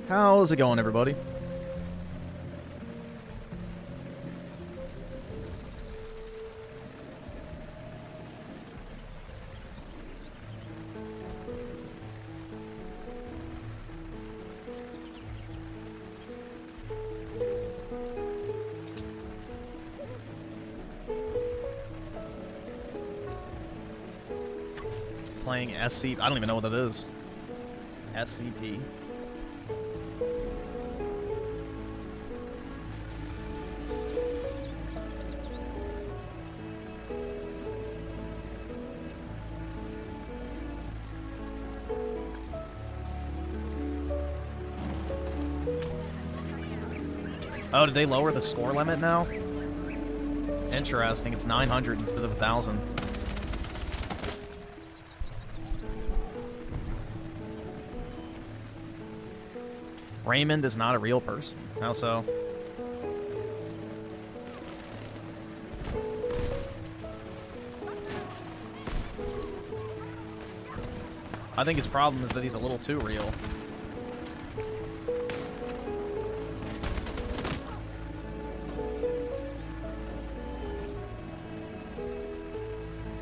How's it going, everybody? Playing SCP. I don't even know what that is. SCP. Oh, did they lower the score limit now? Interesting. It's 900 instead of 1,000. Raymond is not a real person. How so? I think his problem is that he's a little too real.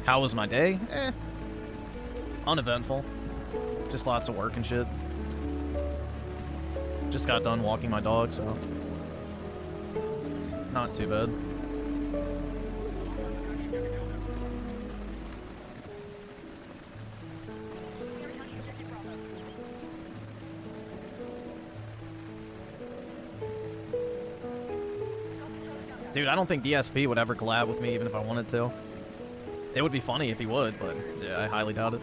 How was my day? Uneventful. Just lots of work and shit. Just got done walking my dog, so not too bad. Dude, I don't think DSP would ever collab with me even if I wanted to. It would be funny if he would, but yeah, I highly doubt it.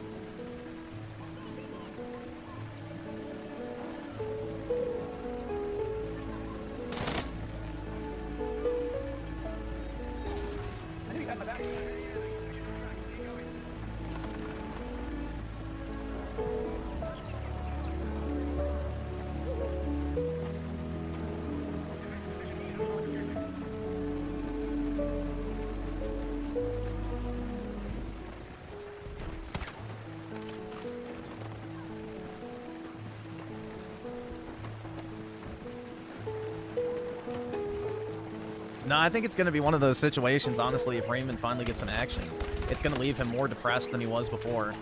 No, I think it's going to be one of those situations, honestly, if Raymond finally gets some action. It's going to leave him more depressed than he was before.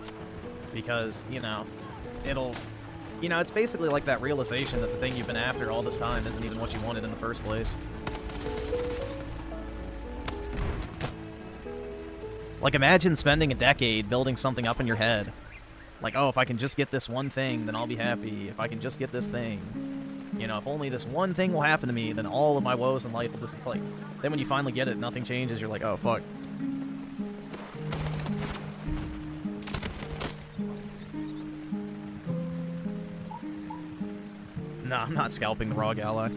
Because, you know, it'll... You know, it's basically like that realization that the thing you've been after all this time isn't even what you wanted in the first place. Like, imagine spending a decade building something up in your head. Like, oh, if I can just get this one thing, then I'll be happy. If I can just get this thing... You know, if only this one thing will happen to me, then all of my woes in life will just... It's like... Then when you finally get it, nothing changes, you're like, oh, fuck. Nah, I'm not scalping the Rogue Ally.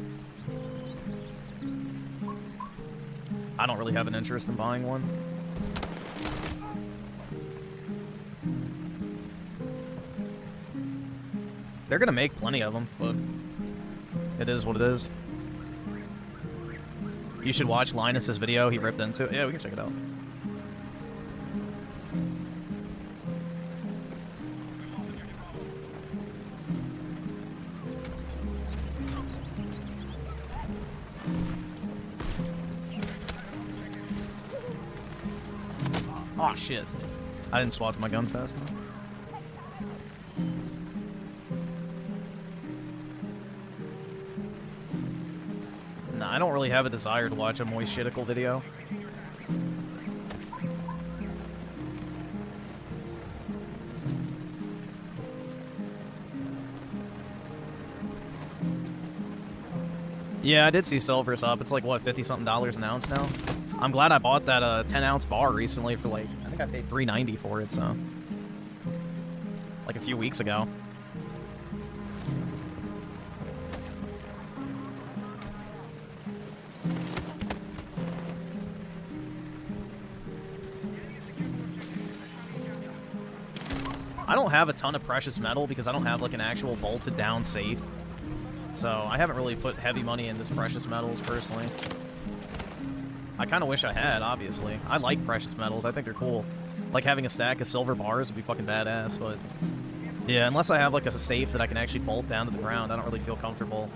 I don't really have an interest in buying one. They're gonna make plenty of them, but... It is what it is. You should watch Linus's video. He ripped into it. Yeah, we can check it out. Oh shit. I didn't swap my gun fast enough. I don't really have a desire to watch a moist shitical video. Yeah, I did see silver's up. It's like, what, 50-something an ounce now? I'm glad I bought that 10-ounce bar recently for like, I think I paid $3.90 for it, so. Like a few weeks ago. I don't have a ton of precious metal because I don't have like an actual bolted down safe. So I haven't really put heavy money into precious metals personally. I kind of wish I had, obviously. I like precious metals. I think they're cool. Like having a stack of silver bars would be fucking badass, but Yeah, unless I have like a safe that I can actually bolt down to the ground, I don't really feel comfortable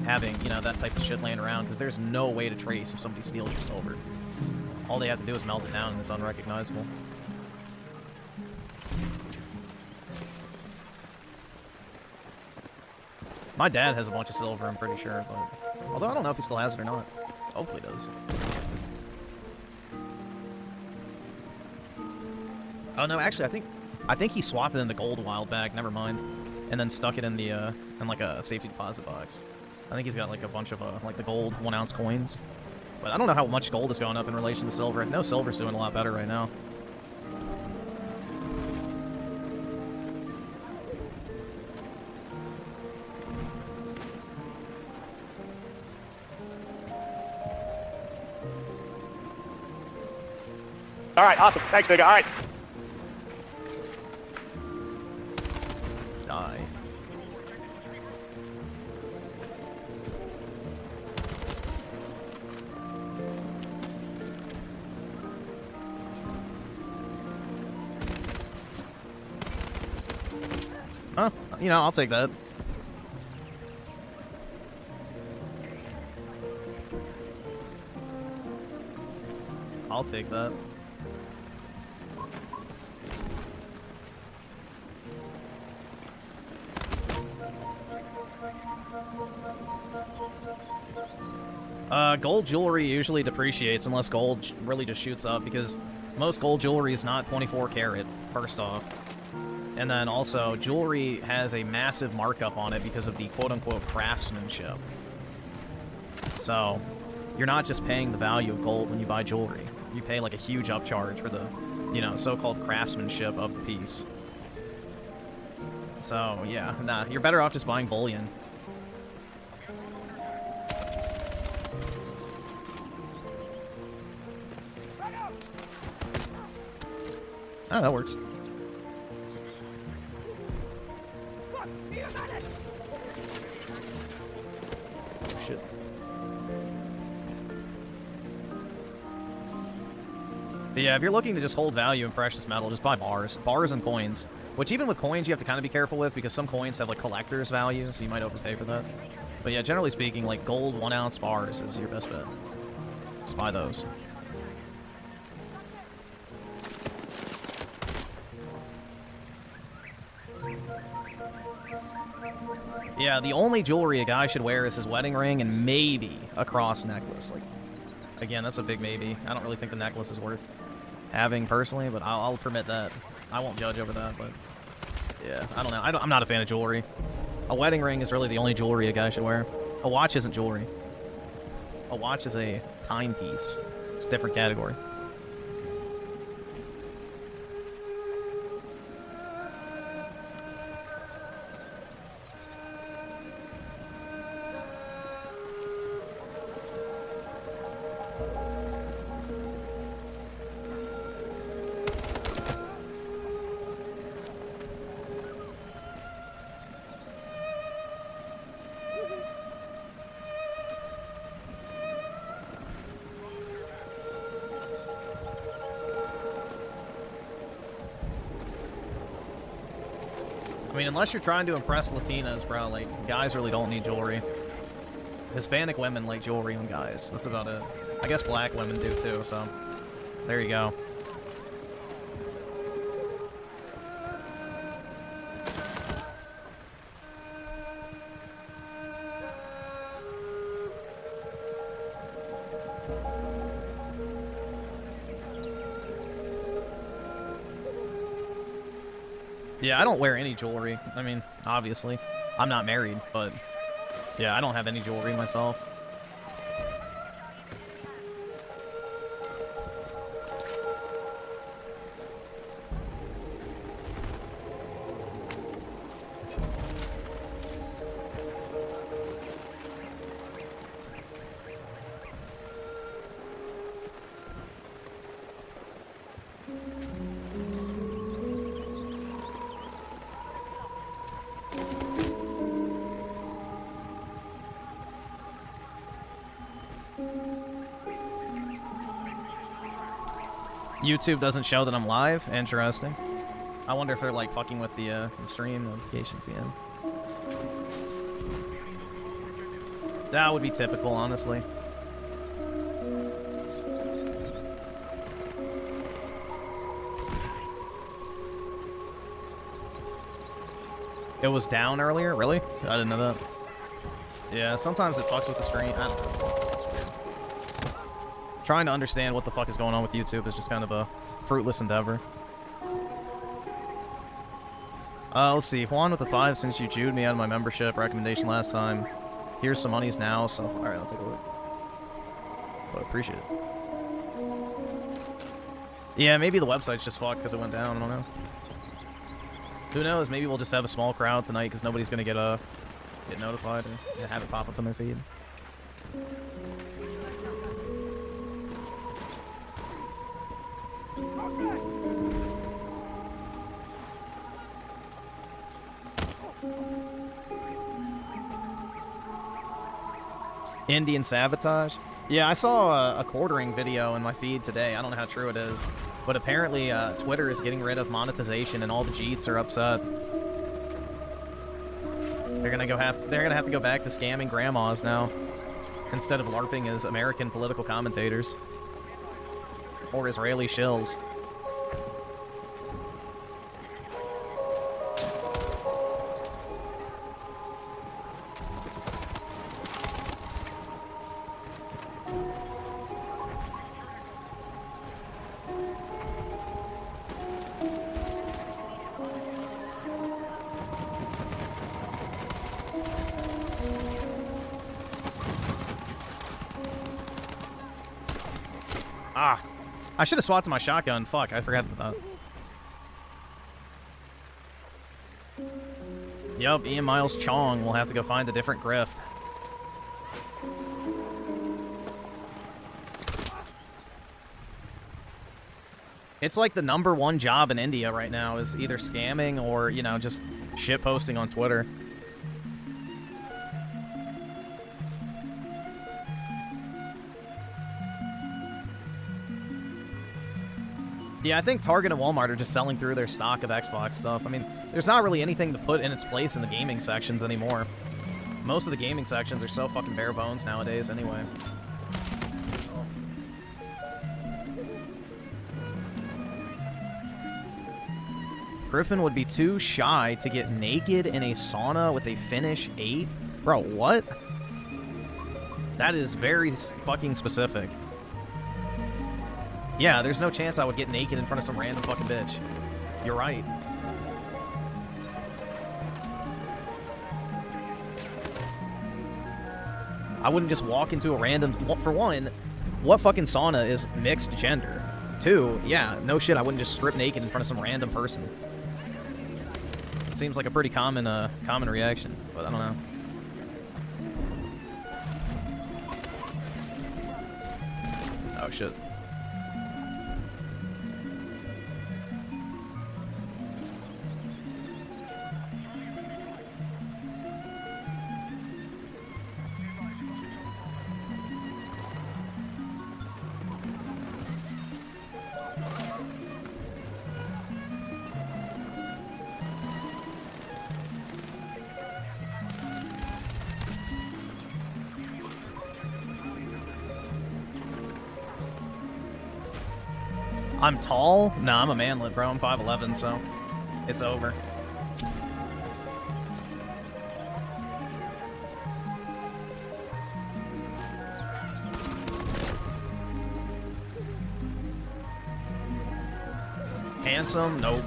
having, you know, that type of shit laying around, because there's no way to trace if somebody steals your silver. All they have to do is melt it down and it's unrecognizable. My dad has a bunch of silver, I'm pretty sure, but... Although I don't know if he still has it or not. Hopefully he does. Oh no, actually, I think he swapped it into gold a while back, never mind. And then stuck it in the, in like a safety deposit box. I think he's got like a bunch of, like the gold 1-ounce coins. But I don't know how much gold is going up in relation to silver. I know silver's doing a lot better right now. All right, awesome. Thanks, nigga. All right. Die. Huh? You know, I'll take that. I'll take that. Gold jewelry usually depreciates unless gold really just shoots up, because most gold jewelry is not 24 karat, first off. And then also, jewelry has a massive markup on it because of the quote-unquote craftsmanship. So, you're not just paying the value of gold when you buy jewelry. You pay like a huge upcharge for the, you know, so-called craftsmanship of the piece. So, yeah, nah, you're better off just buying bullion. Oh, that works. Oh, shit. But yeah, if you're looking to just hold value in precious metal, just buy bars. Bars and coins. Which even with coins, you have to kind of be careful with, because some coins have, like, collector's value, so you might overpay for that. But yeah, generally speaking, like, gold 1-ounce bars is your best bet. Just buy those. Yeah, the only jewelry a guy should wear is his wedding ring and maybe a cross necklace. Like, again, that's a big maybe. I don't really think the necklace is worth having personally, but I'll permit that. I won't judge over that, but yeah, I don't know. I'm not a fan of jewelry. A wedding ring is really the only jewelry a guy should wear. A watch isn't jewelry. A watch is a timepiece. It's a different category. I mean, unless you're trying to impress Latinas, bro, like, guys really don't need jewelry. Hispanic women like jewelry on guys. That's about it. I guess black women do too, so there you go. Yeah, I don't wear any jewelry. I mean, obviously. I'm not married, but yeah, I don't have any jewelry myself. YouTube doesn't show that I'm live? Interesting. I wonder if they're like fucking with the stream notifications again. That would be typical, honestly. It was down earlier? Really? I didn't know that. Yeah, sometimes it fucks with the stream. I don't know. It's weird. Trying to understand what the fuck is going on with YouTube is just kind of a fruitless endeavor. Let's see. Juan with the 5, since you Jewed me out of my membership recommendation last time. Here's some monies now, so... Alright, I'll take a look. But appreciate it. Yeah, maybe the website's just fucked because it went down. I don't know. Who knows? Maybe we'll just have a small crowd tonight because nobody's going to get notified or have it pop up in their feed. Indian sabotage? Yeah, I saw a quartering video in my feed today. I don't know how true it is, but apparently Twitter is getting rid of monetization and all the Jeets are upset. They're gonna have to go back to scamming grandmas now, instead of LARPing as American political commentators or Israeli shills. I should have swapped to my shotgun. Fuck, I forgot about that. Yup, Ian Miles Chong will have to go find a different grift. It's like the #1 job in India right now is either scamming or, you know, just shitposting on Twitter. Yeah, I think Target and Walmart are just selling through their stock of Xbox stuff. I mean, there's not really anything to put in its place in the gaming sections anymore. Most of the gaming sections are so fucking bare bones nowadays anyway. Griffin would be too shy to get naked in a sauna with a Finnish 8? Bro, what? That is very fucking specific. Yeah, there's no chance I would get naked in front of some random fucking bitch. You're right. I wouldn't just walk into a random... For one, what fucking sauna is mixed gender? 2, yeah, no shit, I wouldn't just strip naked in front of some random person. It seems like a pretty common reaction, but I don't know. Oh, shit. I'm tall? Nah, I'm a manlet, bro. I'm 5'11", so it's over. Handsome? Nope.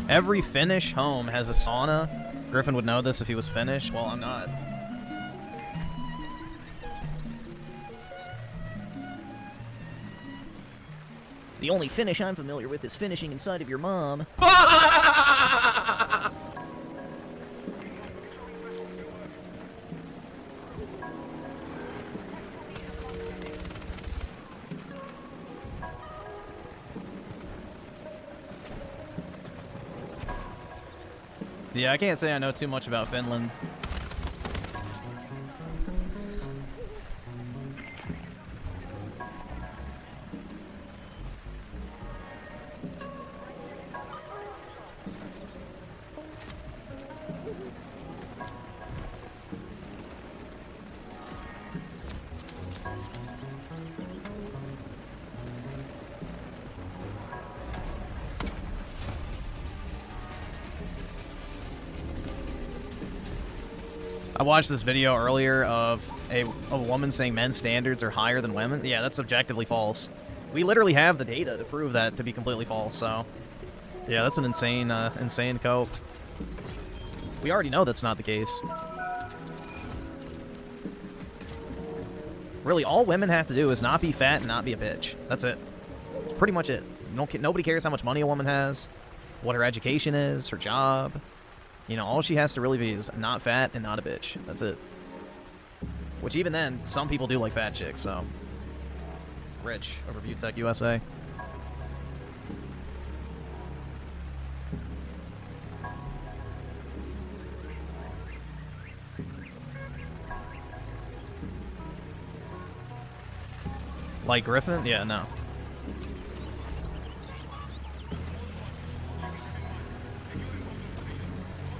Every Finnish home has a sauna. Griffin would know this if he was Finnish. Well, I'm not. The only Finnish I'm familiar with is finishing inside of your mom. Yeah, I can't say I know too much about Finland. I watched this video earlier of a woman saying men's standards are higher than women. Yeah, that's objectively false. We literally have the data to prove that to be completely false, so... Yeah, that's an insane, insane cope. We already know that's not the case. Really, all women have to do is not be fat and not be a bitch. That's it. That's pretty much it. Nobody cares how much money a woman has, what her education is, her job. You know, all she has to really be is not fat and not a bitch. That's it. Which even then, some people do like fat chicks, so... Rich, Overview Tech USA. Like Griffin? Yeah, no.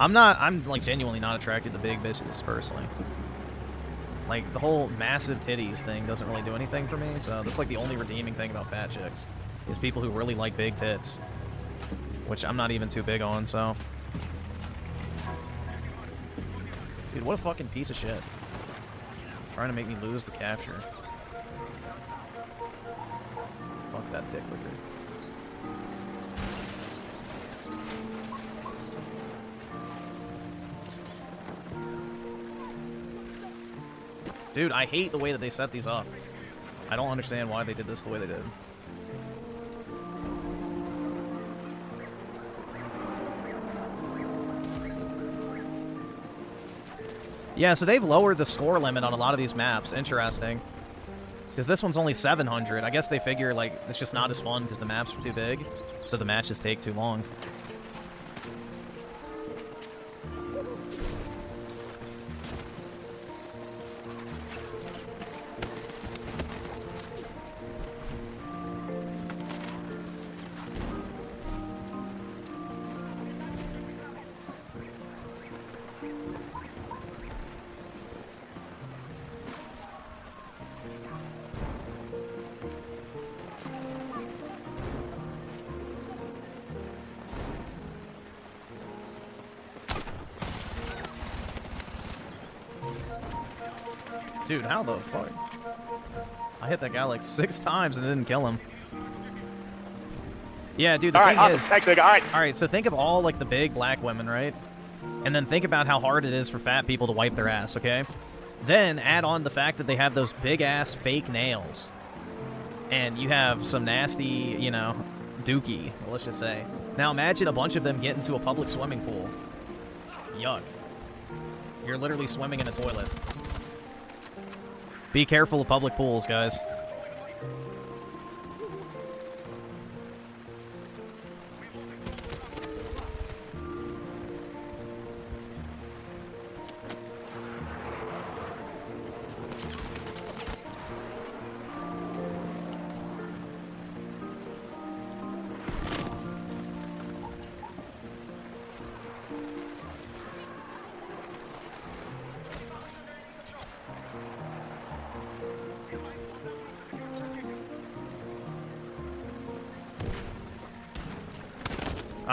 I'm like genuinely not attracted to big bitches, personally. Like, the whole massive titties thing doesn't really do anything for me, so that's like the only redeeming thing about fat chicks. Is people who really like big tits. Which I'm not even too big on, so... Dude, what a fucking piece of shit. Trying to make me lose the capture. Fuck that dick licker. Dude, I hate the way that they set these up. I don't understand why they did this the way they did. Yeah, so they've lowered the score limit on a lot of these maps. Interesting. Because this one's only 700. I guess they figure, like, it's just not as fun because the maps are too big. So the matches take too long. Dude, how the fuck? I hit that guy like 6 times and didn't kill him. Yeah, dude, the All thing right, awesome. is... Thanks, nigga. All right. Alright, so think of all, like, the big black women, right? And then think about how hard it is for fat people to wipe their ass, okay? Then add on the fact that they have those big-ass fake nails. And you have some nasty, you know, dookie, let's just say. Now imagine a bunch of them get into a public swimming pool. Yuck. You're literally swimming in a toilet. Be careful of public pools, guys.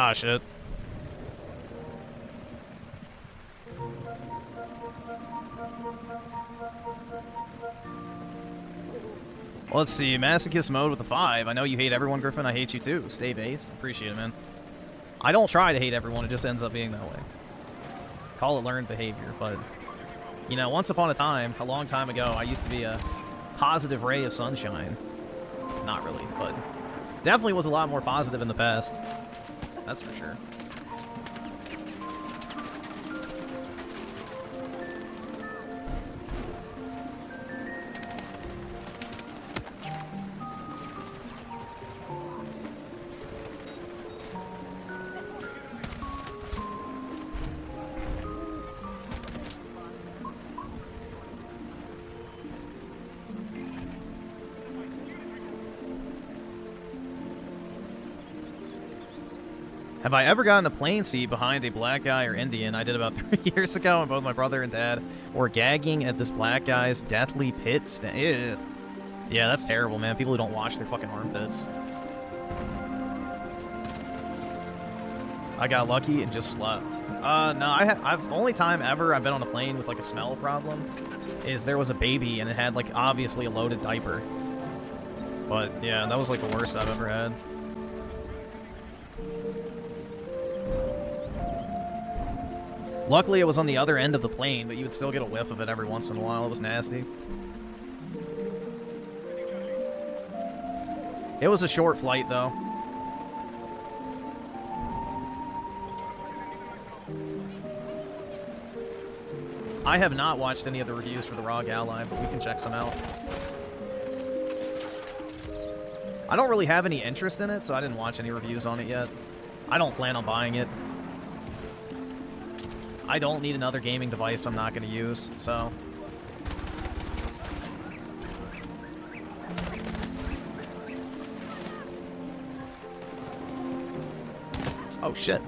Ah, shit. Well, let's see. Masochist mode with a 5. I know you hate everyone, Griffin. I hate you too. Stay based. Appreciate it, man. I don't try to hate everyone. It just ends up being that way. Call it learned behavior, but... You know, once upon a time, a long time ago, I used to be a positive ray of sunshine. Not really, but... Definitely was a lot more positive in the past. That's for sure. Have I ever gotten a plane seat behind a black guy or Indian? I did about 3 years ago, and both my brother and dad were gagging at this black guy's deathly pit. Ew. Yeah, that's terrible, man. People who don't wash their fucking armpits. I got lucky and just slept. No, I've the only time ever I've been on a plane with like a smell problem is there was a baby and it had like obviously a loaded diaper. But yeah, that was like the worst I've ever had. Luckily, it was on the other end of the plane, but you would still get a whiff of it every once in a while. It was nasty. It was a short flight, though. I have not watched any of the reviews for the ROG Ally, but we can check some out. I don't really have any interest in it, so I didn't watch any reviews on it yet. I don't plan on buying it. I don't need another gaming device I'm not going to use, so... Oh, shit.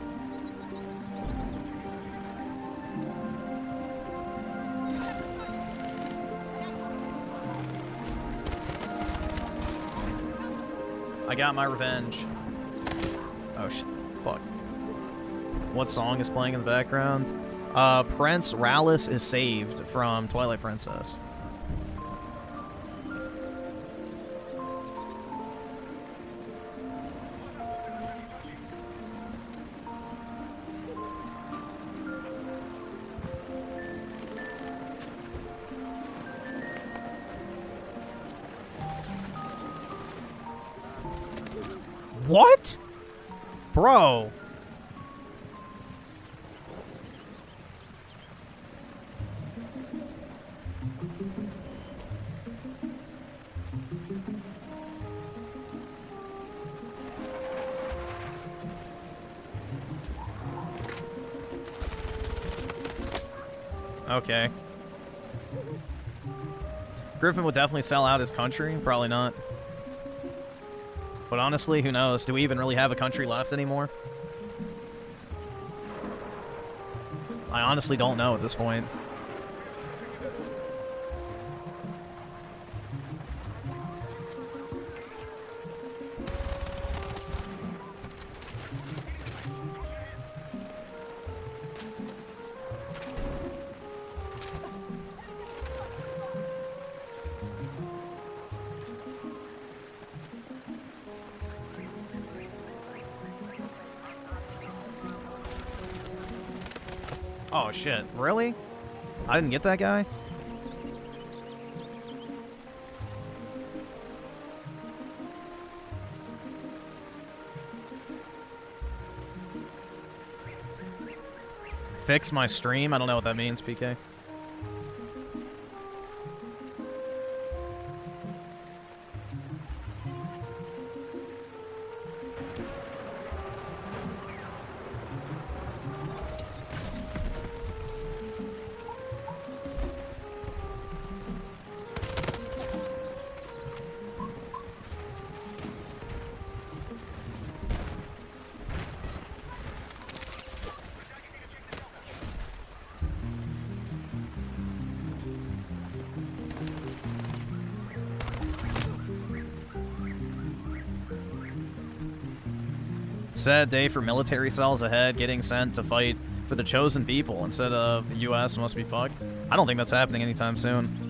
I got my revenge. Oh, shit. Fuck. What song is playing in the background? Prince Rallis is saved from Twilight Princess. What? Bro. Okay. Griffin would definitely sell out his country. Probably not. But honestly, who knows? Do we even really have a country left anymore? I honestly don't know at this point. Oh shit, really? I didn't get that guy? Fix my stream? I don't know what that means, PK. Sad day for military cells ahead, getting sent to fight for the chosen people instead of the U.S. must be fucked. I don't think that's happening anytime soon.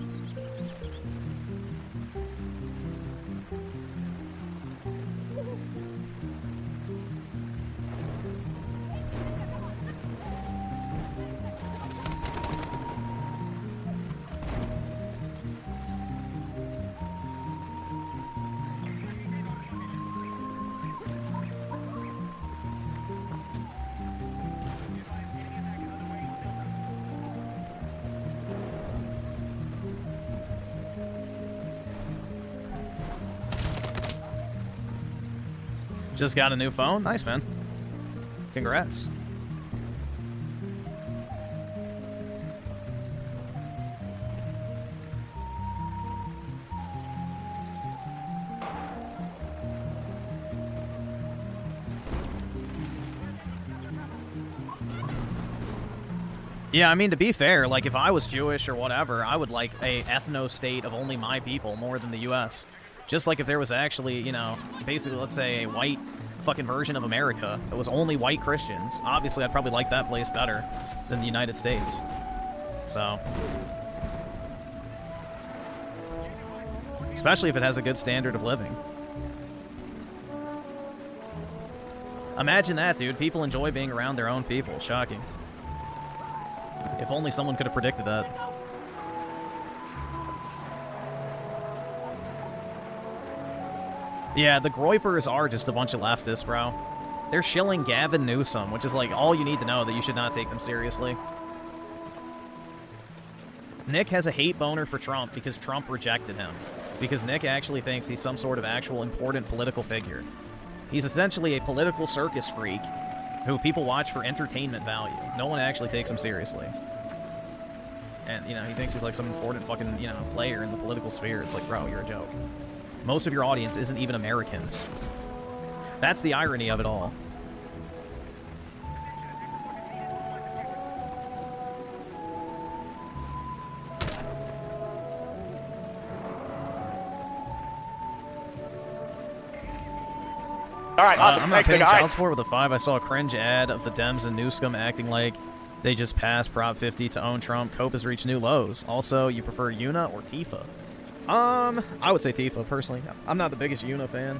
Just got a new phone? Nice, man. Congrats. Yeah, I mean, to be fair, like, if I was Jewish or whatever, I would like a ethno-state of only my people more than the U.S. Just like if there was actually, you know, basically, let's say, a white fucking version of America that was only white Christians. Obviously, I'd probably like that place better than the United States. So... especially if it has a good standard of living. Imagine that, dude. People enjoy being around their own people. Shocking. If only someone could have predicted that. Yeah, the Groypers are just a bunch of leftists, bro. They're shilling Gavin Newsom, which is like all you need to know that you should not take them seriously. Nick has a hate boner for Trump because Trump rejected him. Because Nick actually thinks he's some sort of actual important political figure. He's essentially a political circus freak who people watch for entertainment value. No one actually takes him seriously. And, you know, he thinks he's like some important fucking, you know, player in the political sphere. It's like, bro, you're a joke. Most of your audience isn't even Americans. That's the irony of it all. All right, awesome. I'm Thanks, not paying nigga. All child right. support with a 5. I saw a cringe ad of the Dems and Newscom acting like they just passed Prop 50 to own Trump. Cope has reached new lows. Also, you prefer Una or Tifa? I would say Tifa, personally. I'm not the biggest Una fan.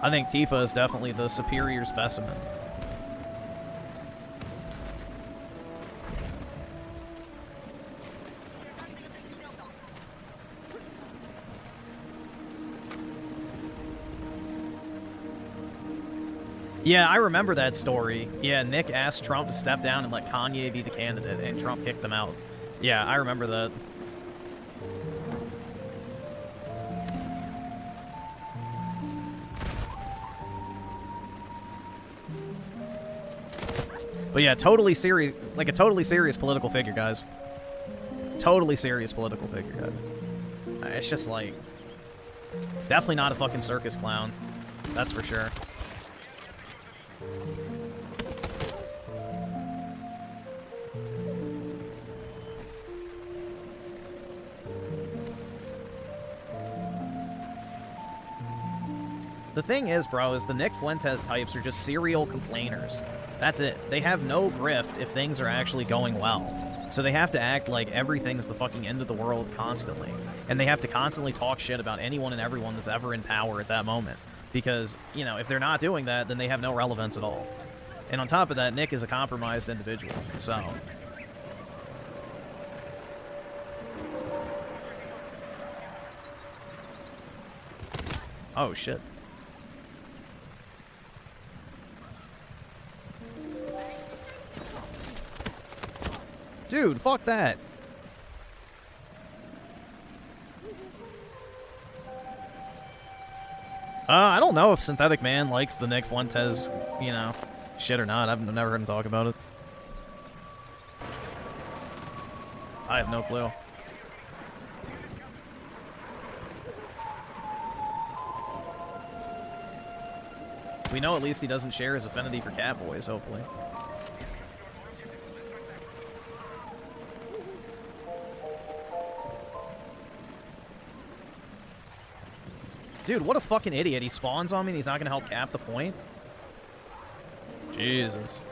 I think Tifa is definitely the superior specimen. Yeah, I remember that story. Yeah, Nick asked Trump to step down and let Kanye be the candidate, and Trump kicked them out. Yeah, I remember that. But yeah, totally serious, like a totally serious political figure, guys. Totally serious political figure, guys. It's just like, definitely not a fucking circus clown. That's for sure. The thing is, bro, is the Nick Fuentes types are just serial complainers. That's it. They have no grift if things are actually going well. So they have to act like everything's the fucking end of the world constantly. And they have to constantly talk shit about anyone and everyone that's ever in power at that moment. Because, you know, if they're not doing that, then they have no relevance at all. And on top of that, Nick is a compromised individual, so... Oh, shit. Dude, fuck that. I don't know if Synthetic Man likes the Nick Fuentes, you know, shit or not. I've never heard him talk about it. I have no clue. We know at least he doesn't share his affinity for Catboys, hopefully. Dude, what a fucking idiot. He spawns on me and he's not going to help cap the point? Jesus.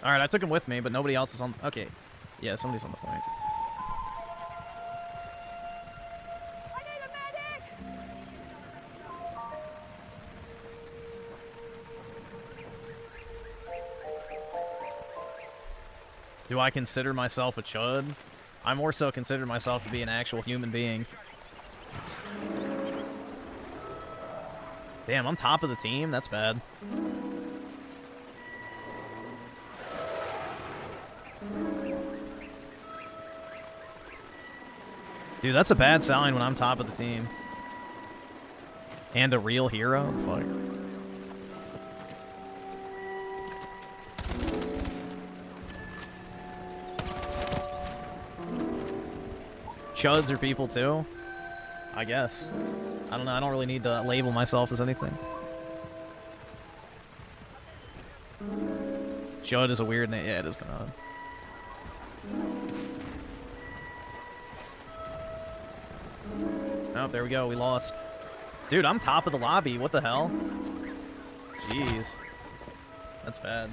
Alright, I took him with me, but nobody else is on... Okay. Yeah, somebody's on the point. I need a medic! Do I consider myself a chud? I more so consider myself to be an actual human being. Damn, I'm top of the team? That's bad. Dude, that's a bad sign when I'm top of the team. And a real hero? Fuck. Chuds are people too? I guess. I don't know, I don't really need to label myself as anything. Chud is a weird name. Yeah, it is kind of. Oh, there we go. We lost. Dude, I'm top of the lobby. What the hell? Jeez. That's bad.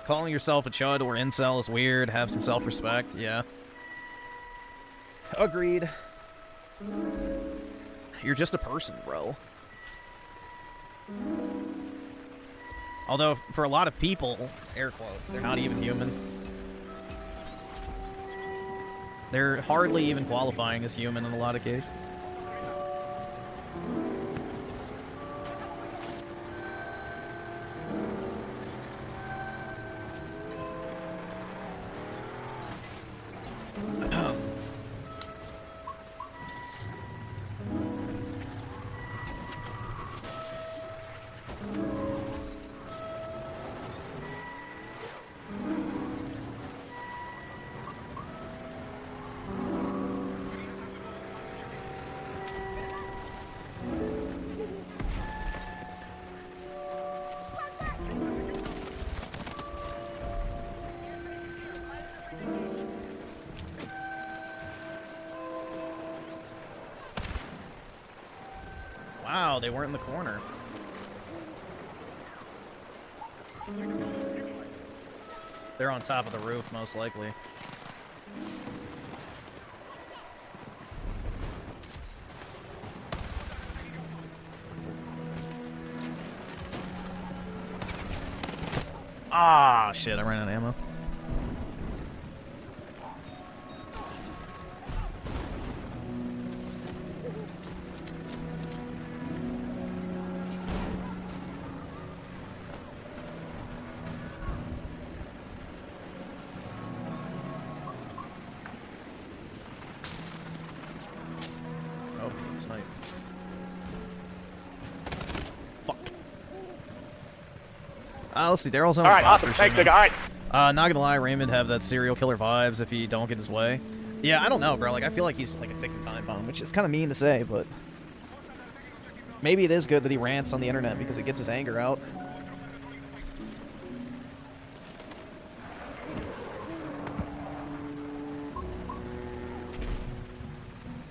Calling yourself a chud or incel is weird. Have some self-respect. Yeah. Agreed. You're just a person, bro. Although, for a lot of people, air quotes, they're not even human. They're hardly even qualifying as human in a lot of cases. Wow, they weren't in the corner. They're on top of the roof, most likely. Ah, shit, I ran out of ammo. Snipe. Fuck. Let's see. Daryl's on. All right, awesome. Thanks, nigga. All right. Not gonna lie, Raymond have that serial killer vibes if he don't get his way. Yeah, I don't know, bro. Like, I feel like he's like a ticking time bomb, which is kind of mean to say, but maybe it is good that he rants on the internet because it gets his anger out.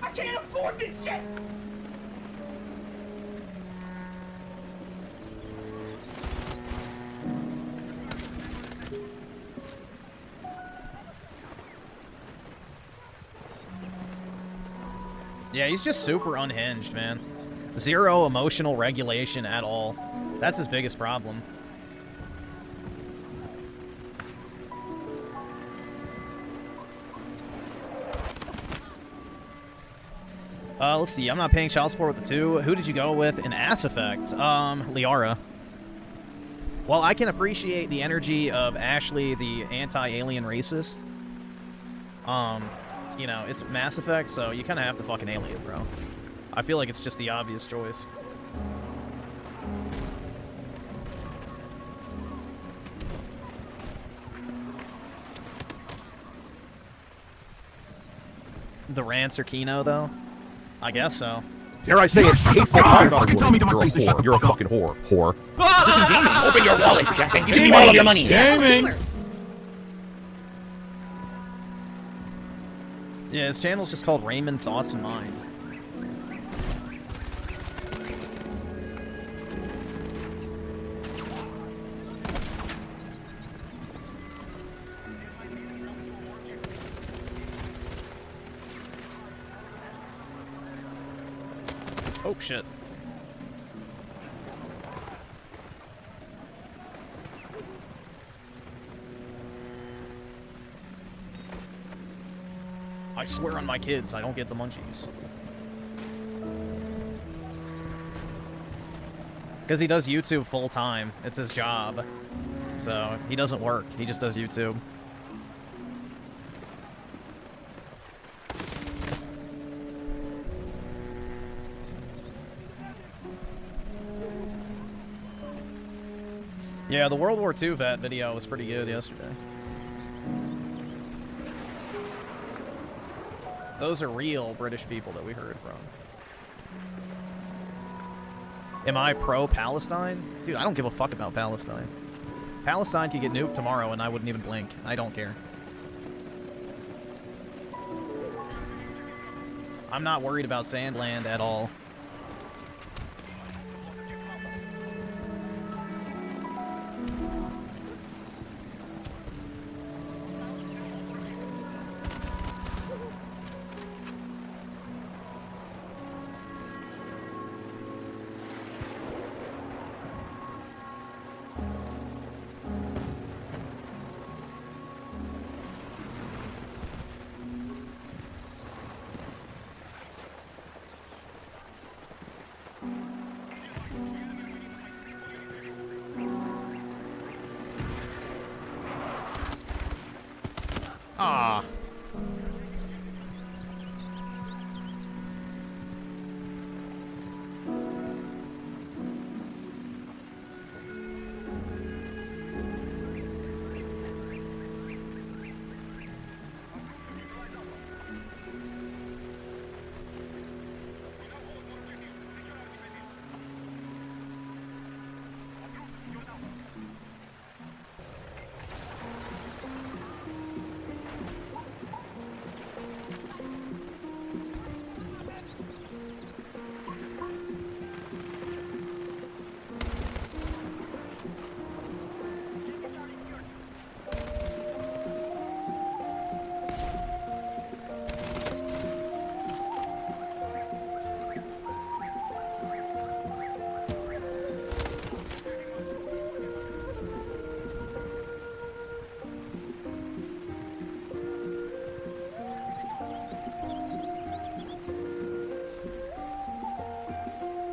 I can't afford this shit! Yeah, he's just super unhinged, man. Zero emotional regulation at all. That's his biggest problem. Let's see. I'm not paying child support with the 2. Who did you go with in Ass Effect? Liara. Well, I can appreciate the energy of Ashley, the anti-alien racist. You know, it's Mass Effect, so you kind of have to fucking alien, bro. I feel like it's just the obvious choice. The rants are Kino, though? I guess so. Dare I say it? Hateful comments. You're a whore. You're a fucking whore. Open your wallet, Jack, and give me all of your money. Gaming! Yeah, his channel's just called Raymond Thoughts and Mind. Oh, shit. I swear on my kids, I don't get the munchies. Because he does YouTube full time. It's his job. So, he doesn't work. He just does YouTube. Yeah, the World War II vet video was pretty good yesterday. Those are real British people that we heard from. Am I pro-Palestine? Dude, I don't give a fuck about Palestine. Palestine could get nuked tomorrow and I wouldn't even blink. I don't care. I'm not worried about Sandland at all. Ah.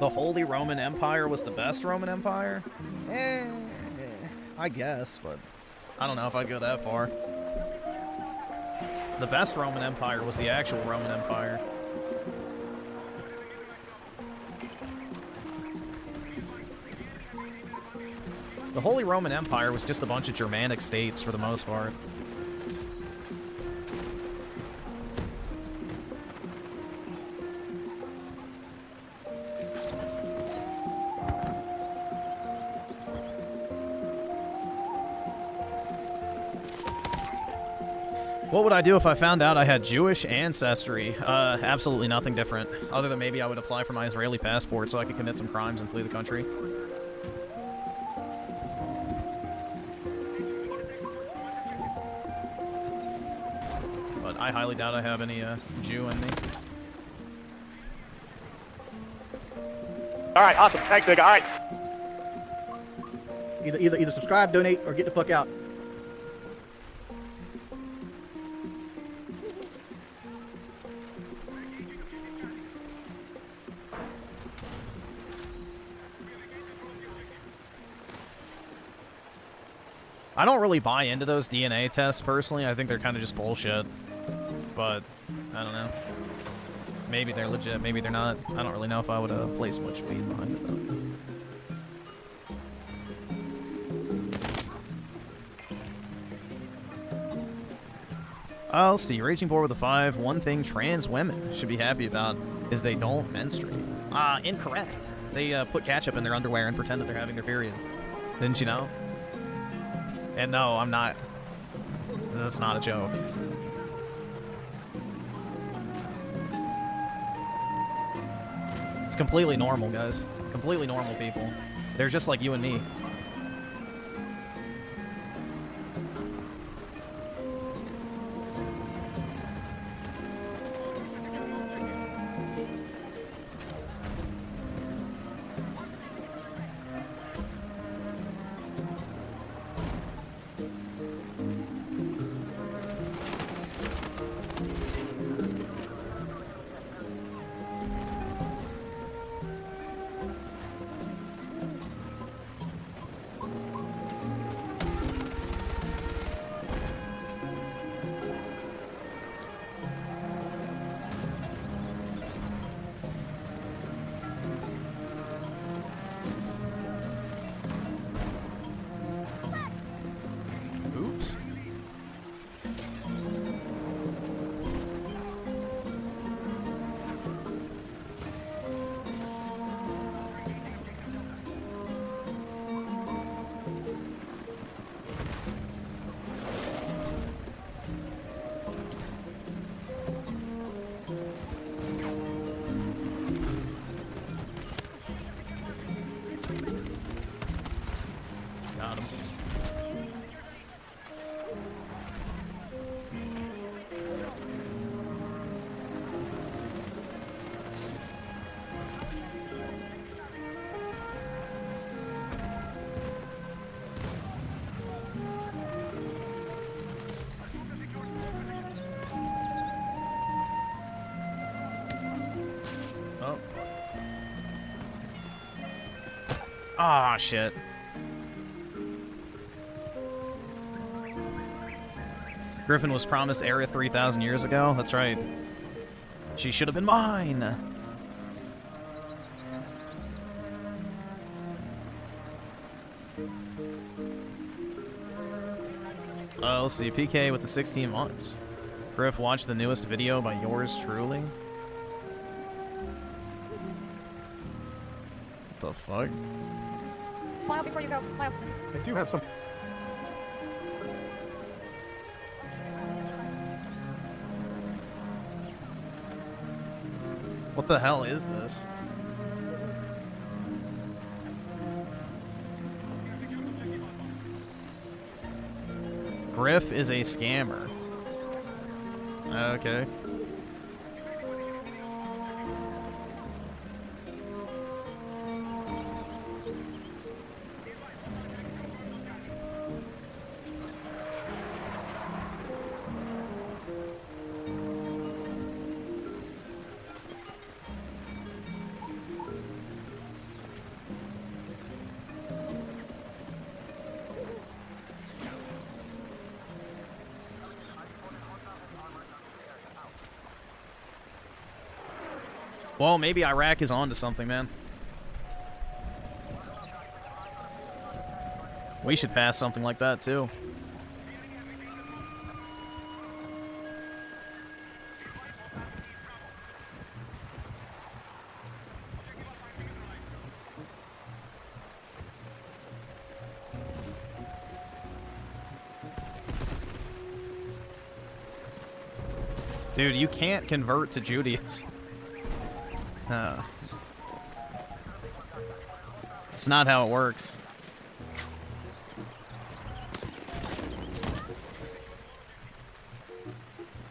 The Holy Roman Empire was the best Roman Empire? I guess, but I don't know if I'd go that far. The best Roman Empire was the actual Roman Empire. The Holy Roman Empire was just a bunch of Germanic states for the most part. What would I do if I found out I had Jewish ancestry? Absolutely nothing different. Other than maybe I would apply for my Israeli passport so I could commit some crimes and flee the country. But I highly doubt I have any Jew in me. Alright, awesome. Thanks, nigga. Alright. Either subscribe, donate, or get the fuck out. I don't really buy into those DNA tests, personally. I think they're kind of just bullshit. But, I don't know. Maybe they're legit, maybe they're not. I don't really know if I would place much weight behind it, though. Let's see. Raging Boar with a 5. One thing trans women should be happy about is they don't menstruate. Incorrect. They put ketchup in their underwear and pretend that they're having their period. Didn't you know? And no, I'm not. That's not a joke. It's completely normal, guys. Completely normal people. They're just like you and me. Ah, shit. Griffin was promised Area 3,000 years ago. That's right. She should have been mine. Let's see. PK with the 16 months. Griff, watch the newest video by yours truly. What the fuck? Smile before you go. Smile. I do have some. What the hell is this? Griff is a scammer. Okay. Well, maybe Iraq is onto something, man. We should pass something like that, too. Dude, you can't convert to Judaism. It's not how it works.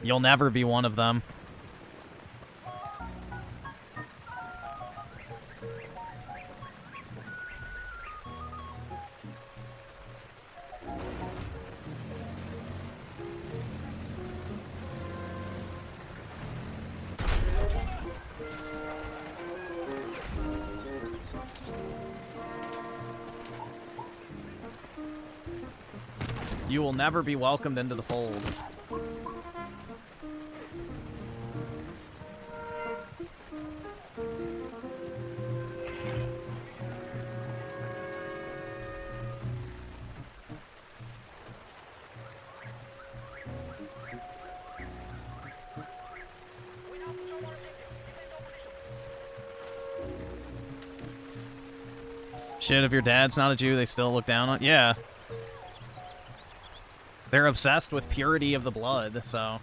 You'll never be one of them. You will never be welcomed into the fold. Shit, if your dad's not a Jew, they still look down on... Yeah. They're obsessed with purity of the blood, so...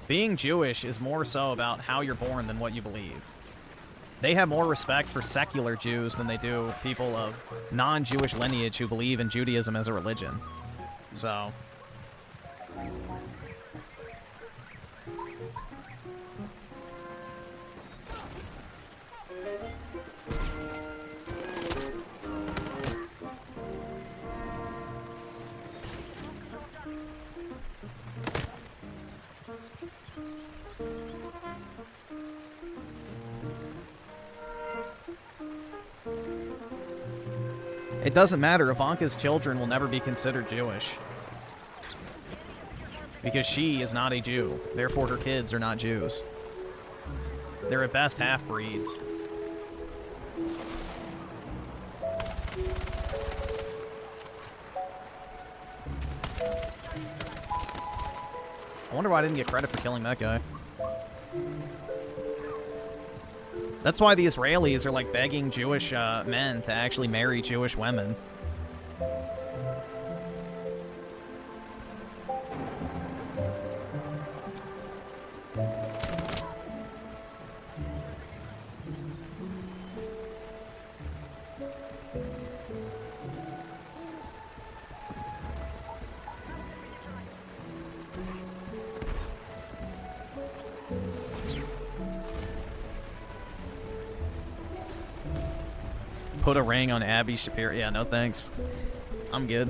Being Jewish is more so about how you're born than what you believe. They have more respect for secular Jews than they do people of non-Jewish lineage who believe in Judaism as a religion. So... It doesn't matter. Ivanka's children will never be considered Jewish. Because she is not a Jew. Therefore, her kids are not Jews. They're at best half-breeds. I wonder why I didn't get credit for killing that guy. That's why the Israelis are, like, begging Jewish men to actually marry Jewish women. Put a ring on Abby Shapiro. Yeah, no thanks. I'm good.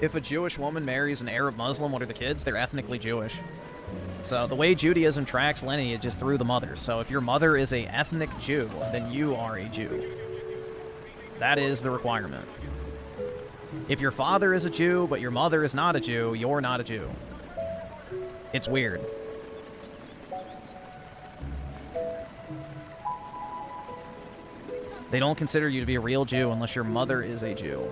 If a Jewish woman marries an Arab Muslim, what are the kids? They're ethnically Jewish. So the way Judaism tracks lineage is through the mother. So if your mother is a ethnic Jew, then you are a Jew. That is the requirement. If your father is a Jew, but your mother is not a Jew, you're not a Jew. It's weird. They don't consider you to be a real Jew unless your mother is a Jew.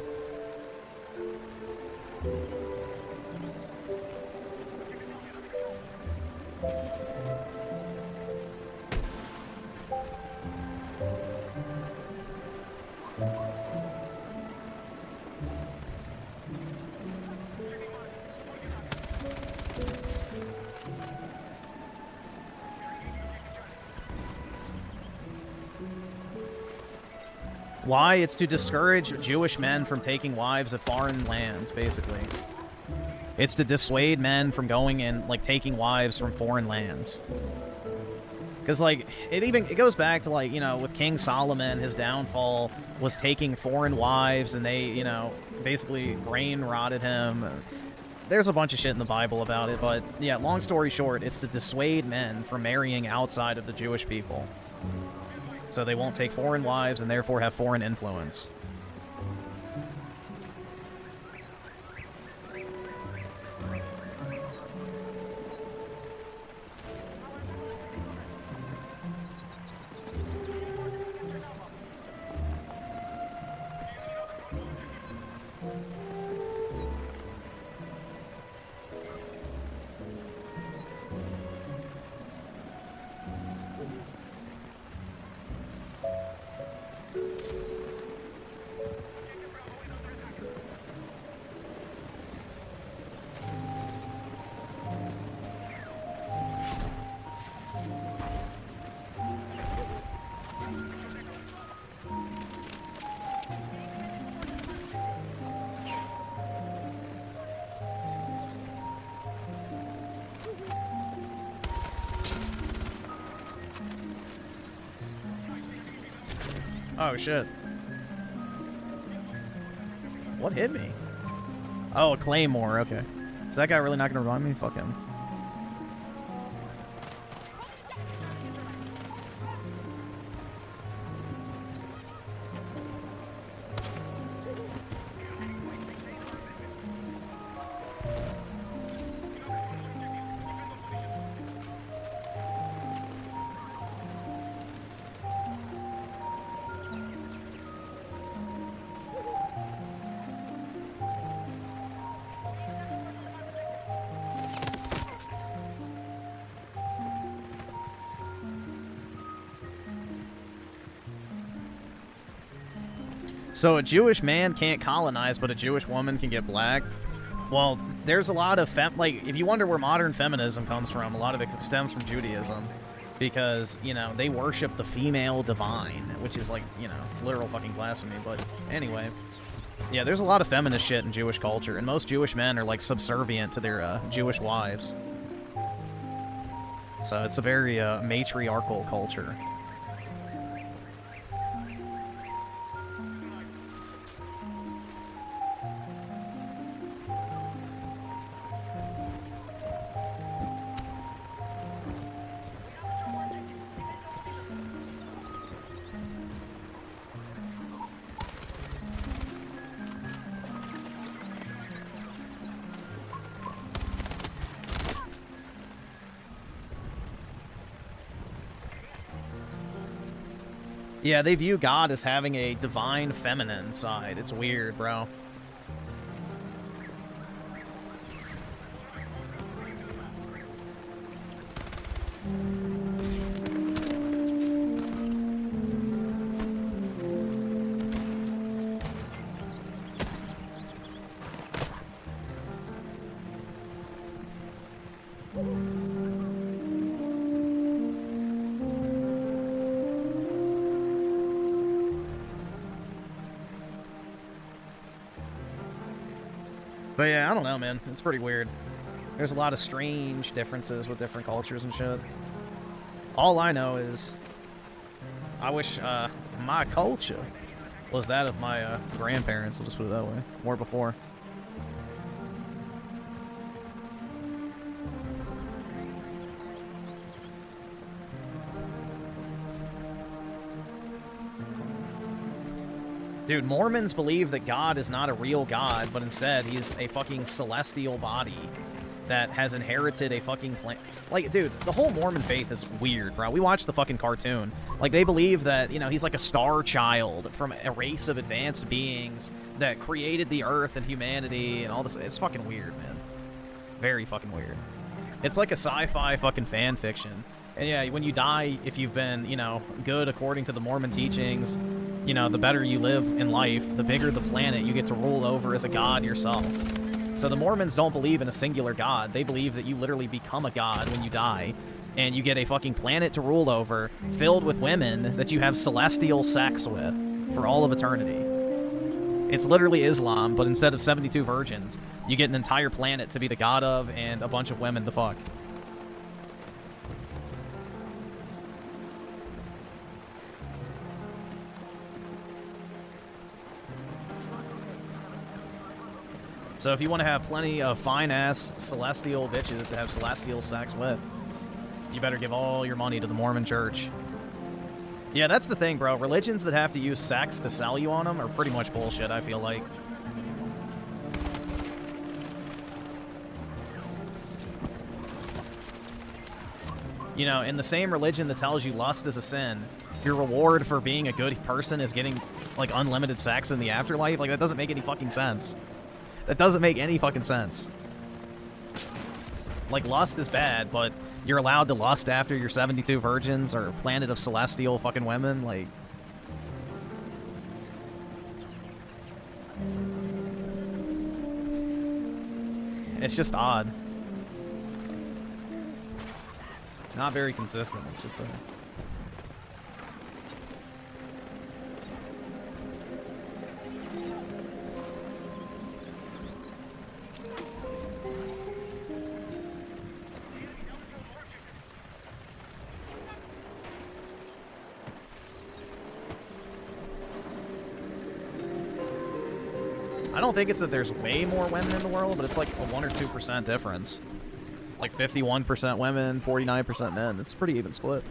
Why? It's to discourage Jewish men from taking wives of foreign lands, basically. It's to dissuade men from going and, like, taking wives from foreign lands. Because, like, it goes back to, like, you know, with King Solomon, his downfall was taking foreign wives, and they, you know, basically brain rotted him. There's a bunch of shit in the Bible about it, but, yeah, long story short, it's to dissuade men from marrying outside of the Jewish people. So they won't take foreign wives and therefore have foreign influence. Oh, shit. What hit me? Oh, a claymore, okay. Is that guy really not gonna run me? Fuck him. So a Jewish man can't colonize, but a Jewish woman can get blacked? Well, there's a lot of like, if you wonder where modern feminism comes from, a lot of it stems from Judaism. Because, you know, they worship the female divine, which is like, you know, literal fucking blasphemy. But anyway, yeah, there's a lot of feminist shit in Jewish culture, and most Jewish men are like subservient to their Jewish wives. So it's a very matriarchal culture. Yeah, they view God as having a divine feminine side. It's weird, bro. But yeah, I don't know, man. It's pretty weird. There's a lot of strange differences with different cultures and shit. All I know is I wish my culture was that of my grandparents, I'll just put it that way, or before. Dude, Mormons believe that God is not a real God, but instead he's a fucking celestial body that has inherited a fucking planet. Like, dude, the whole Mormon faith is weird, bro. We watched the fucking cartoon. Like, they believe that, you know, he's like a star child from a race of advanced beings that created the earth and humanity and all this. It's fucking weird, man. Very fucking weird. It's like a sci-fi fucking fan fiction. And yeah, when you die, if you've been, you know, good according to the Mormon teachings, you know, the better you live in life, the bigger the planet you get to rule over as a god yourself. So the Mormons don't believe in a singular god. They believe that you literally become a god when you die, and you get a fucking planet to rule over filled with women that you have celestial sex with for all of eternity. It's literally Islam, but instead of 72 virgins, you get an entire planet to be the god of and a bunch of women to fuck. So if you want to have plenty of fine-ass celestial bitches to have celestial sex with, you better give all your money to the Mormon church. Yeah, that's the thing, bro. Religions that have to use sex to sell you on them are pretty much bullshit, I feel like. You know, in the same religion that tells you lust is a sin, your reward for being a good person is getting, like, unlimited sex in the afterlife? Like, that doesn't make any fucking sense. That doesn't make any fucking sense. Like, lust is bad, but you're allowed to lust after your 72 virgins or planet of celestial fucking women? Like... It's just odd. Not very consistent, let's just say. I don't think it's that there's way more women in the world, but it's like a 1 or 2% difference. Like 51% women, 49% men. It's a pretty even split.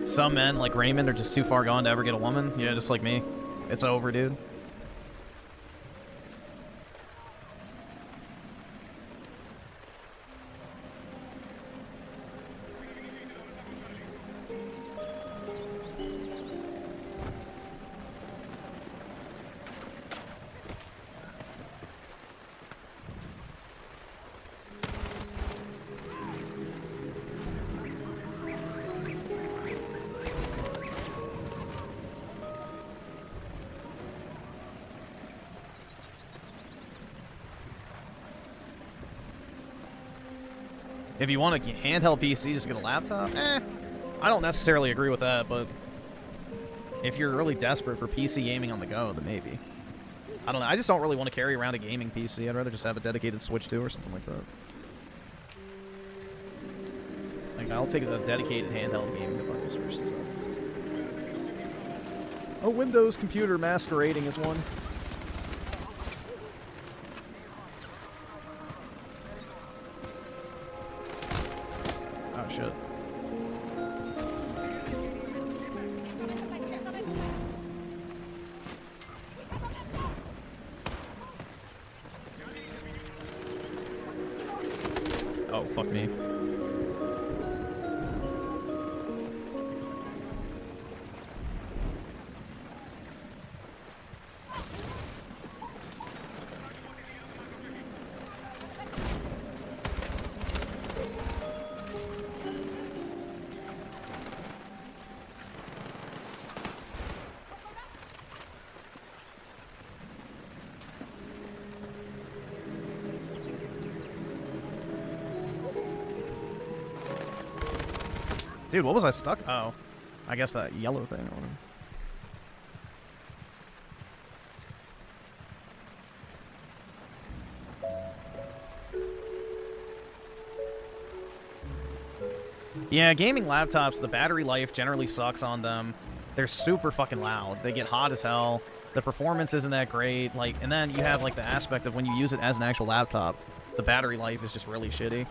Some men, like Raymond, are just too far gone to ever get a woman. Yeah, just like me. It's over, dude. If you want a handheld PC, just get a laptop? I don't necessarily agree with that, but if you're really desperate for PC gaming on the go, then maybe. I don't know. I just don't really want to carry around a gaming PC. I'd rather just have a dedicated Switch 2 or something like that. Like, I'll take a dedicated handheld gaming device versus stuff. A Windows computer masquerading as one. Oh, shit. Oh, fuck me. Dude, what was I stuck? Oh, I guess that yellow thing or whatever. Yeah, gaming laptops, the battery life generally sucks on them. They're super fucking loud. They get hot as hell. The performance isn't that great. Like, and then you have like the aspect of when you use it as an actual laptop, the battery life is just really shitty.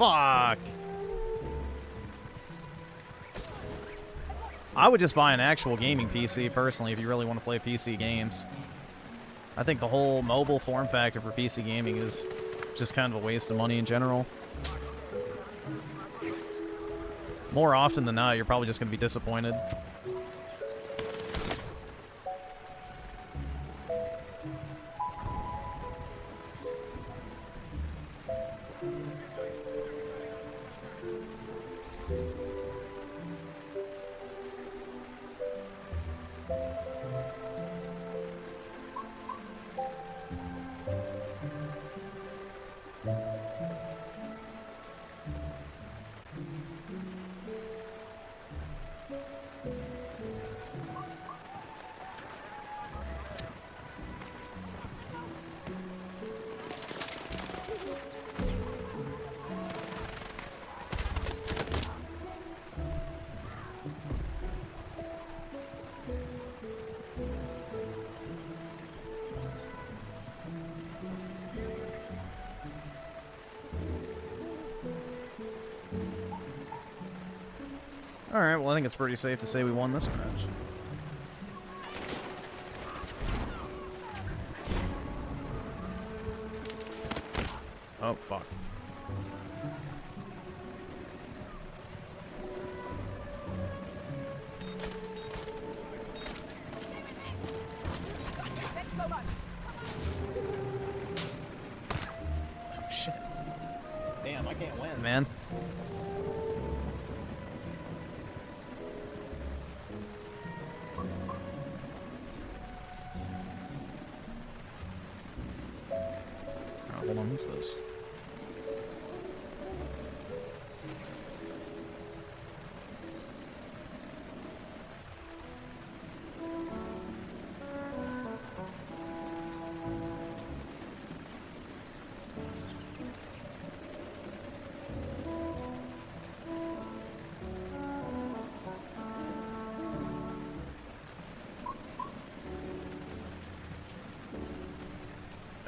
Fuck! I would just buy an actual gaming PC, personally, if you really want to play PC games. I think the whole mobile form factor for PC gaming is just kind of a waste of money in general. More often than not, you're probably just going to be disappointed. Alright, well I think it's pretty safe to say we won this match. Oh, fuck. Thanks so much. Oh, shit. Damn, I can't win, man. Hold on, what's this?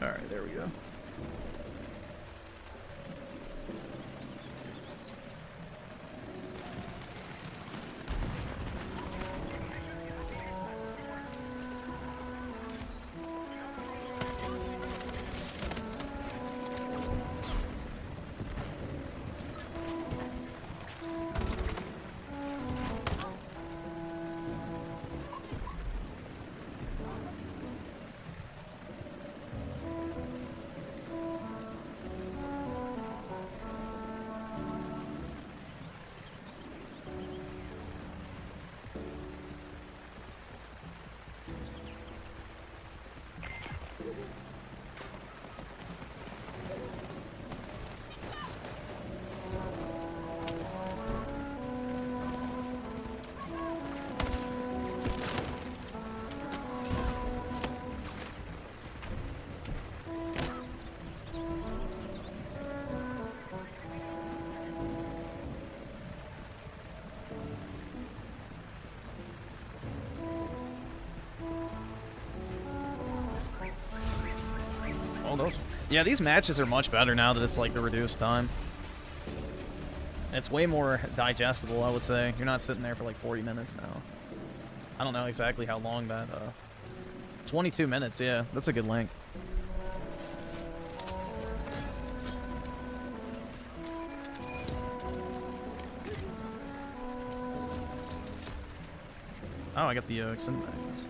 All right, there we go. Oh, those. Yeah, these matches are much better now that it's like the reduced time. It's way more digestible, I would say. You're not sitting there for like 40 minutes now. I don't know exactly how long that, 22 minutes, yeah. That's a good length. Oh, I got the extended magnets.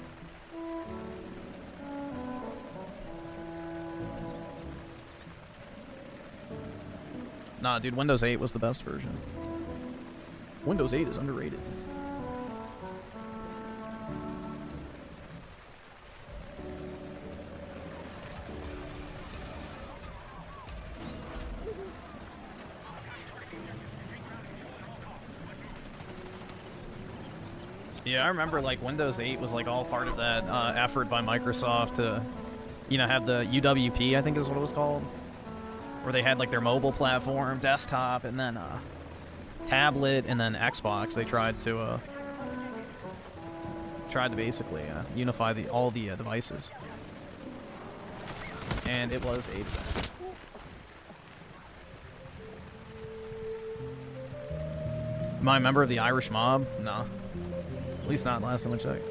Nah, dude, Windows 8 was the best version. Windows 8 is underrated. Yeah, I remember like Windows 8 was like all part of that effort by Microsoft to, you know, have the UWP, I think is what it was called, where they had like their mobile platform, desktop, and then tablet, and then Xbox. They tried to basically unify all the devices, and it was a disaster. Am I a member of the Irish mob? No. At least not last time I checked.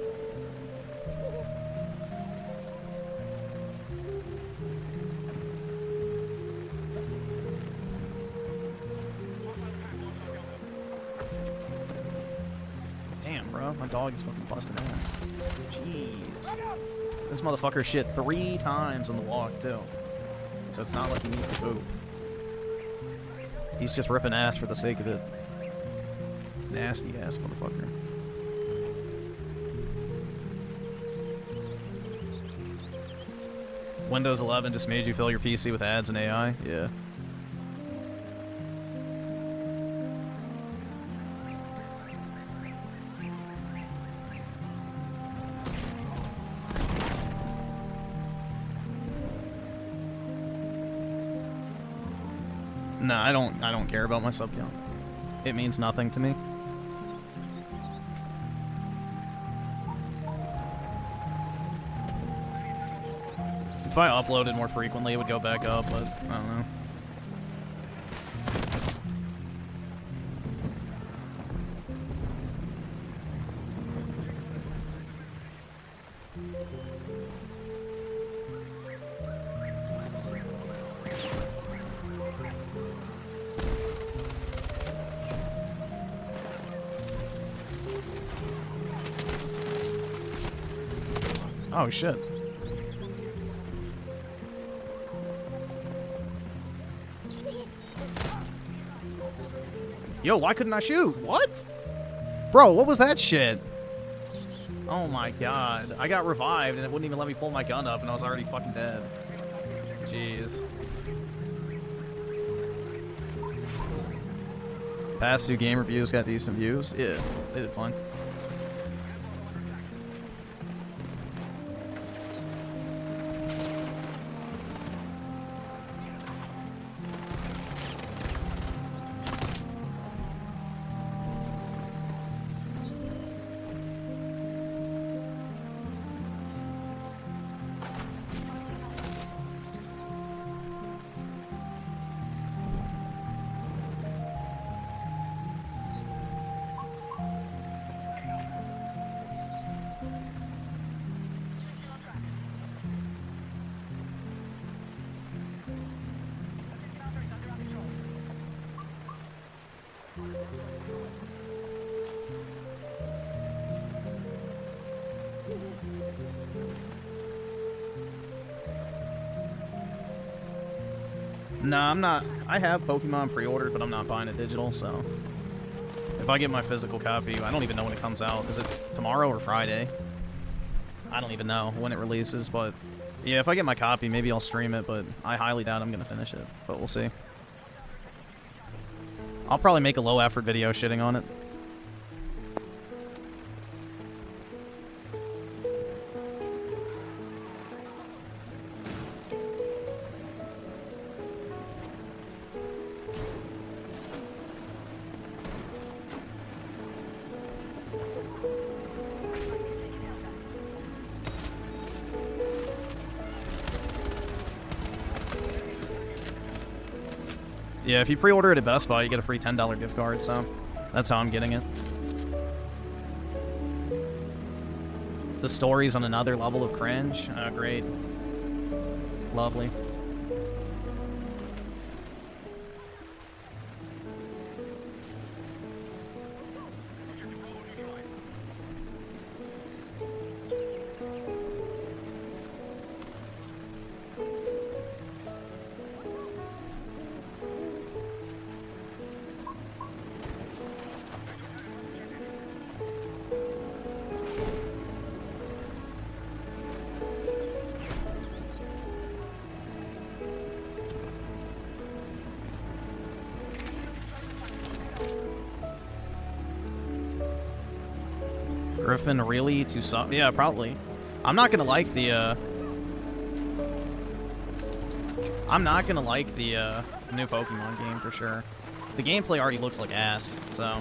Damn, bro. My dog is fucking busting ass. Jeez. This motherfucker shit 3 times on the walk, too. So it's not like he needs to poop. He's just ripping ass for the sake of it. Nasty ass motherfucker. Windows 11 just made you fill your PC with ads and AI? Yeah. No, I don't care about my sub count. It means nothing to me. If I uploaded more frequently, it would go back up, but I don't know. Oh, shit. Yo, why couldn't I shoot? What? Bro, what was that shit? Oh my god. I got revived and it wouldn't even let me pull my gun up and I was already fucking dead. Jeez. Past 2 game reviews got decent views. Yeah, they did fine. Nah, I'm not. I have Pokemon pre-ordered, but I'm not buying it digital, so if I get my physical copy, I don't even know when it comes out. Is it tomorrow or Friday? I don't even know when it releases, but yeah, if I get my copy, maybe I'll stream it, but I highly doubt I'm going to finish it, but we'll see. I'll probably make a low-effort video shitting on it. Yeah, if you pre-order it at Best Buy, you get a free $10 gift card, so that's how I'm getting it. The story's on another level of cringe. Oh, great. Lovely. Griffin really too soft? Yeah, probably. I'm not gonna like the I'm not gonna like the new Pokemon game for sure. The gameplay already looks like ass, so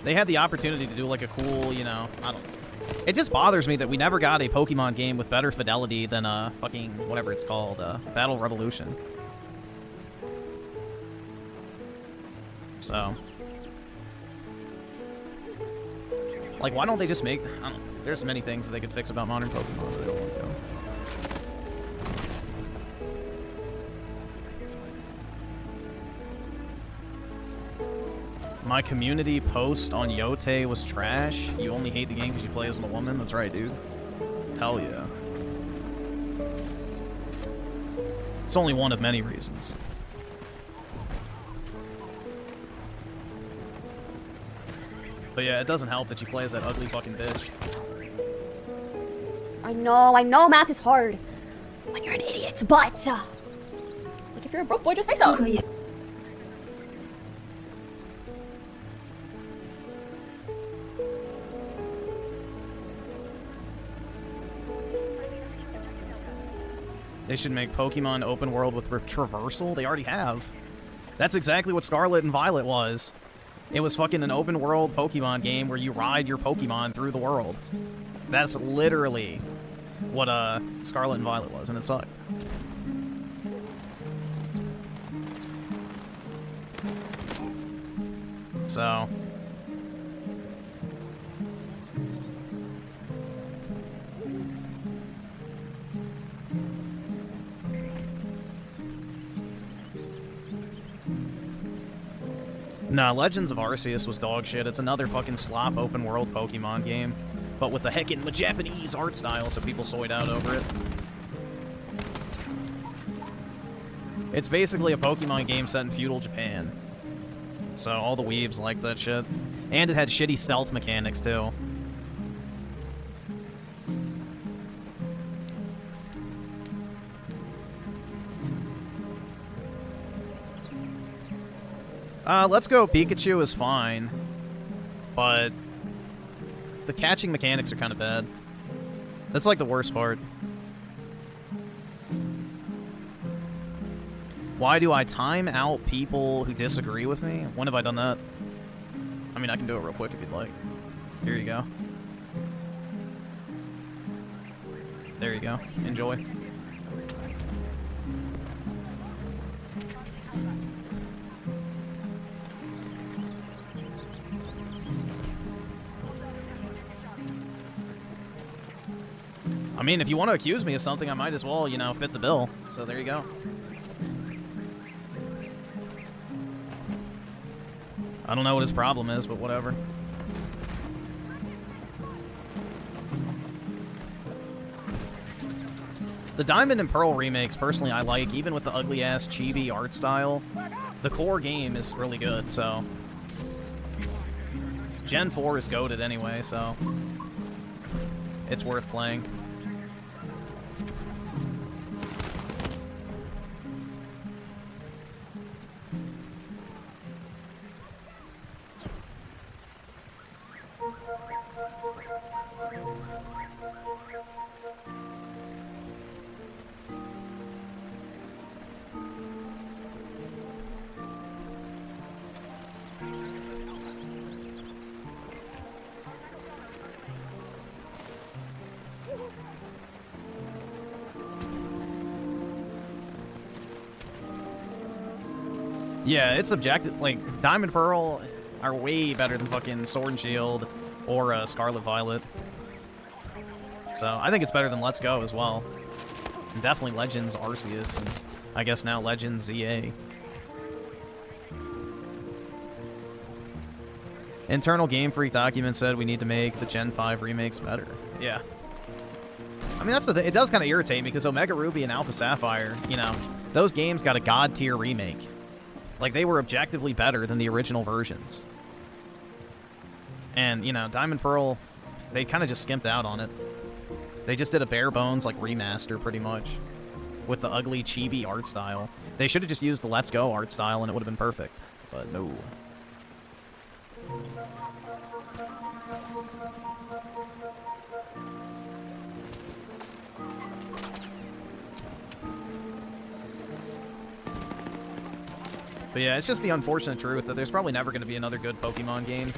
they had the opportunity to do like a cool, you know, I don't. It just bothers me that we never got a Pokemon game with better fidelity than fucking whatever it's called, Battle Revolution. So. Like, why don't they just make... I don't know. There's many things that they could fix about modern Pokemon, but they don't want to. My community post on Yote was trash. You only hate the game because you play as a woman? That's right, dude. Hell yeah. It's only one of many reasons. But yeah, it doesn't help that you play as that ugly fucking bitch. I know math is hard when you're an idiot, but like if you're a broke boy, just say so. They should make Pokemon open world with traversal. They already have. That's exactly what Scarlet and Violet was. It was fucking an open world Pokemon game where you ride your Pokemon through the world. That's literally what Scarlet and Violet was, and it sucked. So nah, Legends of Arceus was dog shit. It's another fucking slop open world Pokemon game, but with the heckin' Japanese art style, so people soyed out over it. It's basically a Pokemon game set in feudal Japan. So all the weebs like that shit. And it had shitty stealth mechanics, too. Let's Go Pikachu is fine, but the catching mechanics are kind of bad. That's like the worst part. Why do I time out people who disagree with me? When have I done that? I mean, I can do it real quick if you'd like. Here you go. There you go. Enjoy. I mean, if you want to accuse me of something, I might as well, you know, fit the bill. So there you go. I don't know what his problem is, but whatever. The Diamond and Pearl remakes, personally, I like, even with the ugly-ass chibi art style. The core game is really good, so... Gen 4 is goated anyway, so... It's worth playing. Yeah, it's objective. Like, Diamond Pearl are way better than fucking Sword and Shield or Scarlet Violet. So, I think it's better than Let's Go as well. And definitely Legends Arceus, and I guess now Legends ZA. Internal Game Freak document said we need to make the Gen 5 remakes better. Yeah. I mean, that's the thing. It does kind of irritate me because Omega Ruby and Alpha Sapphire, you know, those games got a god tier remake. Like, they were objectively better than the original versions. And, you know, Diamond Pearl, they kind of just skimped out on it. They just did a bare bones, like, remaster, pretty much. With the ugly, chibi art style. They should have just used the Let's Go art style and it would have been perfect. But no. But yeah, it's just the unfortunate truth that there's probably never going to be another good Pokemon game.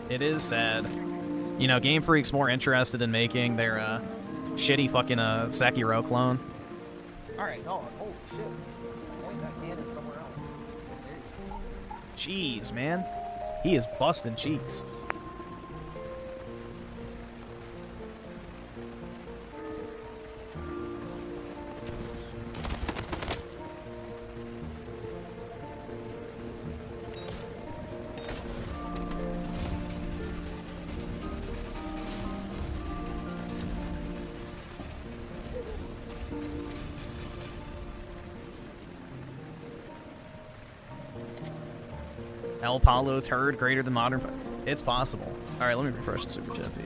It is sad. You know, Game Freak's more interested in making their shitty fucking Sekiro clone. Alright, hold on. Holy shit. Point that cannon somewhere else. Jeez, man. He is busting cheeks. El Palo turd greater than modern. It's possible. All right, let me refresh the super chat feed.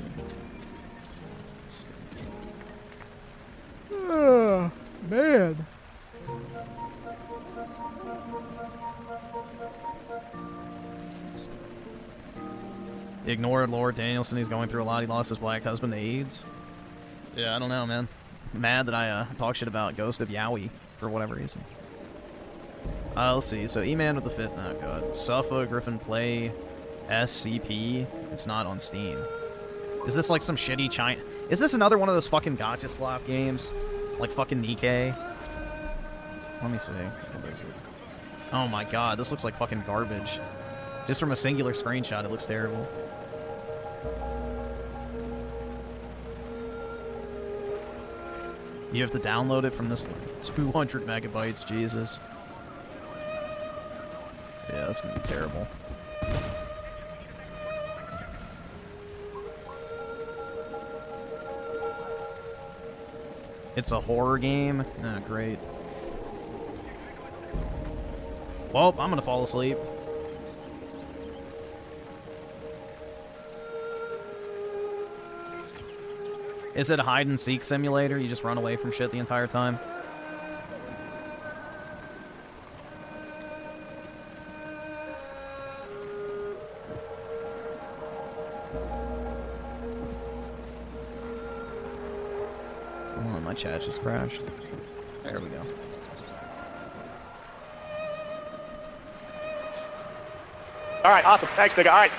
Oh, man. Ignored Lord Danielson. He's going through a lot. He lost his black husband to AIDS. Yeah, I don't know, man. Mad that I talk shit about Ghost of Yowie for whatever reason. Let's see. So E-Man with the fit. Oh god. Suffa Griffin Play SCP. It's not on Steam. Is this like some shitty China? Is this another one of those fucking gotcha slop games? Like fucking Nikkei? Let me see. What is it? Oh my god, this looks like fucking garbage. Just from a singular screenshot, it looks terrible. You have to download it from this 200 megabytes, Jesus. Yeah, that's gonna be terrible. It's a horror game? Ah, great. Well, I'm gonna fall asleep. Is it a hide-and-seek simulator? You just run away from shit the entire time? Oh, my chat just crashed. There we go. All right, awesome. Thanks, nigga. All right.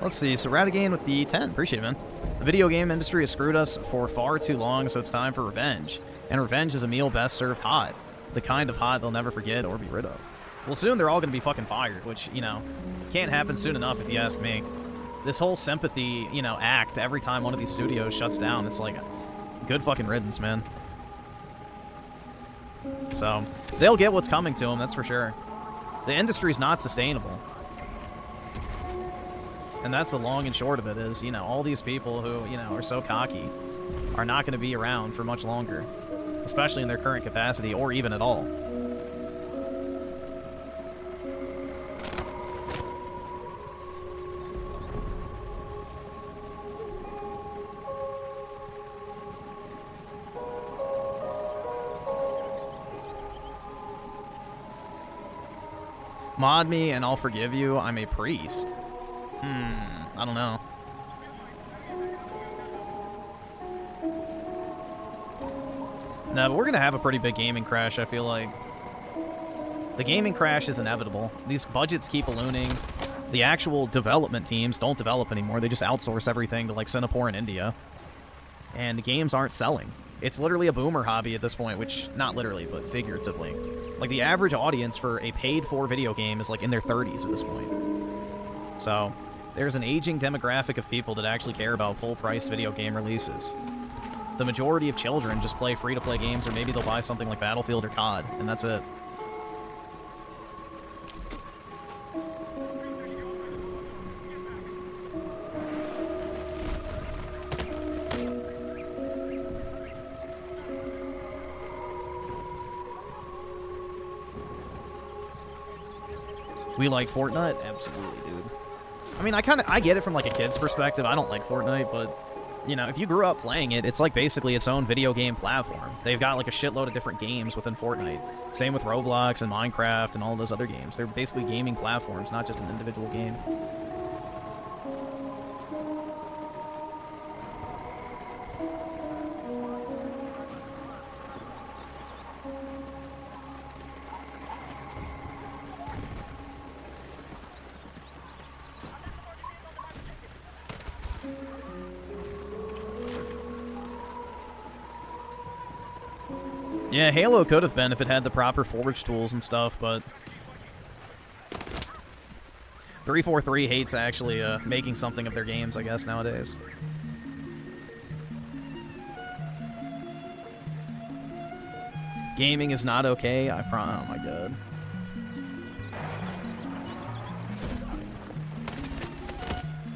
Let's see, so Radigan with the 10. Appreciate it, man. The video game industry has screwed us for far too long, so it's time for revenge. And revenge is a meal best served hot. The kind of hot they'll never forget or be rid of. Well, soon they're all going to be fucking fired, which, you know, can't happen soon enough if you ask me. This whole sympathy, you know, act every time one of these studios shuts down, it's like, good fucking riddance, man. So, they'll get what's coming to them, that's for sure. The industry's not sustainable. And that's the long and short of it is, you know, all these people who, you know, are so cocky are not going to be around for much longer. Especially in their current capacity, or even at all. Mod me and I'll forgive you. I'm a priest. I don't know. No, but we're gonna have a pretty big gaming crash, I feel like. The gaming crash is inevitable. These budgets keep ballooning. The actual development teams don't develop anymore. They just outsource everything to, like, Singapore and India. And the games aren't selling. It's literally a boomer hobby at this point, which, not literally, but figuratively. Like, the average audience for a paid-for video game is, like, in their 30s at this point. So, there's an aging demographic of people that actually care about full-priced video game releases. The majority of children just play free-to-play games, or maybe they'll buy something like Battlefield or COD, and that's it. We like Fortnite? Absolutely, dude. I mean, I get it from, like, a kid's perspective. I don't like Fortnite, but, you know, if you grew up playing it, it's, like, basically its own video game platform. They've got, like, a shitload of different games within Fortnite. Same with Roblox and Minecraft and all those other games. They're basically gaming platforms, not just an individual game. Yeah, Halo could have been if it had the proper forge tools and stuff, but 343 hates actually making something of their games, I guess, nowadays. Gaming is not okay. Oh my god.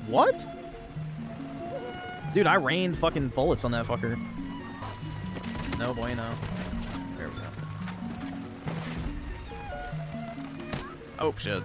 What? Dude, I rained fucking bullets on that fucker. No bueno. There we go. Oh, shit.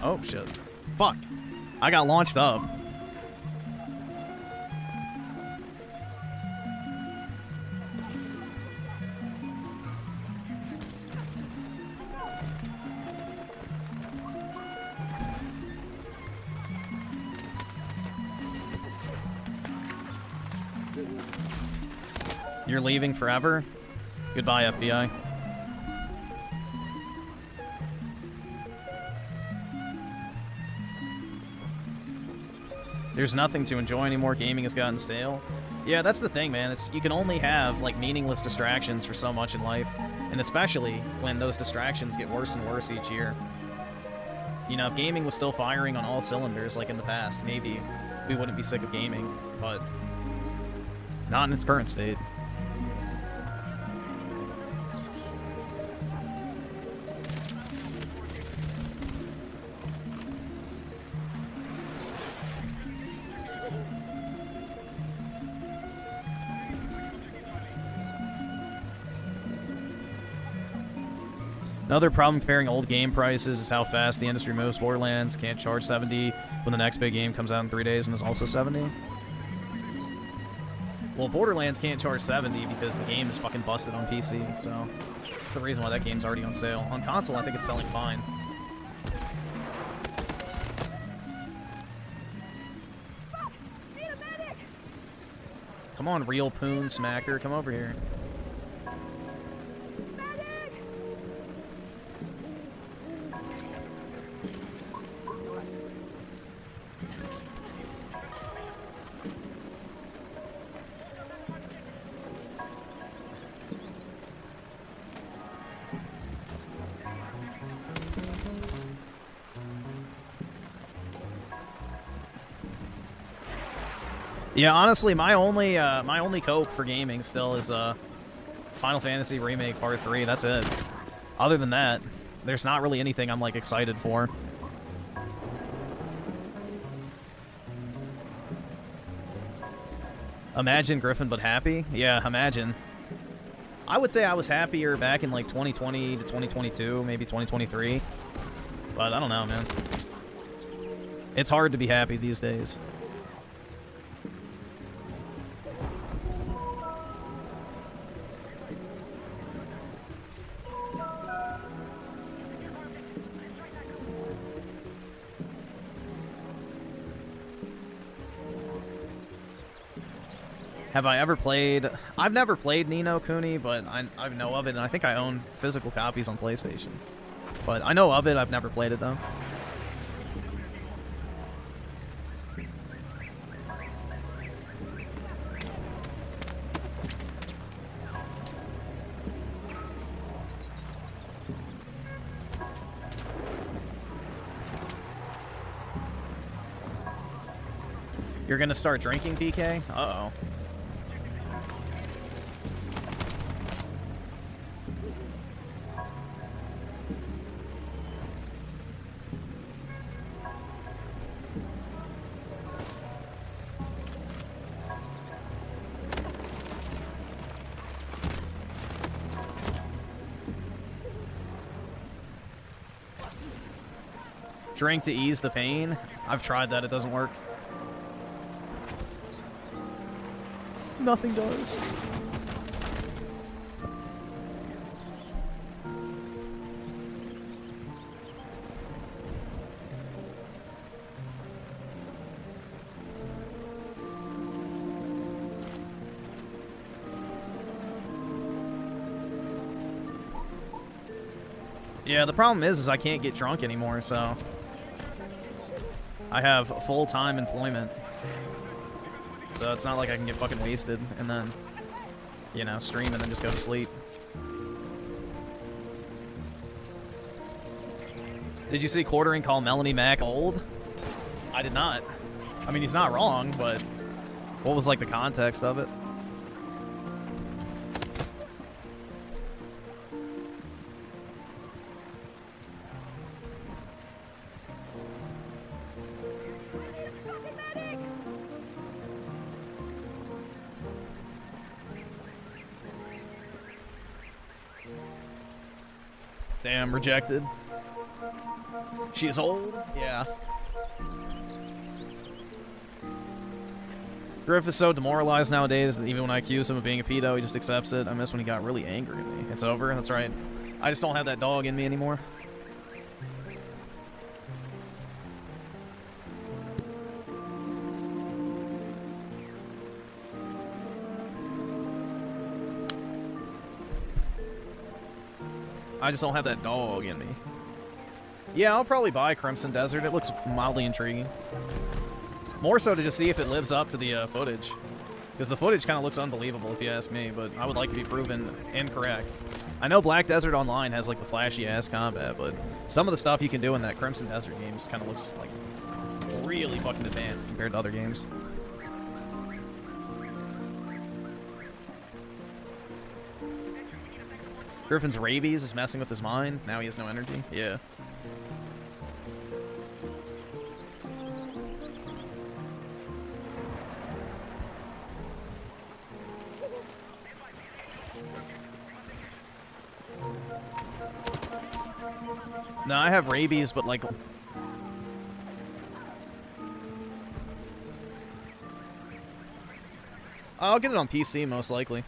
Oh, shit. Fuck. I got launched up. You're leaving forever? Goodbye, FBI. There's nothing to enjoy anymore. Gaming has gotten stale. Yeah, that's the thing, man. You can only have, like, meaningless distractions for so much in life. And especially when those distractions get worse and worse each year. You know, if gaming was still firing on all cylinders like in the past, maybe we wouldn't be sick of gaming. But not in its current state. Another problem comparing old game prices is how fast the industry moves. Borderlands can't charge 70 when the next big game comes out in 3 days and is also 70. Well, Borderlands can't charge 70 because the game is fucking busted on PC, so that's the reason why that game's already on sale. On console, I think it's selling fine. Come on, real poon smacker, come over here. Yeah, honestly, my only cope for gaming still is Final Fantasy Remake Part 3. That's it. Other than that, there's not really anything I'm, like, excited for. Imagine Griffin but happy? Yeah, imagine. I would say I was happier back in like 2020 to 2022, maybe 2023. But I don't know, man. It's hard to be happy these days. Have I ever played... I've never played Ni no Kuni, but I know of it, and I think I own physical copies on PlayStation. But I know of it, I've never played it, though. You're gonna start drinking, BK? Uh-oh. Drink to ease the pain? I've tried that, it doesn't work. Nothing does. Yeah, the problem is I can't get drunk anymore, so... I have full-time employment. So it's not like I can get fucking wasted and then, you know, stream and then just go to sleep. Did you see Quartering call Melonie Mac old? I did not. I mean, he's not wrong, but what was, like, the context of it? Damn, rejected. She is old? Yeah. Griff is so demoralized nowadays that even when I accuse him of being a pedo, he just accepts it. I miss when he got really angry at me. It's over, that's right. I just don't have that dog in me anymore. I just don't have that dog in me. Yeah, I'll probably buy Crimson Desert. It looks mildly intriguing. More so to just see if it lives up to the footage. Because the footage kind of looks unbelievable if you ask me, but I would like to be proven incorrect. I know Black Desert Online has like the flashy-ass combat, but some of the stuff you can do in that Crimson Desert game just kind of looks like really fucking advanced compared to other games. Griffin's rabies is messing with his mind. Now he has no energy. Yeah. No, I have rabies, but like... I'll get it on PC, most likely.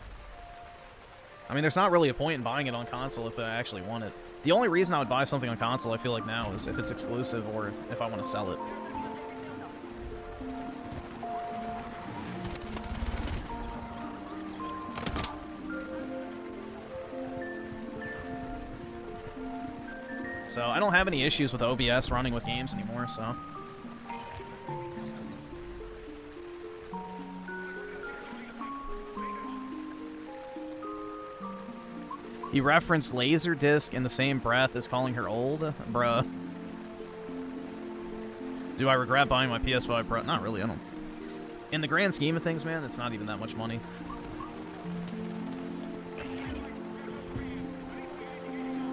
I mean, there's not really a point in buying it on console if I actually want it. The only reason I would buy something on console, I feel like now, is if it's exclusive or if I want to sell it. So I don't have any issues with OBS running with games anymore, so... He referenced Laserdisc in the same breath as calling her old? Bruh. Do I regret buying my PS5 Pro? Not really, I don't. In the grand scheme of things, man, it's not even that much money.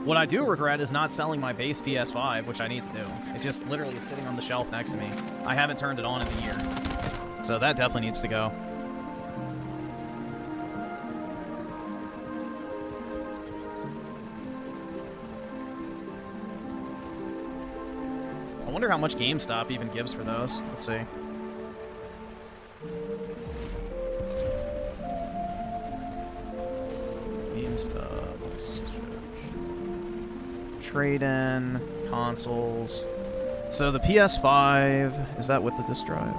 What I do regret is not selling my base PS5, which I need to do. It just literally is sitting on the shelf next to me. I haven't turned it on in a year. So that definitely needs to go. wonder how much GameStop even gives for those. Let's see. GameStop. Let's trade in consoles. So the PS5, is that with the disc drive?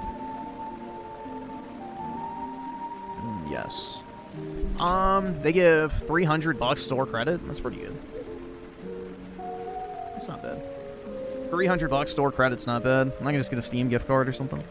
Yes. They give $300 store credit. That's pretty good. That's not bad. $300 store credit's not bad. I can just get a Steam gift card or something.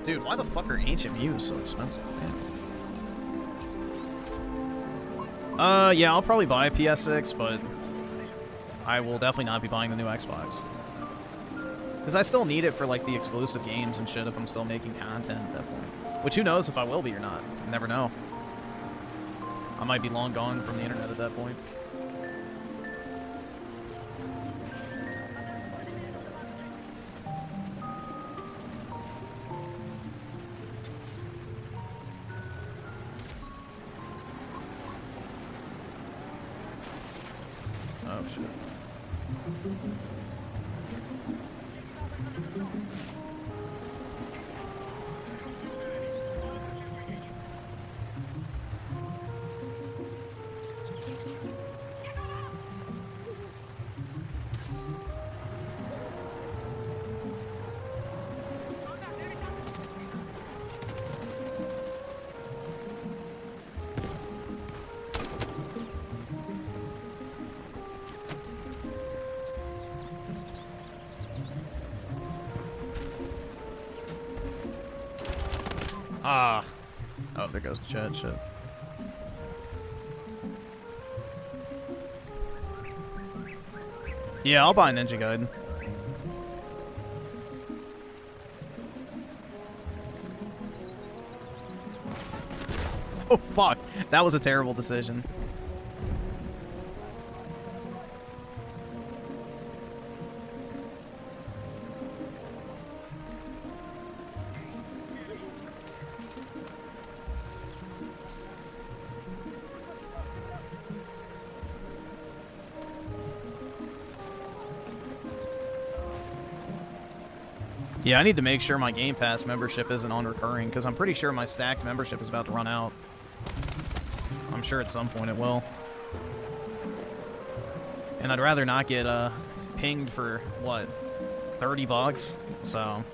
Dude, why the fuck are Ancient Muse so expensive? Yeah, I'll probably buy a PS6, but I will definitely not be buying the new Xbox. Because I still need it for, like, the exclusive games and shit if I'm still making content at that point. Which, who knows if I will be or not. You never know. I might be long gone from the internet at that point. Oh, shit. Ah. Oh, there goes the chat shit. Yeah, I'll buy Ninja Gaiden. Oh, fuck. That was a terrible decision. Yeah, I need to make sure my Game Pass membership isn't on recurring, because I'm pretty sure my stacked membership is about to run out. I'm sure at some point it will. And I'd rather not get pinged for, what, 30 bucks? So...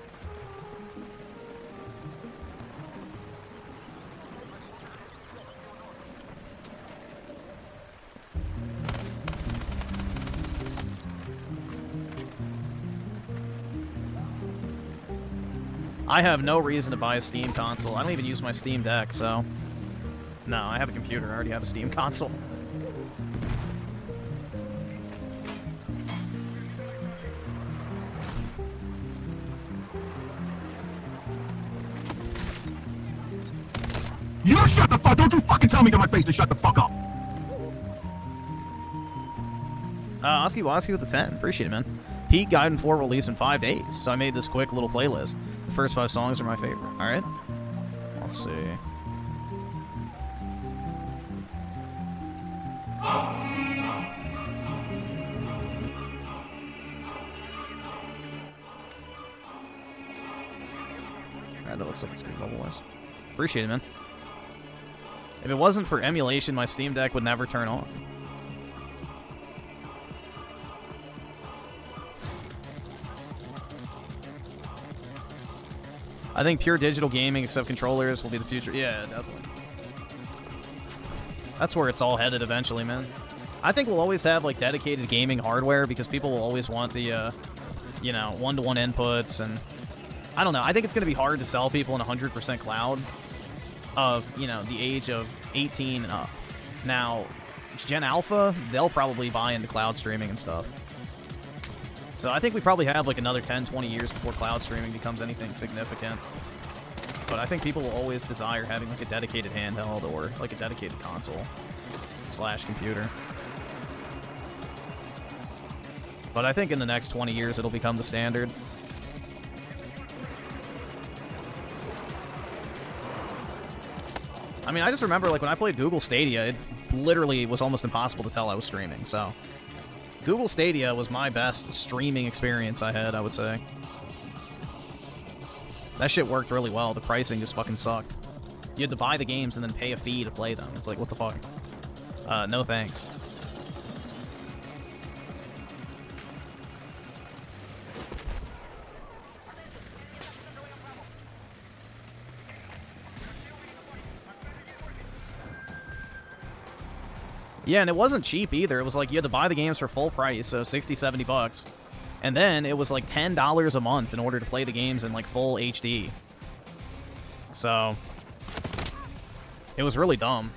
I have no reason to buy a Steam console. I don't even use my Steam Deck, so... No, I have a computer. I already have a Steam console. You shut the fuck! Don't you fucking tell me to my face to shut the fuck up! Oski Woski with the 10. Appreciate it, man. Pete Gaiden 4 released in 5 days, so I made this quick little playlist. The first 5 songs are my favorite. Alright? Let's see. Alright, that looks like it's good level-wise. Appreciate it, man. If it wasn't for emulation, my Steam Deck would never turn on. I think pure digital gaming, except controllers, will be the future. Yeah, definitely. That's where it's all headed eventually, man. I think we'll always have, like, dedicated gaming hardware because people will always want the, you know, one-to-one inputs, and I don't know. I think it's going to be hard to sell people in 100% cloud of, you know, the age of 18 and up. Now, Gen Alpha, they'll probably buy into cloud streaming and stuff. So I think we probably have like another 10, 20 years before cloud streaming becomes anything significant. But I think people will always desire having like a dedicated handheld or like a dedicated console / computer. But I think in the next 20 years it'll become the standard. I mean, I just remember like when I played Google Stadia, it literally was almost impossible to tell I was streaming, so Google Stadia was my best streaming experience I had, I would say. That shit worked really well. The pricing just fucking sucked. You had to buy the games and then pay a fee to play them. It's like, what the fuck? No thanks. Yeah, and it wasn't cheap either. It was like you had to buy the games for full price, so 60, 70 bucks. And then it was like $10 a month in order to play the games in like full HD. So it was really dumb.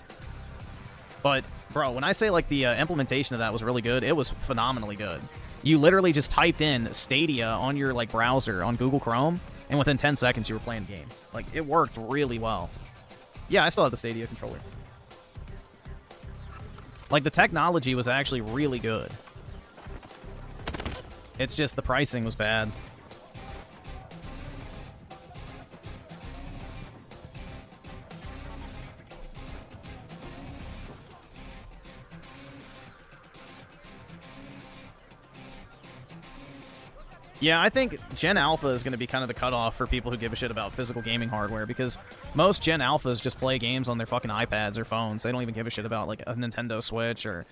But bro, when I say like the implementation of that was really good, it was phenomenally good. You literally just typed in Stadia on your like browser on Google Chrome, and within 10 seconds you were playing the game. Like, it worked really well. Yeah, I still have the Stadia controller. Like, the technology was actually really good. It's just the pricing was bad. Yeah, I think Gen Alpha is going to be kind of the cutoff for people who give a shit about physical gaming hardware, because most Gen Alphas just play games on their fucking iPads or phones. They don't even give a shit about, like, a Nintendo Switch or,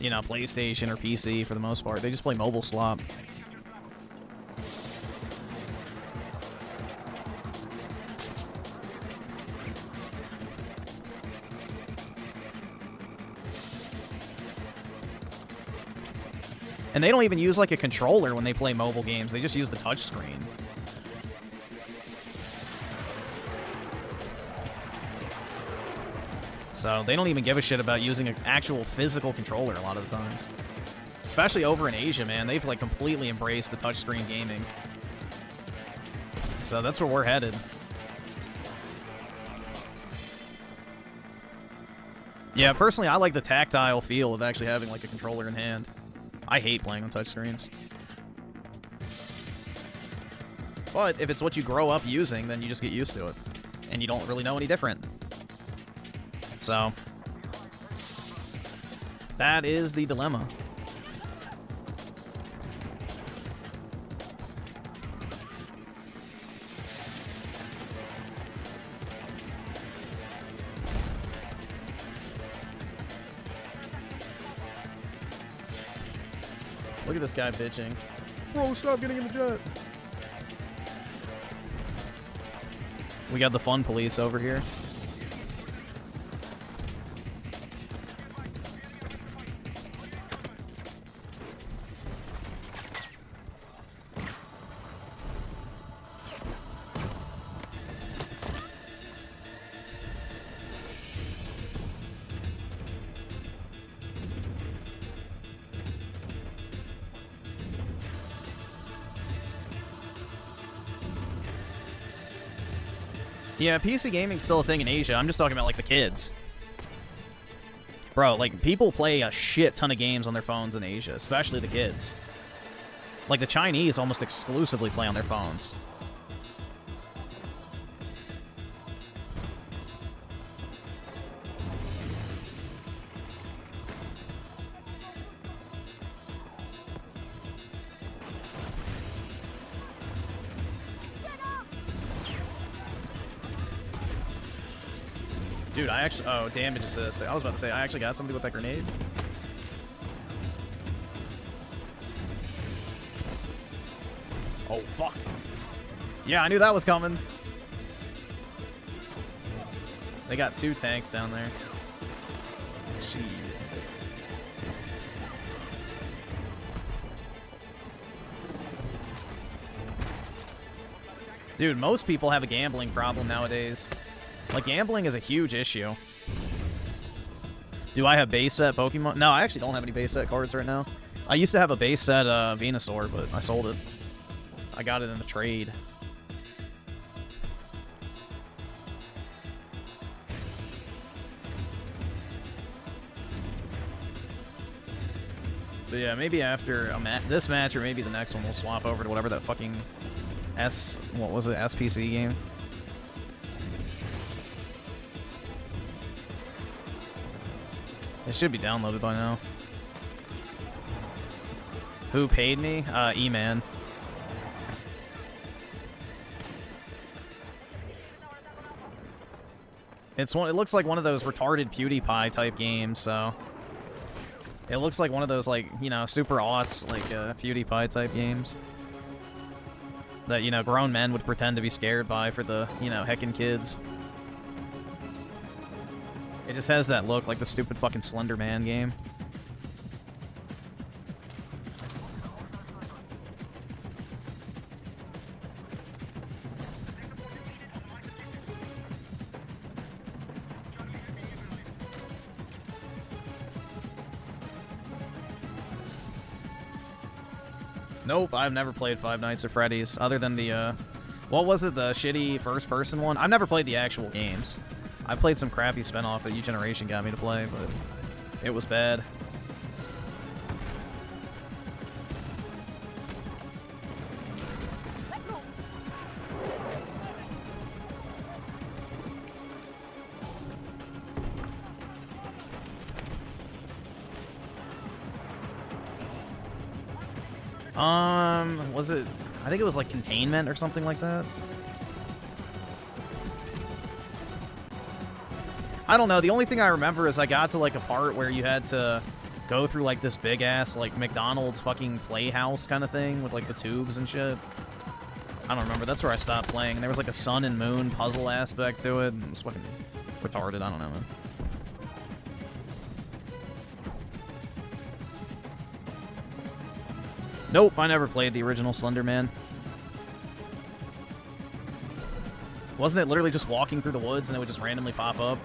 you know, PlayStation or PC for the most part. They just play mobile slop. And they don't even use, like, a controller when they play mobile games. They just use the touchscreen. So they don't even give a shit about using an actual physical controller a lot of the times. Especially over in Asia, man. They've, like, completely embraced the touchscreen gaming. So that's where we're headed. Yeah, personally, I like the tactile feel of actually having, like, a controller in hand. I hate playing on touchscreens. But if it's what you grow up using, then you just get used to it. And you don't really know any different. So, that is the dilemma. Look at this guy bitching. Bro, stop getting in the jet. We got the fun police over here. Yeah, PC gaming's still a thing in Asia. I'm just talking about, like, the kids. Bro, like, people play a shit ton of games on their phones in Asia, especially the kids. Like, the Chinese almost exclusively play on their phones. Dude, I actually... Oh, damage assist. I was about to say, I actually got somebody with that grenade. Oh, fuck. Yeah, I knew that was coming. They got 2 tanks down there. Shit. Dude, most people have a gambling problem nowadays. Like, gambling is a huge issue. Do I have base set Pokemon? No, I actually don't have any base set cards right now. I used to have a base set Venusaur, but I sold it. I got it in a trade. But yeah, maybe after this match or maybe the next one, we'll swap over to whatever that fucking what was it, SPC game? It should be downloaded by now. Who paid me? E-Man. It looks like one of those retarded PewDiePie type games, so it looks like one of those, like, you know, super aughts, like PewDiePie type games that, you know, grown men would pretend to be scared by for the, you know, heckin' kids. It just has that look like the stupid fucking Slender Man game. Nope, I've never played Five Nights at Freddy's, other than the, what was it, the shitty first-person one? I've never played the actual games. I played some crappy spin-off that Degeneration got me to play, but it was bad. Was it? I think it was like Containment or something like that. I don't know. The only thing I remember is I got to like a part where you had to go through like this big ass like McDonald's fucking playhouse kind of thing with like the tubes and shit. I don't remember. That's where I stopped playing. And there was like a sun and moon puzzle aspect to it, and it was fucking retarded. I don't know, man. Nope, I never played the original Slender Man. Wasn't it literally just walking through the woods and it would just randomly pop up?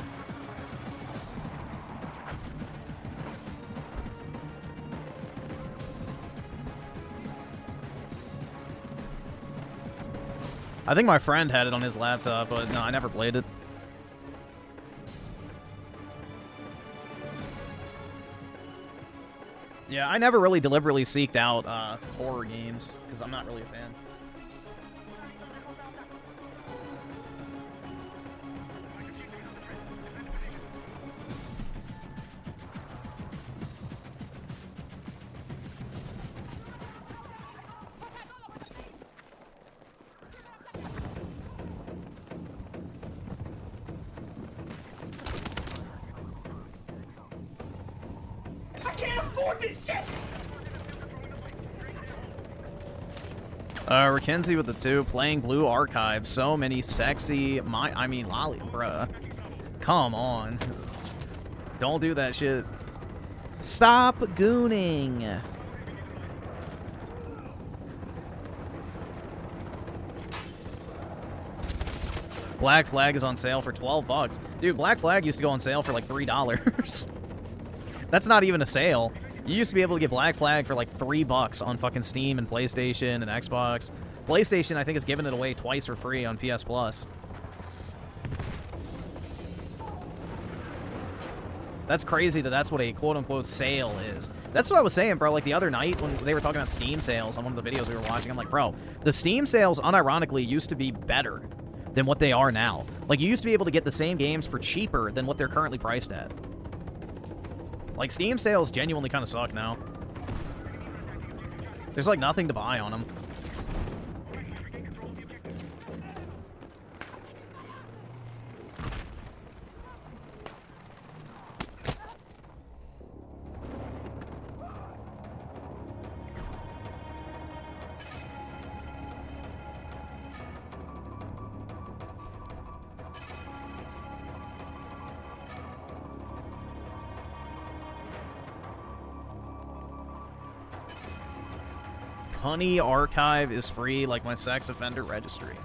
I think my friend had it on his laptop, but no, I never played it. Yeah, I never really deliberately seeked out horror games, because I'm not really a fan. Mackenzie with the 2, playing Blue Archive. So many sexy, lolly, bruh. Come on. Don't do that shit. Stop gooning. Black Flag is on sale for 12 bucks. Dude, Black Flag used to go on sale for like $3. That's not even a sale. You used to be able to get Black Flag for like $3 on fucking Steam and PlayStation and Xbox. PlayStation, I think, has given it away twice for free on PS Plus. That's crazy that that's what a quote-unquote sale is. That's what I was saying, bro. Like, the other night when they were talking about Steam sales on one of the videos we were watching, I'm like, bro, the Steam sales, unironically, used to be better than what they are now. Like, you used to be able to get the same games for cheaper than what they're currently priced at. Like, Steam sales genuinely kind of suck now. There's, like, nothing to buy on them. Honey Archive is free, like my sex offender registry.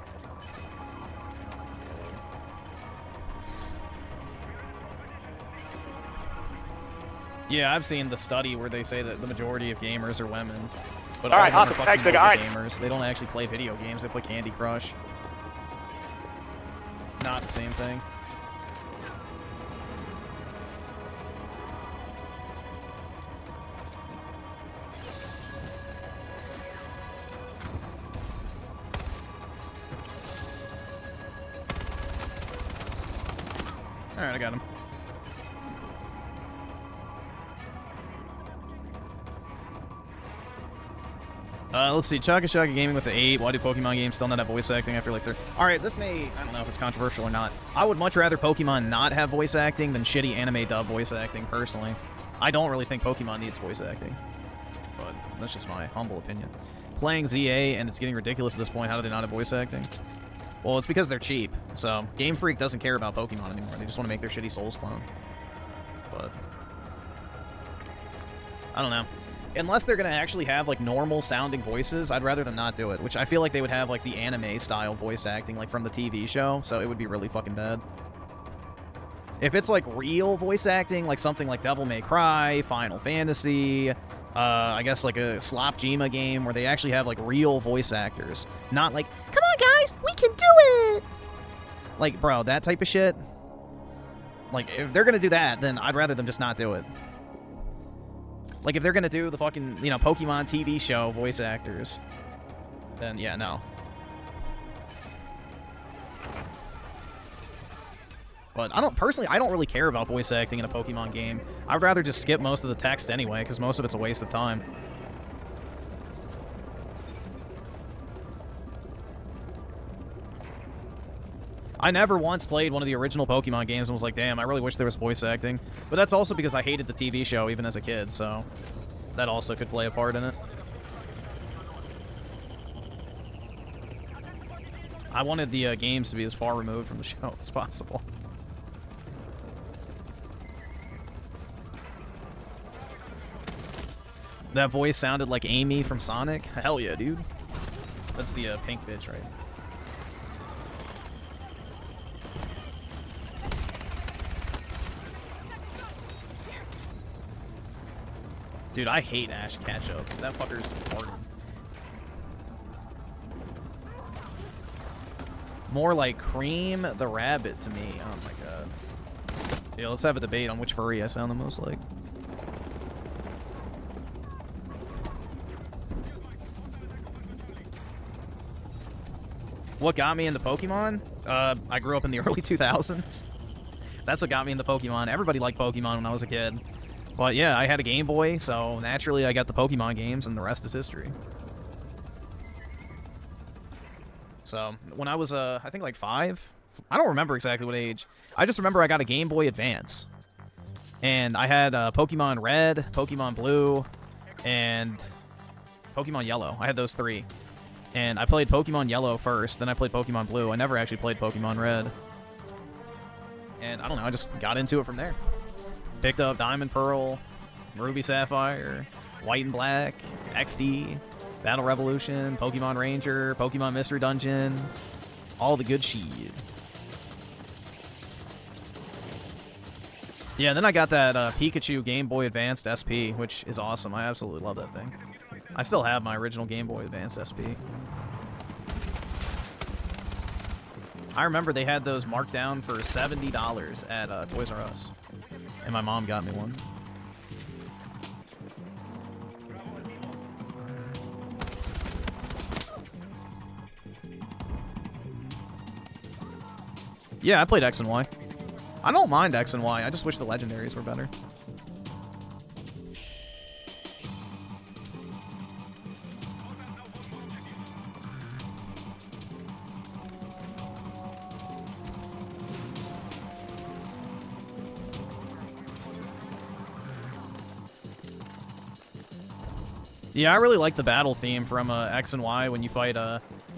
Yeah, I've seen the study where they say that the majority of gamers are women. But All right, all of them awesome. are Thanks, fucking nigga. All right. gamers. They don't actually play video games. They play Candy Crush. Not the same thing. Alright, I got him. Let's see. Chaka Chaka Gaming with the 8. Why do Pokemon games still not have voice acting after like 3? Alright, this may... I don't know if it's controversial or not. I would much rather Pokemon not have voice acting than shitty anime dub voice acting, personally. I don't really think Pokemon needs voice acting. But that's just my humble opinion. Playing ZA, and it's getting ridiculous at this point. How do they not have voice acting? Well, it's because they're cheap. So, Game Freak doesn't care about Pokemon anymore. They just want to make their shitty Souls clone. But... I don't know. Unless they're going to actually have, like, normal-sounding voices, I'd rather them not do it. Which I feel like they would have, like, the anime-style voice acting, like, from the TV show. So it would be really fucking bad. If it's, like, real voice acting, like something like Devil May Cry, Final Fantasy... I guess like a Slopjima game where they actually have like real voice actors. Not like, come on guys, we can do it! Like, bro, that type of shit. Like, if they're gonna do that, then I'd rather them just not do it. Like, if they're gonna do the fucking, you know, Pokemon TV show voice actors, then yeah, no. But I don't really care about voice acting in a Pokemon game. I'd rather just skip most of the text anyway, because most of it's a waste of time. I never once played one of the original Pokemon games and was like, damn, I really wish there was voice acting. But that's also because I hated the TV show even as a kid, so that also could play a part in it. I wanted the games to be as far removed from the show as possible. That voice sounded like Amy from Sonic? Hell yeah, dude. That's the pink bitch, right? Dude, I hate Ash Ketchup. That fucker's retarded. More like Cream the Rabbit to me. Oh my god. Yeah, let's have a debate on which furry I sound the most like. What got me into Pokemon? I grew up in the early 2000s. That's what got me into Pokemon. Everybody liked Pokemon when I was a kid. But yeah, I had a Game Boy, so naturally I got the Pokemon games, and the rest is history. So, when I was, I think like 5? I don't remember exactly what age. I just remember I got a Game Boy Advance. And I had Pokemon Red, Pokemon Blue, and Pokemon Yellow. I had those 3. And I played Pokemon Yellow first, then I played Pokemon Blue. I never actually played Pokemon Red. And I don't know, I just got into it from there. Picked up Diamond Pearl, Ruby Sapphire, White and Black, XD, Battle Revolution, Pokemon Ranger, Pokemon Mystery Dungeon, all the good shit. Yeah, and then I got that Pikachu Game Boy Advanced SP, which is awesome. I absolutely love that thing. I still have my original Game Boy Advance SP. I remember they had those marked down for $70 at Toys R Us. And my mom got me one. Yeah, I played X and Y. I don't mind X and Y. I just wish the legendaries were better. Yeah, I really like the battle theme from X and Y when you fight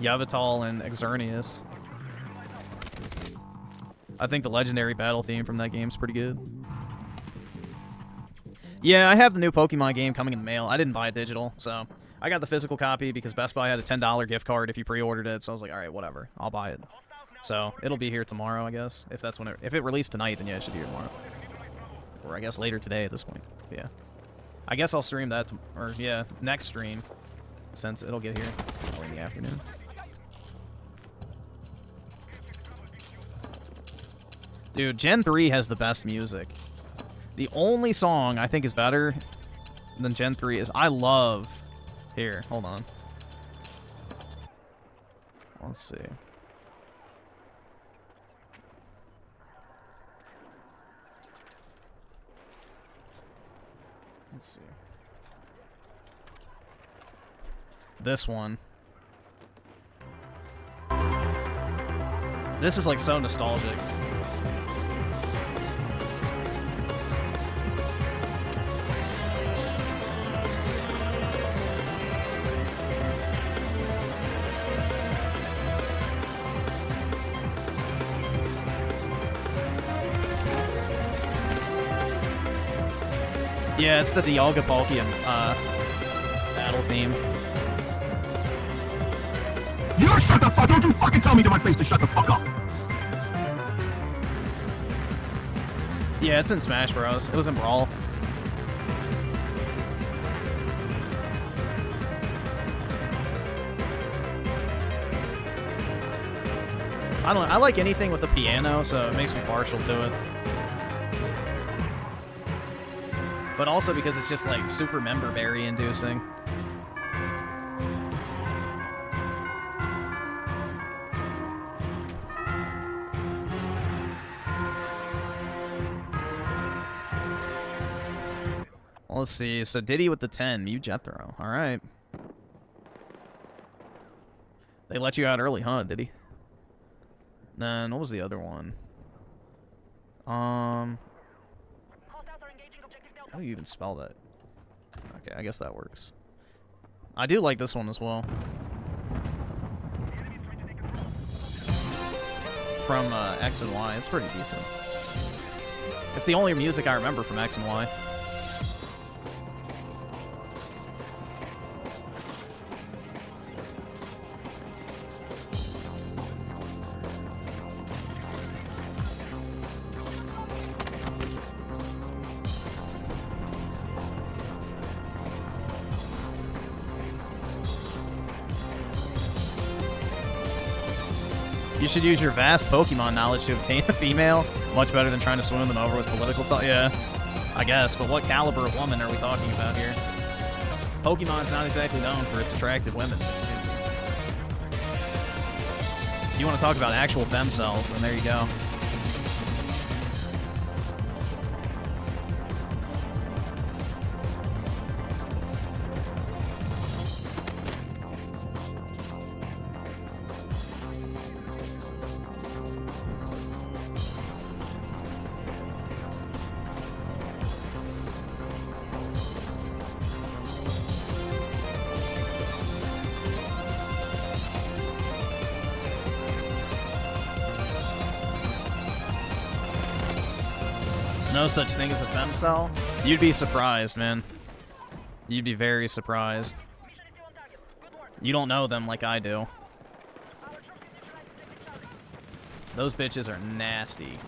Yveltal and Xerneas. I think the legendary battle theme from that game's pretty good. Yeah, I have the new Pokemon game coming in the mail. I didn't buy it digital, so I got the physical copy because Best Buy had a $10 gift card if you pre-ordered it, so I was like, alright, whatever. I'll buy it. So, it'll be here tomorrow, I guess. If it released tonight, then yeah, it should be here tomorrow. Or I guess later today at this point. Yeah. I guess I'll stream that, or yeah, next stream, since it'll get here probably in the afternoon. Dude, Gen 3 has the best music. The only song I think is better than Gen 3 is I love... Here, hold on. Let's see. Let's see. This one. This is like so nostalgic. Yeah, it's the Dialga Palkia battle theme. You shut the fuck! Don't you fucking tell me to my face to shut the fuck up! Yeah, it's in Smash Bros. It was in Brawl. I don't know, I like anything with a piano, so it makes me partial to it. But also because it's just like super member berry inducing. Well, let's see. So Diddy with the 10, Mew Jethro. All right. They let you out early, huh, Diddy? Then what was the other one? How do you even spell that? Okay, I guess that works. I do like this one as well. From X and Y, it's pretty decent. It's the only music I remember from X and Y. You should use your vast Pokemon knowledge to obtain a female. Much better than trying to swim them over with political talk. Yeah, I guess. But what caliber of woman are we talking about here? Pokemon's not exactly known for its attractive women. If you want to talk about actual fem cells, then there you go. No such thing as a femcell? You'd be surprised, man. You'd be very surprised. You don't know them like I do. Those bitches are nasty.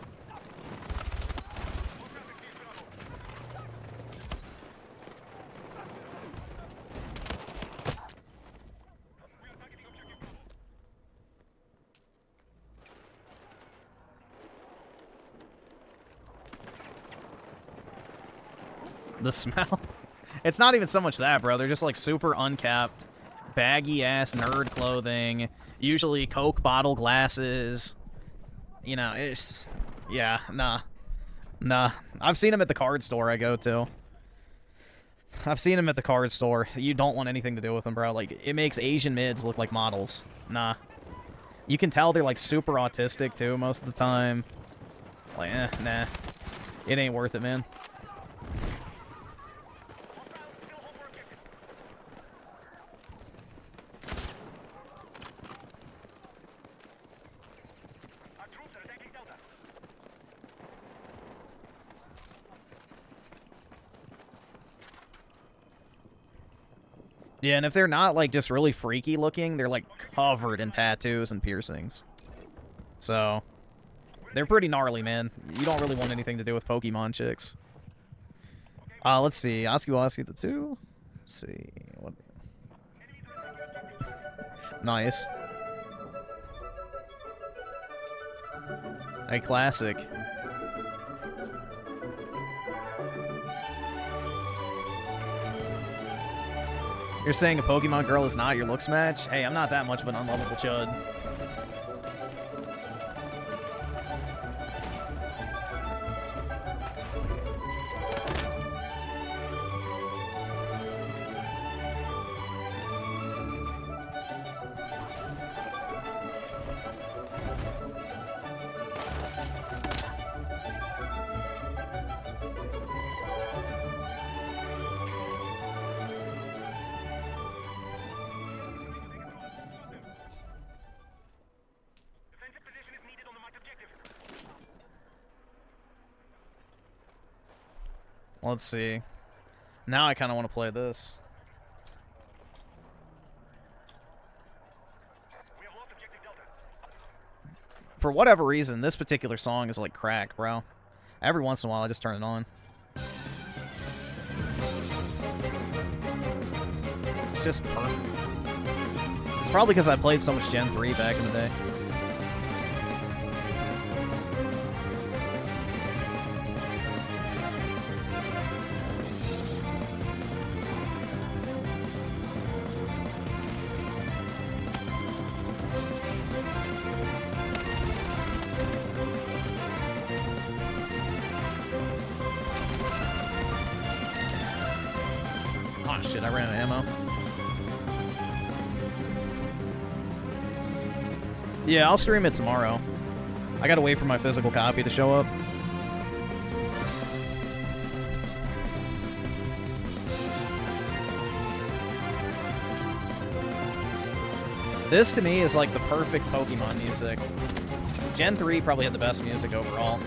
The smell? It's not even so much that, bro. They're just like super uncapped, baggy-ass nerd clothing, usually Coke bottle glasses. You know, it's... Yeah, nah. Nah. I've seen them at the card store I go to. I've seen them at the card store. You don't want anything to do with them, bro. Like, it makes Asian mids look like models. Nah. You can tell they're like super autistic, too, most of the time. Like, nah. It ain't worth it, man. Yeah, and if they're not, like, just really freaky looking, they're, like, covered in tattoos and piercings. So, they're pretty gnarly, man. You don't really want anything to do with Pokemon chicks. Let's see. Oski the 2. Let's see. What? Nice. A classic. You're saying a Pokemon girl is not your looks match? Hey, I'm not that much of an unlovable chud. Let's see. Now I kind of want to play this. For whatever reason, this particular song is like crack, bro. Every once in a while, I just turn it on. It's just perfect. It's probably because I played so much Gen 3 back in the day. Shit, I ran out of ammo. Yeah, I'll stream it tomorrow. I gotta wait for my physical copy to show up. This, to me, is like the perfect Pokemon music. Gen 3 probably had the best music overall.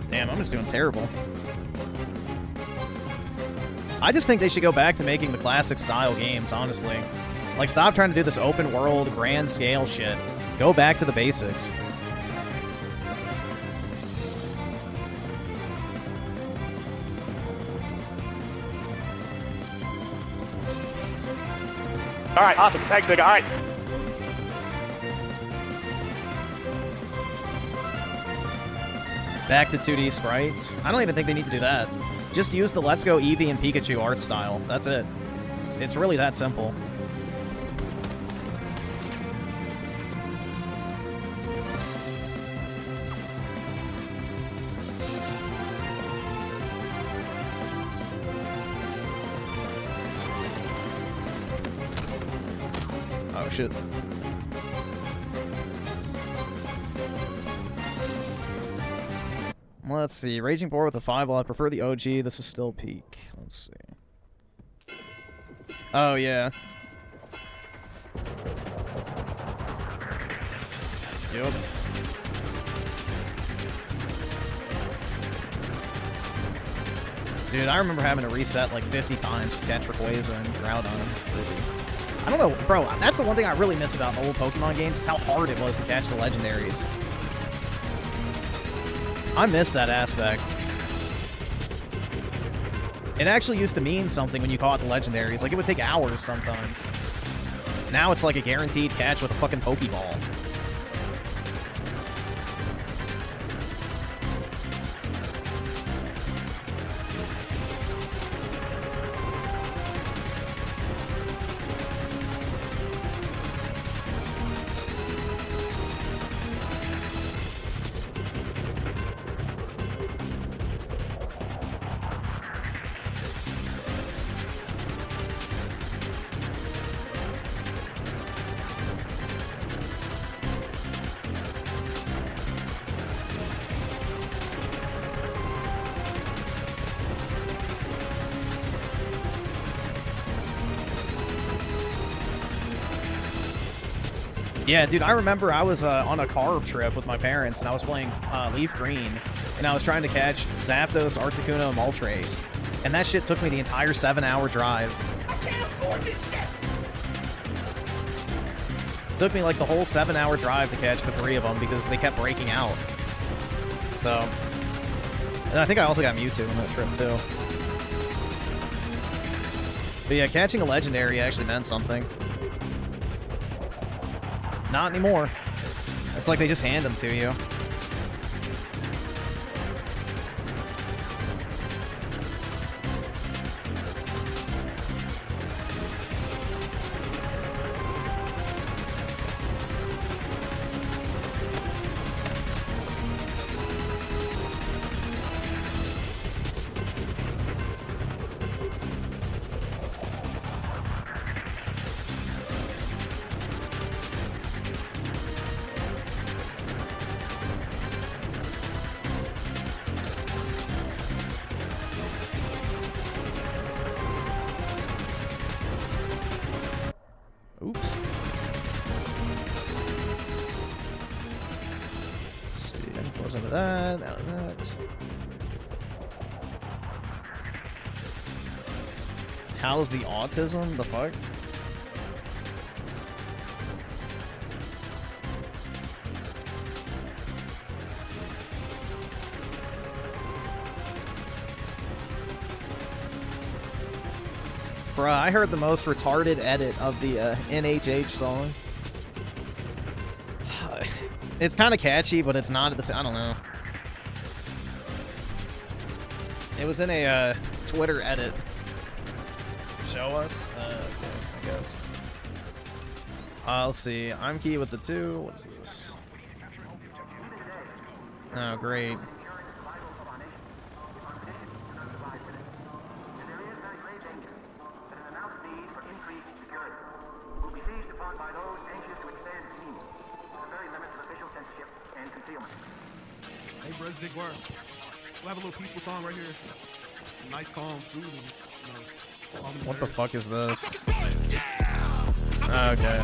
Damn, I'm just doing terrible. I just think they should go back to making the classic style games, honestly. Like, stop trying to do this open world, grand scale shit. Go back to the basics. All right, awesome. Thanks, nigga. All right. Back to 2D sprites. I don't even think they need to do that. Just use the Let's Go Eevee and Pikachu art style. That's it. It's really that simple. Oh, shit. Let's see. Raging Boar with a 5-lot. Prefer the OG. This is still peak. Let's see. Oh, yeah. Yep. Dude, I remember having to reset like 50 times to catch Rayquaza and Groudon. I don't know, bro. That's the one thing I really miss about the old Pokemon games is how hard it was to catch the legendaries. I miss that aspect. It actually used to mean something when you caught the legendaries. Like, it would take hours sometimes. Now it's like a guaranteed catch with a fucking Pokeball. Yeah, dude, I remember I was on a car trip with my parents, and I was playing Leaf Green, and I was trying to catch Zapdos, Articuno, Moltres, and that shit took me the entire 7-hour drive. I can't afford this shit! It took me like the whole 7-hour drive to catch the 3 of them because they kept breaking out. So, and I think I also got Mewtwo on that trip too. But yeah, catching a legendary actually meant something. Not anymore. It's like they just hand them to you. Oops. Let's see, close into that, out of that. How's the autism? The fuck? Bruh, I heard the most retarded edit of the NHH song. It's kind of catchy, but it's not at the same. I don't know. It was in a Twitter edit. Show us? Okay, I guess. Let's see. I'm key with the 2. What is this? Oh, great. Hey, bro, it's Big Word. We'll have a little peaceful song right here. Some nice, calm, soothing. What the fuck is this? Okay.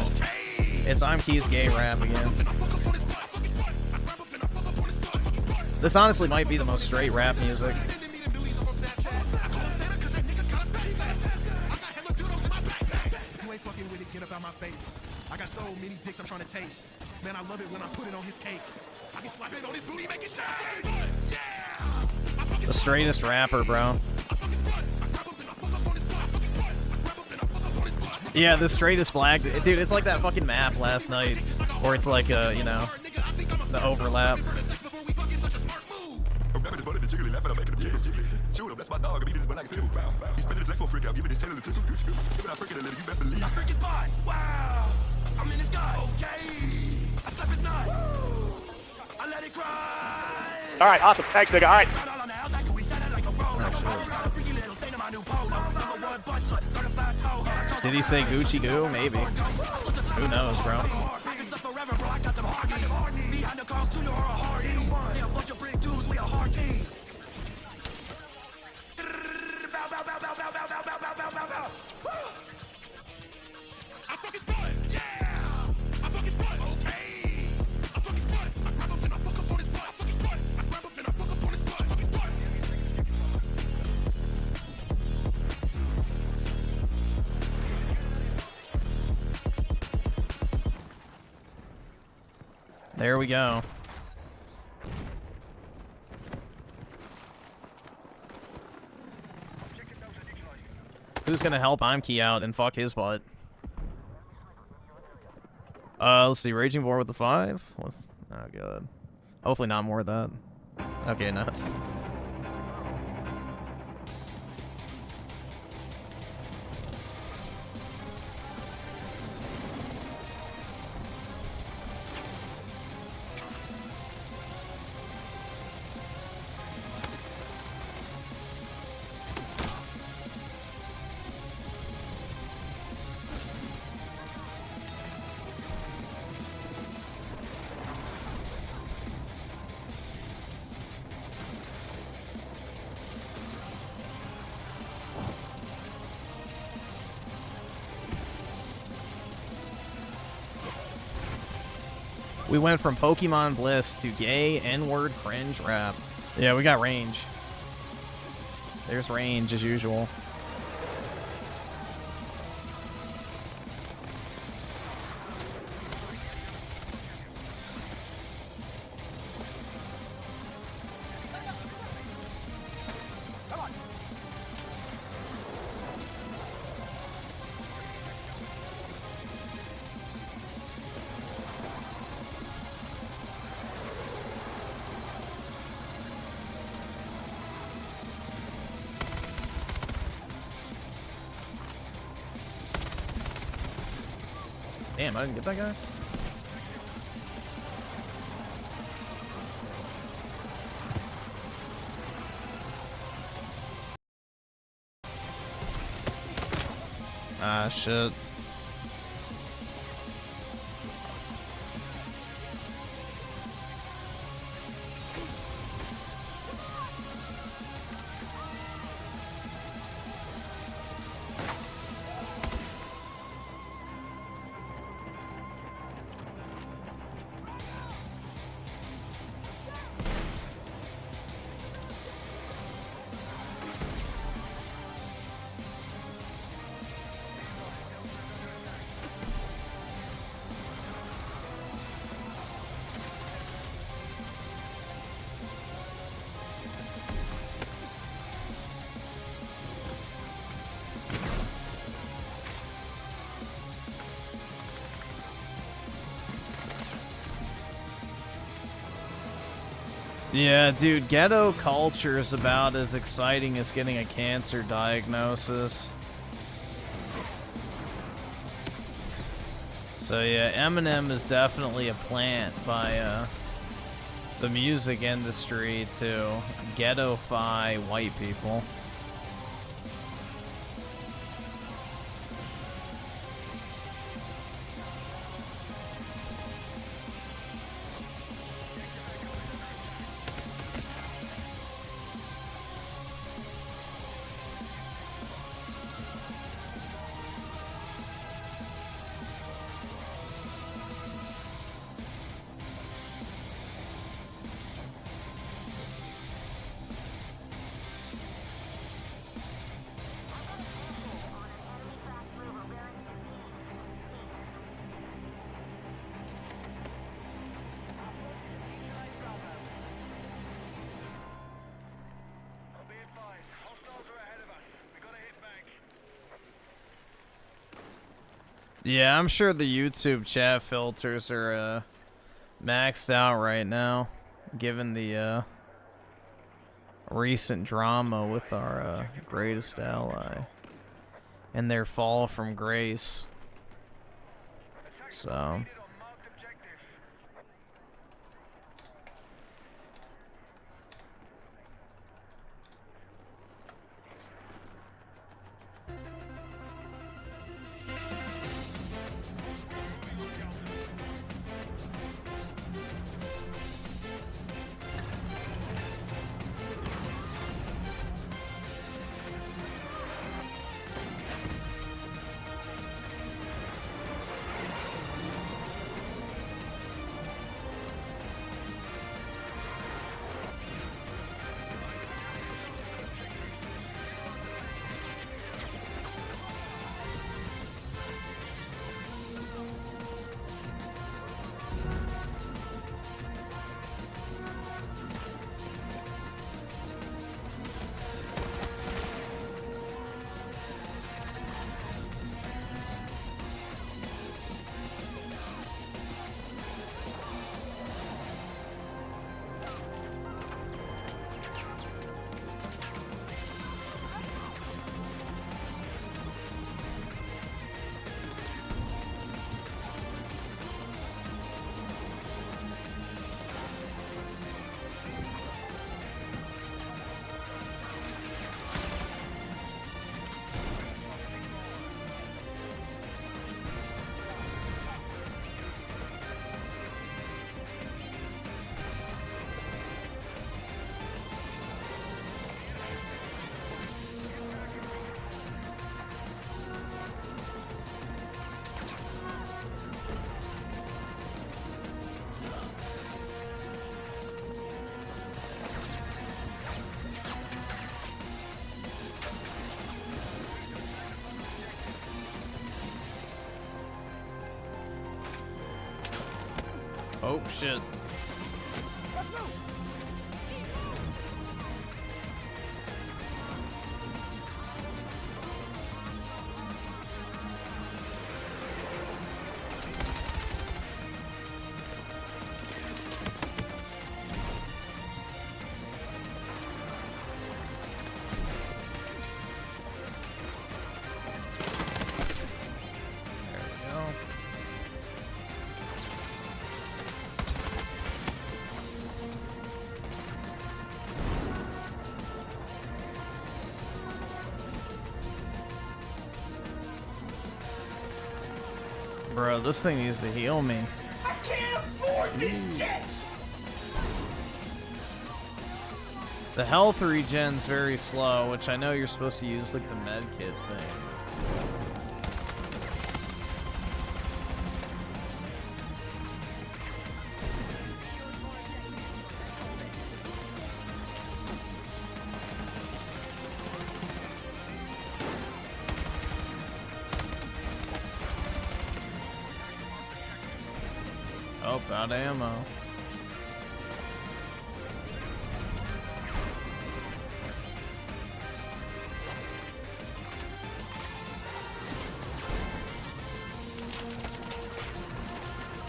It's I'm Key's gay rap again. This honestly might be the most straight rap music. You ain't fucking with it, get up out my face. I got so many dicks I'm trying to taste. Man, I love it when I put it on his cake. I can slap it on his booty, make it shake. The straightest rapper, bro. Yeah, the straightest black. Dude, it's like that fucking map last night. Or it's like, you know, the overlap. All right, awesome. Thanks, nigga. All right. Did he say Gucci Goo? Maybe. Who knows, bro? There we go. Who's gonna help Imkey out and fuck his butt? Let's see. Raging Boar with the 5. Oh god. Hopefully not more of that. Okay, nuts. We went from Pokemon Bliss to gay N-word cringe rap. Yeah, we got range. There's range as usual. Damn, I didn't get that guy. Ah, shit. Yeah, dude, ghetto culture is about as exciting as getting a cancer diagnosis. So yeah, Eminem is definitely a plant by the music industry to ghetto-fy white people. Yeah, I'm sure the YouTube chat filters are maxed out right now, given the recent drama with our greatest ally and their fall from grace. So... Oh, shit. Bro, this thing needs to heal me. I can't afford this shit! The health regen's very slow, which I know you're supposed to use like the med kit thing. It's... Oh, out of ammo.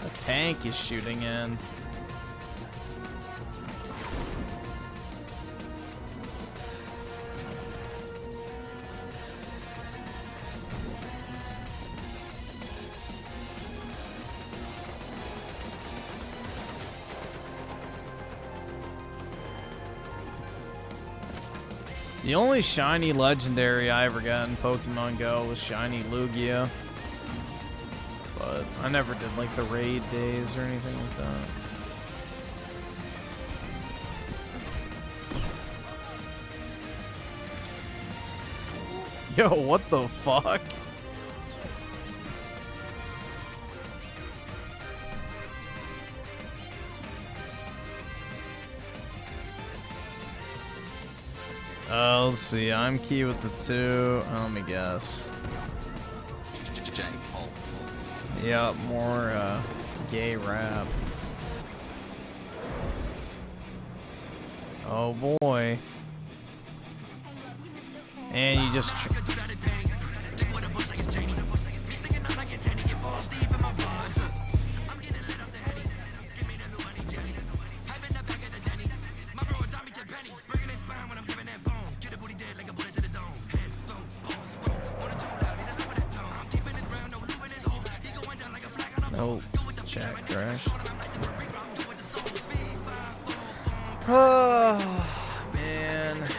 A tank is shooting in. The only shiny legendary I ever got in Pokemon Go was shiny Lugia. But I never did like the raid days or anything like that. Yo, what the fuck? Let's see. I'm key with the 2. Let me guess. Yep, more gay rap. Oh boy. And you just... Oh, chat crash. Oh, man.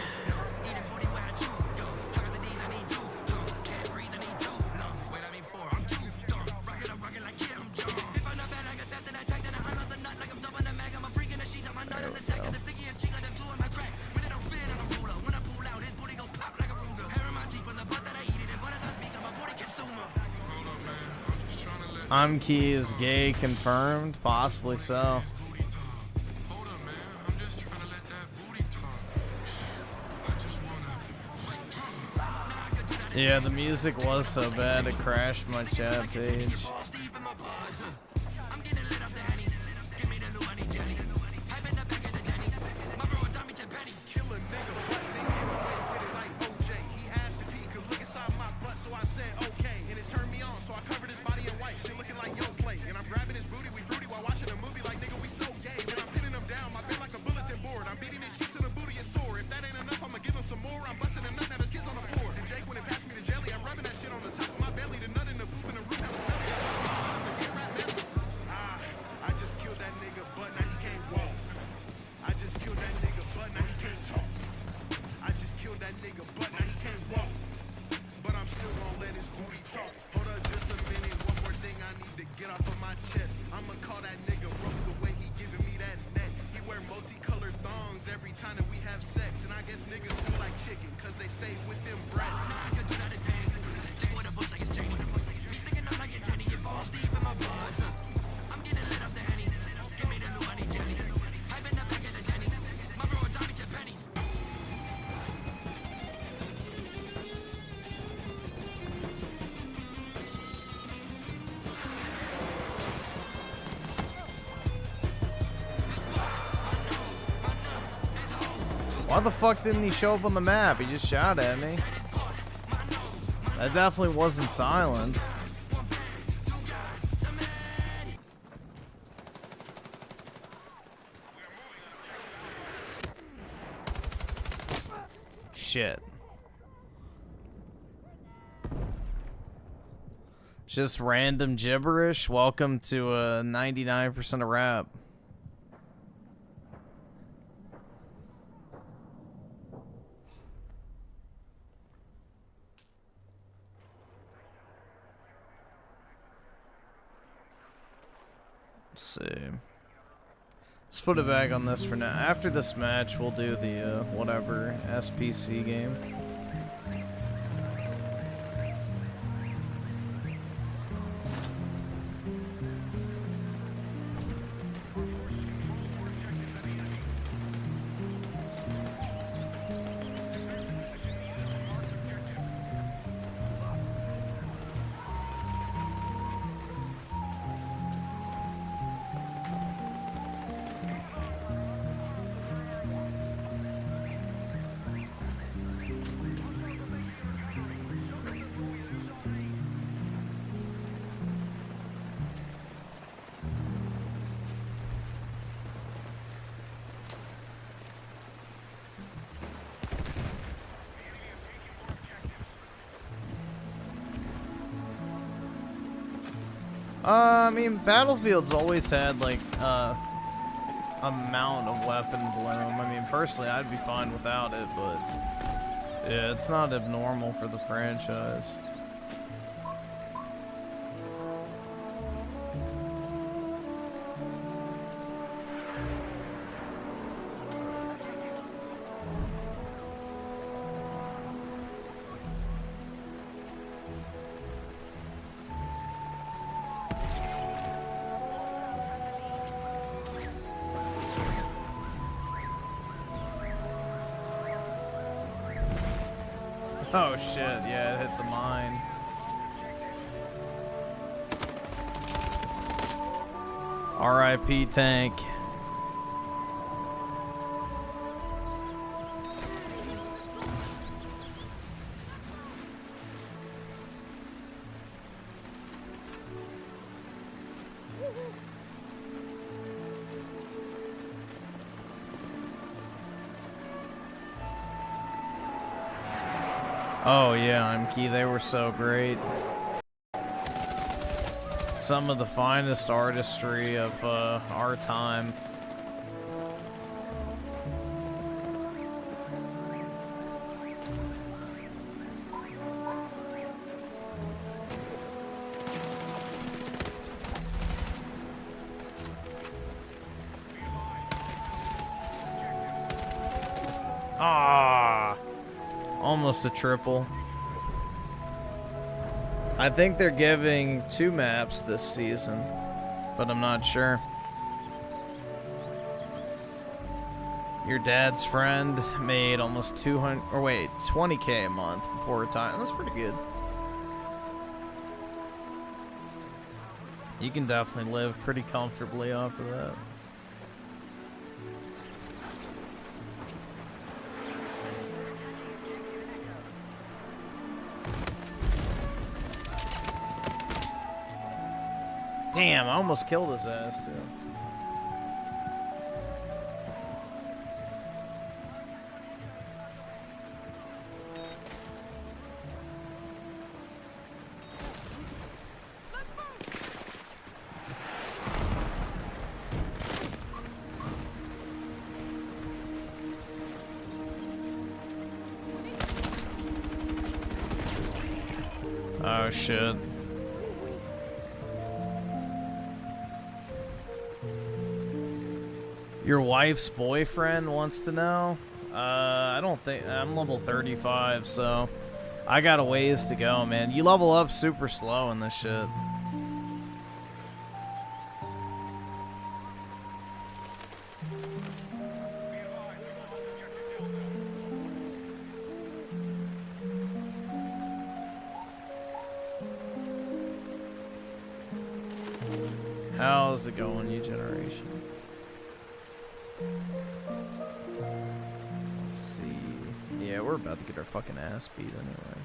I'm key is gay confirmed, possibly so. Yeah, the music was so bad it crashed my chat page. Why the fuck didn't he show up on the map? He just shot at me. That definitely wasn't silenced. Shit. Just random gibberish. Welcome to 99% of rap. Let's see. Let's put it back on this for now. After this match, we'll do the whatever SPC game. I mean, Battlefield's always had, like, amount of weapon bloom. I mean, personally, I'd be fine without it, but yeah, it's not abnormal for the franchise. Oh shit, yeah, it hit the mine. R.I.P. tank. Oh yeah, I'm key. They were so great. Some of the finest artistry of our time. Ah. Almost a triple. I think they're giving 2 maps this season, but I'm not sure. Your dad's friend made almost 20K a month before retiring. That's pretty good. You can definitely live pretty comfortably off of that. Damn, I almost killed his ass, too. Oh, shit. Your wife's boyfriend wants to know? I don't think... I'm level 35, so... I got a ways to go, man. You level up super slow in this shit. How's it going, new generation? Let's see. Yeah, we're about to get our fucking ass beat anyway.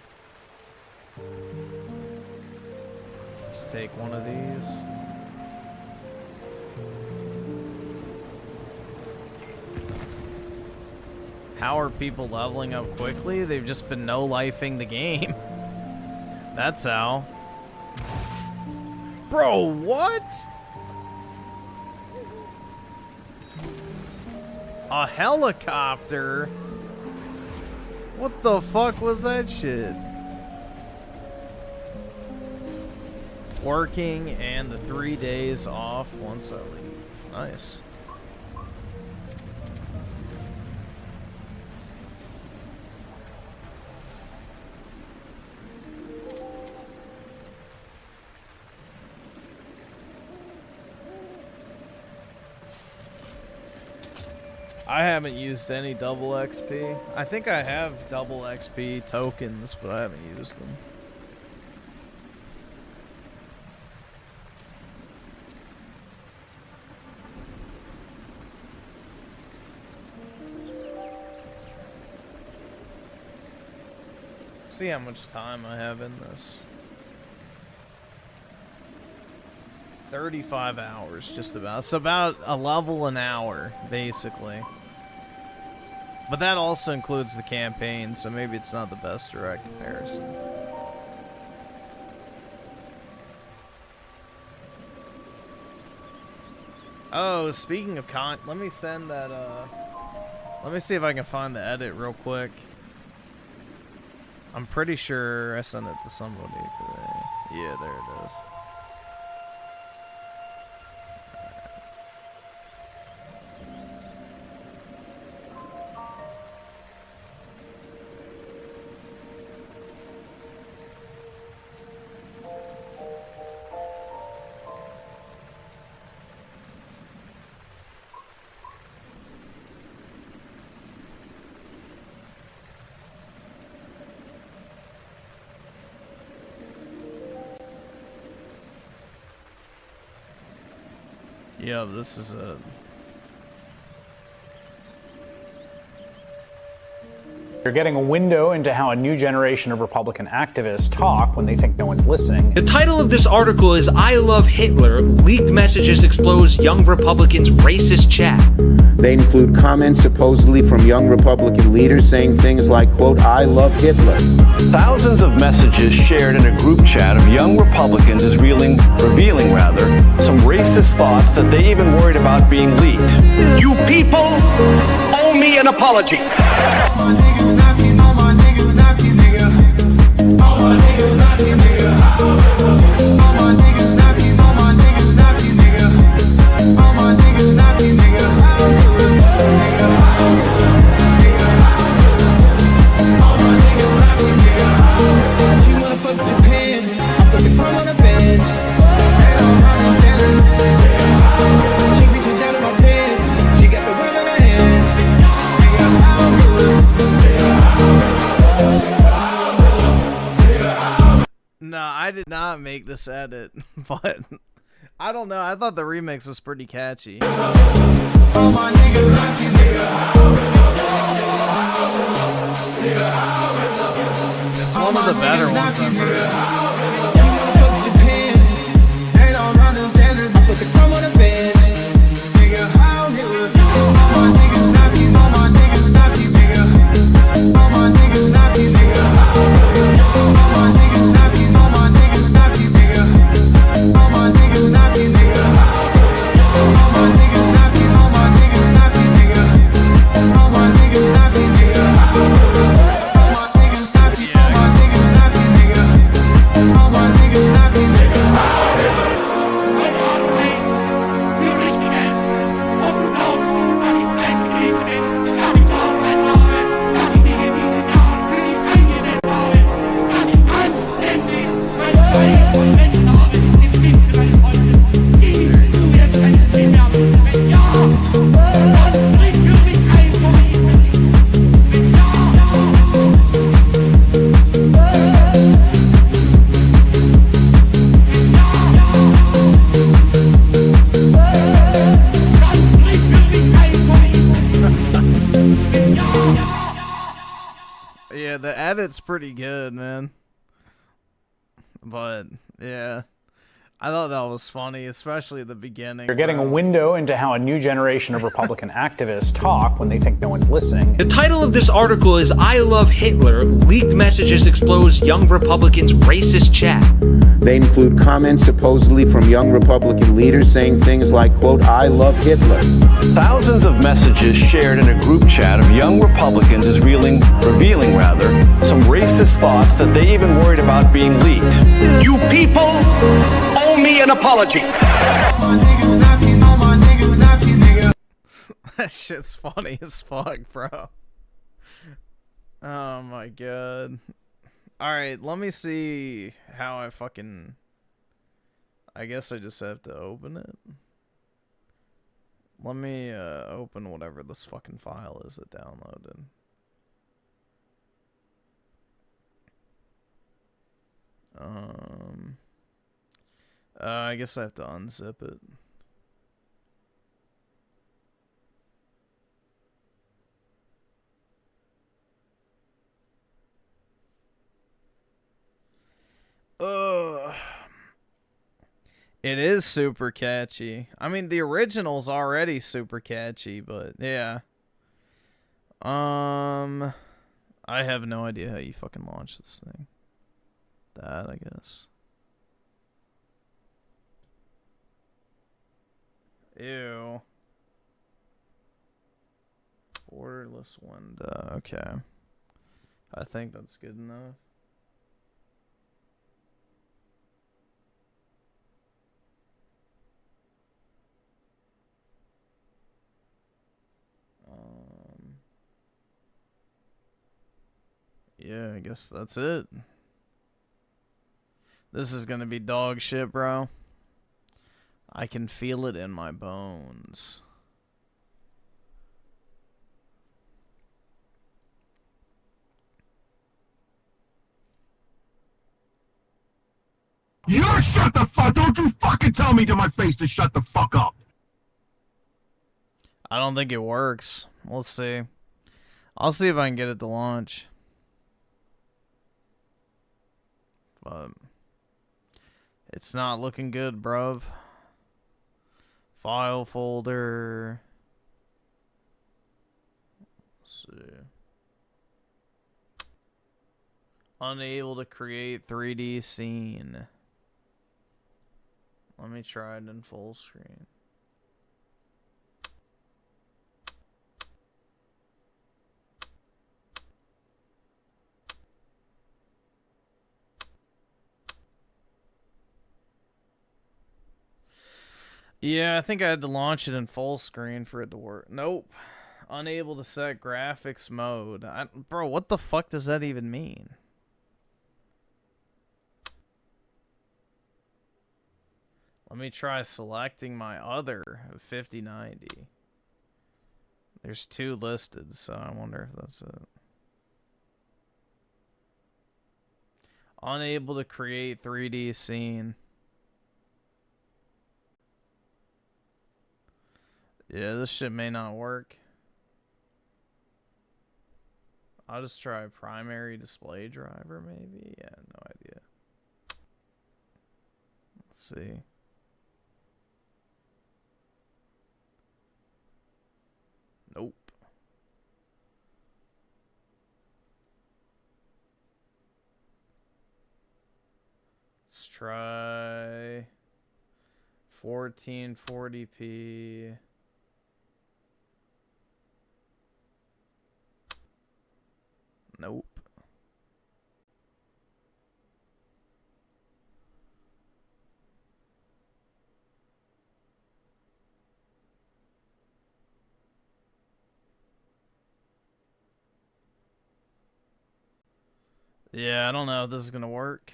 Just take one of these. How are people leveling up quickly? They've just been no-lifing the game. That's how. Bro, what? A helicopter? What the fuck was that shit? Working and the 3 days off once I leave. Nice. I haven't used any double XP. I think I have double XP tokens, but I haven't used them. Let's see how much time I have in this. 35 hours, just about. So about a level an hour, basically. But that also includes the campaign, so maybe it's not the best direct comparison. Oh, speaking of let me send that, let me see if I can find the edit real quick. I'm pretty sure I sent it to somebody today. Yeah, there it is. Yeah, this is a... You're getting a window into how a new generation of Republican activists talk when they think no one's listening. The title of this article is I Love Hitler, Leaked Messages Expose Young Republicans' Racist Chat. They include comments supposedly from young Republican leaders saying things like, quote, I love Hitler. Thousands of messages shared in a group chat of young Republicans is revealing some racist thoughts that they even worried about being leaked. You people owe me an apology. All my niggas Nazis, all my niggas Nazis, nigga. All my niggas Nazis, nigga. All my niggas Nazis, all my niggas Nazis, nigga. All my niggas Nazis, nigga. All my niggas Nazis, nigga. You wanna fuck with the pen? I put the crumb on the bench. They don't understand it. She reaching down to my pants. She got the world in her hands. No, I did not make this edit, but I don't know. I thought the remix was pretty catchy. It's one of the better ones I've heard. They don't understand it. I put the crumb on the bench. Nigga, how all my niggas Nazis, all my niggas Nazis, nigga. All my niggas Nazis, nigga. All my niggas Nazis, all my niggas Nazis, nigga. All my niggas Nazis, nigga. All my niggas Nazis, all my niggas Nazis, nigga. All my niggas Nazis, nigga. All my niggas Nazis, all my niggas Nazis, nigga. Yeah, the edit's pretty good, man. But, yeah. I thought that was funny, especially at the beginning. You're getting a window into how a new generation of Republican activists talk when they think no one's listening. The title of this article is I Love Hitler. Leaked messages expose young Republicans' racist chat. They include comments supposedly from young Republican leaders saying things like, quote, I love Hitler. Thousands of messages shared in a group chat of young Republicans is revealing some racist thoughts that they even worried about being leaked. You people owe me an apology. That shit's funny as fuck, bro. Oh my god. Alright, let me see how I fucking... I guess I just have to open it. Let me open whatever this fucking file is that downloaded. I guess I have to unzip it. It is super catchy. I mean, the original's already super catchy, but yeah. I have no idea how you fucking launch this thing. That, I guess. Ew. Borderless window. Okay. I think that's good enough. Yeah, I guess that's it. This is gonna be dog shit, bro. I can feel it in my bones. You shut the fuck! Don't you fucking tell me to my face to shut the fuck up! I don't think it works. We'll see. I'll see if I can get it to launch. But it's not looking good, bruv. File folder. Let's see. Unable to create 3D scene. Let me try it in full screen. Yeah, I think I had to launch it in full screen for it to work. Nope. Unable to set graphics mode. Bro, what the fuck does that even mean? Let me try selecting my other 5090. There's two listed, so I wonder if that's it. Unable to create 3D scene. Yeah, this shit may not work. I'll just try primary display driver, maybe? Yeah, no idea. Let's see. Nope. Let's try 1440p. Nope. Yeah, I don't know if this is gonna work.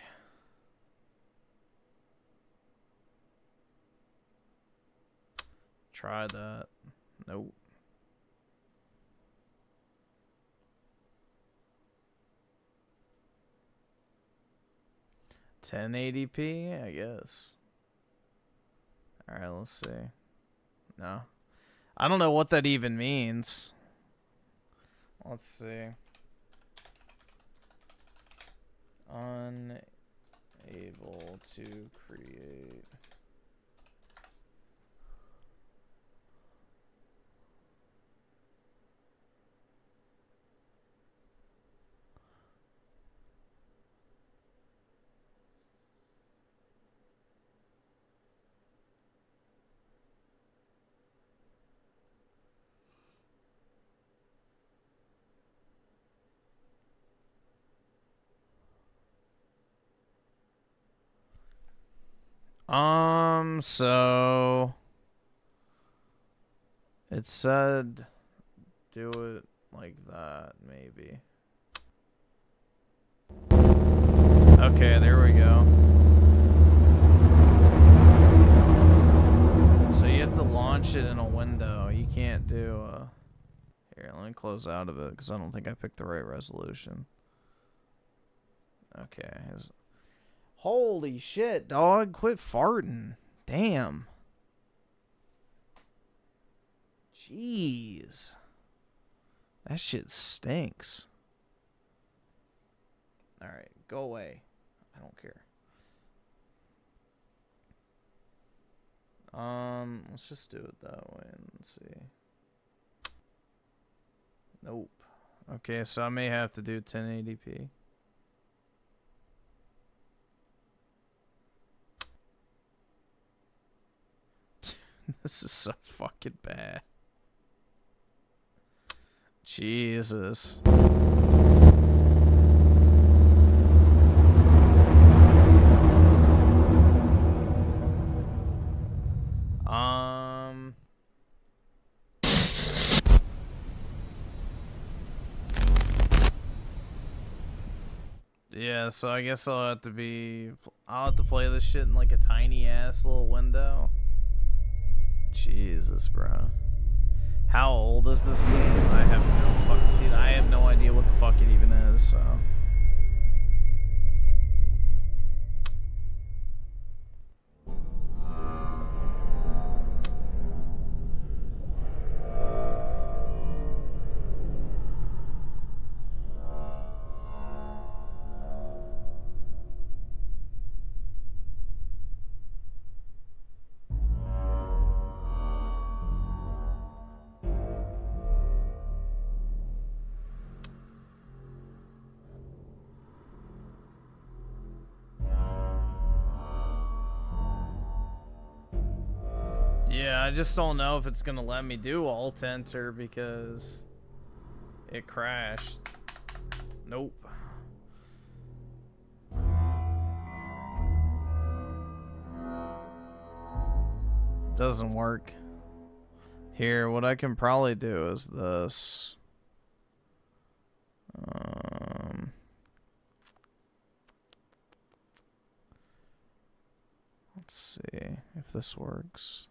Try that. Nope. $1080p, I guess. Alright, let's see. No. I don't know what that even means. Let's see. Unable to create. So it said do it like that, maybe. Okay, there we go. So you have to launch it in a window. You can't do here, let me close out of it because I don't think I picked the right resolution. Okay. Holy shit, dog. Quit farting. Damn. Jeez. That shit stinks. Alright, go away. I don't care. Let's just do it that way and see. Nope. Okay, so I may have to do 1080p. This is so fucking bad. Jesus. Yeah, so I guess I'll have to play this shit in like a tiny ass little window. Jesus, bro. How old is this game? I have no idea what the fuck it even is, so. Yeah, I just don't know if it's gonna let me do alt enter because it crashed. Nope. Doesn't work. Here, what I can probably do is this. Let's see if this works.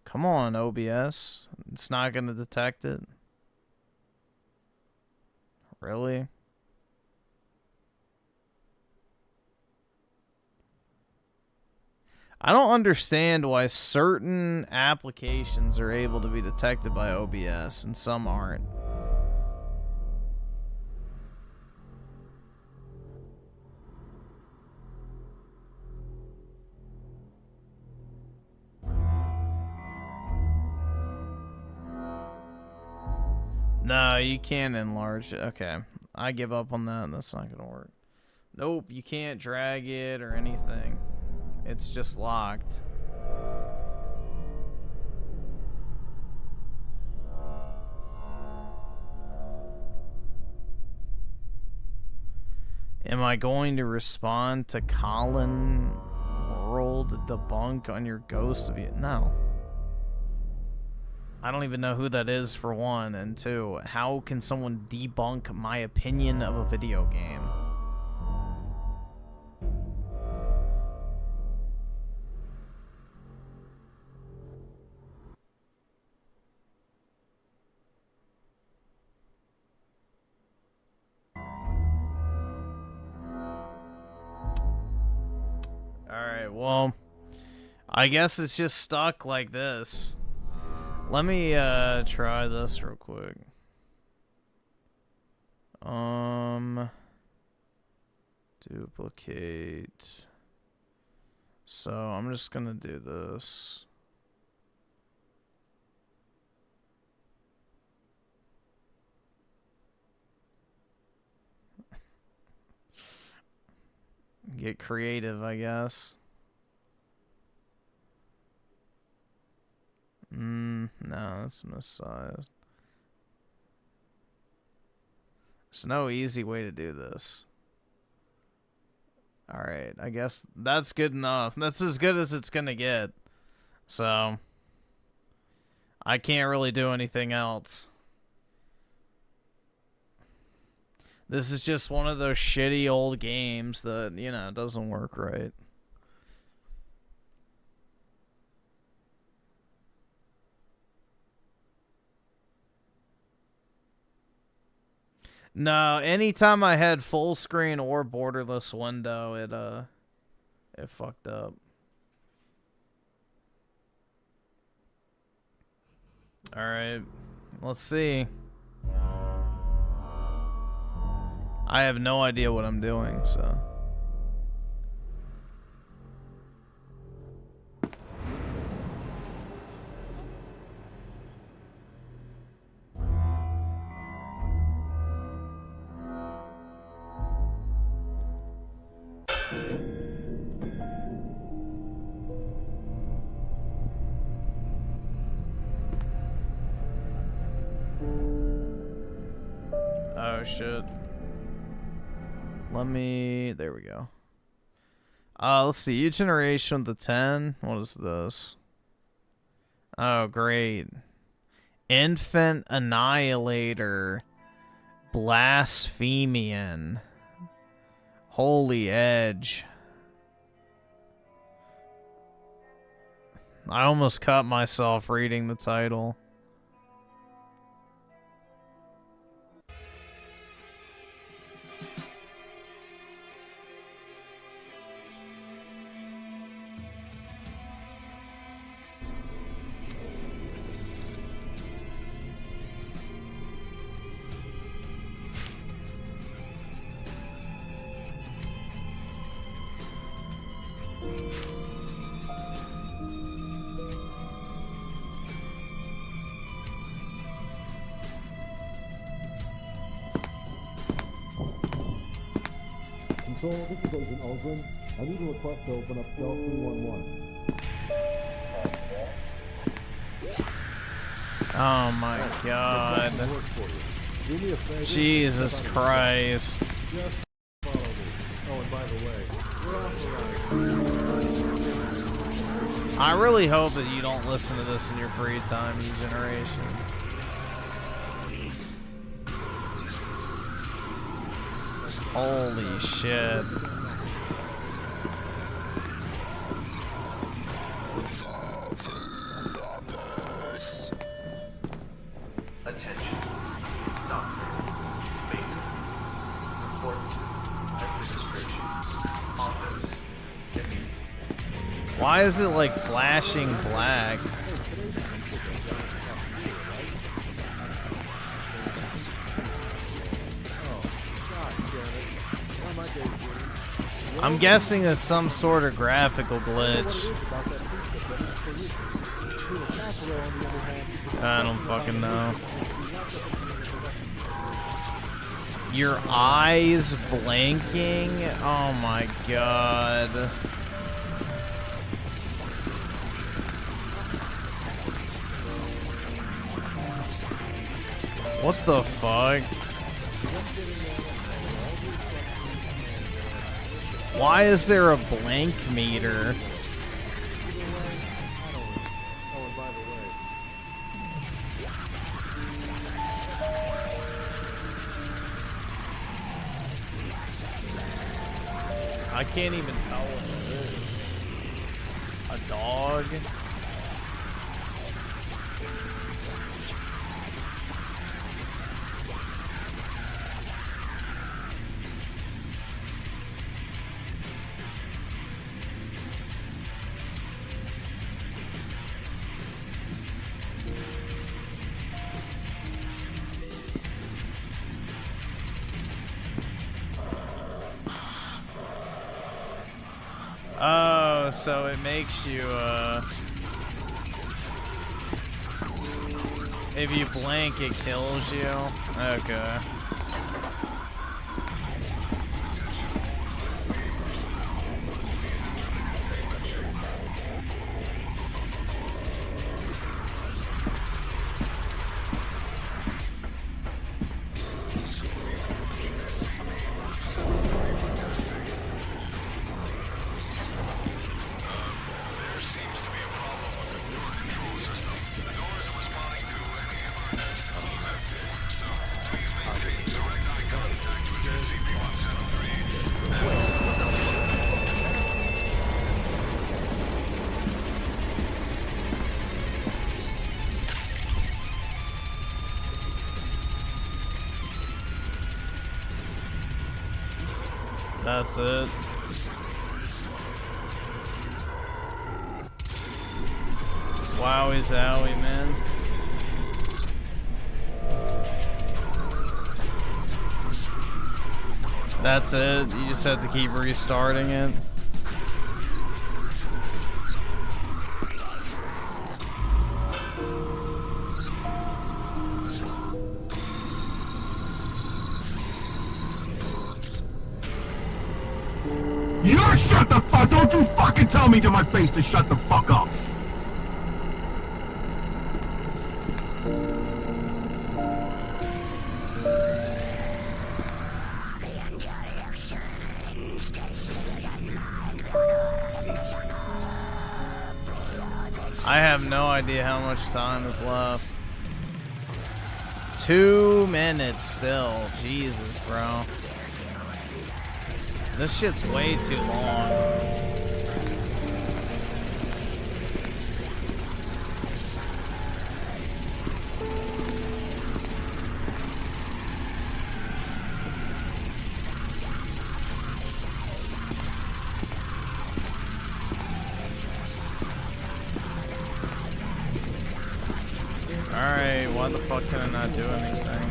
Come on, OBS. It's not going to detect it. Really? I don't understand why certain applications are able to be detected by OBS and some aren't. No, you can't enlarge it. Okay, I give up on that. That's not gonna work. Nope, you can't drag it or anything. It's just locked. Am I going to respond to Colin World debunk on your ghost of it? No. I don't even know who that is, for one, and two, how can someone debunk my opinion of a video game? Alright, well, I guess it's just stuck like this. Let me try this real quick. Duplicate. So I'm just gonna do this. Get creative, I guess. No, that's missized. There's no easy way to do this. Alright, I guess that's good enough. That's as good as it's gonna get. So, I can't really do anything else. This is just one of those shitty old games that, you know, doesn't work right. No, anytime I had full screen or borderless window, it fucked up. Alright, let's see. I have no idea what I'm doing, so. Oh shit. There we go. Let's see, each generation with the 10. What is this? Oh, great. Infant Annihilator. Blasphemian. Holy Edge. I almost cut myself reading the title. Control, this is Agent Aldrin. I need a request to open up cell 311. Oh my god. Jesus Christ. Just follow me. Oh, and by the way, we're also I really hope that you don't listen to this in your free time, you generation. Holy shit. Attention. Doctor. Mayne. Report. Administration. Office. Why is it like flashing black? I'm guessing it's some sort of graphical glitch. I don't fucking know. Your eyes blinking? Oh my god. What the fuck? Why is there a blank meter? I can't even tell what it is. A dog? Oh, so it makes you, if you blink, it kills you? Okay. That's it. Wowie zowie, man. That's it. You just have to keep restarting it. You shut the fuck! Don't you fucking tell me to my face to shut the fuck up! I have no idea how much time is left. 2 minutes still. Jesus, bro. This shit's way too long. Alright, why the fuck can I not do anything?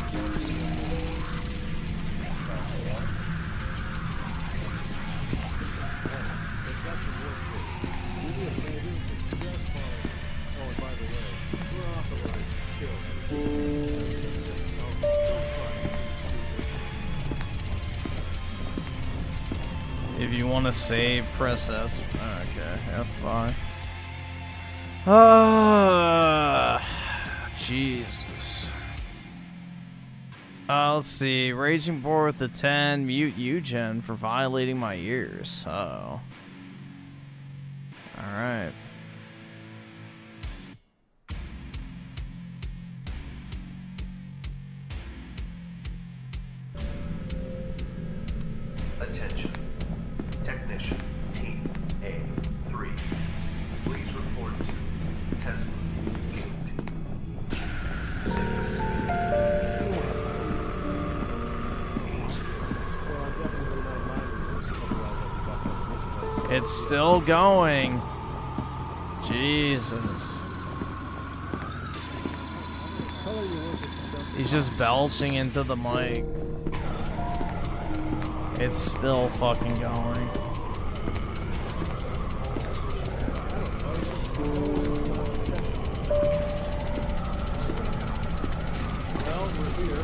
If you want to save, press S. Okay, F5. Jesus. Let's see. Raging Boar with the 10. Mute Eugen for violating my ears. Uh-oh. Alright. Attention. Technician Team A3. Please report to Tesla Gate 6. It's still going. Jesus. He's just belching into the mic. It's still fucking going. Well, we're here.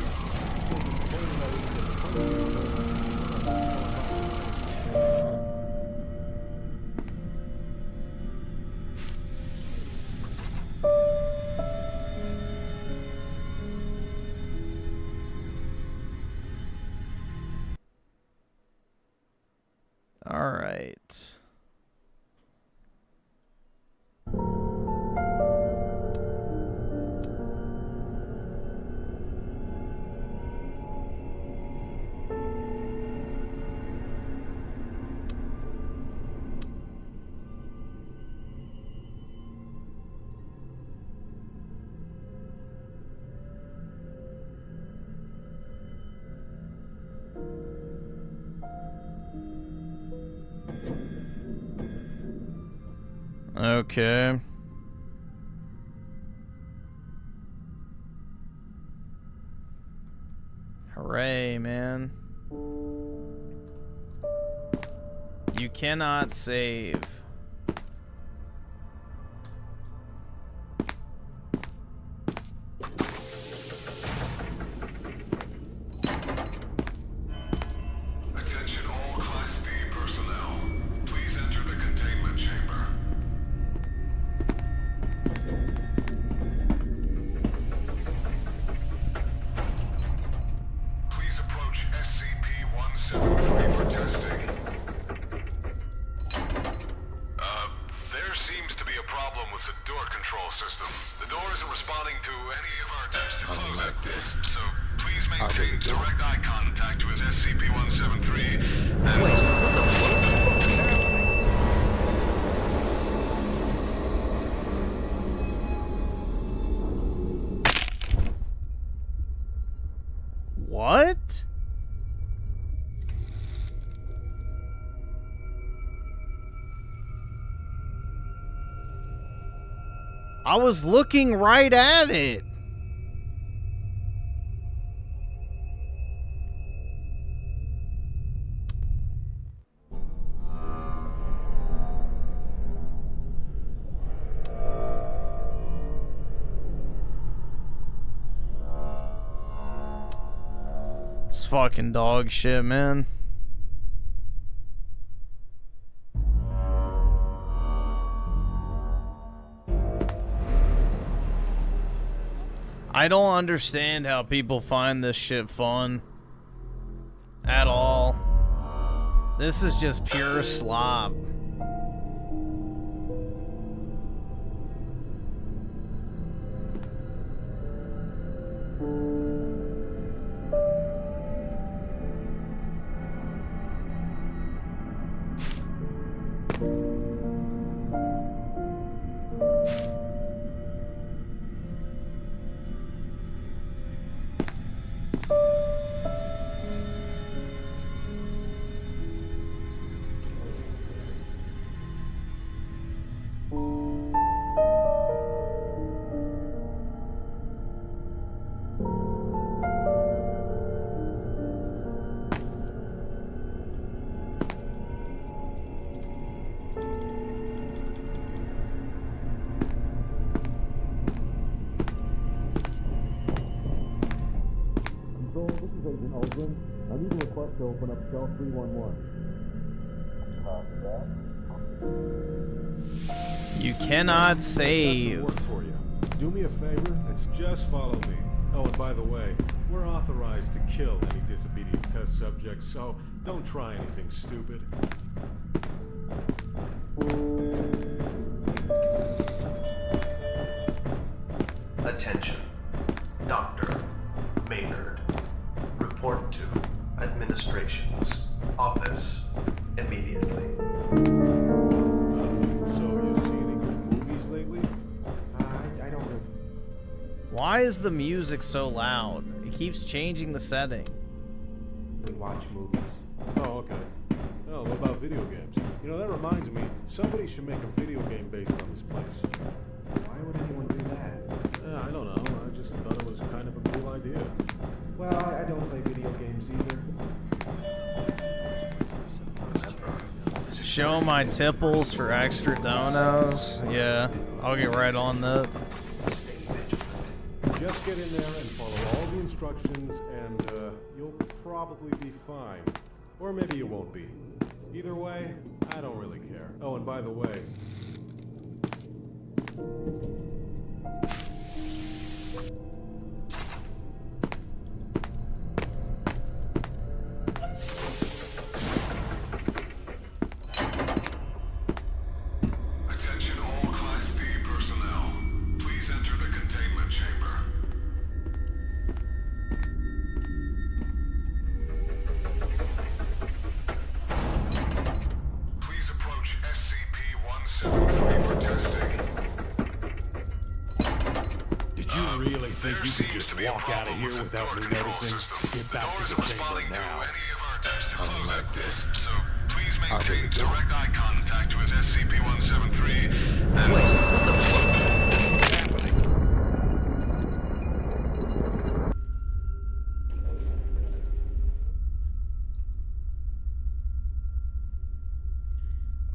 All right. Okay. Hooray, man. You cannot save. door isn't responding to any of our attempts to close it. So please maintain direct eye contact with SCP-173 and... Wait, what the fuck? What? I was looking right at it. It's fucking dog shit, man. I don't understand how people find this shit fun. At all. This is just pure slop. I need a request to open up cell 311. You cannot save. Work for you. Do me a favor and just follow me. Oh, and by the way, we're authorized to kill any disobedient test subjects, so don't try anything stupid. Attention. Dr. Maynard. Report to Administration's office immediately. So, you see any good movies lately? I don't know. Why is the music so loud? It keeps changing the setting. We watch movies. Oh, okay. Oh, what about video games? You know, that reminds me, somebody should make a video game based on this place. Why would anyone do that? I don't know. I just thought it was kind of a cool idea. Well, I don't play video games either. Show my tipples for extra donos. Yeah, I'll get right on that. Just get in there and follow all the instructions, and you'll probably be fine. Or maybe you won't be. Either way, I don't really care. Oh, and by the way... Attention all Class D personnel. Please enter the containment chamber. Please approach SCP-173 for testing. Did you really think you could just walk out of here without me noticing? Get back to the chamber now. Like this. So please maintain direct eye contact with SCP-173 and... Wait, what the fuck?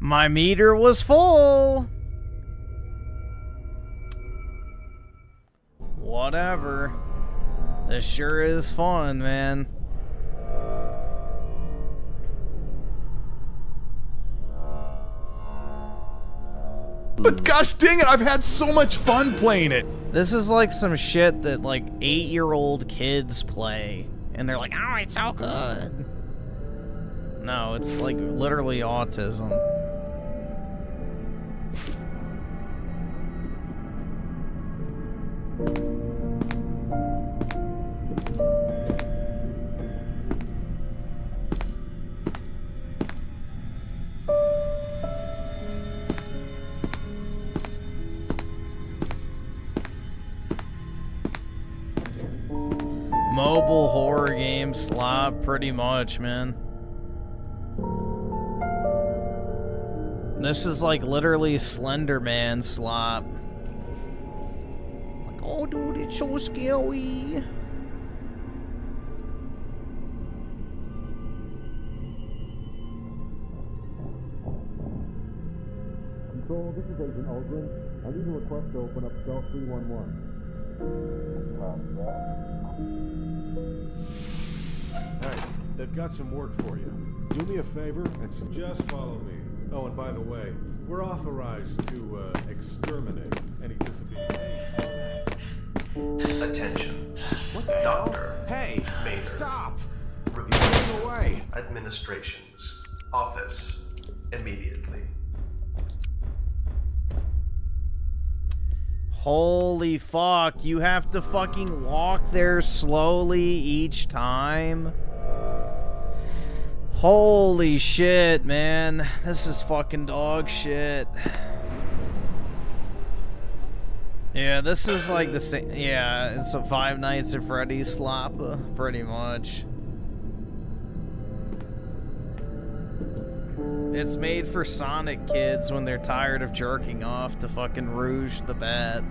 My meter was full. Whatever. This sure is fun, man. But gosh dang it, I've had so much fun playing it. This is like some shit that like 8-year-old kids play. And they're like, oh, it's so good. No, it's like literally autism. Mobile horror game slop, pretty much, man. This is like literally Slender Man slop. Like, oh dude, it's so scary. Control, this is Agent Aldrin. I need a request to open up cell 311. Hey, they've got some work for you. Do me a favor and just follow me. Oh, and by the way, we're authorized to exterminate any disobedient. Attention. What the Doctor. hell? Hey, Maynard. stop! Report He's getting away. Administration's office immediately. Holy fuck, you have to fucking walk there slowly each time? Holy shit, man. This is fucking dog shit. Yeah, this is like the same. Yeah, it's a Five Nights at Freddy's slop, pretty much. It's made for Sonic kids when they're tired of jerking off to fucking Rouge the Bat.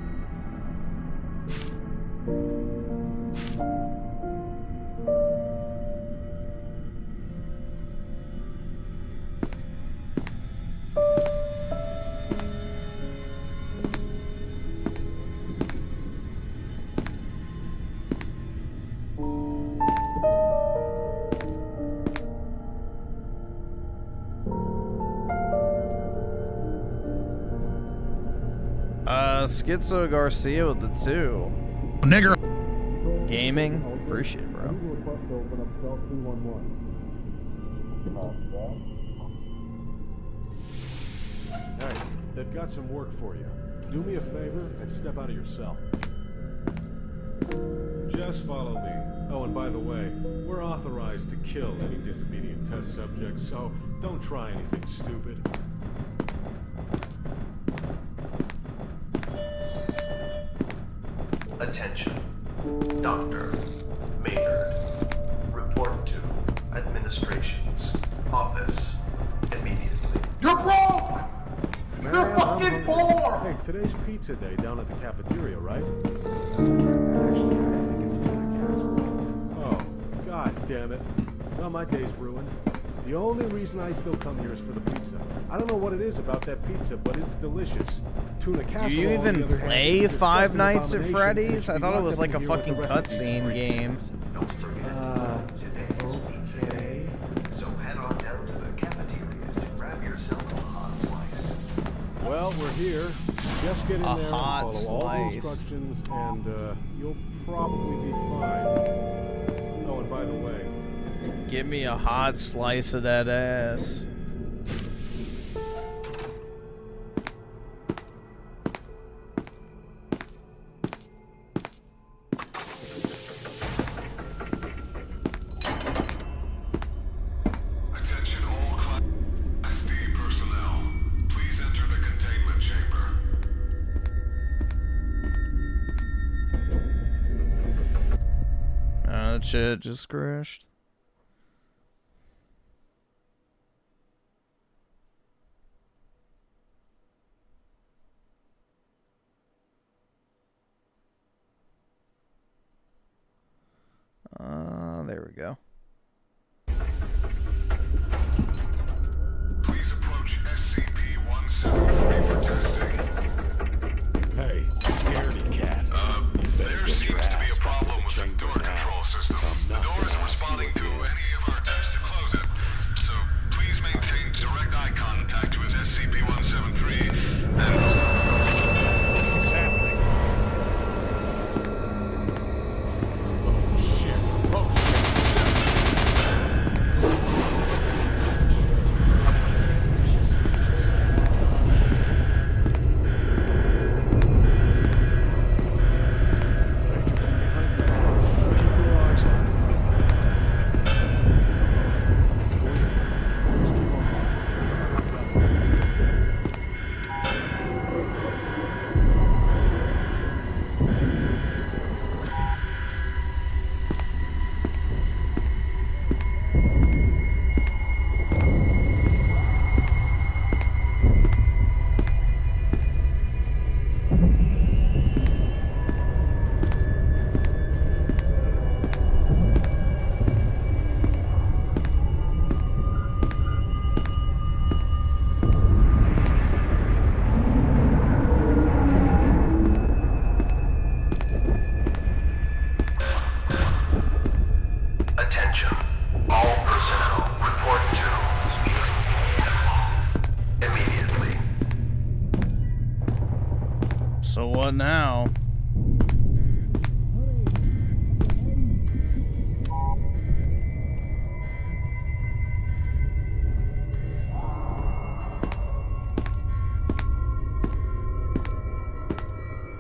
Schizo Garcia with the 2. Nigger. Gaming? Appreciate it, bro. Request to open up cell 311. Hey, they've got some work for you. Do me a favor and step out of your cell. Just follow me. Oh, and by the way, we're authorized to kill any disobedient test subjects, so don't try anything stupid. Attention. Dr. Maynard. Report to Administration's office immediately. You're broke! You're fucking poor! Hey, today's pizza day down at the cafeteria, right? Actually, I think it's tuna casserole. Oh, god damn it. Well, my day's ruined. The only reason I still come here is for the pizza. I don't know what it is about that pizza, but it's delicious. Tuna casserole. Do you even play Five Nights at Freddy's? I thought it was like a fucking cutscene game. Don't forget, today's pizza day. So head on down to the cafeteria to grab yourself a hot slice. Well, we're here. Just get in A there and hot follow all the slice. instructions, and you'll probably be fine. Oh, and by the way, Give me a hot slice of that ass. Attention all Class D personnel. Please enter the containment chamber. That shit just crashed. There we go. Please approach SCP-173 for testing. Hey, scaredy cat. There seems to be a problem with the door control system. The door isn't responding to any of our attempts to close it. So please maintain direct eye contact with SCP-173 and... What's happening? Oh shit. Oh shit. What now?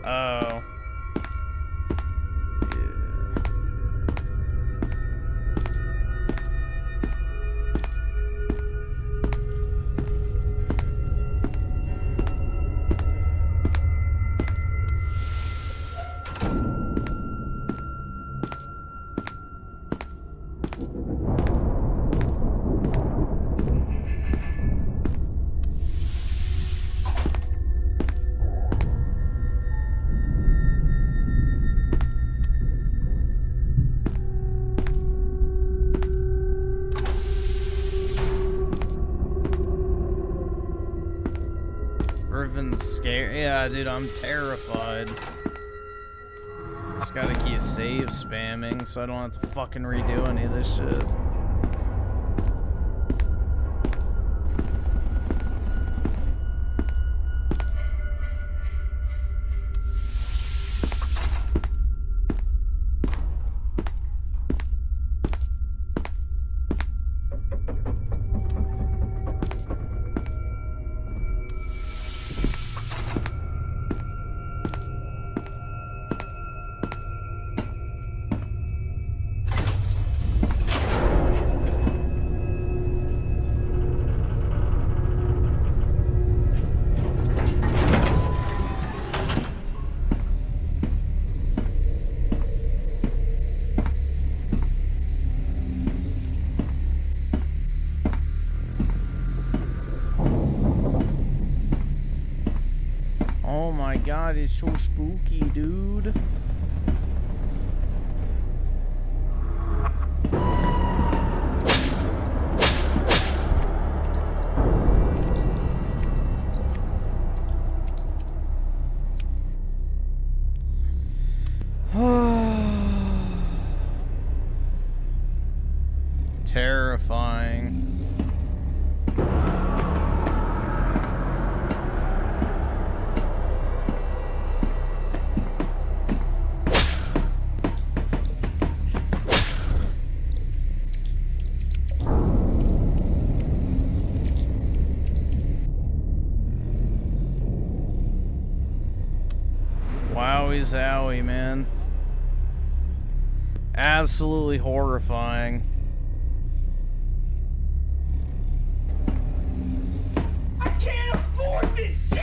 Oh. Griffin's scared. Yeah, dude, I'm terrified. Just gotta keep save spamming so I don't have to fucking redo any of this shit. Oh my god, it's so spooky, dude. Terrifying. Wowie zowie, man. Absolutely horrifying. I can't afford this shit!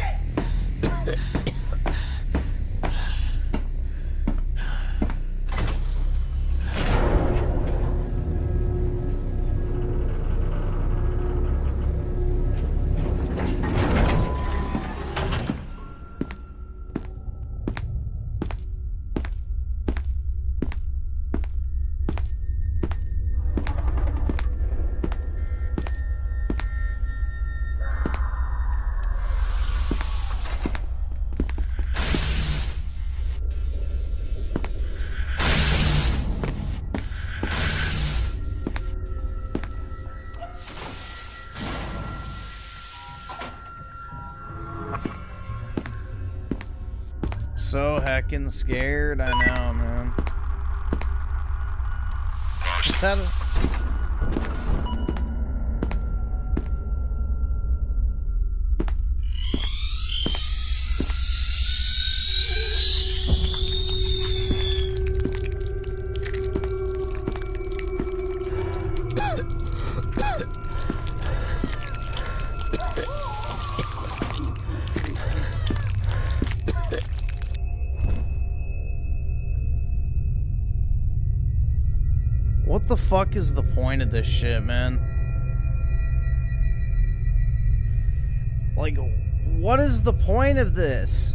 So heckin' scared, I know, man. Is that a... What the fuck is the point of this shit, man? Like, what is the point of this?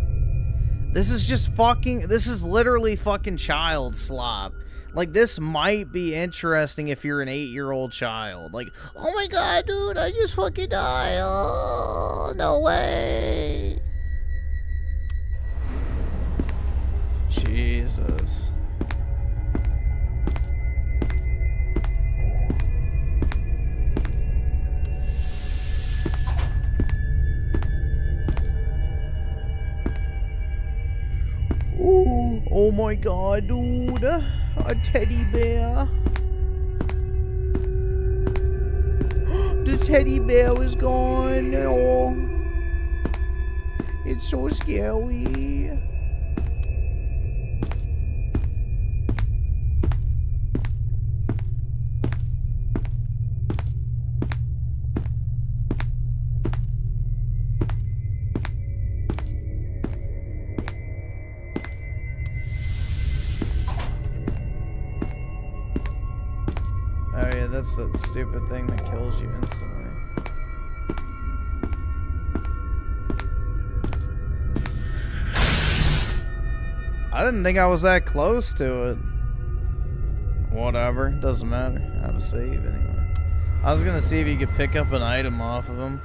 This is just fucking... This is literally fucking child slop. Like, this might be interesting if you're an 8-year-old child. Like, oh my god, dude, I just fucking died. Oh, no way. Jesus. my god, dude. A teddy bear. The teddy bear is gone. Oh. It's so scary. Oh yeah, that's that stupid thing that kills you instantly. I didn't think I was that close to it. Whatever, doesn't matter. I have a save anyway. I was gonna see if you could pick up an item off of him.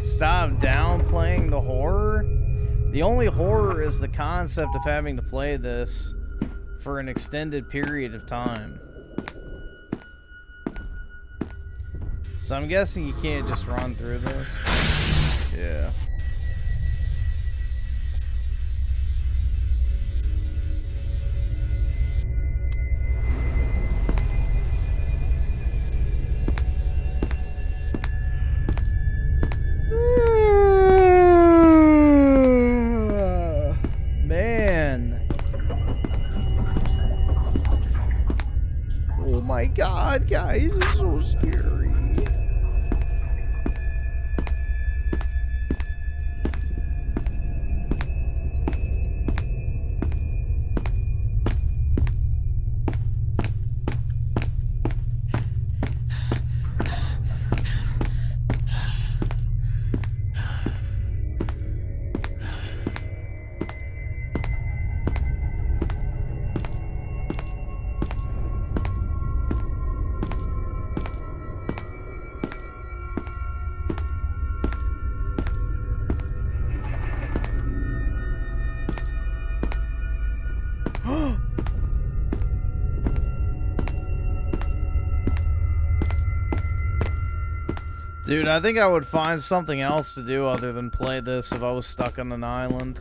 Stop downplaying the horror. The only horror is the concept of having to play this for an extended period of time. So I'm guessing you can't just run through this. Yeah. God, guys, it's so scary. Dude, I think I would find something else to do other than play this if I was stuck on an island.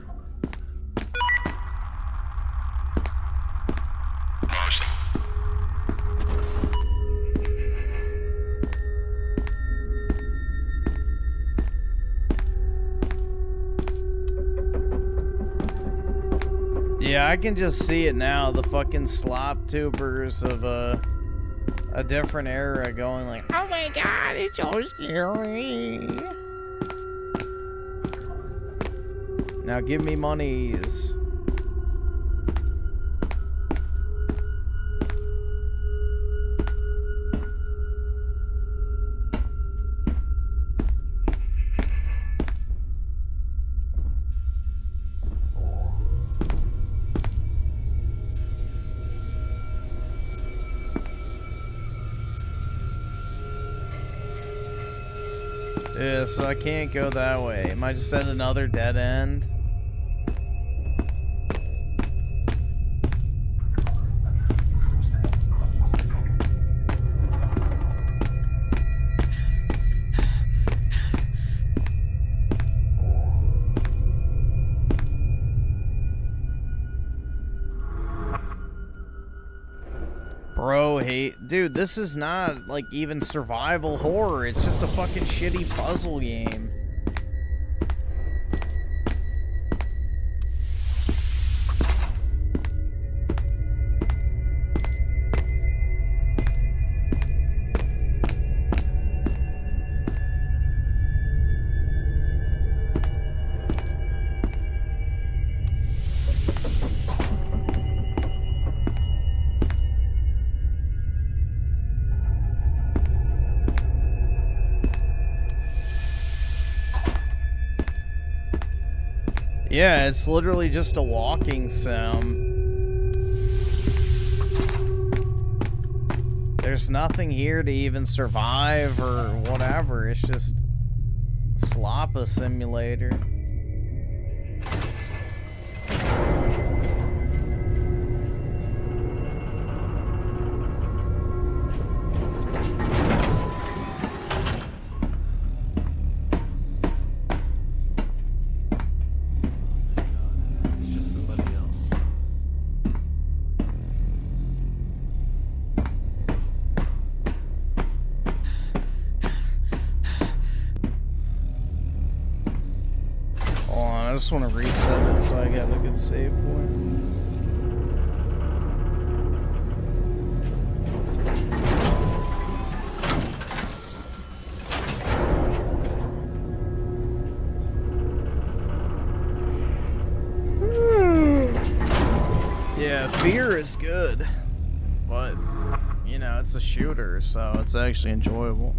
Yeah, I can just see it now. The fucking slop tubers of a different era going like, oh my god, it's so scary. Now give me monies. Yeah, so I can't go that way. Am I just at another dead end? Bro, dude, this is not, like, even survival horror. It's just a fucking shitty puzzle game. Yeah, it's literally just a walking sim. There's nothing here to even survive or whatever. It's just Slappa Simulator. I just want to reset it so I get a good save point. Yeah, fear is good, but, you know, it's a shooter, so it's actually enjoyable.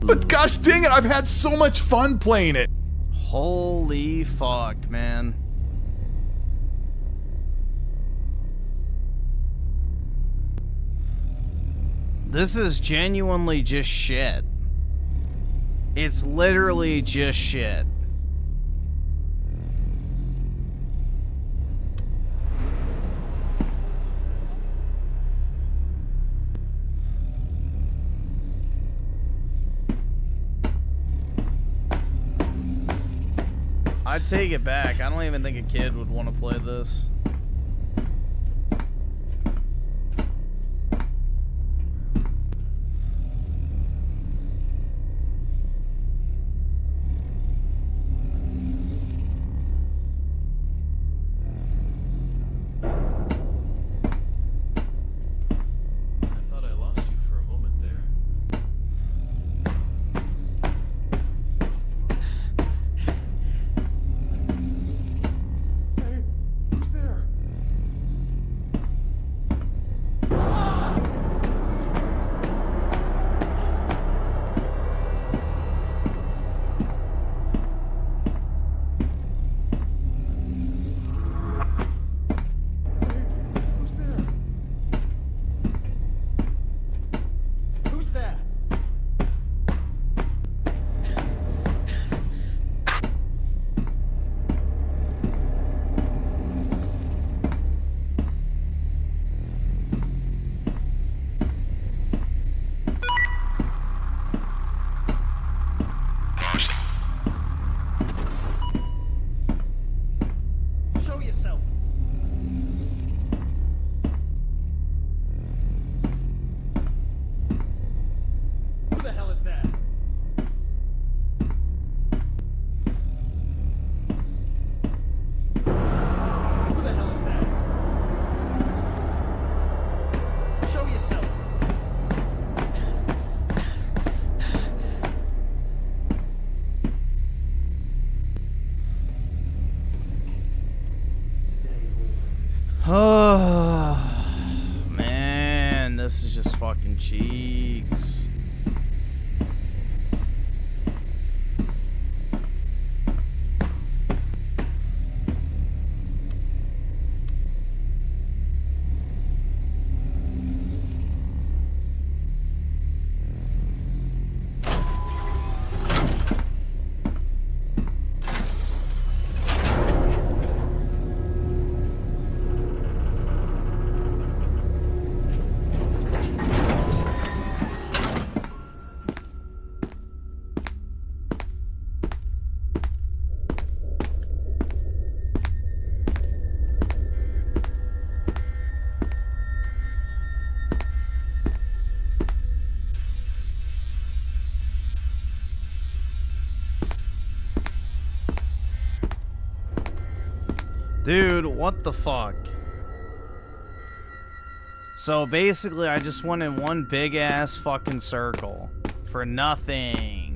But gosh dang it, I've had so much fun playing it. Holy fuck, man. This is genuinely just shit. It's literally just shit. I'd take it back. I don't even think a kid would want to play this. Who's there? Oh, man, this is just fucking cheeks. Dude, what the fuck? So basically, I just went in one big ass fucking circle for nothing.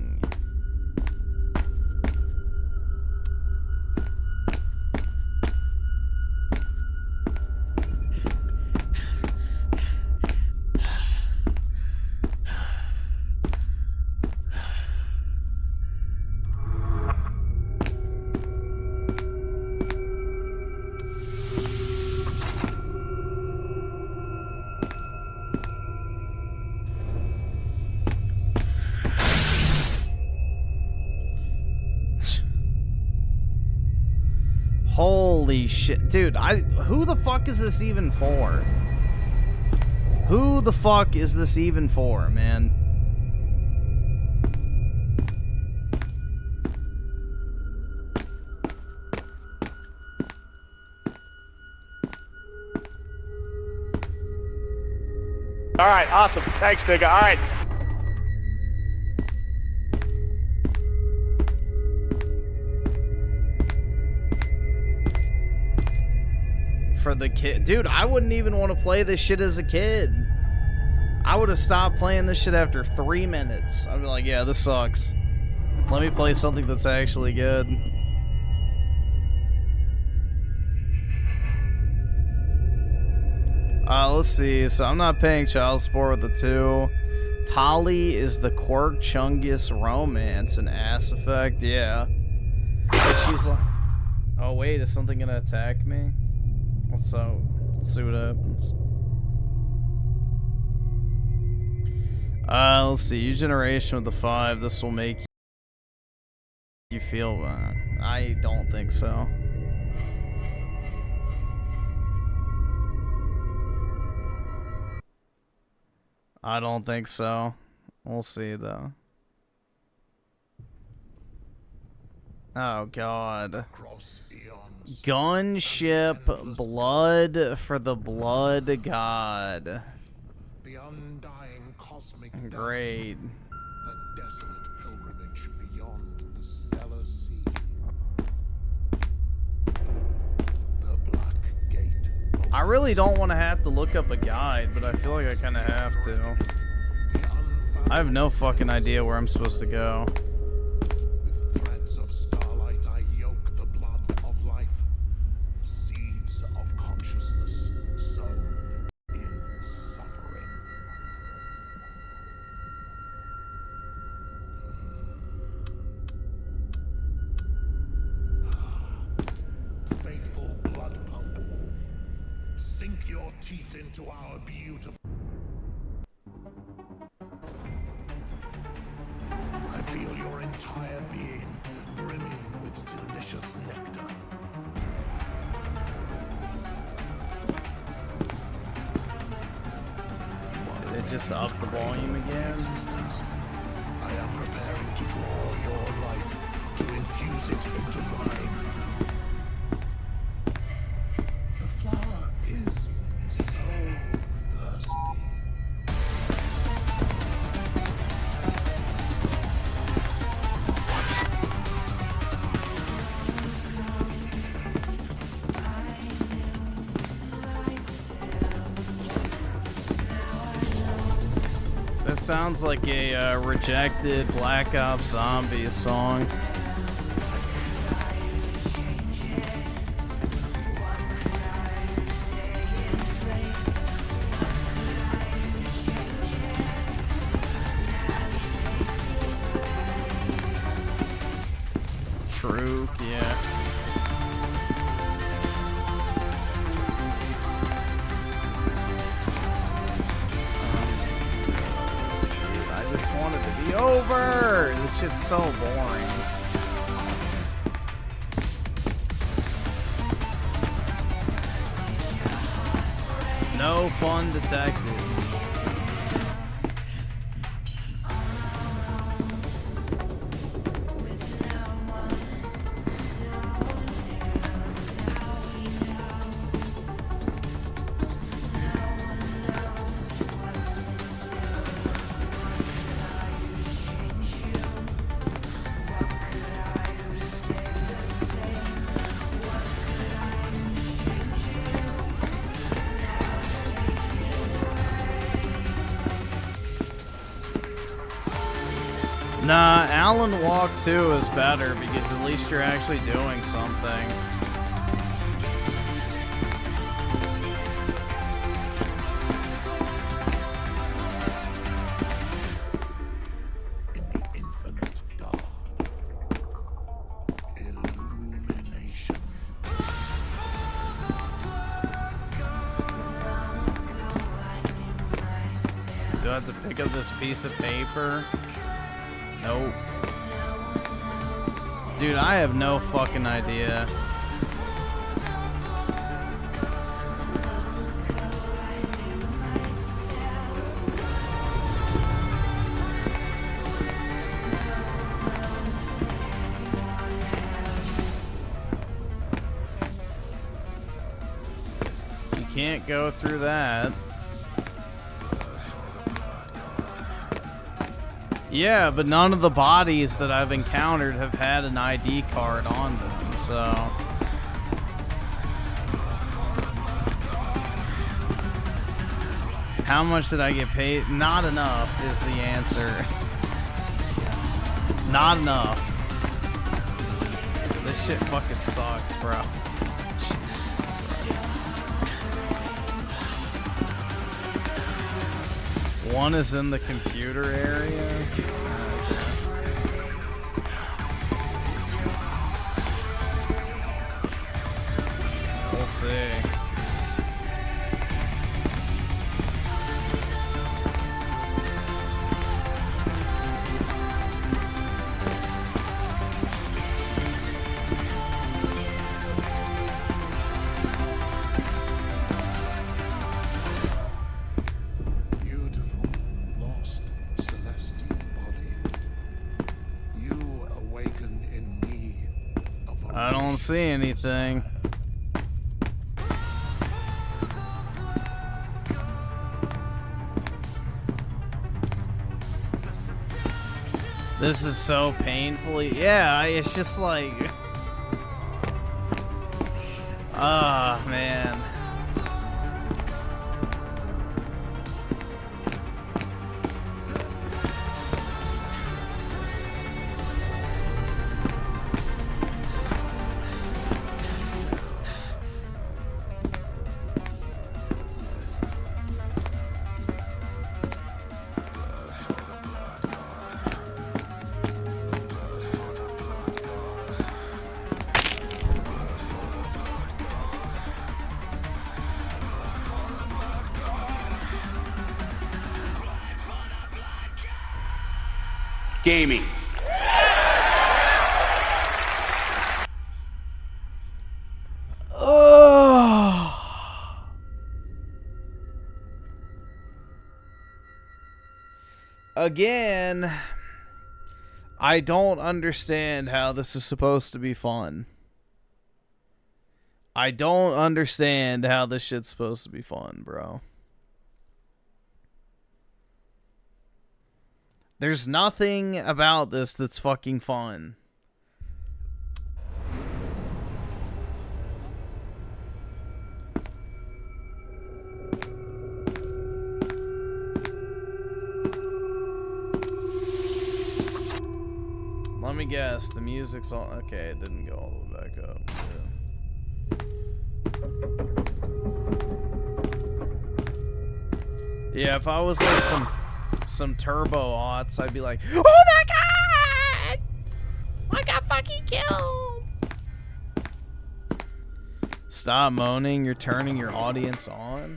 Holy shit, dude, who the fuck is this even for? Who the fuck is this even for, man? All right, awesome. Thanks, nigga. All right. For the kid, dude, I wouldn't even want to play this shit as a kid. I would have stopped playing this shit after 3 minutes. I'd be like, yeah, this sucks. Let me play something that's actually good. Let's see. So I'm not paying child support with the 2. Tali is the Quirk Chungus romance and Ass Effect. Yeah. But she's like, oh wait, is something gonna attack me? So, let's see what happens. Let's see. Your generation with the 5. This will make you feel. I don't think so. I don't think so. We'll see though. Oh god. Gunship, blood for the blood god. The undying cosmic great. A desolate pilgrimage beyond the stellar sea. The Black Gate. I really don't want to have to look up a guide, but I feel like I kind of have to. I have no fucking idea where I'm supposed to go. Just up the volume again. I am preparing to draw your life, to infuse it into mine. The flower is so thirsty. Sounds like a rejected Black Ops Zombies song. Rook, yeah. I just want it to be over! This shit's so boring. No fun detected. Nah, Alan Walk 2 is better because at least you're actually doing something. Do I have to pick up this piece of paper? Nope. Dude, I have no fucking idea. You can't go through that. Yeah, but none of the bodies that I've encountered have had an ID card on them, so... How much did I get paid? Not enough is the answer. Not enough. This shit fucking sucks, bro. Jesus Christ. One is in the computer area. We'll see. I don't see anything. This is so painfully... Yeah, it's just like... Ah, man. Gaming. Again, I don't understand how this is supposed to be fun. I don't understand how this shit's supposed to be fun, bro. There's nothing about this that's fucking fun. Let me guess, the music's all... Okay, it didn't go all the way back up. Yeah, if I was like some turbo aughts, I'd be like, oh my god! I got fucking killed! Stop moaning, you're turning your audience on.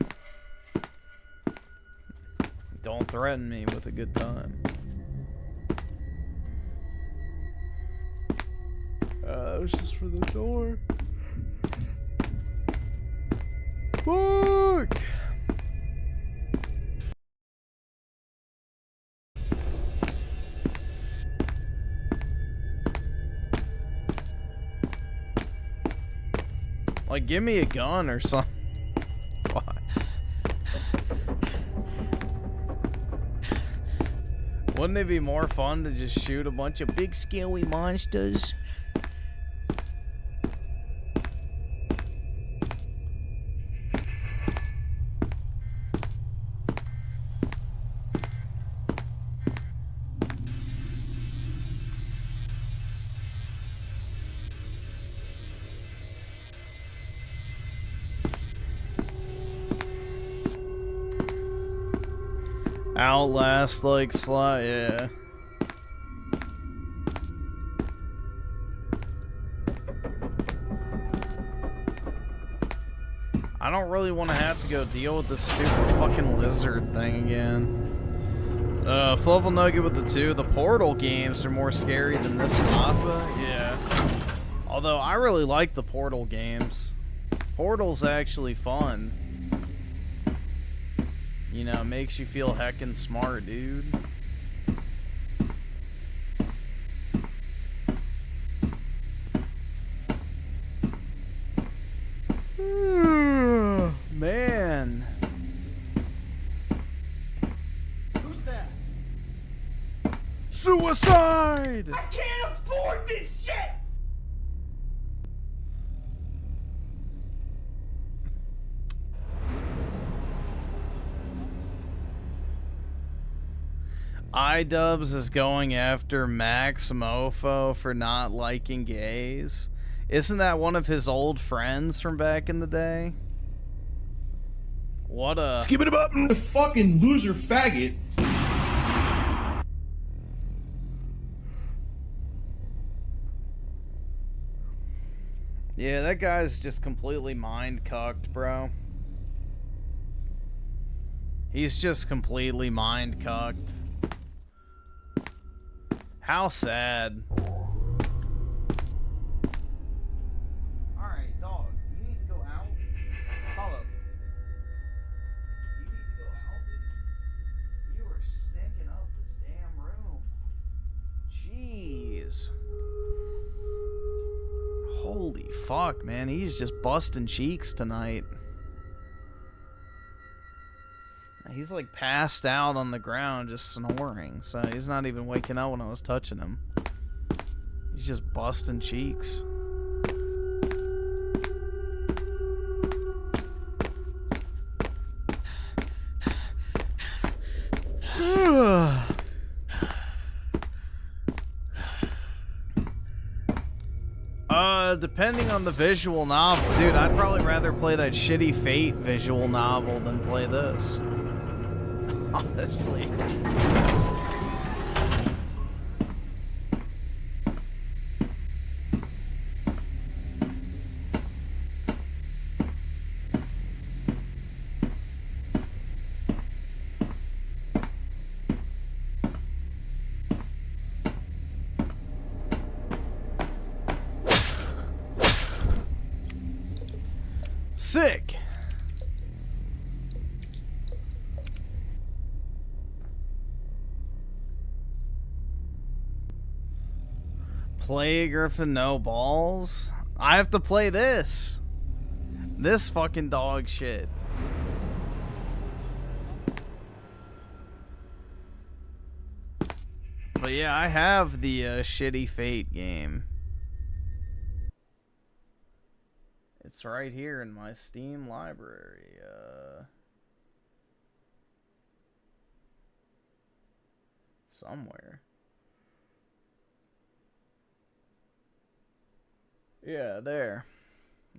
Don't threaten me with a good time. That was just for the door. Fuck! Like, give me a gun or something. Fuck. Wouldn't it be more fun to just shoot a bunch of big scary monsters? Outlast like Sly, yeah. I don't really want to have to go deal with this stupid fucking lizard thing again. Fluffle Nugget with the 2. The Portal games are more scary than this Lapa, yeah. Although I really like the Portal games. Portal's actually fun. You know, makes you feel heckin' smart, dude. Man. Who's that? Suicide! I can't afford this shit! iDubbbz is going after Max Mofo for not liking gays. Isn't that one of his old friends from back in the day? What a... Skip it up, the fucking loser faggot. Yeah, that guy's just completely mind-cucked, bro. He's just completely mind-cucked. How sad. Alright, dog. You need to go out. Follow. You need to go out, dude. You are stinking up this damn room. Jeez. Holy fuck, man. He's just busting cheeks tonight. He's like passed out on the ground just snoring, so he's not even waking up when I was touching him. He's just busting cheeks. Depending on the visual novel. Dude, I'd probably rather play that shitty Fate visual novel than play this. Honestly. Sick. Play Griffin no balls? I have to play this. This fucking dog shit. But yeah, I have the shitty Fate game. It's right here in my Steam library. Somewhere. Yeah, there.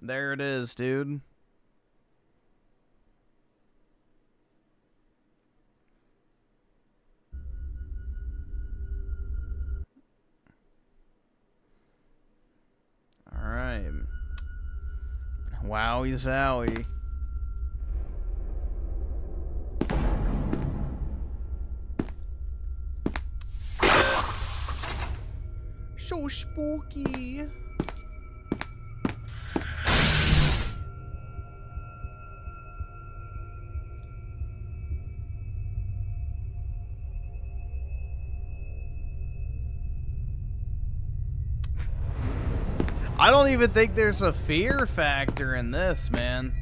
There it is, dude. Alright. Wowie zowie. So spooky. I don't even think there's a fear factor in this, man.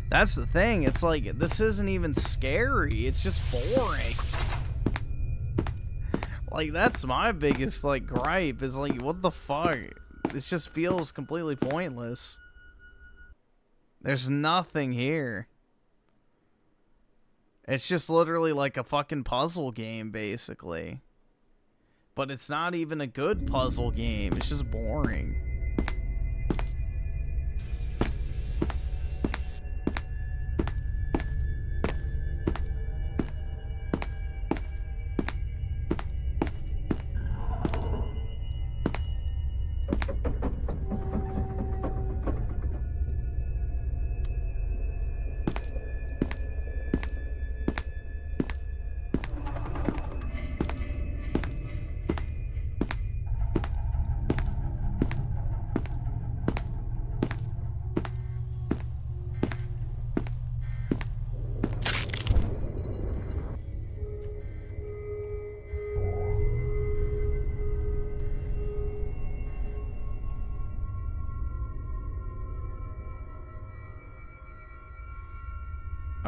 That's the thing. It's like, this isn't even scary. It's just boring. Like, that's my biggest, like, gripe. Is like, what the fuck? This just feels completely pointless. There's nothing here. It's just literally like a fucking puzzle game, basically. But it's not even a good puzzle game. It's just boring.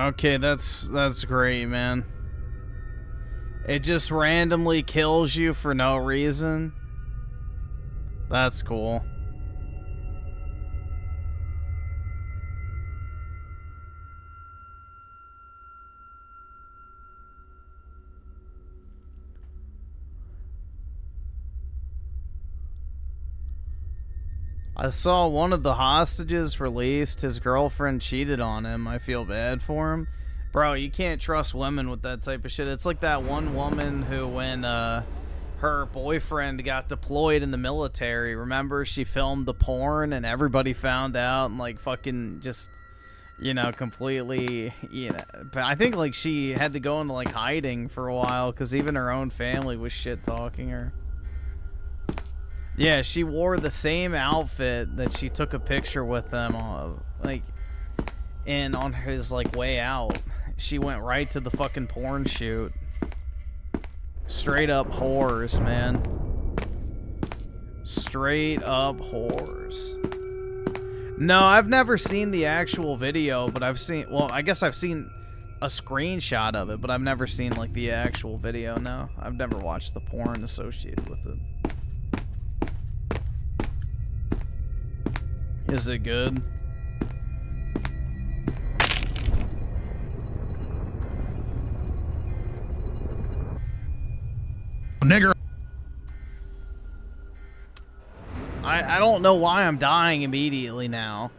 Okay, that's great, man. It just randomly kills you for no reason. That's cool. I saw one of the hostages released. His girlfriend cheated on him. I feel bad for him. Bro, you can't trust women with that type of shit. It's like that one woman who, when her boyfriend got deployed in the military, remember, she filmed the porn and everybody found out and, like, fucking just, you know, completely, you know. But I think, like, she had to go into, like, hiding for a while because even her own family was shit-talking her. Yeah, she wore the same outfit that she took a picture with them of, like, and on his, like, way out, she went right to the fucking porn shoot. Straight up whores, man. Straight up whores. No, I've never seen the actual video, but I've seen, well, I guess I've seen a screenshot of it, but I've never seen, like, the actual video, no. I've never watched the porn associated with it. Is it good? Nigger. I don't know why I'm dying immediately now.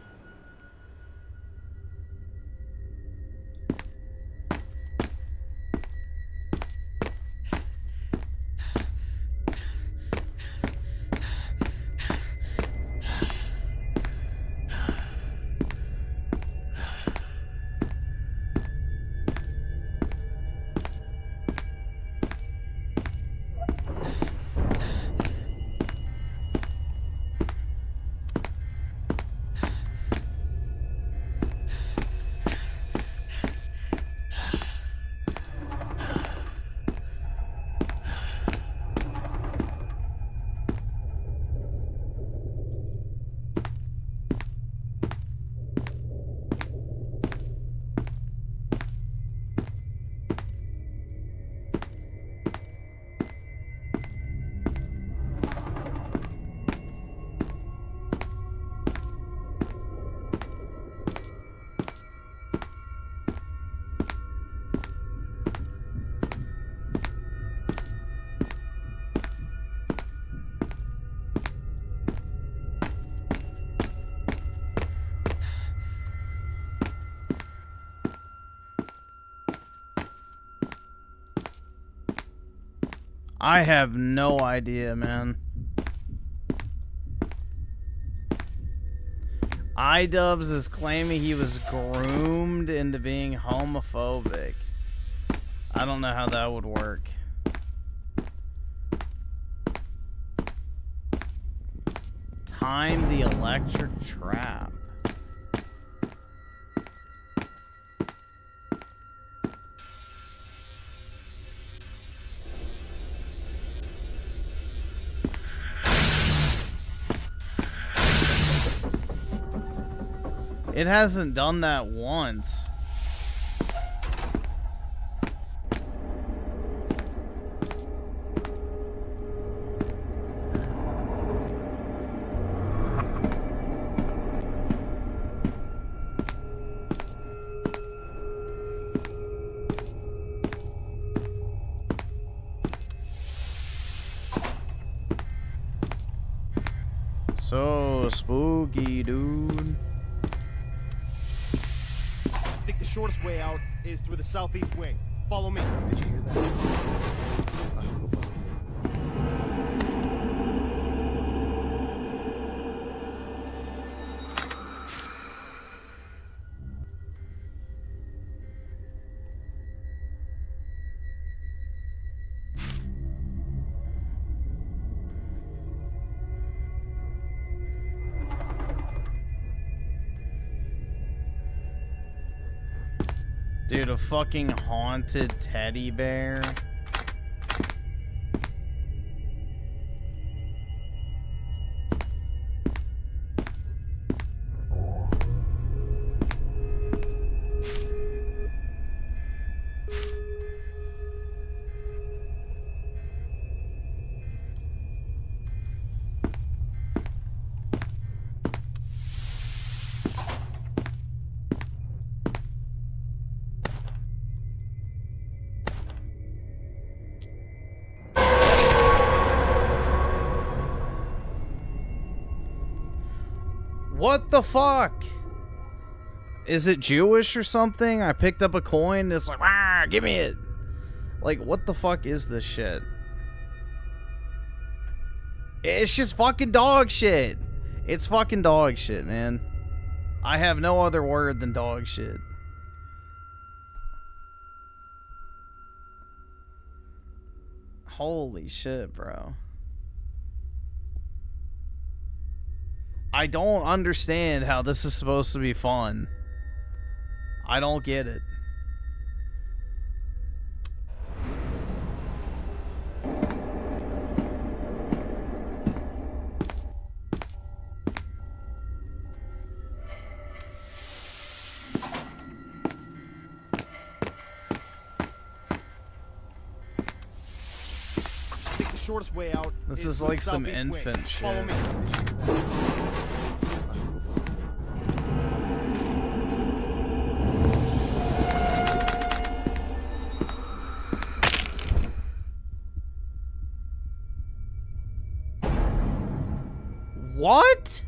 I have no idea, man. iDubbbz is claiming he was groomed into being homophobic. I don't know how that would work. Time the electric trap. It hasn't done that once. So spooky, dude. I think the shortest way out is through the southeast wing. Follow me. Did you hear that? I hope it wasn't me. Dude, a fucking haunted teddy bear. What the fuck? Is it Jewish or something? I picked up a coin. It's like, ah, give me it. Like, what the fuck is this shit? It's just fucking dog shit. It's fucking dog shit, man. I have no other word than dog shit. Holy shit, bro. I don't understand how this is supposed to be fun. I don't get it. I think the shortest way out This is is through like the some southeast wing. infant shit. Follow me. What?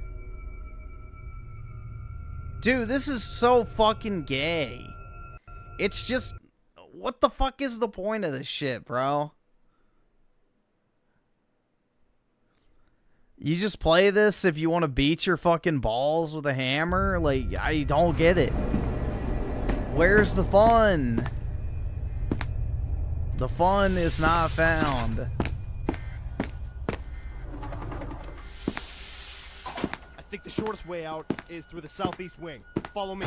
Dude, this is so fucking gay. It's just... What the fuck is the point of this shit, bro? You just play this if you want to beat your fucking balls with a hammer? Like, I don't get it. Where's the fun? The fun is not found. I think the shortest way out is through the southeast wing. Follow me.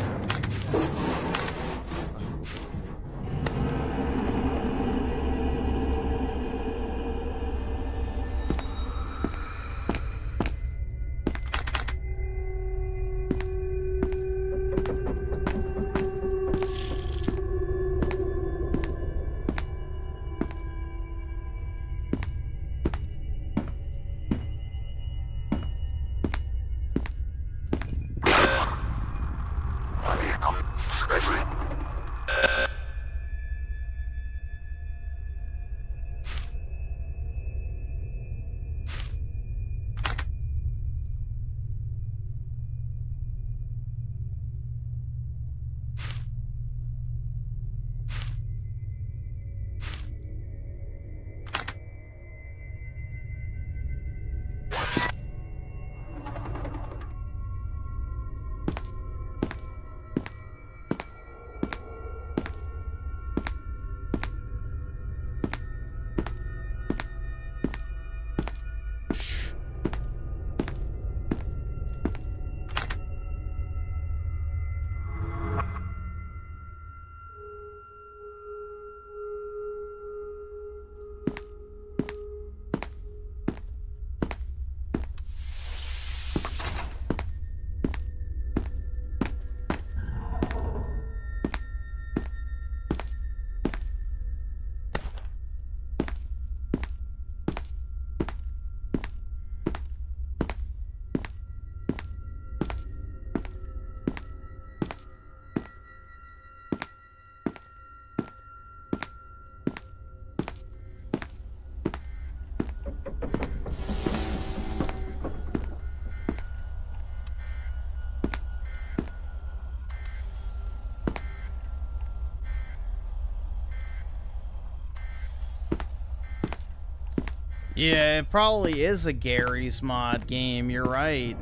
Yeah, it probably is a Gary's Mod game, you're right.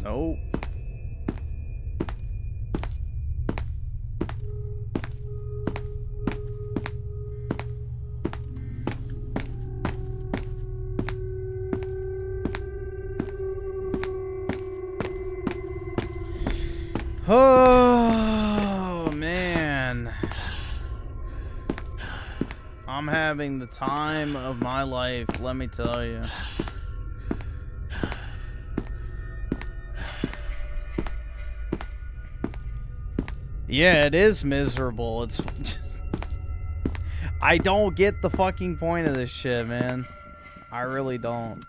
Nope. Oh, man. I'm having the time of my life, let me tell you. Yeah, it is miserable. It's just... I don't get the fucking point of this shit, man. I really don't.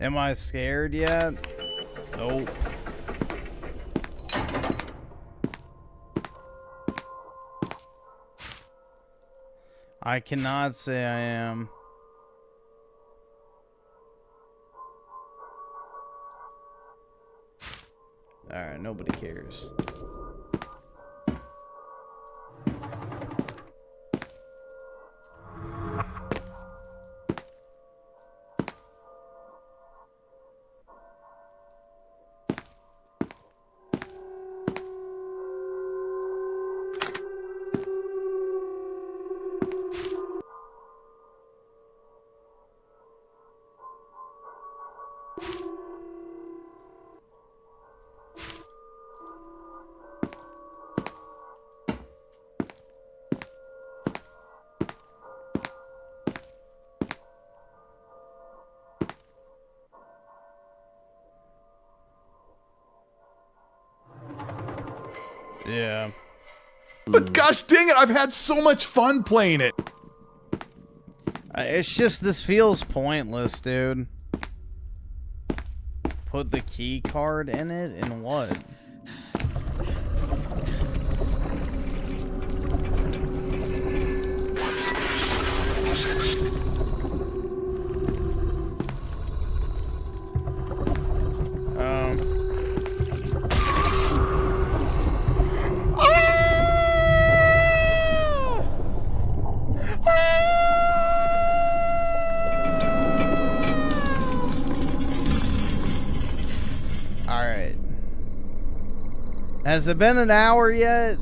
Am I scared yet? Nope. I cannot say I am. Alright, nobody cares. Yeah. But gosh dang it, I've had so much fun playing it. It's just, this feels pointless, dude. Put the key card in it and what? Has it been an hour yet?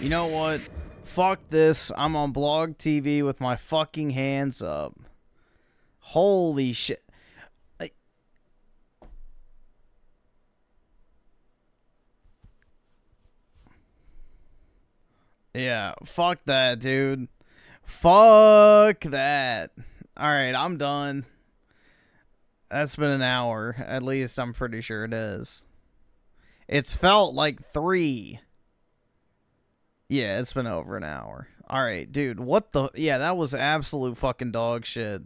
You know what? Fuck this. I'm on Blog TV with my fucking hands up. Holy shit. Yeah, fuck that, dude. Fuck that. Alright, I'm done. That's been an hour. At least I'm pretty sure it is. It's felt like 3. Yeah, it's been over an hour. Alright, dude, what the... Yeah, that was absolute fucking dog shit.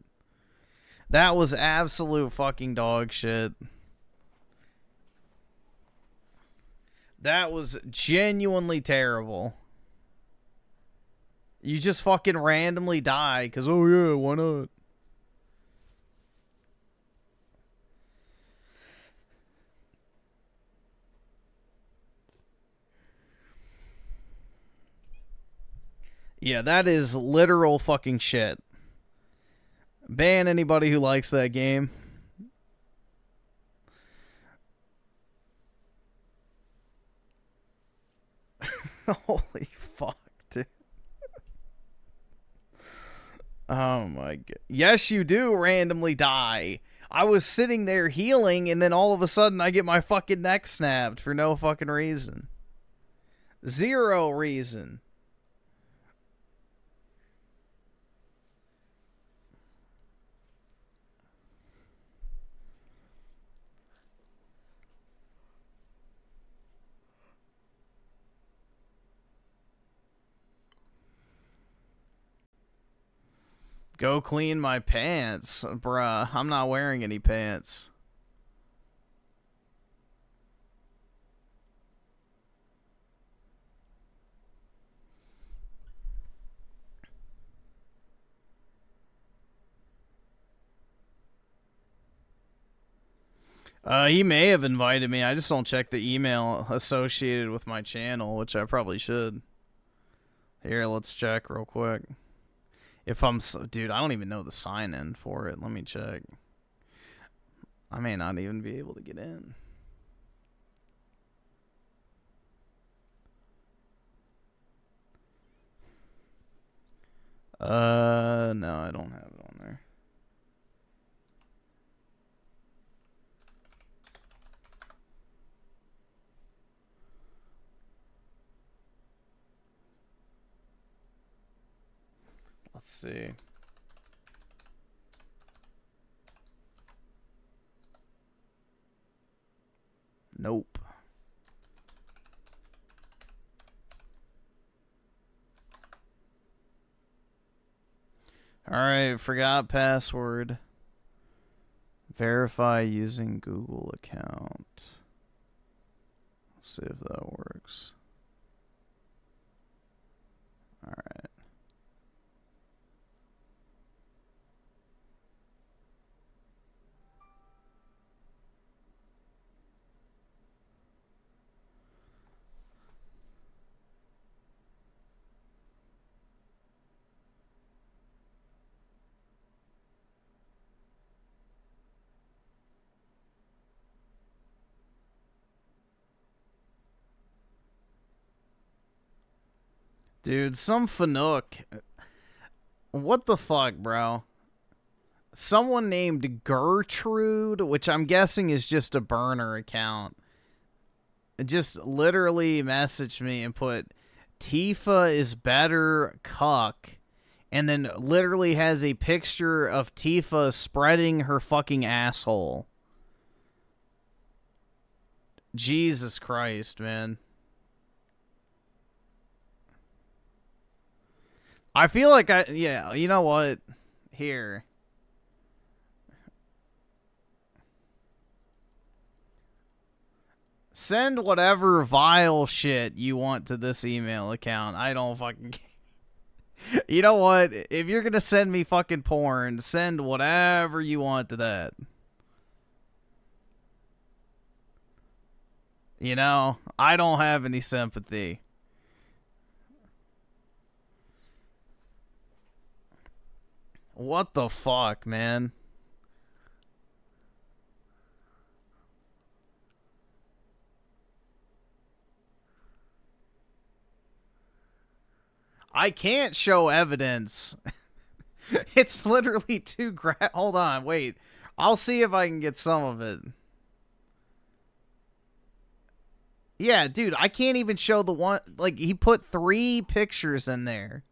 That was absolute fucking dog shit. That was genuinely terrible. You just fucking randomly die, because, oh yeah, why not? Yeah, that is literal fucking shit. Ban anybody who likes that game. Holy fuck, dude. Oh my god. Yes, you do randomly die. I was sitting there healing, and then all of a sudden I get my fucking neck snapped for no fucking reason. 0 reason. Go clean my pants. Bruh, I'm not wearing any pants. He may have invited me. I just don't check the email associated with my channel, which I probably should. Here, let's check real quick. If I'm... Dude, I don't even know the sign-in for it. Let me check. I may not even be able to get in. No, I don't have it on there. Let's see. Nope. Alright, forgot password. Verify using Google account. Let's see if that works. Alright. Dude, some Fanook. What the fuck, bro? Someone named Gertrude, which I'm guessing is just a burner account, just literally messaged me and put, Tifa is better, cuck. And then literally has a picture of Tifa spreading her fucking asshole. Jesus Christ, man. I feel like yeah, you know what? Here. Send whatever vile shit you want to this email account. I don't fucking care. You know what? If you're gonna send me fucking porn, send whatever you want to that. You know, I don't have any sympathy. What the fuck, man? I can't show evidence. It's literally too hold on, wait. I'll see if I can get some of it. Yeah, dude, I can't even show the one. Like, he put 3 pictures in there.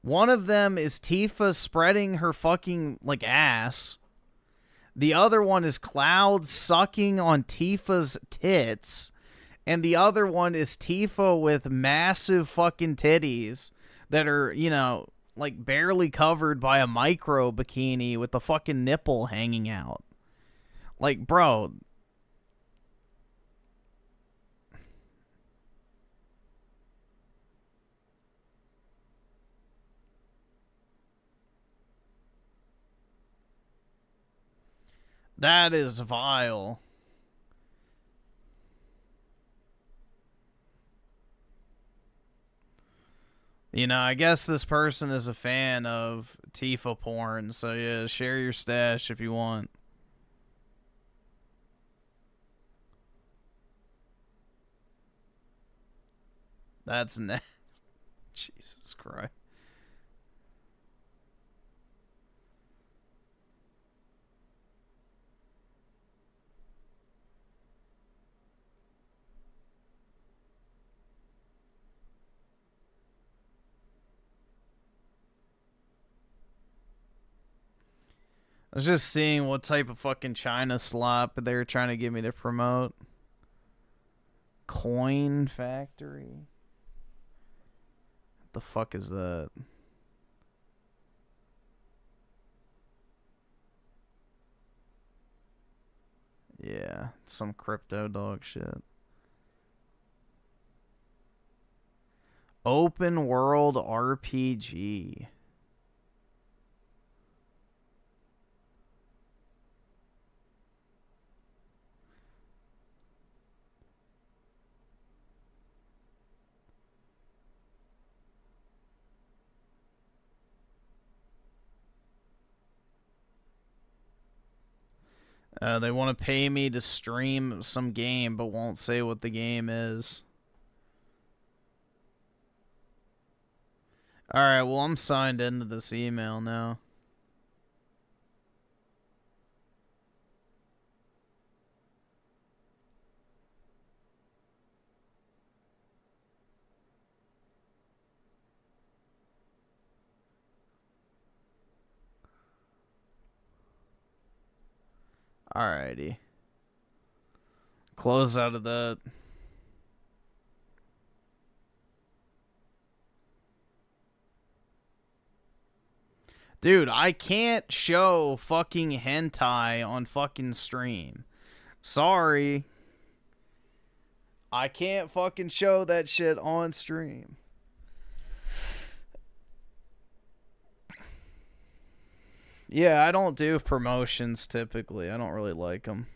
One of them is Tifa spreading her fucking, like, ass. The other one is Cloud sucking on Tifa's tits. And the other one is Tifa with massive fucking titties that are, you know, like barely covered by a micro bikini with the fucking nipple hanging out. Like, bro. That is vile. You know, I guess this person is a fan of Tifa porn, so yeah, share your stash if you want. That's nasty. Jesus Christ. I was just seeing what type of fucking China slop they were trying to get me to promote. Coin Factory? What the fuck is that? Yeah, some crypto dog shit. Open World RPG. They want to pay me to stream some game, but won't say what the game is. Alright, well, I'm signed into this email now. Alrighty. Close out of that. Dude, I can't show fucking hentai on fucking stream. Sorry. I can't fucking show that shit on stream. Yeah, I don't do promotions typically. I don't really like them.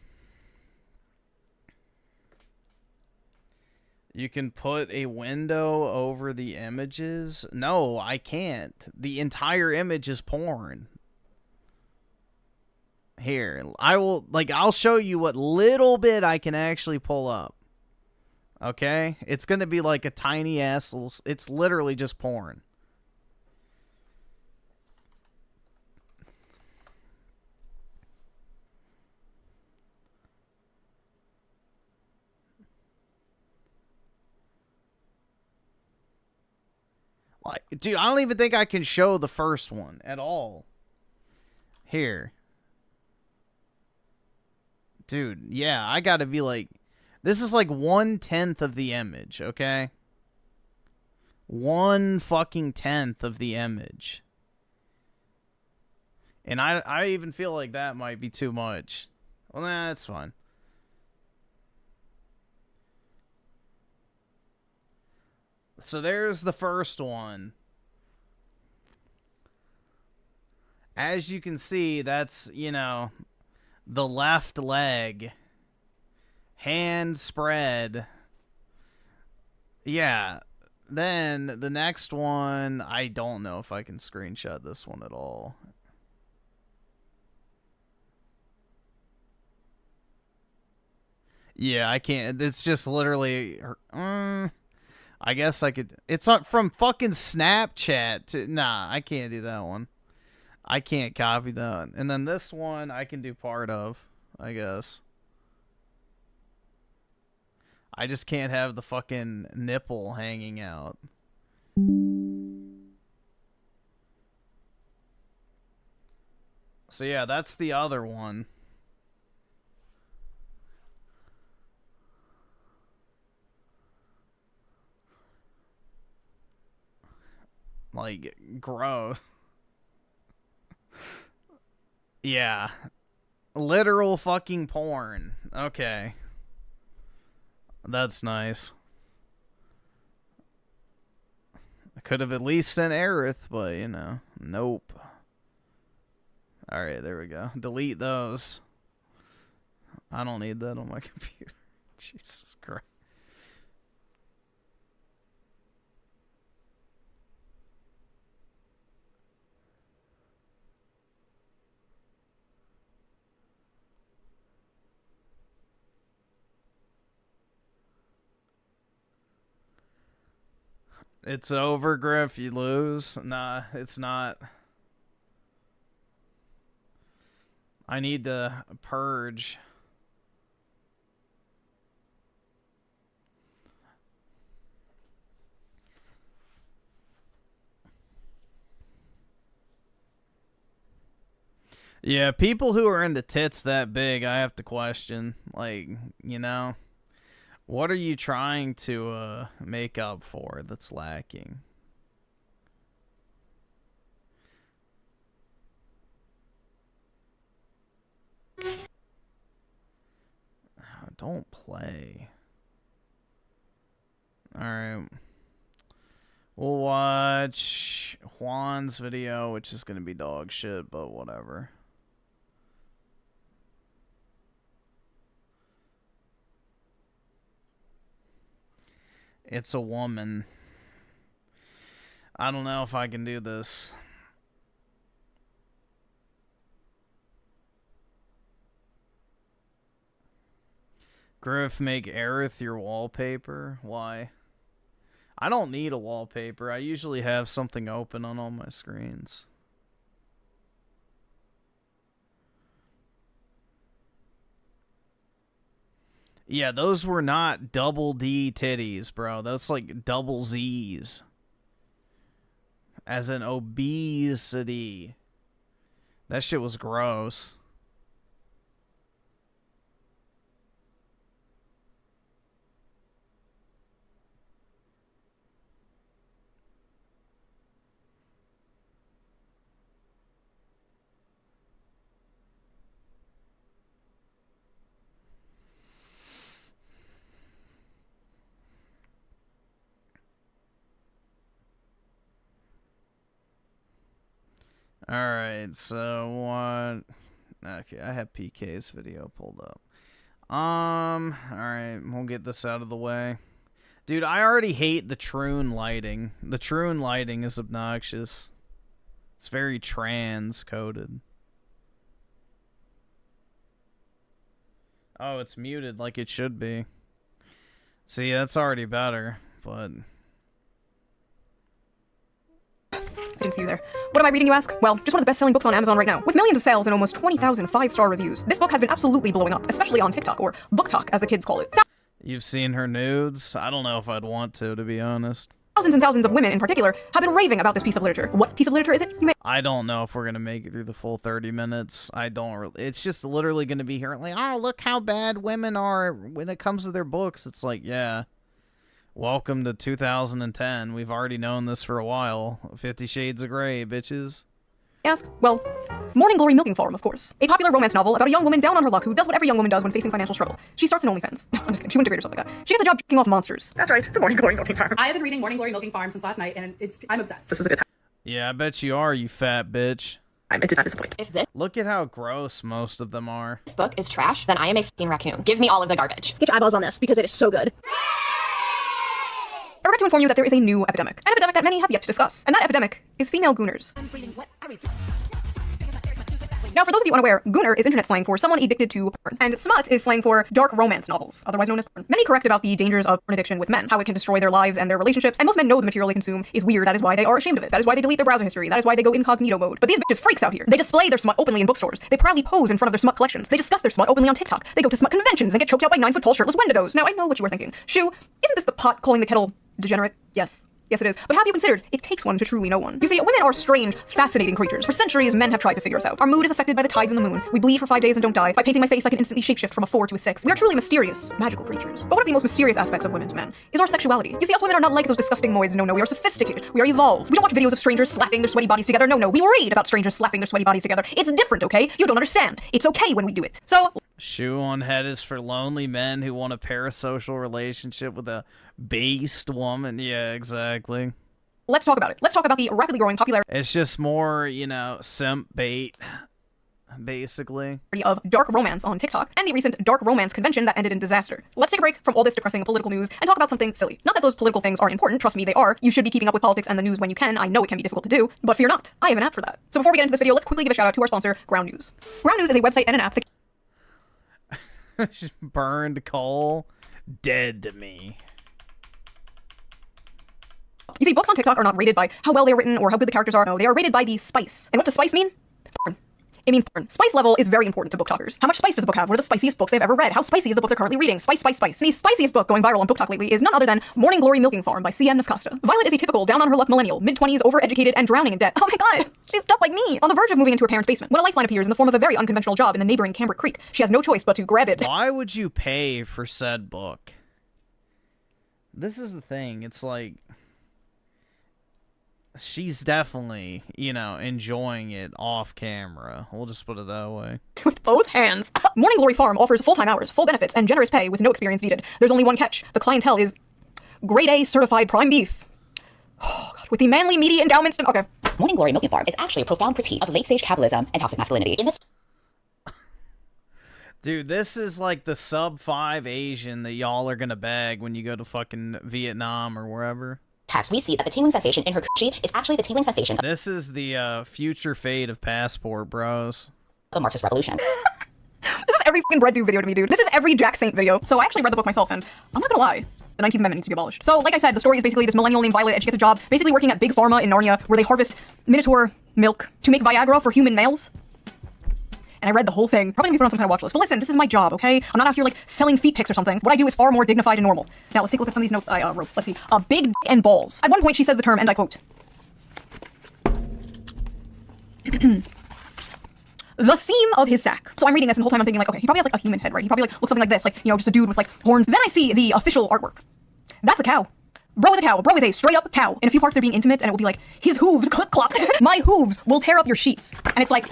You can put a window over the images? No, I can't. The entire image is porn. Here, I'll show you what little bit I can actually pull up. Okay? It's going to be like a tiny ass little... It's literally just porn. Like, dude, I don't even think I can show the first one at all. Here. Dude, yeah, I gotta be like... This is like 1/10 of the image, okay? 1 fucking 10th of the image. And I even feel like that might be too much. Well, nah, that's fine. So there's the first one. As you can see, that's, you know, the left leg. Hand spread. Yeah. Then the next one, I don't know if I can screenshot this one at all. Yeah, I can't. It's just literally... I guess I could... It's not from fucking Snapchat to... Nah, I can't do that one. I can't copy that. And then this one, I can do part of, I guess. I just can't have the fucking nipple hanging out. So yeah, that's the other one. Like, gross. Yeah. Literal fucking porn. Okay. That's nice. I could have at least sent Aerith, but, you know, nope. Alright, there we go. Delete those. I don't need that on my computer. Jesus Christ. It's over, Griff. You lose. Nah, it's not. I need to purge. Yeah, people who are into tits that big, I have to question. Like, you know... What are you trying to make up for that's lacking? Don't play. Alright. We'll watch Juan's video, which is going to be dog shit, but whatever. It's a woman. I don't know if I can do this. Griff, make Aerith your wallpaper. Why? I don't need a wallpaper. I usually have something open on all my screens. Yeah, those were not double D titties, bro. That's like double Z's. As in obesity. That shit was gross. Alright, so what? Okay, I have PK's video pulled up. Alright, we'll get this out of the way. Dude, I already hate the Troon lighting. The Troon lighting is obnoxious. It's very trans-coded. Oh, it's muted like it should be. See, that's already better, but... I didn't see you there. What am I reading, you ask? Well, just one of the best-selling books on Amazon right now, with millions of sales and almost 20,000 5-star reviews. This book has been absolutely blowing up, especially on TikTok, or BookTok, as the kids call it. You've seen her nudes? I don't know if I'd want to be honest. Thousands and thousands of women, in particular, have been raving about this piece of literature. What piece of literature is it? You may... I don't know if we're gonna make it through the full 30 minutes. I don't really... It's just literally gonna be here like, oh, look how bad women are when it comes to their books. It's like, yeah. Welcome to 2010. We've already known this for a while. 50 Shades of Grey, bitches. Ask? Well, Morning Glory Milking Farm, of course. A popular romance novel about a young woman down on her luck who does what every young woman does when facing financial struggle. She starts an OnlyFans. No, I'm just kidding. She wouldn't degrade herself like that. She gets a job jerking off monsters. That's right, the Morning Glory Milking Farm. I have been reading Morning Glory Milking Farm since last night, and I'm obsessed. This was a good time. Yeah, I bet you are, you fat bitch. I did not disappoint. If this Look at how gross most of them are. book is trash, then I am a f***ing raccoon. Give me all of the garbage. Get your eyeballs on this, because it is so good. I regret to inform you that there is a new epidemic. An epidemic that many have yet to discuss. And that epidemic is female gooners. Now, for those of you unaware, gooner is internet slang for someone addicted to porn, and smut is slang for dark romance novels, otherwise known as porn. Many correct about the dangers of porn addiction with men, how it can destroy their lives and their relationships, and most men know the material they consume is weird. That is why they are ashamed of it. That is why they delete their browser history. That is why they go incognito mode. But these bitches freaks out here. They display their smut openly in bookstores. They proudly pose in front of their smut collections. They discuss their smut openly on TikTok. They go to smut conventions and get choked out by 9-foot tall shirtless wendigos. Now, I know what you were thinking. Shoo, isn't this the pot calling the kettle degenerate? Yes. Yes, it is. But have you considered, it takes one to truly know one. You see, women are strange, fascinating creatures. For centuries, men have tried to figure us out. Our mood is affected by the tides and the moon. We bleed for 5 days and don't die. By painting my face, I can instantly shapeshift from a 4 to a 6. We are truly mysterious, magical creatures. But one of the most mysterious aspects of women to men is our sexuality. You see, us women are not like those disgusting moids. No, we are sophisticated. We are evolved. We don't watch videos of strangers slapping their sweaty bodies together. No, we read about strangers slapping their sweaty bodies together. It's different, okay? You don't understand. It's okay when we do it. So... Shoe on head is for lonely men who want a parasocial relationship with a based woman. Yeah, exactly. Let's talk about it. Let's talk about the rapidly growing popularity. It's just more, you know, simp bait, basically. Of dark romance on TikTok and the recent dark romance convention that ended in disaster. Let's take a break from all this depressing political news and talk about something silly. Not that those political things aren't important. Trust me, they are. You should be keeping up with politics and the news when you can. I know it can be difficult to do, but fear not. I have an app for that. So before we get into this video, let's quickly give a shout out to our sponsor, Ground News. Ground News is a website and an app that Just burned coal. Dead to me. You see, books on TikTok are not rated by how well they're written or how good the characters are. No, they are rated by the spice. And what does spice mean? Porn. It means porn. Spice level is very important to book talkers. How much spice does a book have? What are the spiciest books they've ever read? How spicy is the book they're currently reading? Spice, spice, spice. And the spiciest book going viral on BookTok lately is none other than Morning Glory Milking Farm by C.M. Nascosta. Violet is a typical down-on-her-luck millennial, mid-20s, overeducated, and drowning in debt. Oh my god, she's just like me, on the verge of moving into her parents' basement, when a lifeline appears in the form of a very unconventional job in the neighboring Cambric Creek. She has no choice but to grab it. Why would you pay for said book? This is the thing, it's like... She's definitely, you know, enjoying it off camera. We'll just put it that way. With both hands. Morning Glory Farm offers full-time hours, full benefits, and generous pay with no experience needed. There's only one catch. The clientele is grade A certified prime beef. Oh, God. With the manly, meaty endowments. Okay. Morning Glory Milking Farm is actually a profound critique of late-stage capitalism and toxic masculinity. In this Dude, this is like the sub-5 Asian that y'all are gonna bag when you go to fucking Vietnam or wherever. Text, we see that the tingling sensation in her coochie is actually the tingling sensation This is the future fate of Passportbros. The Marxist revolution. This is every fucking bread video to me, dude. This is every Jack Saint video. So I actually read the book myself, and I'm not gonna lie. The 19th Amendment needs to be abolished. So, like I said, the story is basically this millennial named Violet, and she gets a job basically working at Big Pharma in Narnia, where they harvest Minotaur milk to make Viagra for human males. And I read the whole thing. Probably gonna be put on some kind of watch list. But listen, this is my job, okay? I'm not out here like selling feet pics or something. What I do is far more dignified and normal. Now let's take a look at some of these notes I wrote. Let's see. Big d and balls. At one point she says the term, and I quote, the seam of his sack. So I'm reading this and the whole time I'm thinking like, okay, he probably has like a human head, right? He probably like looks something like this, like, you know, just a dude with like horns. Then I see the official artwork. That's a cow. Bro is a cow. Bro is a straight up cow. In a few parts they're being intimate and it will be like, his hooves clip clop. My hooves will tear up your sheets. And it's like,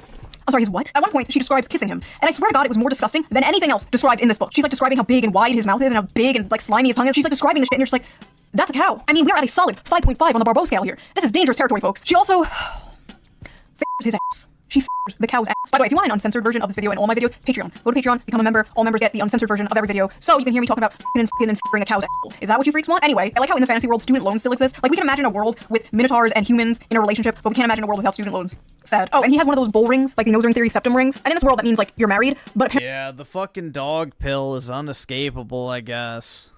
I'm sorry, his what? At one point, she describes kissing him. And I swear to God, it was more disgusting than anything else described in this book. She's like describing how big and wide his mouth is and how big and like slimy his tongue is. She's like describing this shit and you're just like, that's a cow. I mean, we're at a solid 5.5 on the Barbeau scale here. This is dangerous territory, folks. She also f***s his ass. She f***s the cow's ass. By the way, if you want an uncensored version of this video and all my videos, Patreon. Go to Patreon, become a member. All members get the uncensored version of every video. So you can hear me talking about f***ing and f***ing a cow's ass. Is that what you freaks want? Anyway, I like how in this fantasy world, student loans still exist. Like, we can imagine a world with minotaurs and humans in a relationship, but we can't imagine a world without student loans. Sad. Oh, and he has one of those bull rings, like the Nose Ring Theory septum rings. And in this world, that means, like, you're married, but yeah, the fucking dog pill is unescapable, I guess.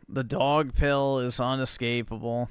The dog pill is unescapable.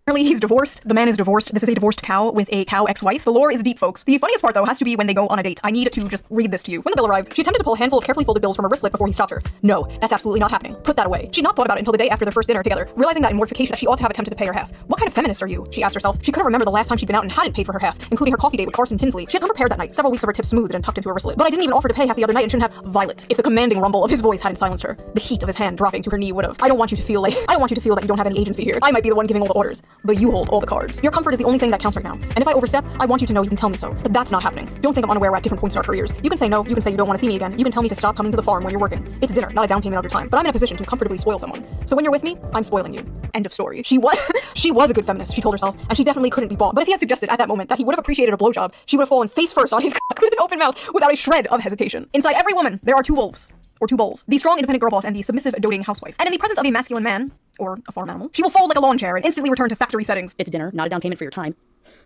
Apparently he's divorced. The man is divorced. This is a divorced cow with a cow ex-wife. The lore is deep, folks. The funniest part, though, has to be when they go on a date. I need to just read this to you. When the bill arrived, she attempted to pull a handful of carefully folded bills from her wristlet before he stopped her. No, that's absolutely not happening. Put that away. She'd not thought about it until the day after their first dinner together, realizing that in mortification that she ought to have attempted to pay her half. What kind of feminist are you? She asked herself. She couldn't remember the last time she'd been out and hadn't paid for her half, including her coffee date with Carson Tinsley. She had come prepared that night, several weeks of her tips smoothed and tucked into her wristlet. But I didn't even offer to pay half the other night and shouldn't have. Violet. If the commanding rumble of his voice hadn't silenced her, the heat of his hand dropping to her knee would have. I don't want you to feel that you don't have any agency here. I might be the one giving all the orders, but you hold all the cards. Your comfort is the only thing that counts right now. And if I overstep, I want you to know you can tell me so. But that's not happening. Don't think I'm unaware we're at different points in our careers. You can say no, you can say you don't want to see me again. You can tell me to stop coming to the farm when you're working. It's dinner, not a down payment of your time. But I'm in a position to comfortably spoil someone. So when you're with me, I'm spoiling you. End of story. She was a good feminist, she told herself, and she definitely couldn't be bought. But if he had suggested at that moment that he would have appreciated a blowjob, she would have fallen face first on his cock with an open mouth without a shred of hesitation. Inside every woman, there are two wolves. Or two bowls. The strong, independent girl boss and the submissive, doting housewife. And in the presence of a masculine man, or a farm animal, she will fold like a lawn chair and instantly return to factory settings. It's dinner, not a down payment for your time.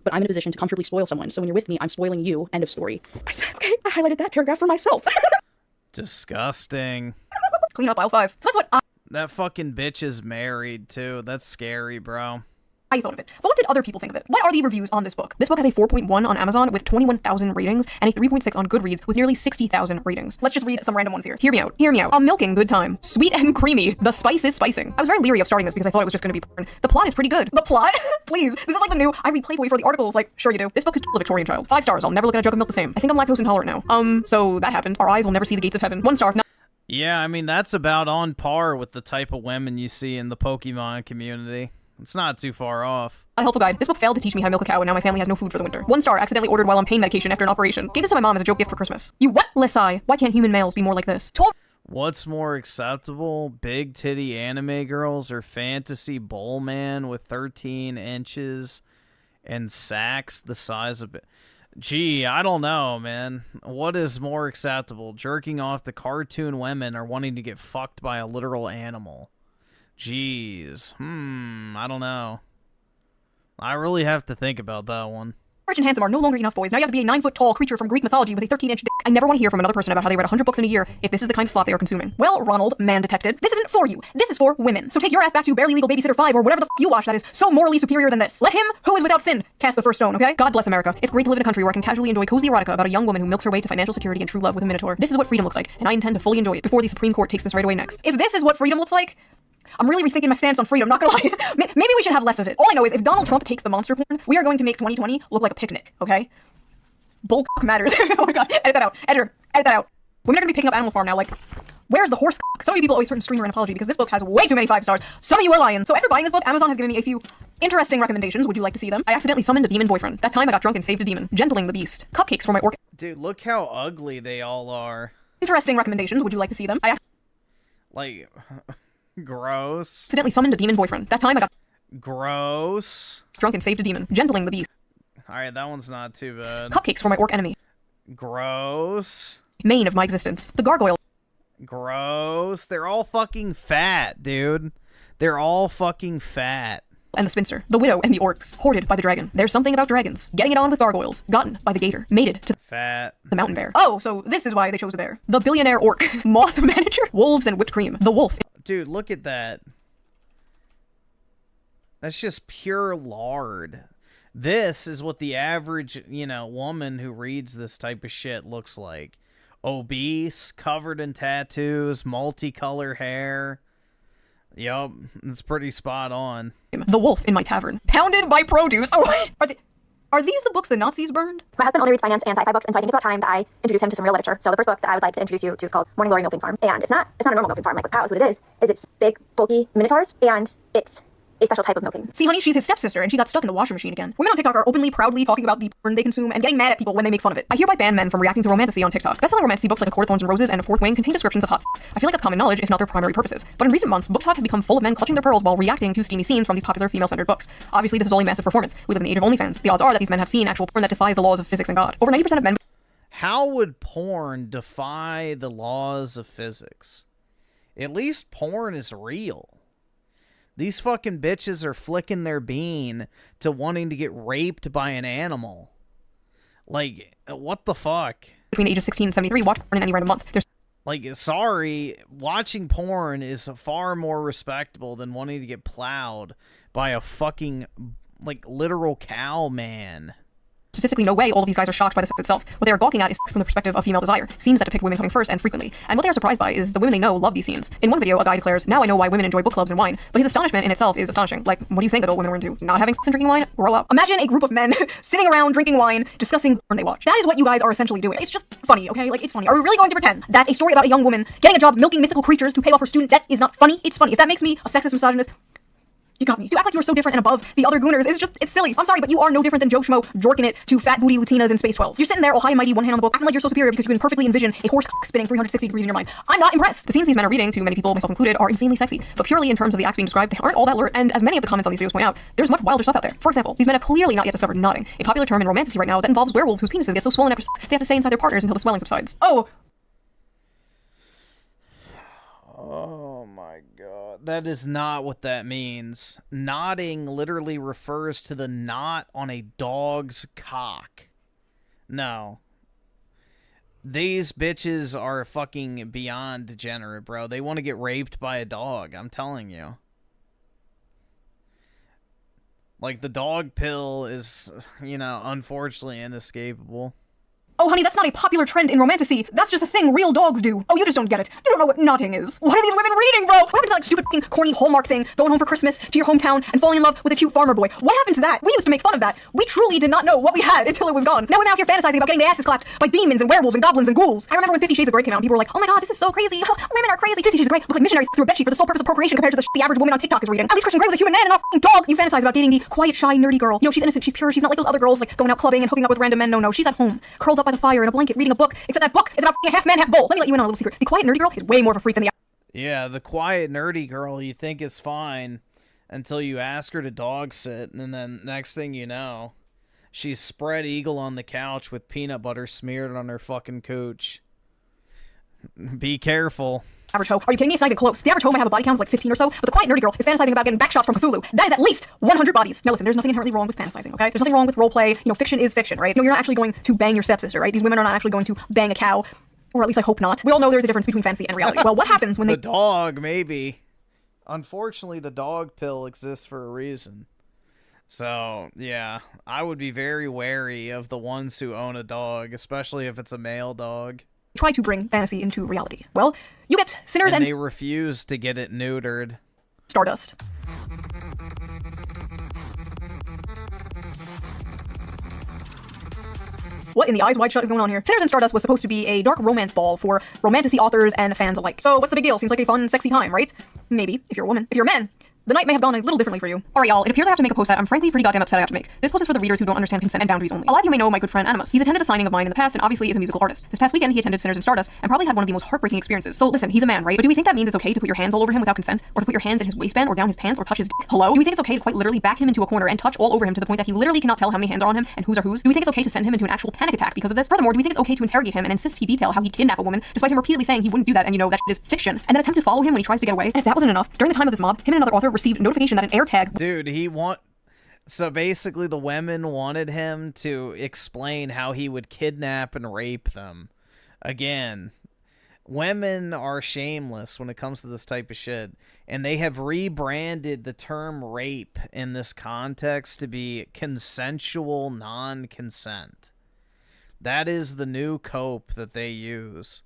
But I'm in a position to comfortably spoil someone, so when you're with me, I'm spoiling you. End of story. I said, okay, I highlighted that paragraph for myself. Disgusting. Clean up aisle 5. So that's what That fucking bitch is married, too. That's scary, bro. I thought of it. But what did other people think of it? What are the reviews on this book? This book has a 4.1 on Amazon with 21,000 ratings and a 3.6 on Goodreads with nearly 60,000 ratings. Let's just read some random ones here. Hear me out. Hear me out. A milking good time. Sweet and creamy. The spice is spicing. I was very leery of starting this because I thought it was just going to be porn. The plot is pretty good. The plot? Please. This is like the new, I read Playboy for the articles. Like, sure you do. This book could kill a Victorian child. 5 stars. I'll never look at a jug of milk the same. I think I'm lactose intolerant now. So that happened. Our eyes will never see the gates of heaven. 1 star. No. Yeah, I mean, that's about on par with the type of women you see in the Pokemon community. It's not too far off. A helpful guide. This book failed to teach me how to milk a cow, and now my family has no food for the winter. 1 star. Accidentally ordered while on pain medication after an operation. Gave this to my mom as a joke gift for Christmas. You what? Lesai. Why can't human males be more like this? 12. What's more acceptable? Big titty anime girls or fantasy bull man with 13 inches and sacks the size of it? Gee, I don't know, man. What is more acceptable? Jerking off to cartoon women or wanting to get fucked by a literal animal? Jeez. I don't know. I really have to think about that one. Rich and handsome are no longer enough, boys. Now you have to be a 9-foot-tall creature from Greek mythology with a 13-inch dick. I never want to hear from another person about how they read 100 books in a year if this is the kind of slop they are consuming. Well, Ronald, man detected, this isn't for you. This is for women. So take your ass back to Barely Legal Babysitter 5 or whatever the you watch that is so morally superior than this. Let him, who is without sin, cast the first stone, okay? God bless America. It's great to live in a country where I can casually enjoy cozy erotica about a young woman who milks her way to financial security and true love with a minotaur. This is what freedom looks like, and I intend to fully enjoy it before the Supreme Court takes this right away next. If this is what freedom looks like, I'm really rethinking my stance on freedom, not gonna lie. Maybe we should have less of it. All I know is if Donald Trump takes the monster porn, we are going to make 2020 look like a picnic, okay? Bull matters. Oh my god, edit that out. Editor, edit that out. Women are gonna be picking up Animal Farm now, like, where's the horse cock? Some of you people always certain streamer an apology because this book has way too many 5 stars. Some of you are lying. So after buying this book, Amazon has given me a few interesting recommendations. Would you like to see them? I accidentally summoned a demon boyfriend. That time I got drunk and saved a demon. Gentling the beast. Cupcakes for my orc. Dude, look how ugly they all are. Interesting recommendations. Would you like to see them? Like... Gross. Accidentally summoned a demon boyfriend. That time I got gross. Drunk and saved a demon. Gentling the beast. Alright, that one's not too bad. Cupcakes for my orc enemy. Gross. Main of my existence. The gargoyle. Gross. They're all fucking fat, dude. They're all fucking fat. And the spinster. The widow and the orcs. Hoarded by the dragon. There's something about dragons. Getting it on with gargoyles. Gotten by the gator. Mated to fat. The mountain bear. Oh, so this is why they chose a bear. The billionaire orc. Moth manager. Wolves and whipped cream. The wolf. Dude, look at that. That's just pure lard. This is what the average, woman who reads this type of shit looks like. Obese, covered in tattoos, multicolor hair. Yup, it's pretty spot on. The wolf in my tavern. Pounded by produce. Oh, what? Are these the books the Nazis burned? My husband only reads finance and sci-fi books, and so I think it's about time that I introduce him to some real literature. So the first book that I would like to introduce you to is called Morning Glory Milking Farm. And it's not a normal milking farm like with cows. What it is it's big, bulky minotaurs, and it's a special type of milking. See, honey, she's his stepsister, and she got stuck in the washing machine again. Women on TikTok are openly, proudly talking about the porn they consume and getting mad at people when they make fun of it. I hereby ban men from reacting to romantasy on TikTok. Bestselling romantasy books like A Court of Thorns and Roses and A Fourth Wing contain descriptions of hot sex. I feel like that's common knowledge, if not their primary purposes. But in recent months, BookTok has become full of men clutching their pearls while reacting to steamy scenes from these popular female-centered books. Obviously, this is all a massive performance. We live in the age of OnlyFans. The odds are that these men have seen actual porn that defies the laws of physics and God. Over 90% of men... How would porn defy the laws of physics? At least porn is real. These fucking bitches are flicking their bean to wanting to get raped by an animal. Like, what the fuck? Between the ages 16 and 73, watch porn in any random month. There's Like, sorry, watching porn is far more respectable than wanting to get plowed by a fucking, like, literal cow man. Statistically, no way all of these guys are shocked by the sex itself. What they are gawking at is sex from the perspective of female desire, scenes that depict women coming first and frequently. And what they are surprised by is the women they know love these scenes. In one video, a guy declares, "Now I know why women enjoy book clubs and wine." But his astonishment in itself is astonishing. Like, what do you think adult women were into? Not having sex and drinking wine? Grow up. Imagine a group of men sitting around drinking wine, discussing porn they watch. That is what you guys are essentially doing. It's just funny, okay? Like, it's funny. Are we really going to pretend that a story about a young woman getting a job milking mythical creatures to pay off her student debt is not funny? It's funny. If that makes me a sexist misogynist, you got me. To act like you're so different and above the other gooners is just, it's silly. I'm sorry, but you are no different than Joe Schmo jorking it to fat booty Latinas in Space 12. You're sitting there all high and mighty, one hand on the book, acting like you're so superior because you can perfectly envision a horse spinning 360 degrees in your mind. I'm not impressed. The scenes these men are reading, to many people, myself included, are insanely sexy, but purely in terms of the acts being described, they aren't all that alert, and as many of the comments on these videos point out, there's much wilder stuff out there. For example, these men have clearly not yet discovered nodding, a popular term in romantasy right now that involves werewolves whose penises get so swollen after they have to stay inside their partners until the swelling subsides. Oh my god. That is not what that means. Nodding literally refers to the knot on a dog's cock. No. These bitches are fucking beyond degenerate, bro. They want to get raped by a dog, I'm telling you. Like, the dog pill is, you know, unfortunately inescapable. Oh, honey, that's not a popular trend in romantasy. That's just a thing real dogs do. Oh, you just don't get it. You don't know what nodding is. What are these women reading, bro? What happened to that, like, stupid fucking corny Hallmark thing, going home for Christmas to your hometown and falling in love with a cute farmer boy? What happened to that? We used to make fun of that. We truly did not know what we had until it was gone. Now we're out here fantasizing about getting the asses clapped by demons and werewolves and goblins and ghouls. I remember when 50 Shades of Grey came out and people were like, "Oh my god, this is so crazy. Women are crazy." 50 Shades of Grey looks like missionaries through a bedsheet for the sole purpose of procreation compared to the the average woman on TikTok is reading. At least Christian Grey was a human man and not a fucking dog. You fantasize about dating the quiet, shy, nerdy girl. You know, she's innocent, she's pure, she's not like those other girls, like going out clubbing and hooking up with random men. No, she's at home, curled up by the fire in a blanket, reading a book, except that book is about a half man, half bull. Let me let you in on a little secret. The quiet nerdy girl is way more of a freak than the... Yeah, the quiet nerdy girl you think is fine until you ask her to dog sit, and then next thing you know, she's spread eagle on the couch with peanut butter smeared on her fucking cooch. Be careful. Average hoe. Are you kidding me? It's not even close. The average hoe might have a body count of like 15 or so, but the quiet nerdy girl is fantasizing about getting back shots from Cthulhu. That is at least 100 bodies. Now listen, there's nothing inherently wrong with fantasizing, okay? There's nothing wrong with roleplay. You know, fiction is fiction, right? You know, you're not actually going to bang your stepsister, right? These women are not actually going to bang a cow, or at least I hope not. We all know there's a difference between fantasy and reality. Well, what happens when The dog, maybe. Unfortunately, the dog pill exists for a reason. So, yeah, I would be very wary of the ones who own a dog, especially if it's a male dog. Try to bring fantasy into reality? Well, you get sinners and they refuse to get it neutered. Stardust. What in the eyes wide shut is going on here? Sinners and Stardust was supposed to be a dark romance ball for romantasy authors and fans alike. So what's the big deal? Seems like a fun, sexy time, right? Maybe, if you're a woman. If you're a man, the night may have gone a little differently for you. Alright, y'all, it appears I have to make a post that I'm frankly pretty goddamn upset I have to make. This post is for the readers who don't understand consent and boundaries only. A lot of you may know my good friend Animus. He's attended a signing of mine in the past and obviously is a musical artist. This past weekend, he attended Sinners and Stardust and probably had one of the most heartbreaking experiences. So listen, he's a man, right? But do we think that means it's okay to put your hands all over him without consent? Or to put your hands in his waistband or down his pants or touch his dick? Hello? Do we think it's okay to quite literally back him into a corner and touch all over him to the point that he literally cannot tell how many hands are on him and whose are whose? Do we think it's okay to send him into an actual panic attack because of this? Furthermore, do we think it's okay to interrogate him and insist he detail how he'd kidnap a woman despite him repeatedly saying he wouldn't do that and you know that shit is fiction? And then attempt to follow him when he tries to get away? And if that wasn't enough, during the time of this mob, him and another author received notification that an air tag... Dude, so basically the women wanted him to explain how he would kidnap and rape them. Again, women are shameless when it comes to this type of shit, and they have rebranded the term rape in this context to be consensual non-consent. That is the new cope that they use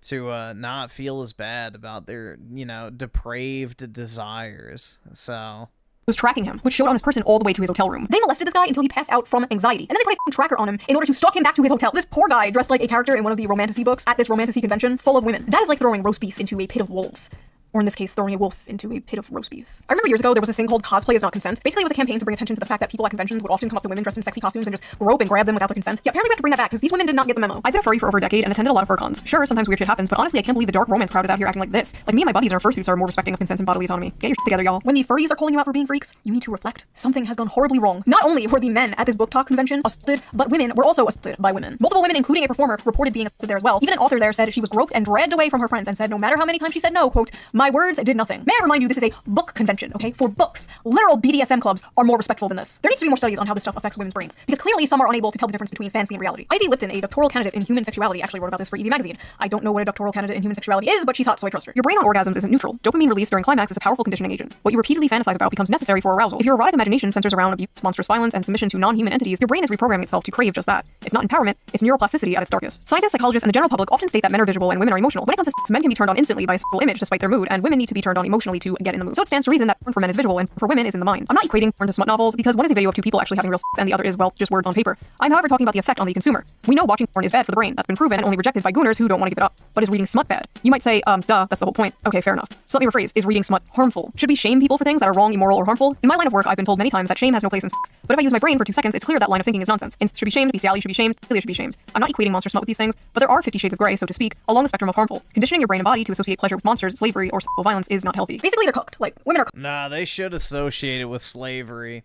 to not feel as bad about their, you know, depraved desires. So... was tracking him, which showed on this person all the way to his hotel room. They molested this guy until he passed out from anxiety, and then they put a tracker on him in order to stalk him back to his hotel. This poor guy dressed like a character in one of the romantasy books at this romantasy convention full of women. That is like throwing roast beef into a pit of wolves. Or in this case, throwing a wolf into a pit of roast beef. I remember years ago, there was a thing called cosplay is not consent. Basically, it was a campaign to bring attention to the fact that people at conventions would often come up to women dressed in sexy costumes and just grope and grab them without their consent. Yeah, apparently we have to bring that back, because these women did not get the memo. I've been a furry for over a decade and attended a lot of fur cons. Sure, sometimes weird shit happens, but honestly, I can't believe the dark romance crowd is out here acting like this. Like, me and my buddies in our fursuits are more respecting of consent and bodily autonomy. Get your shit together, y'all. When the furries are calling you out for being freaks, you need to reflect. Something has gone horribly wrong. Not only were the men at this book talk convention assaulted, but women were also assaulted by women. Multiple women, including a performer, reported being assaulted there as well. Even an author there said she was groped and dragged away from her friends and said no matter how many times she said no, quote, My words did nothing. May I remind you, this is a book convention, okay? For books. Literal BDSM clubs are more respectful than this. There needs to be more studies on how this stuff affects women's brains, because clearly some are unable to tell the difference between fantasy and reality. Ivy Lipton, a doctoral candidate in human sexuality, actually wrote about this for EV Magazine. I don't know what a doctoral candidate in human sexuality is, but she's hot, so I trust her. Your brain on orgasms isn't neutral. Dopamine release during climax is a powerful conditioning agent. What you repeatedly fantasize about becomes necessary for arousal. If your erotic imagination centers around abuse, monstrous violence, and submission to non-human entities, your brain is reprogramming itself to crave just that. It's not empowerment, it's neuroplasticity at its darkest. Scientists, psychologists, and the general public often state that men are visual and women are emotional. When it comes to sex, men can be turned on instantly by a sexual image despite their mood, and women need to be turned on emotionally to get in the mood. So it stands to reason that porn for men is visual and for women is in the mind. I'm not equating porn to smut novels because one is a video of two people actually having real sex and the other is, well, just words on paper. I'm however talking about the effect on the consumer. We know watching porn is bad for the brain. That's been proven and only rejected by gooners who don't want to give it up. But is reading smut bad? You might say, duh, that's the whole point. Okay, fair enough. So let me rephrase. Is reading smut harmful? Should we shame people for things that are wrong, immoral, or harmful? In my line of work, I've been told many times that shame has no place in sex. But if I use my brain for 2 seconds, it's clear that line of thinking is nonsense. Incest should be shamed, bestiality should be shamed, philia should be shamed. I'm not equating monster smut with these things, but there are 50 shades of grey, so to speak, along the spectrum of harmful. Conditioning your brain and body to associate pleasure with monsters, slavery, or sexual violence is not healthy. Basically, they're cooked. Like, women are cooked. Nah, they should associate it with slavery.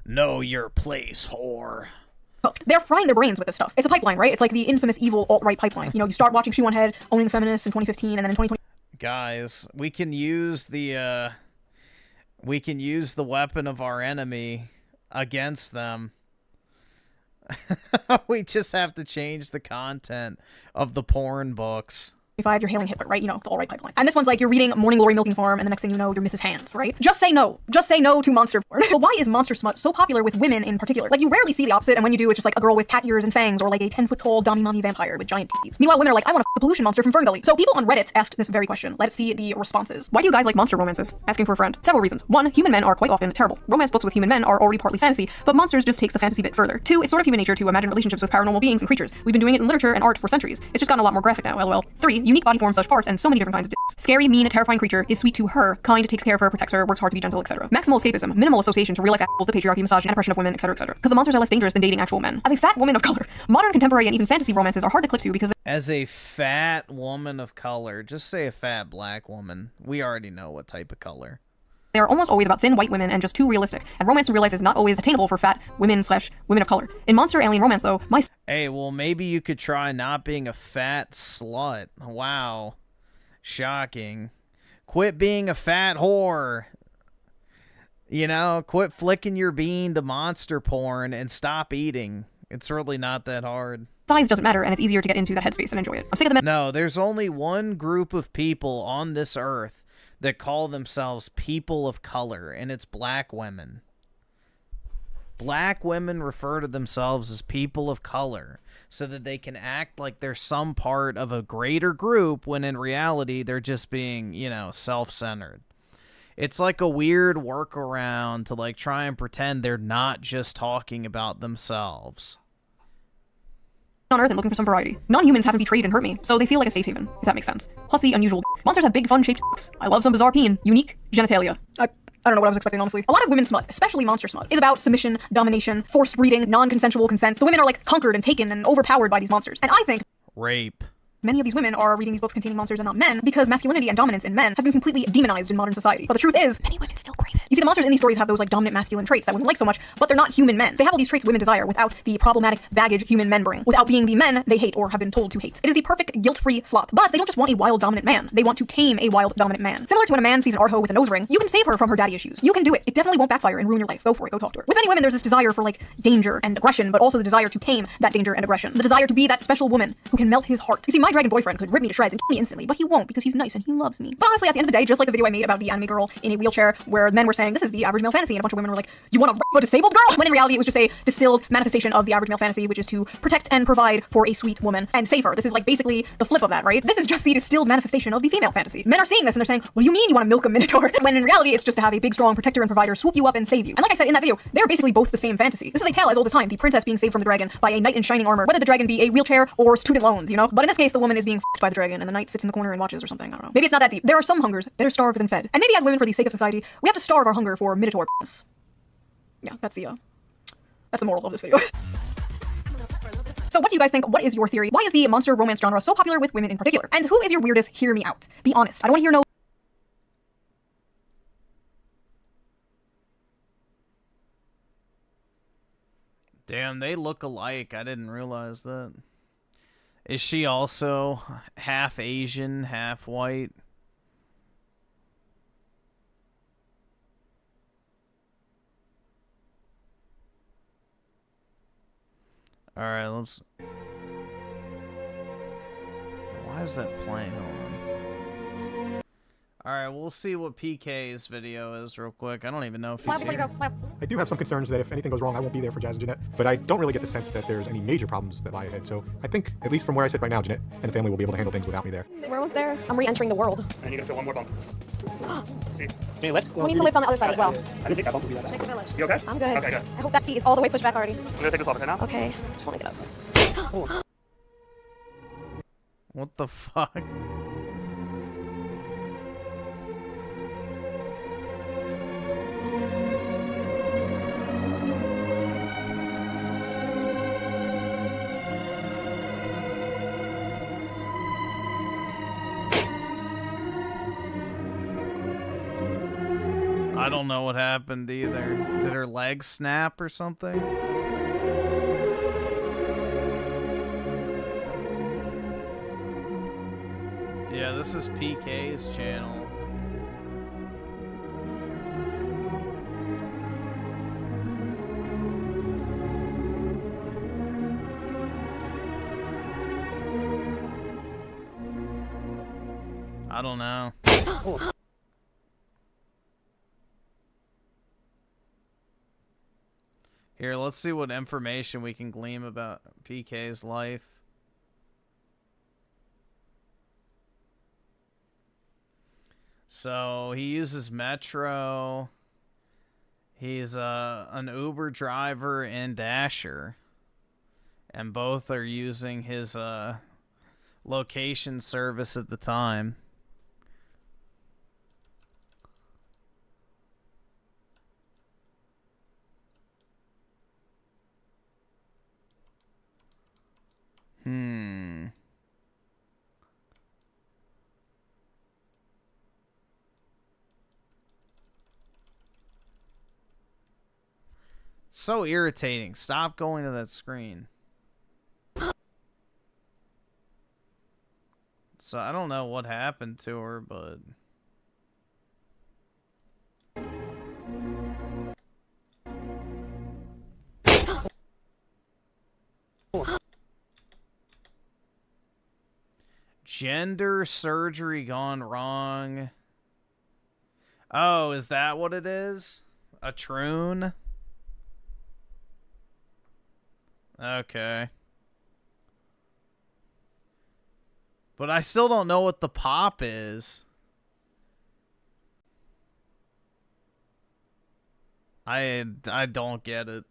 Know your place, whore. They're frying their brains with this stuff. It's a pipeline, right? It's like the infamous evil alt-right pipeline. You know, you start watching Shoe on Head, owning the feminists in 2015, and then in 2020... Guys, we can use the weapon of our enemy against them. We just have to change the content of the porn books. You're hailing Hitler, right? You know, the alt-right pipeline. And this one's like you're reading Morning Glory Milking Farm, and the next thing you know, you're Mrs. Hands, right? Just say no. Just say no to monster porn. But why is monster smut so popular with women in particular? Like, you rarely see the opposite, and when you do, it's just like a girl with cat ears and fangs, or like a 10-foot-tall Dommy-mommy vampire with giant titties. Meanwhile, women are like, I want a pollution monster from Ferngully. So people on Reddit asked this very question. Let's see the responses. Why do you guys like monster romances? Asking for a friend. Several reasons. 1, human men are quite often terrible. Romance books with human men are already partly fantasy, but monsters just takes the fantasy bit further. 2, it's sort of human nature to imagine relationships with paranormal beings and creatures. We've been doing it in literature and art for centuries. It's just gotten a lot more graphic now, lol. 3, unique body forms, parts, and so many different kinds of dicks. Scary, mean, terrifying creature is sweet to her, kind, takes care of her, protects her, works hard to be gentle, etc. Maximal escapism, minimal association to real life assholes, the patriarchy, misogyny, and oppression of women, etc., etc. Because the monsters are less dangerous than dating actual men. As a fat woman of color, modern, contemporary, and even fantasy romances are hard to click to because as a fat woman of color, just say a fat black woman. We already know what type of color. they are almost always about thin white women and just too realistic. And romance in real life is not always attainable for fat women/women of color. In monster alien romance, though, Hey, well, maybe you could try not being a fat slut. Wow. Shocking. Quit being a fat whore. You know, quit flicking your bean to monster porn and stop eating. It's really not that hard. Size doesn't matter, and it's easier to get into that headspace and enjoy it. I'm sick of the men. No, there's only one group of people on this earth that call themselves people of color, and it's black women. Black women refer to themselves as people of color so that they can act like they're some part of a greater group when in reality they're just being, you know, self-centered. It's like a weird workaround to like try and pretend they're not just talking about themselves. On Earth and looking for some variety. Non-humans haven't betrayed and hurt me, so they feel like a safe haven, if that makes sense. Plus the unusual monsters have big, fun-shaped dicks. I love some bizarre peen, unique genitalia. I don't know what I was expecting, honestly. A lot of women's smut, especially monster smut, is about submission, domination, forced breeding, non-consensual consent. The women are like conquered and taken and overpowered by these monsters. And I think rape. Many of these women are reading these books containing monsters and not men because masculinity and dominance in men has been completely demonized in modern society. But the truth is, many women still crave it. You see, the monsters in these stories have those like dominant masculine traits that women like so much, but they're not human men. They have all these traits women desire without the problematic baggage human men bring, without being the men they hate or have been told to hate. It is the perfect guilt-free slop. But they don't just want a wild dominant man. They want to tame a wild dominant man. Similar to when a man sees an arho with a nose ring, you can save her from her daddy issues. You can do it. It definitely won't backfire and ruin your life. Go for it. Go talk to her. With many women, there's this desire for like danger and aggression, but also the desire to tame that danger and aggression. The desire to be that special woman who can melt his heart. You see, my dragon boyfriend could rip me to shreds and kill me instantly, but he won't because he's nice and he loves me. But honestly, at the end of the day, just like the video I made about the anime girl in a wheelchair where men were saying this is the average male fantasy and a bunch of women were like, you want to rape a disabled girl? When in reality it was just a distilled manifestation of the average male fantasy, which is to protect and provide for a sweet woman and save her. This is like basically the flip of that, right? This is just the distilled manifestation of the female fantasy. Men are seeing this and they're saying, what do you mean you want to milk a minotaur? When in reality it's just to have a big strong protector and provider swoop you up and save you. And like I said in that video, they're basically both the same fantasy. This is a tale as old as time, the princess being saved from the dragon by a knight in shining armor, whether the dragon be a wheelchair or student loans, you know? But in this case, the woman is being f***ed by the dragon and the knight sits in the corner and watches or something, I don't know. Maybe it's not that deep. There are some hungers that are starved than fed. And maybe as women, for the sake of society, we have to starve our hunger for minotaur penis. Yeah, that's the moral of this video. So what do you guys think? What is your theory? Why is the monster romance genre so popular with women in particular? And who is your weirdest? Hear me out. Be honest. I don't want to hear no. Damn, they look alike. I didn't realize that. Is she also half Asian, half white? Alright, let's... Why is that playing? Hold on. Alright, we'll see what PK's video is real quick. I don't even know if he's here. I do have some concerns that if anything goes wrong, I won't be there for Jazz and Jeanette, but I don't really get the sense that there's any major problems that lie ahead. So I think, at least from where I sit right now, Jeanette and the family will be able to handle things without me there. We're almost there. I'm re-entering the world. And you're gonna feel one more bump. See? Can you lift? So we need to lift on the other side as well. I didn't think that bump would be that bad. Takes a village. You okay? I'm good. Okay, good. I hope that seat is all the way pushed back already. I'm gonna take this off okay now. Okay, just want to get up. What the fuck? I don't know what happened either. Did her leg snap or something? Yeah, this is PK's channel. I don't know. Here, let's see what information we can glean about PK's life. So, he uses Metro. He's an Uber driver and Dasher. And both are using his location service at the time. So irritating. Stop going to that screen. So I don't know what happened to her, but... Gender surgery gone wrong. Oh, is that what it is? A troon? Okay. But I still don't know what the pop is. I don't get it.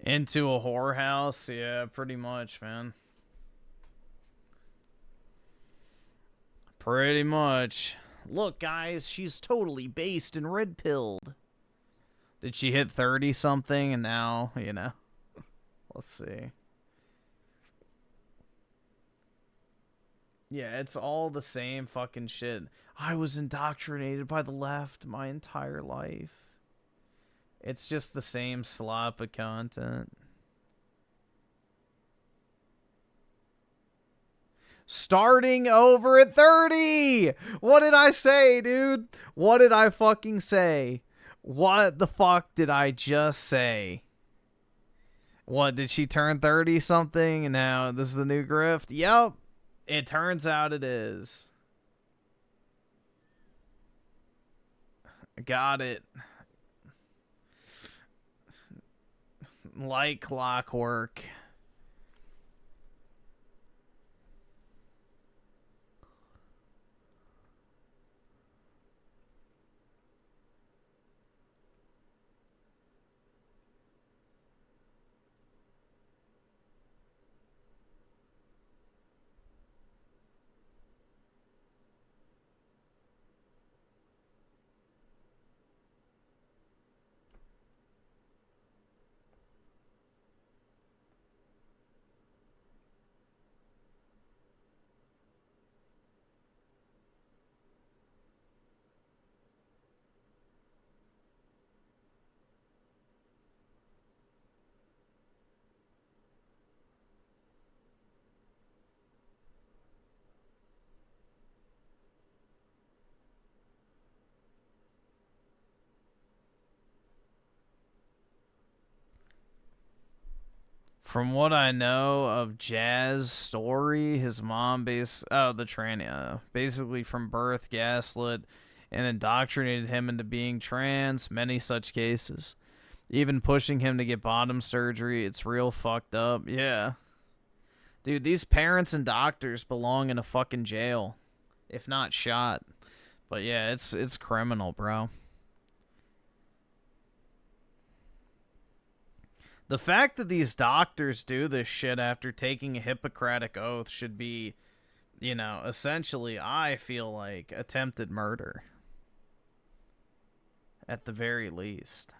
Into a whorehouse? Yeah, pretty much, man. Pretty much. Look, guys, she's totally based and red-pilled. Did she hit 30-something and now, you know? Let's see. Yeah, it's all the same fucking shit. I was indoctrinated by the left my entire life. It's just the same slop of content. Starting over at 30! What did I say, dude? What did I fucking say? What the fuck did I just say? What, did she turn 30 something and now this is the new grift? Yep. It turns out it is. Got it. Like clockwork. From what I know of Jazz's story, his mom basically from birth gaslit and indoctrinated him into being trans, many such cases. Even pushing him to get bottom surgery, it's real fucked up. Yeah. Dude, these parents and doctors belong in a fucking jail, if not shot. But yeah, it's criminal, bro. The fact that these doctors do this shit after taking a Hippocratic oath should be, you know, essentially, I feel like, attempted murder. At the very least.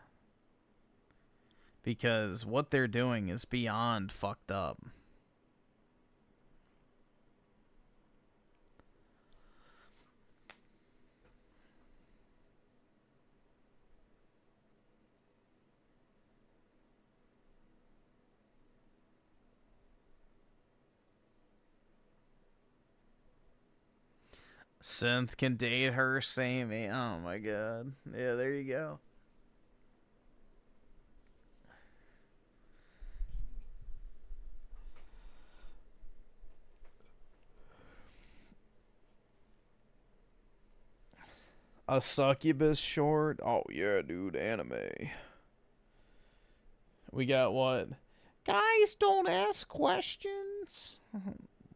Because what they're doing is beyond fucked up. Synth can date her, same. Oh my god. Yeah, there you go. A succubus short? Oh yeah, dude, anime. We got what? Guys, don't ask questions.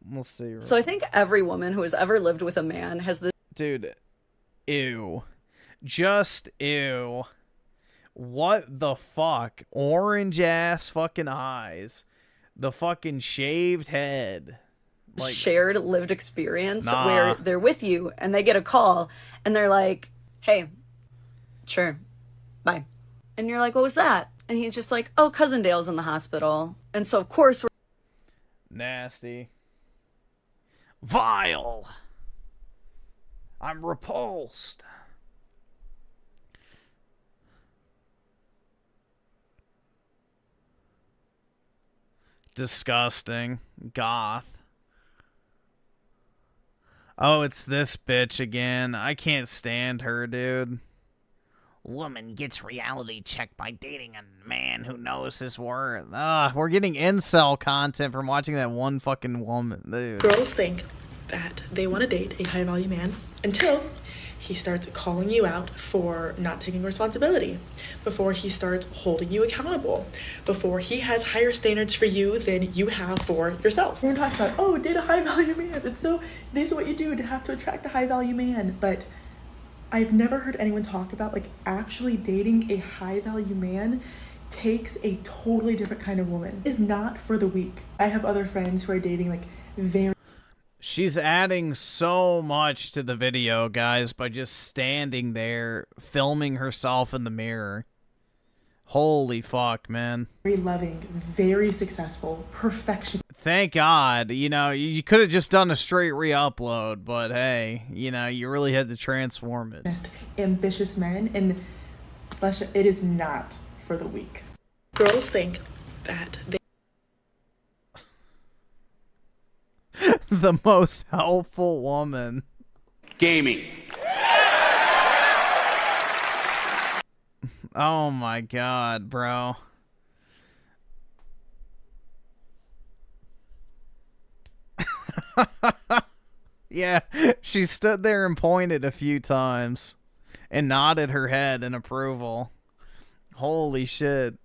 We'll see. So I think every woman who has ever lived with a man has this. Dude, ew. Just ew. What the fuck? Orange ass fucking eyes. The fucking shaved head. Like, shared lived experience nah. where they're with you and they get a call and they're like, hey, sure, bye. And you're like, what was that? And he's just like, oh, Cousin Dale's in the hospital. And so, of course, we're nasty. Vile. I'm repulsed. Disgusting. Goth. Oh, it's this bitch again. I can't stand her, dude. Woman gets reality checked by dating a man who knows his worth. We're getting incel content from watching that one fucking woman, dude. Girls think that they want to date a high-value man until he starts calling you out for not taking responsibility, before he starts holding you accountable, before he has higher standards for you than you have for yourself. Everyone talks about, oh, date a high-value man. It's so, this is what you do to have to attract a high-value man. But I've never heard anyone talk about, like, actually dating a high-value man takes a totally different kind of woman. It's not for the weak. I have other friends who are dating, like, very... She's adding so much to the video, guys, by just standing there, filming herself in the mirror. Holy fuck, man. Very loving, very successful, perfection. Thank God. You know, you could have just done a straight re-upload, but hey, you know, you really had to transform it. Ambitious men, and it is not for the weak. Girls think that they... The most helpful woman. Gaming. Oh my god, bro. Yeah, she stood there and pointed a few times. and nodded her head in approval. Holy shit.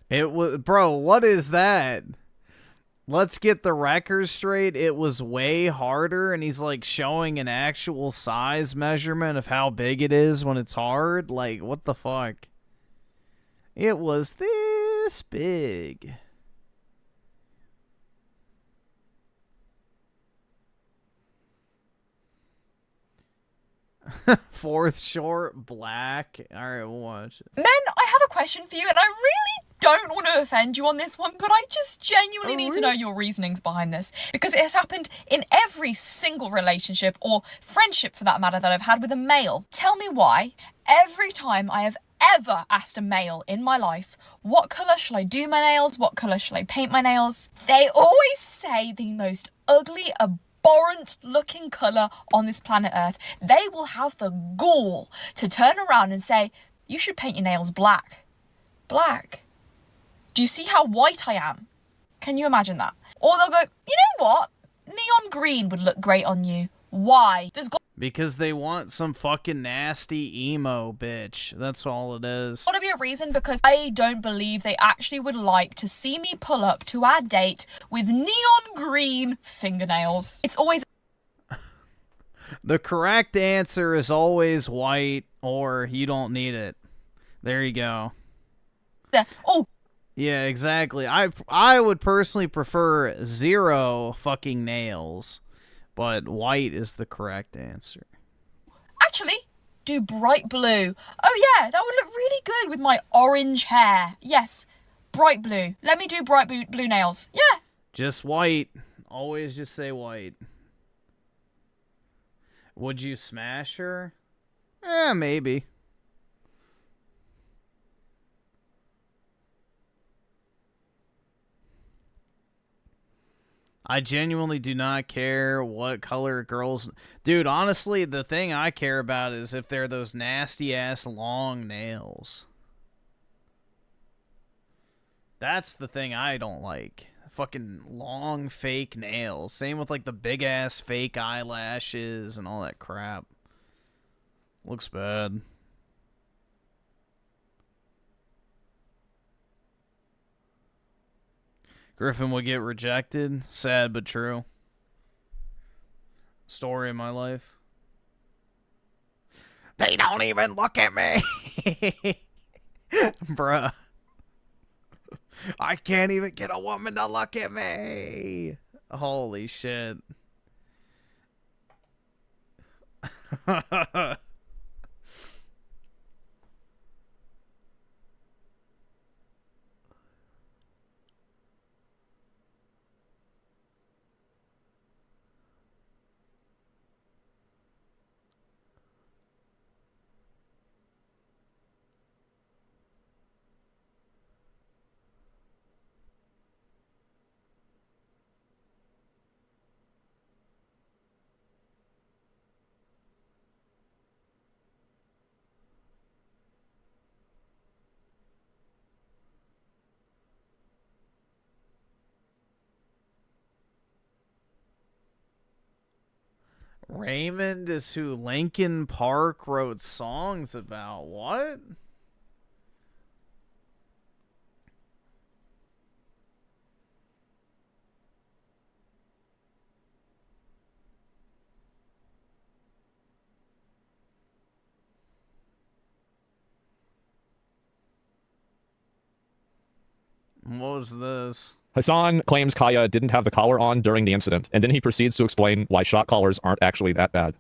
It was, bro, what is that? Let's get the record straight. It was way harder, and he's like showing an actual size measurement of how big it is when it's hard. Like, what the fuck? It was this big. Fourth short, black. All right, we'll watch it. Men, I have a question for you, and I really don't want to offend you on this one, but I just genuinely need to know your reasonings behind this, because it has happened in every single relationship, or friendship for that matter, that I've had with a male. Tell me why, every time I have ever asked a male in my life, what colour shall I do my nails, what colour shall I paint my nails, they always say the most ugly, abhorrent looking colour on this planet Earth. They will have the gall to turn around and say, you should paint your nails black. Black? Do you see how white I am? Can you imagine that? Or they'll go, you know what? Neon green would look great on you. Why? Because they want some fucking nasty emo bitch. That's all it is. Gotta be a reason, because I don't believe they actually would like to see me pull up to our date with neon green fingernails. It's always... The correct answer is always white, or you don't need it. There you go. Oh. Yeah, exactly. I would personally prefer 0 fucking nails, but white is the correct answer. Actually, do bright blue. Oh yeah, that would look really good with my orange hair. Yes, bright blue. Let me do bright blue nails. Yeah. Just white. Always just say white. Would you smash her? Maybe. I genuinely do not care what color girls... Dude, honestly, the thing I care about is if they're those nasty-ass long nails. That's the thing I don't like. Fucking long fake nails. Same with like the big-ass fake eyelashes and all that crap. Looks bad. Griffin would get rejected. Sad but true. Story of my life. They don't even look at me. Bruh. I can't even get a woman to look at me. Holy shit. Raymond is who Linkin Park wrote songs about. What? What was this? Hassan claims Kaya didn't have the collar on during the incident, and then he proceeds to explain why shock collars aren't actually that bad.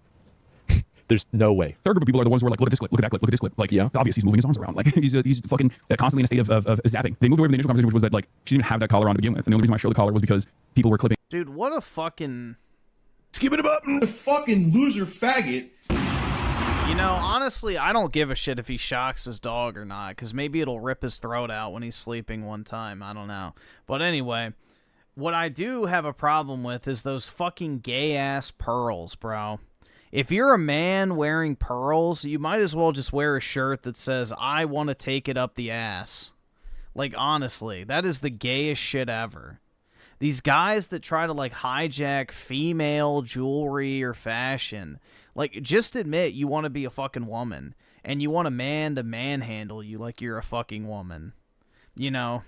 There's no way. Third group of people are the ones who are like, look at this clip, look at that clip, look at this clip. Like, yeah, it's obvious he's moving his arms around. Like, he's fucking constantly in a state of zapping. They moved away from the initial conversation, which was that, like, she didn't even have that collar on to begin with. And the only reason why I showed the collar was because people were clipping. Dude, what a fucking... Skip it up, fucking loser faggot. You know, honestly, I don't give a shit if he shocks his dog or not, because maybe it'll rip his throat out when he's sleeping one time. I don't know. But anyway, what I do have a problem with is those fucking gay-ass pearls, bro. If you're a man wearing pearls, you might as well just wear a shirt that says, I want to take it up the ass. Like, honestly, that is the gayest shit ever. These guys that try to, like, hijack female jewelry or fashion, like, just admit you want to be a fucking woman, and you want a man to manhandle you like you're a fucking woman. You know,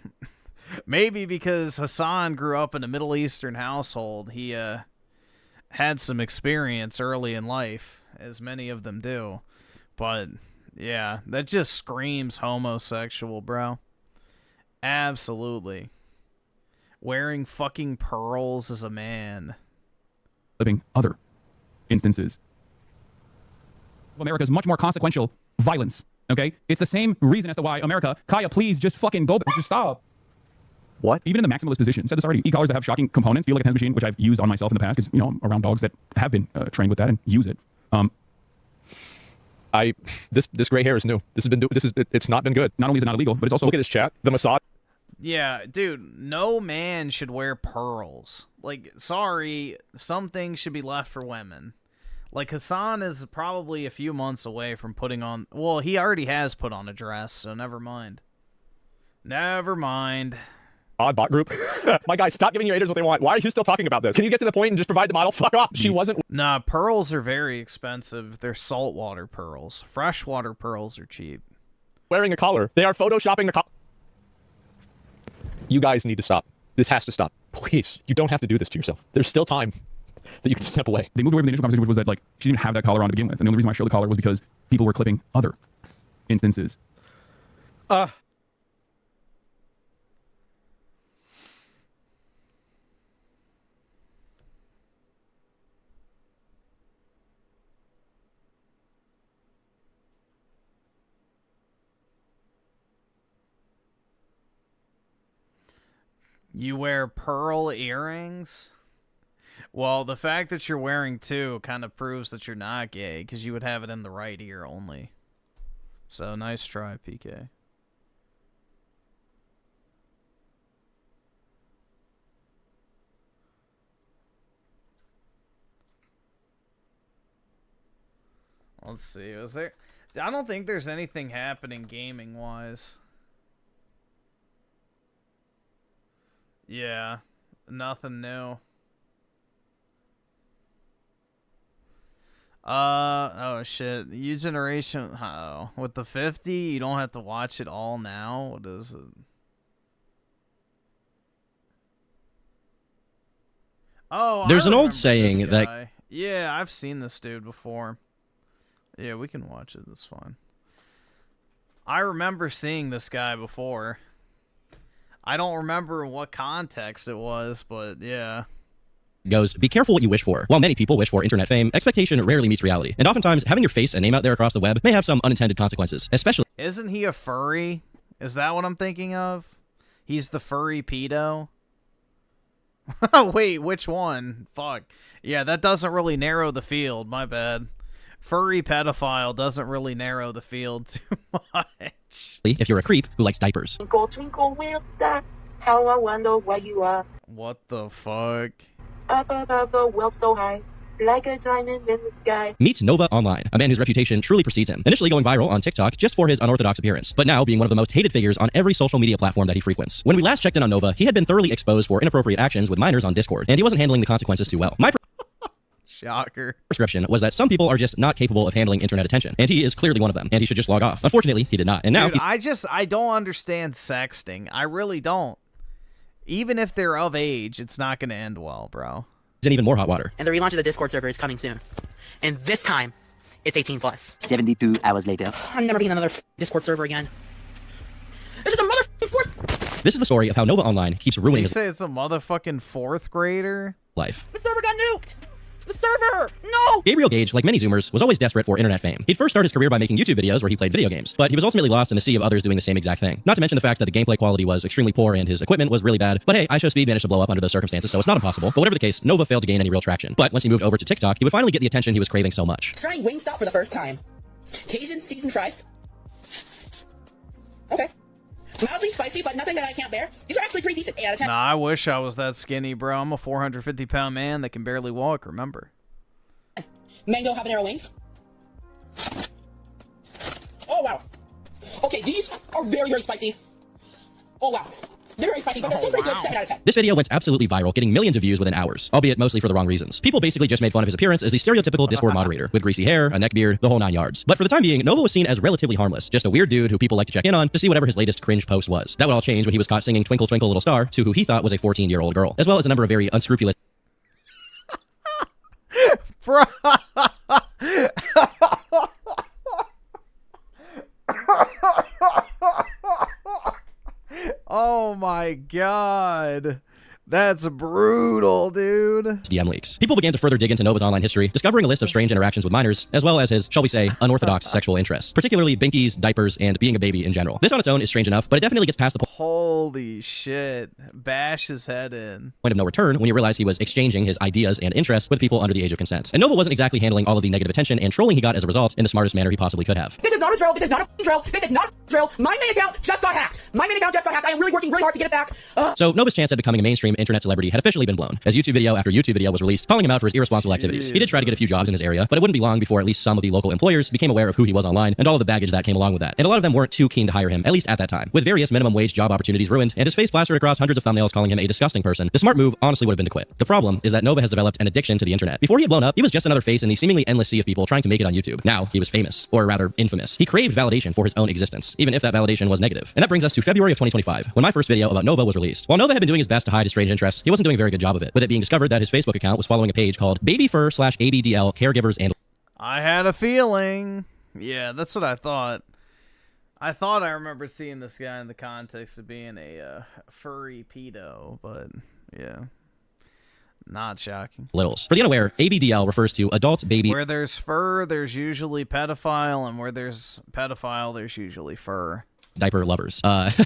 maybe because Hassan grew up in a Middle Eastern household, he, had some experience early in life, as many of them do. But, yeah, that just screams homosexual, bro. Absolutely. Wearing fucking pearls as a man. Living other instances. America's much more consequential violence, okay? It's the same reason as to why America, Kaya, please just fucking go, just stop. What? Even in the maximalist position, said this already, e-collars that have shocking components feel like a tennis machine, which I've used on myself in the past, because, you know, I'm around dogs that have been trained with that and use it. This gray hair is new. It's not been good. Not only is it not illegal, but it's also... Look at his chat. The massage. Yeah, dude, no man should wear pearls. Like, sorry, some things should be left for women. Like, Hassan is probably a few months away from putting on... Well, he already has put on a dress, so never mind. Never mind. Odd bot group. My guy, stop giving your haters what they want. Why are you still talking about this? Can you get to the point and just provide the model? Fuck off. She wasn't... Nah, pearls are very expensive. They're saltwater pearls. Freshwater pearls are cheap. Wearing a collar. They are photoshopping the collar. You guys need to stop. This has to stop. Please. You don't have to do this to yourself. There's still time that you can step away. They moved away from the initial conversation, which was that, like, she didn't have that collar on to begin with. And the only reason why I showed the collar was because people were clipping other instances. You wear pearl earrings? Well, the fact that you're wearing two kind of proves that you're not gay, because you would have it in the right ear only. So, nice try, PK. Let's see, is there... I don't think there's anything happening gaming-wise. Yeah, nothing new. Oh shit, new generation, with the 50, you don't have to watch it all now? What is it? Oh, there's an old saying that... Yeah, I've seen this dude before. Yeah, we can watch it, that's fine. I remember seeing this guy before. I don't remember what context it was, but yeah. Goes, be careful what you wish for. While many people wish for internet fame, expectation rarely meets reality. And oftentimes, having your face and name out there across the web may have some unintended consequences, especially... Isn't he a furry? Is that what I'm thinking of? He's the furry pedo? Wait, which one? Fuck. Yeah, that doesn't really narrow the field, my bad. Furry pedophile doesn't really narrow the field too much. If you're a creep who likes diapers. Twinkle, twinkle, little star, how I wonder where you are. What the fuck? Up above the world so high, like a diamond in the sky. Meet Nova Online, a man whose reputation truly precedes him. Initially going viral on TikTok just for his unorthodox appearance, but now being one of the most hated figures on every social media platform that he frequents. When we last checked in on Nova, he had been thoroughly exposed for inappropriate actions with minors on Discord, and he wasn't handling the consequences too well. My Shocker. prescription was that some people are just not capable of handling internet attention, and he is clearly one of them, and he should just log off. Unfortunately, he did not, and now... Dude, I don't understand sexting. I really don't. Even if they're of age, it's not going to end well, bro. He's in even more hot water. And the relaunch of the Discord server is coming soon. And this time, it's 18 plus. 72 hours later. I'm never being on another Discord server again. This is a motherfucking fourth... This is the story of how Nova Online keeps ruining You his say it's a motherfucking fourth grader? life. The server got nuked! The server! No! Gabriel Gage, like many Zoomers, was always desperate for internet fame. He'd first started his career by making YouTube videos where he played video games, but he was ultimately lost in the sea of others doing the same exact thing. Not to mention the fact that the gameplay quality was extremely poor and his equipment was really bad, but hey, IShowSpeed managed to blow up under those circumstances, so it's not impossible. But whatever the case, Nova failed to gain any real traction. But once he moved over to TikTok, he would finally get the attention he was craving so much. Trying Wingstop for the first time. Cajun seasoned fries. Okay. Mildly spicy, but nothing that I can't bear. These are actually pretty decent. 8 out of 10. Nah, I wish I was that skinny, bro. I'm a 450-pound man that can barely walk, remember. Mango habanero wings. Oh, wow. Okay, these are very, very spicy. Oh, wow. They're very spicy, but they're still pretty good. 7 out of 10. This video went absolutely viral, getting millions of views within hours, albeit mostly for the wrong reasons. People basically just made fun of his appearance as the stereotypical Discord moderator, with greasy hair, a neck beard, the whole 9 yards. But for the time being, Nova was seen as relatively harmless, just a weird dude who people like to check in on to see whatever his latest cringe post was. That would all change when he was caught singing Twinkle Twinkle Little Star to who he thought was a 14-year-old girl, as well as a number of very unscrupulous Bro. Oh my god. That's brutal, dude. DM leaks. People began to further dig into Nova's online history, discovering a list of strange interactions with minors, as well as his, shall we say, unorthodox sexual interests, particularly binkies, diapers, and being a baby in general. This on its own is strange enough, but it definitely gets past the Holy shit. Bash his head in. point of no return when you realize he was exchanging his ideas and interests with people under the age of consent. And Nova wasn't exactly handling all of the negative attention and trolling he got as a result in the smartest manner he possibly could have. This is not a drill. This is not a drill. This is not a drill. My main account just got hacked. My main account just got hacked. I am really working really hard to get it back. So Nova's chance at becoming a mainstream internet celebrity had officially been blown, as YouTube video after YouTube video was released calling him out for his irresponsible activities. He did try to get a few jobs in his area, but it wouldn't be long before at least some of the local employers became aware of who he was online and all of the baggage that came along with that. And a lot of them weren't too keen to hire him, at least at that time. With various minimum wage job opportunities ruined and his face plastered across hundreds of thumbnails calling him a disgusting person, the smart move honestly would have been to quit. The problem is that Nova has developed an addiction to the internet. Before he had blown up, he was just another face in the seemingly endless sea of people trying to make it on YouTube. Now he was famous, or rather infamous. He craved validation for his own existence, even if that validation was negative. And that brings us to February of 2025, when my first video about Nova was released. While Nova had been doing his best to hide his strange interests, he wasn't doing a very good job of it, with it being discovered that his Facebook account was following a page called BabyFur/ABDL Caregivers and I had a feeling. Yeah, that's what I thought. I thought I remember seeing this guy in the context of being a furry pedo, but yeah. Not shocking. Littles. For the unaware, ABDL refers to adult baby. Where there's fur, there's usually pedophile, and where there's pedophile, there's usually fur. Diaper lovers.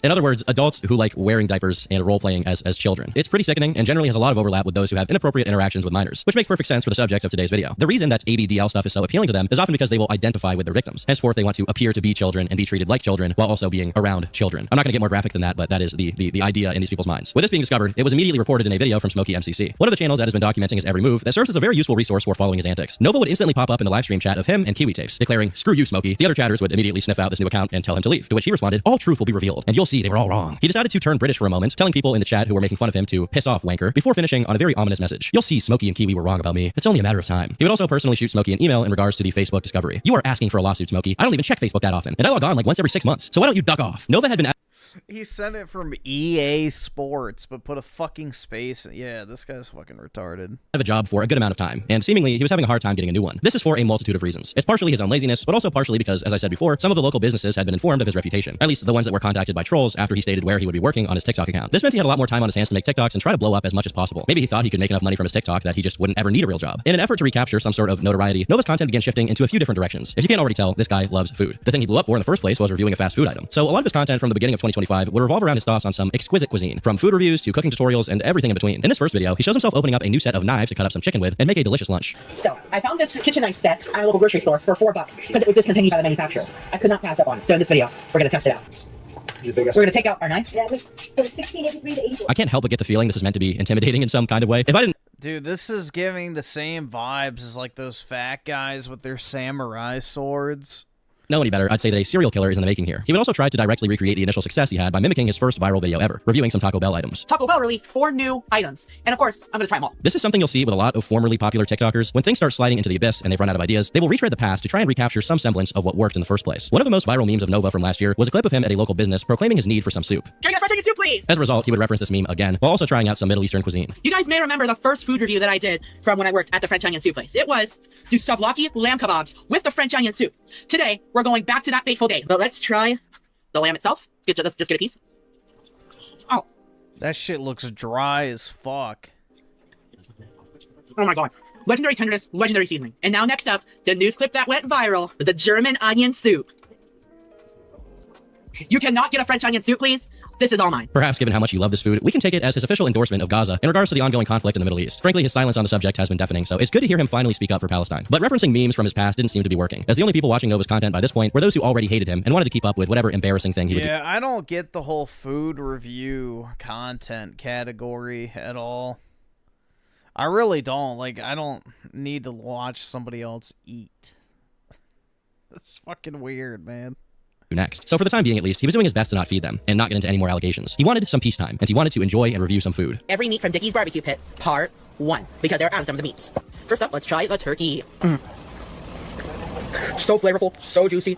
In other words, adults who like wearing diapers and role-playing as children. It's pretty sickening and generally has a lot of overlap with those who have inappropriate interactions with minors, which makes perfect sense for the subject of today's video. The reason that ABDL stuff is so appealing to them is often because they will identify with their victims. Henceforth, they want to appear to be children and be treated like children while also being around children. I'm not going to get more graphic than that, but that is the idea in these people's minds. With this being discovered, it was immediately reported in a video from Smokey MCC, one of the channels that has been documenting his every move that serves as a very useful resource for following his antics. Nova would instantly pop up in the live stream chat of him and Kiwi Tapes, declaring, "Screw you, Smokey." The other chatters would immediately sniff out this new account and tell him to leave, to which he responded, "All truth will be revealed, and you'll see they were all wrong." He decided to turn British for a moment, telling people in the chat who were making fun of him to piss off, wanker, before finishing on a very ominous message. "You'll see Smokey and Kiwi were wrong about me. It's only a matter of time." He would also personally shoot Smokey an email in regards to the Facebook discovery. "You are asking for a lawsuit, Smokey. I don't even check Facebook that often, and I log on like once every 6 months, so why don't you duck off?" Nova had been He sent it from EA Sports, but put a fucking space. Yeah, this guy's fucking retarded. Of a job for a good amount of time, and seemingly he was having a hard time getting a new one. This is for a multitude of reasons. It's partially his own laziness, but also partially because, as I said before, some of the local businesses had been informed of his reputation, at least the ones that were contacted by trolls after he stated where he would be working on his TikTok account. This meant he had a lot more time on his hands to make TikToks and try to blow up as much as possible. Maybe he thought he could make enough money from his TikTok that he just wouldn't ever need a real job. In an effort to recapture some sort of notoriety, Nova's content began shifting into a few different directions. If you can't already tell, this guy loves food. The thing he blew up for in the first place was reviewing a fast food item. So a lot of his content from the beginning of 2025 would revolve around his thoughts on some exquisite cuisine, from food reviews to cooking tutorials and everything in between. In this first video, he shows himself opening up a new set of knives to cut up some chicken with and make a delicious lunch. So, I found this kitchen knife set at a local grocery store for $4 because it was discontinued by the manufacturer. I could not pass up on it. So in this video, we're going to test it out. We're going to take out our knife. Yeah, it was 1683 to 84. I can't help but get the feeling this is meant to be intimidating in some kind of way. If I didn't Dude, this is giving the same vibes as like those fat guys with their samurai swords. know any better, I'd say that a serial killer is in the making here. He would also try to directly recreate the initial success he had by mimicking his first viral video ever, reviewing some Taco Bell items. Taco Bell released 4 new items, and of course, I'm gonna try them all. This is something you'll see with a lot of formerly popular TikTokers. When things start sliding into the abyss and they've run out of ideas, they will retread the past to try and recapture some semblance of what worked in the first place. One of the most viral memes of Nova from last year was a clip of him at a local business proclaiming his need for some soup. Can I get French onion soup, please? As a result, he would reference this meme again, while also trying out some Middle Eastern cuisine. You guys may remember the first food review that I did from when I worked at the French onion soup place. It was do souvlaki lamb kebabs with the French onion soup. Today, we're going back to that fateful day, but let's try the lamb itself. Let's just get a piece. Oh. That shit looks dry as fuck. Oh my god. Legendary tenderness, legendary seasoning. And now next up, the news clip that went viral, the German onion soup. You cannot get a French onion soup, please? This is all mine. Perhaps given how much you love this food, we can take it as his official endorsement of Gaza in regards to the ongoing conflict in the Middle East. Frankly, his silence on the subject has been deafening, so it's good to hear him finally speak up for Palestine. But referencing memes from his past didn't seem to be working, as the only people watching Nova's content by this point were those who already hated him and wanted to keep up with whatever embarrassing thing he would do. Yeah, I don't get the whole food review content category at all. I really don't. Like, I don't need to watch somebody else eat. That's fucking weird, man. Next. So for the time being, at least, he was doing his best to not feed them and not get into any more allegations. He wanted some peacetime, and he wanted to enjoy and review some food. Every meat from Dickie's Barbecue Pit, part 1, because they're out of some of the meats. First up, let's try the turkey. So flavorful, so juicy,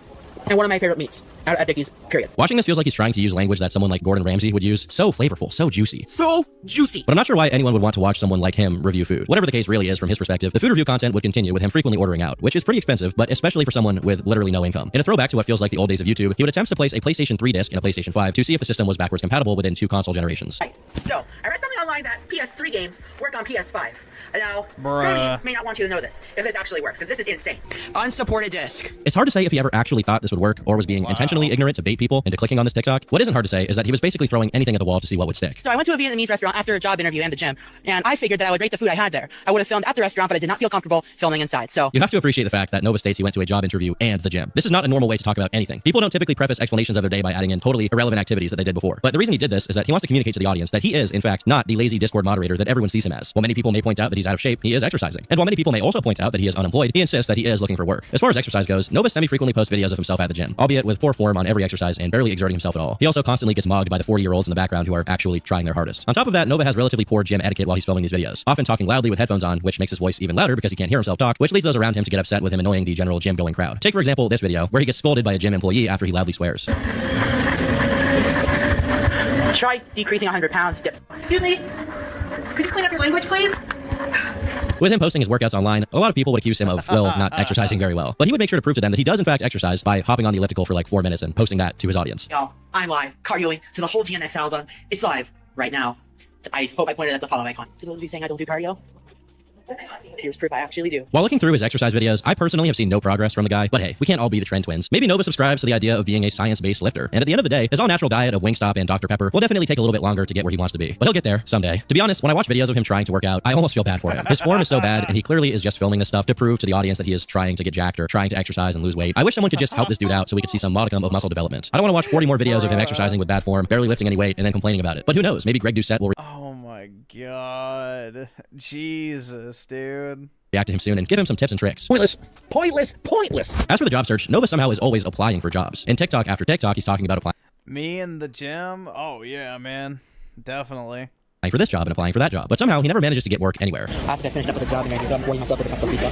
and one of my favorite meats at Dickie's, period. Watching this feels like he's trying to use language that someone like Gordon Ramsay would use. So flavorful, so juicy. So juicy. But I'm not sure why anyone would want to watch someone like him review food. Whatever the case really is from his perspective, the food review content would continue with him frequently ordering out, which is pretty expensive, but especially for someone with literally no income. In a throwback to what feels like the old days of YouTube, he would attempt to place a PlayStation 3 disc in a PlayStation 5 to see if the system was backwards compatible within 2 console generations. Right. So, I read something online that PS3 games work on PS5. Now, Bruh. Sony may not want you to know this, if this actually works, because this is insane. Unsupported disc. It's hard to say if he ever actually thought this would work or was being intentionally ignorant to bait people into clicking on this TikTok. What isn't hard to say is that he was basically throwing anything at the wall to see what would stick. So I went to a Vietnamese restaurant after a job interview and the gym, and I figured that I would rate the food I had there. I would have filmed at the restaurant, but I did not feel comfortable filming inside, so... You have to appreciate the fact that Nova states he went to a job interview and the gym. This is not a normal way to talk about anything. People don't typically preface explanations of their day by adding in totally irrelevant activities that they did before. But the reason he did this is that he wants to communicate to the audience that he is, in fact, not the lazy Discord moderator that everyone sees him as. While many people may point out that he's out of shape, he is exercising. And while many people may also point out that he is unemployed, he insists that he is looking for work. As far as exercise goes, Nova semi-frequently posts videos of himself at the gym, albeit with poor form on every exercise and barely exerting himself at all. He also constantly gets mogged by the 40-year-olds in the background who are actually trying their hardest. On top of that, Nova has relatively poor gym etiquette while he's filming these videos, often talking loudly with headphones on, which makes his voice even louder because he can't hear himself talk, which leads those around him to get upset with him annoying the general gym-going crowd. Take, for example, this video, where he gets scolded by a gym employee after he loudly swears. Try decreasing 100 pounds. Excuse me? Could you clean up your language, please? With him posting his workouts online, a lot of people would accuse him of, well, not exercising very well. But he would make sure to prove to them that he does in fact exercise by hopping on the elliptical for like 4 minutes and posting that to his audience. Y'all, I'm live, cardioing to the whole GNX album. It's live right now. I hope I pointed at the follow icon. For those of you saying I don't do cardio, here's proof I actually do. While looking through his exercise videos, I personally have seen no progress from the guy, but hey, we can't all be the trend twins. Maybe Nova subscribes to the idea of being a science-based lifter, and at the end of the day, his all-natural diet of Wingstop and Dr. Pepper will definitely take a little bit longer to get where he wants to be, but he'll get there someday. To be honest, when I watch videos of him trying to work out, I almost feel bad for him. His form is so bad, and he clearly is just filming this stuff to prove to the audience that he is trying to get jacked or trying to exercise and lose weight. I wish someone could just help this dude out so we could see some modicum of muscle development. I don't want to watch 40 more videos of him exercising with bad form, barely lifting any weight, and then complaining about it. But who knows, maybe Greg Doucette will Oh my god. Jesus, dude. react to him soon and give him some tips and tricks. Pointless. Pointless. Pointless. As for the job search, Nova somehow is always applying for jobs. In TikTok after TikTok, he's talking about applying Me in the gym? Oh yeah, man. Definitely. for this job and applying for that job, but somehow he never manages to get work anywhere. I just finished up with a job interview, so I'm pouring myself with a cup of pizza.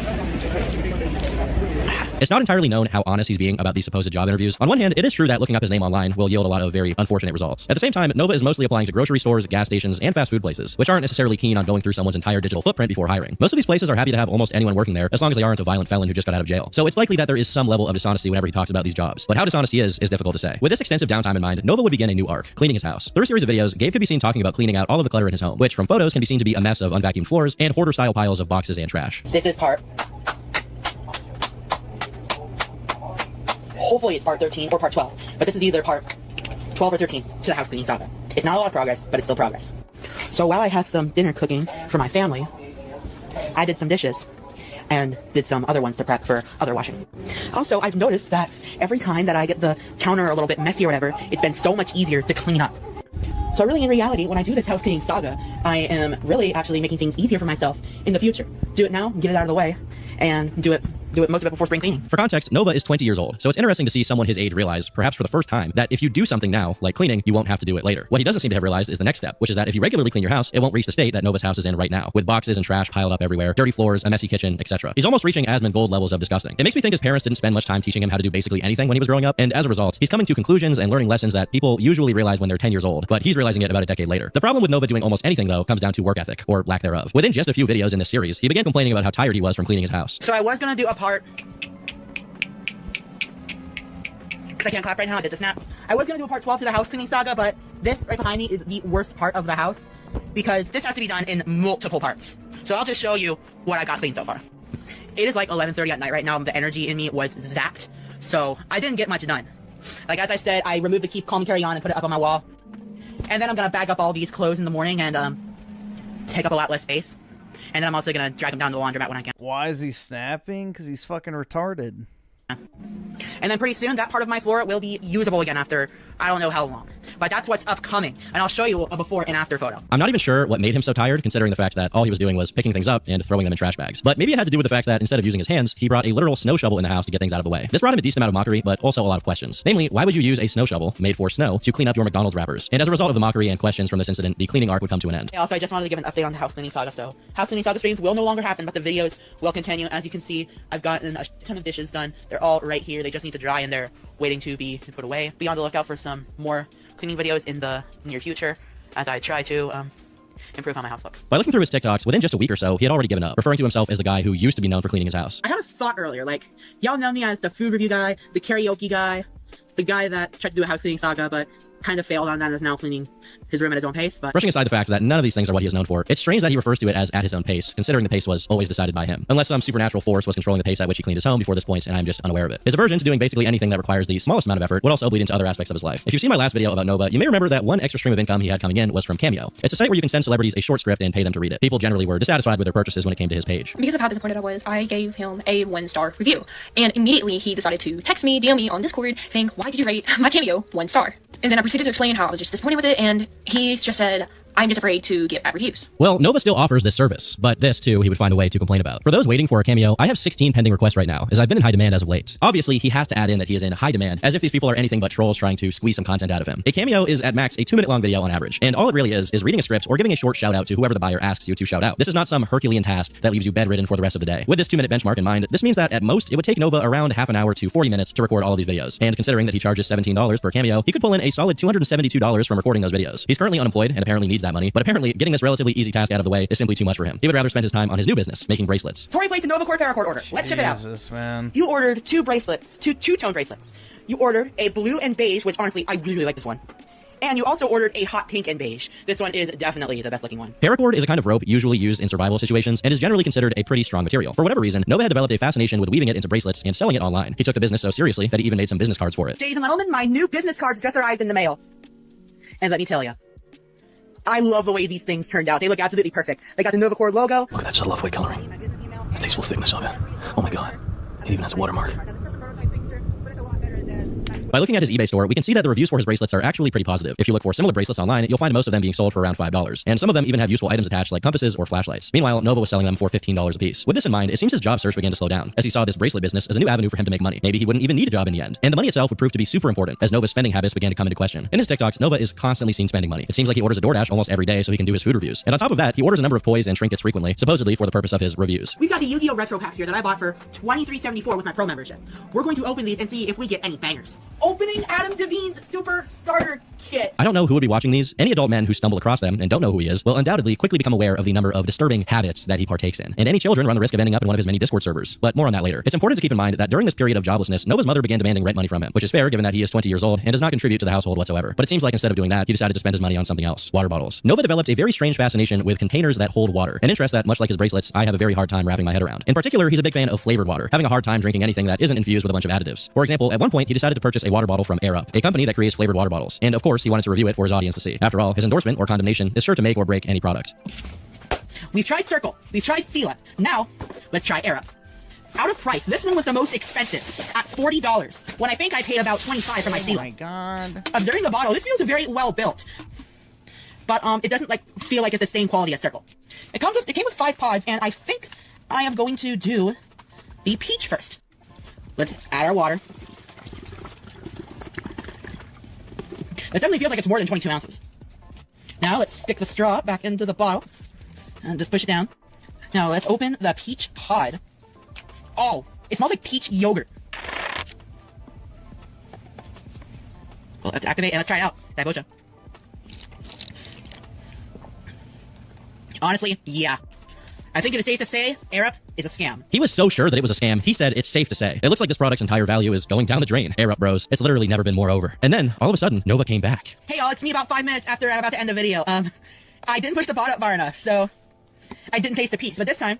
It's not entirely known how honest he's being about these supposed job interviews. On one hand, it is true that looking up his name online will yield a lot of very unfortunate results. At the same time, Nova is mostly applying to grocery stores, gas stations, and fast food places, which aren't necessarily keen on going through someone's entire digital footprint before hiring. Most of these places are happy to have almost anyone working there, as long as they aren't a violent felon who just got out of jail. So it's likely that there is some level of dishonesty whenever he talks about these jobs. But how dishonest he is difficult to say. With this extensive downtime in mind, Nova would begin a new arc, cleaning his house. Through a series of videos, Gabe could be seen talking about cleaning out all of the clutter in his home, which from photos can be seen to be a mess of unvacuumed floors and hoarder-style piles of boxes and trash. This is part... Hopefully it's part 13 or part 12, but this is either part 12 or 13 to the house cleaning saga. It's not a lot of progress, but it's still progress. So while I had some dinner cooking for my family, I did some dishes and did some other ones to prep for other washing. Also, I've noticed that every time that I get the counter a little bit messy or whatever, it's been so much easier to clean up. So really, in reality, when I do this house cleaning saga, I am really actually making things easier for myself in the future. Do it now, get it out of the way, and do it most of it before spring cleaning. For context, Nova is 20 years old, so it's interesting to see someone his age realize, perhaps for the first time, that if you do something now, like cleaning, you won't have to do it later. What he doesn't seem to have realized is the next step, which is that if you regularly clean your house, it won't reach the state that Nova's house is in right now, with boxes and trash piled up everywhere, dirty floors, a messy kitchen, etc. He's almost reaching Asmonmold levels of disgusting. It makes me think his parents didn't spend much time teaching him how to do basically anything when he was growing up, and as a result, he's coming to conclusions and learning lessons that people usually realize when they're 10 years old, but he's realizing it about a decade later. The problem with Nova doing almost anything, though, comes down to work ethic, or lack thereof. Within just a few videos in this series, he began complaining about how tired he was from cleaning his house. So I was gonna do a part... I can't clap right now, I did the snap. I was gonna do a part 12 to the house cleaning saga, but this right behind me is the worst part of the house because this has to be done in multiple parts. So I'll just show you what I got cleaned so far. It is like 11:30 at night right now. The energy in me was zapped, so I didn't get much done. Like as I said, I removed the keep calm and carry on and put it up on my wall. And then I'm gonna bag up all these clothes in the morning and take up a lot less space. And then I'm also gonna drag them down to the laundromat when I can. Why is he snapping? Because he's fucking retarded. And then pretty soon, that part of my floor will be usable again after I don't know how long. But that's what's upcoming, and I'll show you a before and after photo. I'm not even sure what made him so tired, considering the fact that all he was doing was picking things up and throwing them in trash bags. But maybe it had to do with the fact that instead of using his hands, he brought a literal snow shovel in the house to get things out of the way. This brought him a decent amount of mockery, but also a lot of questions. Namely, why would you use a snow shovel made for snow to clean up your McDonald's wrappers? And as a result of the mockery and questions from this incident, the cleaning arc would come to an end. Also, I just wanted to give an update on the house cleaning saga. So, house cleaning saga streams will no longer happen, but the videos will continue. As you can see, I've gotten a ton of dishes done. They're all right here. They just need to dry, and they're waiting to be put away. Be on the lookout for some more cleaning videos in the near future as I try to improve how my house looks. By looking through his TikToks, within just a week or so, he had already given up, referring to himself as the guy who used to be known for cleaning his house. I had a thought earlier, like, y'all know me as the food review guy, the karaoke guy, the guy that tried to do a house cleaning saga, but kind of failed on that and is now cleaning his room at his own pace. But brushing aside the fact that none of these things are what he is known for, it's strange that he refers to it as at his own pace, considering the pace was always decided by him. Unless some supernatural force was controlling the pace at which he cleaned his home before this point, and I'm just unaware of it. His aversion to doing basically anything that requires the smallest amount of effort would also bleed into other aspects of his life. If you've seen my last video about Nova, you may remember that one extra stream of income he had coming in was from Cameo. It's a site where you can send celebrities a short script and pay them to read it. People generally were dissatisfied with their purchases when it came to his page. Because of how disappointed I was, I gave him a 1-star review. And immediately he decided to text me, DM me on Discord, saying, "Why did you rate my Cameo 1 star?" And then I proceeded to explain how I was just disappointed with it, and he just said, "I'm just afraid to get bad reviews." Well, Nova still offers this service, but this, too, he would find a way to complain about. For those waiting for a Cameo, I have 16 pending requests right now, as I've been in high demand as of late. Obviously, he has to add in that he is in high demand, as if these people are anything but trolls trying to squeeze some content out of him. A Cameo is at max a 2-minute long video on average, and all it really is reading a script or giving a short shout out to whoever the buyer asks you to shout out. This is not some Herculean task that leaves you bedridden for the rest of the day. With this 2-minute benchmark in mind, this means that at most, it would take Nova around half an hour to 40 minutes to record all of these videos. And considering that he charges $17 per Cameo, he could pull in a solid $272 from recording those videos. He's currently unemployed and apparently needs that money, but apparently getting this relatively easy task out of the way is simply too much for him. He would rather spend his time on his new business, making bracelets. Tori placed a Novacore Paracord order. Let's ship it out. Jesus, man. You ordered 2 bracelets, two-tone bracelets. You ordered a blue and beige, which honestly, I really like this one. And you also ordered a hot pink and beige. This one is definitely the best looking one. Paracord is a kind of rope usually used in survival situations and is generally considered a pretty strong material. For whatever reason, Nova had developed a fascination with weaving it into bracelets and selling it online. He took the business so seriously that he even made some business cards for it. Ladies and gentlemen, my new business cards just arrived in the mail. And let me tell you, I love the way these things turned out. They look absolutely perfect. They got the Novacore logo. Look at that subtle white coloring. The tasteful thickness of it. Oh my god. It even has a watermark. By looking at his eBay store, we can see that the reviews for his bracelets are actually pretty positive. If you look for similar bracelets online, you'll find most of them being sold for around $5, and some of them even have useful items attached like compasses or flashlights. Meanwhile, Nova was selling them for $15 a piece. With this in mind, it seems his job search began to slow down, as he saw this bracelet business as a new avenue for him to make money. Maybe he wouldn't even need a job in the end. And the money itself would prove to be super important, as Nova's spending habits began to come into question. In his TikToks, Nova is constantly seen spending money. It seems like he orders a DoorDash almost every day so he can do his food reviews. And on top of that, he orders a number of toys and trinkets frequently, supposedly for the purpose of his reviews. We've got the Yu-Gi-Oh! Retro packs here that I bought for $23.74 with my pro membership. We're going to open these and see if we get any bangers. Opening Adam Devine's Super Starter Kit. I don't know who would be watching these. Any adult men who stumble across them and don't know who he is will undoubtedly quickly become aware of the number of disturbing habits that he partakes in. And any children run the risk of ending up in one of his many Discord servers. But more on that later. It's important to keep in mind that during this period of joblessness, Nova's mother began demanding rent money from him, which is fair given that he is 20 years old and does not contribute to the household whatsoever. But it seems like instead of doing that, he decided to spend his money on something else. Water bottles. Nova developed a very strange fascination with containers that hold water, an interest that, much like his bracelets, I have a very hard time wrapping my head around. In particular, he's a big fan of flavored water, having a hard time drinking anything that isn't infused with a bunch of additives. For example, at one point, he decided to purchase a water bottle from Air Up, a company that creates flavored water bottles. And of course, he wanted to review it for his audience to see. After all, his endorsement or condemnation is sure to make or break any product. We've tried Circle. We've tried Seala. Now, let's try Air Up. Out of price, this one was the most expensive at $40, when I think I paid about $25 for my Seala. Oh my god. Observing the bottle, this feels very well built. But it doesn't feel like it's the same quality as Circle. It came with 5 pods, and I think I am going to do the peach first. Let's add our water. It definitely feels like it's more than 22 ounces. Now let's stick the straw back into the bottle and just push it down. Now let's open the peach pod. Oh, it smells like peach yogurt. We'll have to activate and let's try it out. Dibocha. Honestly, yeah. I think it is safe to say Air Up is a scam. He was so sure that it was a scam, he said it's safe to say. It looks like this product's entire value is going down the drain. Air Up, bros. It's literally never been more over. And then, all of a sudden, Nova came back. Hey y'all, it's me about 5 minutes after I'm about to end the video. I didn't push the pot up far enough, so I didn't taste the peach. But this time,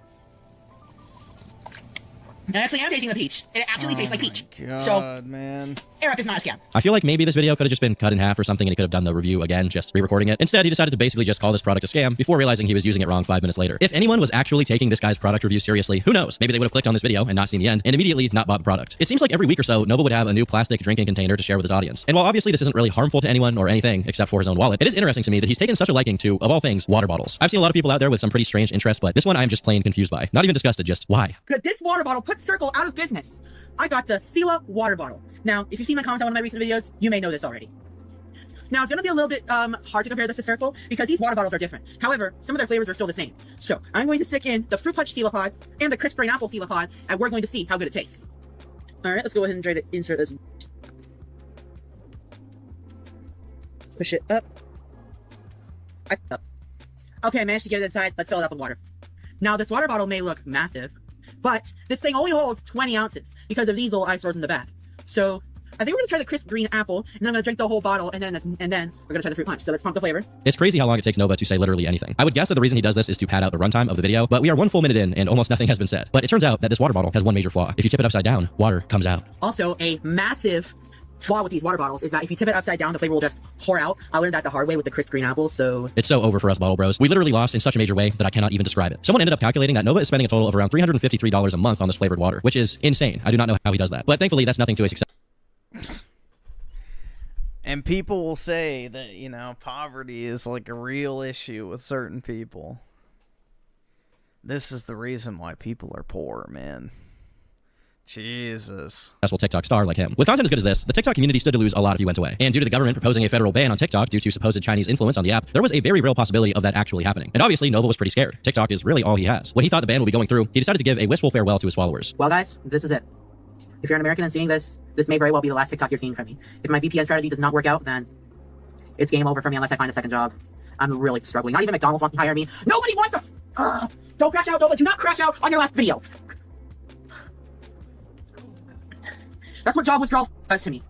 I actually am tasting the peach. It actually tastes like peach. God, so, man. Air Up is not a scam. I feel like maybe this video could have just been cut in half or something and he could have done the review again, just re-recording it. Instead, he decided to basically just call this product a scam before realizing he was using it wrong 5 minutes later. If anyone was actually taking this guy's product review seriously, who knows? Maybe they would have clicked on this video and not seen the end and immediately not bought the product. It seems like every week or so, Nova would have a new plastic drinking container to share with his audience. And while obviously this isn't really harmful to anyone or anything except for his own wallet, it is interesting to me that he's taken such a liking to, of all things, water bottles. I've seen a lot of people out there with some pretty strange interests, but this one I'm just plain confused by. Not even disgusted, just why? This water bottle put Circle out of business. I got the Sela water bottle. Now, if you've seen my comments on one of my recent videos, you may know this already. Now, it's going to be a little bit hard to compare this to Circle because these water bottles are different. However, some of their flavors are still the same. So, I'm going to stick in the Fruit Punch Sela Pod and the Crisp Green Apple Sela Pod, and we're going to see how good it tastes. Alright, let's go ahead and try to insert this. Push it up. Up. Okay, I managed to get it inside. Let's fill it up with water. Now, this water bottle may look massive, but this thing only holds 20 ounces because of these little eyesores in the back. So, I think we're gonna try the Crisp Green Apple, and then I'm gonna drink the whole bottle, and then we're gonna try the Fruit Punch. So let's pump the flavor. It's crazy how long it takes Nova to say literally anything. I would guess that the reason he does this is to pad out the runtime of the video, but we are 1 full minute in, and almost nothing has been said. But it turns out that this water bottle has one major flaw. If you tip it upside down, water comes out. Also, a massive flaw with these water bottles is that if you tip it upside down, the flavor will just pour out. I learned that the hard way with the Crisp Green Apple, so... It's so over for us, Bottle Bros. We literally lost in such a major way that I cannot even describe it. Someone ended up calculating that Nova is spending a total of around $353 a month on this flavored water, which is insane. I do not know how he does that. But thankfully, that's nothing to a success. And people will say that, you know, poverty is like a real issue with certain people. This is the reason why people are poor, man. Jesus. Successful TikTok star like him. With content as good as this, the TikTok community stood to lose a lot if you went away. And due to the government proposing a federal ban on TikTok due to supposed Chinese influence on the app, there was a very real possibility of that actually happening. And obviously, Nova was pretty scared. TikTok is really all he has. When he thought the ban would be going through, he decided to give a wistful farewell to his followers. Well, guys, this is it. If you're an American and seeing this, this may very well be the last TikTok you're seeing from me. If my VPN strategy does not work out, then it's game over for me unless I find a second job. I'm really struggling. Not even McDonald's wants to hire me. Nobody wants to... Don't crash out, Nova. Do not crash out on your last video. That's what job withdrawal does to me.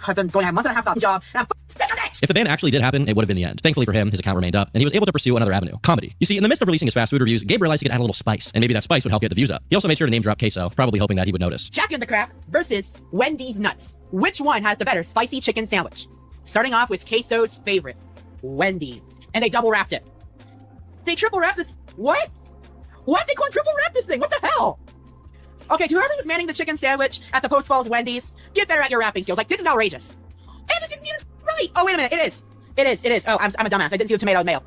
I've been going a month and a half without a job, and I'm sick of it! If the ban actually did happen, it would have been the end. Thankfully for him, his account remained up, and he was able to pursue another avenue, comedy. You see, in the midst of releasing his fast food reviews, Gabe realized he could add a little spice, and maybe that spice would help get the views up. He also made sure to name drop queso, probably hoping that he would notice. Jack in the Crack versus Wendy's Nuts. Which one has the better spicy chicken sandwich? Starting off with Queso's favorite, Wendy. And they double wrapped it. They triple wrapped this. What? What? They quadruple wrapped this thing. What the hell? Okay, to whoever was manning the chicken sandwich at the Post Falls Wendy's, get better at your wrapping skills. Like, this is outrageous. And this isn't even right. Oh, wait a minute. It is. It is. It is. Oh, I'm a dumbass. I didn't see a tomato in mail.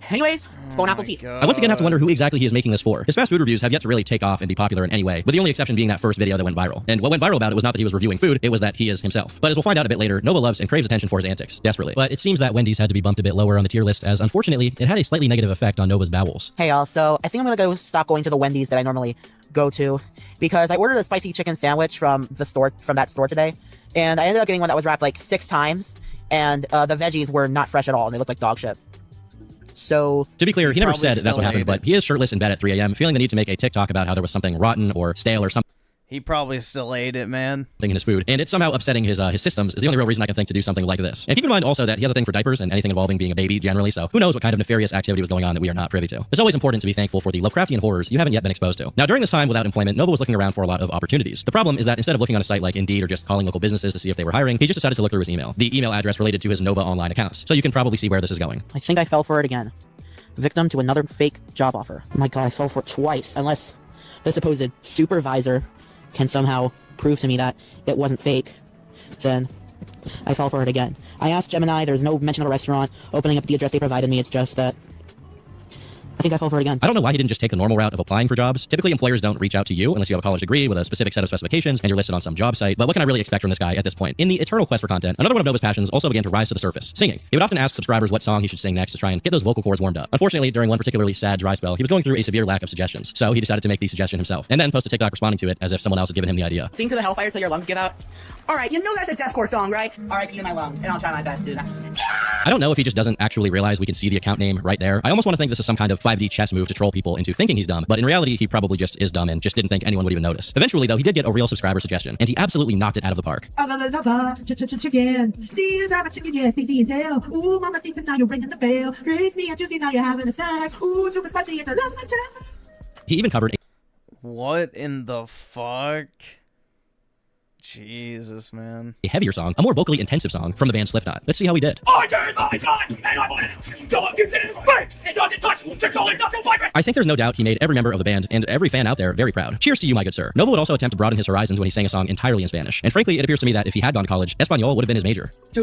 Anyways, bone apple teeth. I once again have to wonder who exactly he is making this for. His fast food reviews have yet to really take off and be popular in any way, with the only exception being that first video that went viral. And what went viral about it was not that he was reviewing food, it was that he is himself. But as we'll find out a bit later, Nova loves and craves attention for his antics, desperately. But it seems that Wendy's had to be bumped a bit lower on the tier list, as unfortunately, it had a slightly negative effect on Nova's bowels. Hey y'all, so I think I'm gonna go stop going to the Wendy's that I normally go to, because I ordered a spicy chicken sandwich from that store today, and I ended up getting one that was wrapped like 6 times, and the veggies were not fresh at all, and they looked like dog shit. So, to be clear, he never said that's what happened, but he is shirtless in bed at 3 a.m., feeling the need to make a TikTok about how there was something rotten or stale or something. He probably still ate it, man. In his food, and it's somehow upsetting his systems is the only real reason I can think to do something like this. And keep in mind also that he has a thing for diapers and anything involving being a baby generally, so who knows what kind of nefarious activity was going on that we are not privy to. It's always important to be thankful for the Lovecraftian horrors you haven't yet been exposed to. Now, during this time without employment, Nova was looking around for a lot of opportunities. The problem is that instead of looking on a site like Indeed or just calling local businesses to see if they were hiring, he just decided to look through his email. The email address related to his Nova online accounts, so you can probably see where this is going. I think I fell for it again. Victim to another fake job offer. Oh my god, I fell for it twice, unless the supposed supervisor can somehow prove to me that it wasn't fake, then I fell for it again. I asked Gemini, there's no mention of a restaurant opening up the address they provided me, it's just that I think I fell for it again. I don't know why he didn't just take the normal route of applying for jobs. Typically, employers don't reach out to you unless you have a college degree with a specific set of specifications and you're listed on some job site. But what can I really expect from this guy at this point? In the eternal quest for content, another one of Nova's passions also began to rise to the surface, singing. He would often ask subscribers what song he should sing next to try and get those vocal cords warmed up. Unfortunately, during one particularly sad dry spell, he was going through a severe lack of suggestions. So he decided to make the suggestion himself, and then post a TikTok responding to it as if someone else had given him the idea. Sing to the hellfire till your lungs give out. Alright, you know that's a deathcore song, right? R.I.P. to my lungs, and I'll try my best to do that. I don't know if he just doesn't actually realize we can see the account name right there. I almost want to think this is some kind of 5D chess move to troll people into thinking he's dumb, but in reality, he probably just is dumb and just didn't think anyone would even notice. Eventually, though, he did get a real subscriber suggestion, and he absolutely knocked it out of the park. Chicken. See you have a chicken, yes, see his tail. Ooh, mama thinks now you're ringing the bell. Raise me and juicy, now you're having a snack. Ooh, super spicy, it's a love letter. He even covered What in the fuck? Jesus, man. A heavier song, a more vocally intensive song from the band Slipknot. Let's see how he did. I did my time, and I wanted to go up to finish the fight. It doesn't touch to call it knuckle vibrate. I think there's no doubt he made every member of the band and every fan out there very proud. Cheers to you, my good sir. Nova would also attempt to broaden his horizons when he sang a song entirely in Spanish. And frankly, it appears to me that if he had gone to college, Espanol would have been his major. He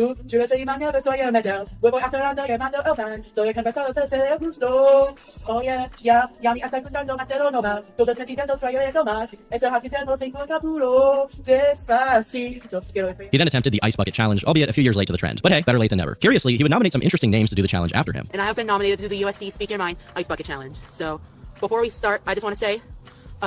then attempted the Ice Bucket Challenge, albeit a few years late to the trend. But hey, better late than never. Curiously, he would nominate some interesting names to do the challenge after him. And I have been nominated to the USC Speak Your Mind Ice Bucket Challenge. So before we start, I just want to say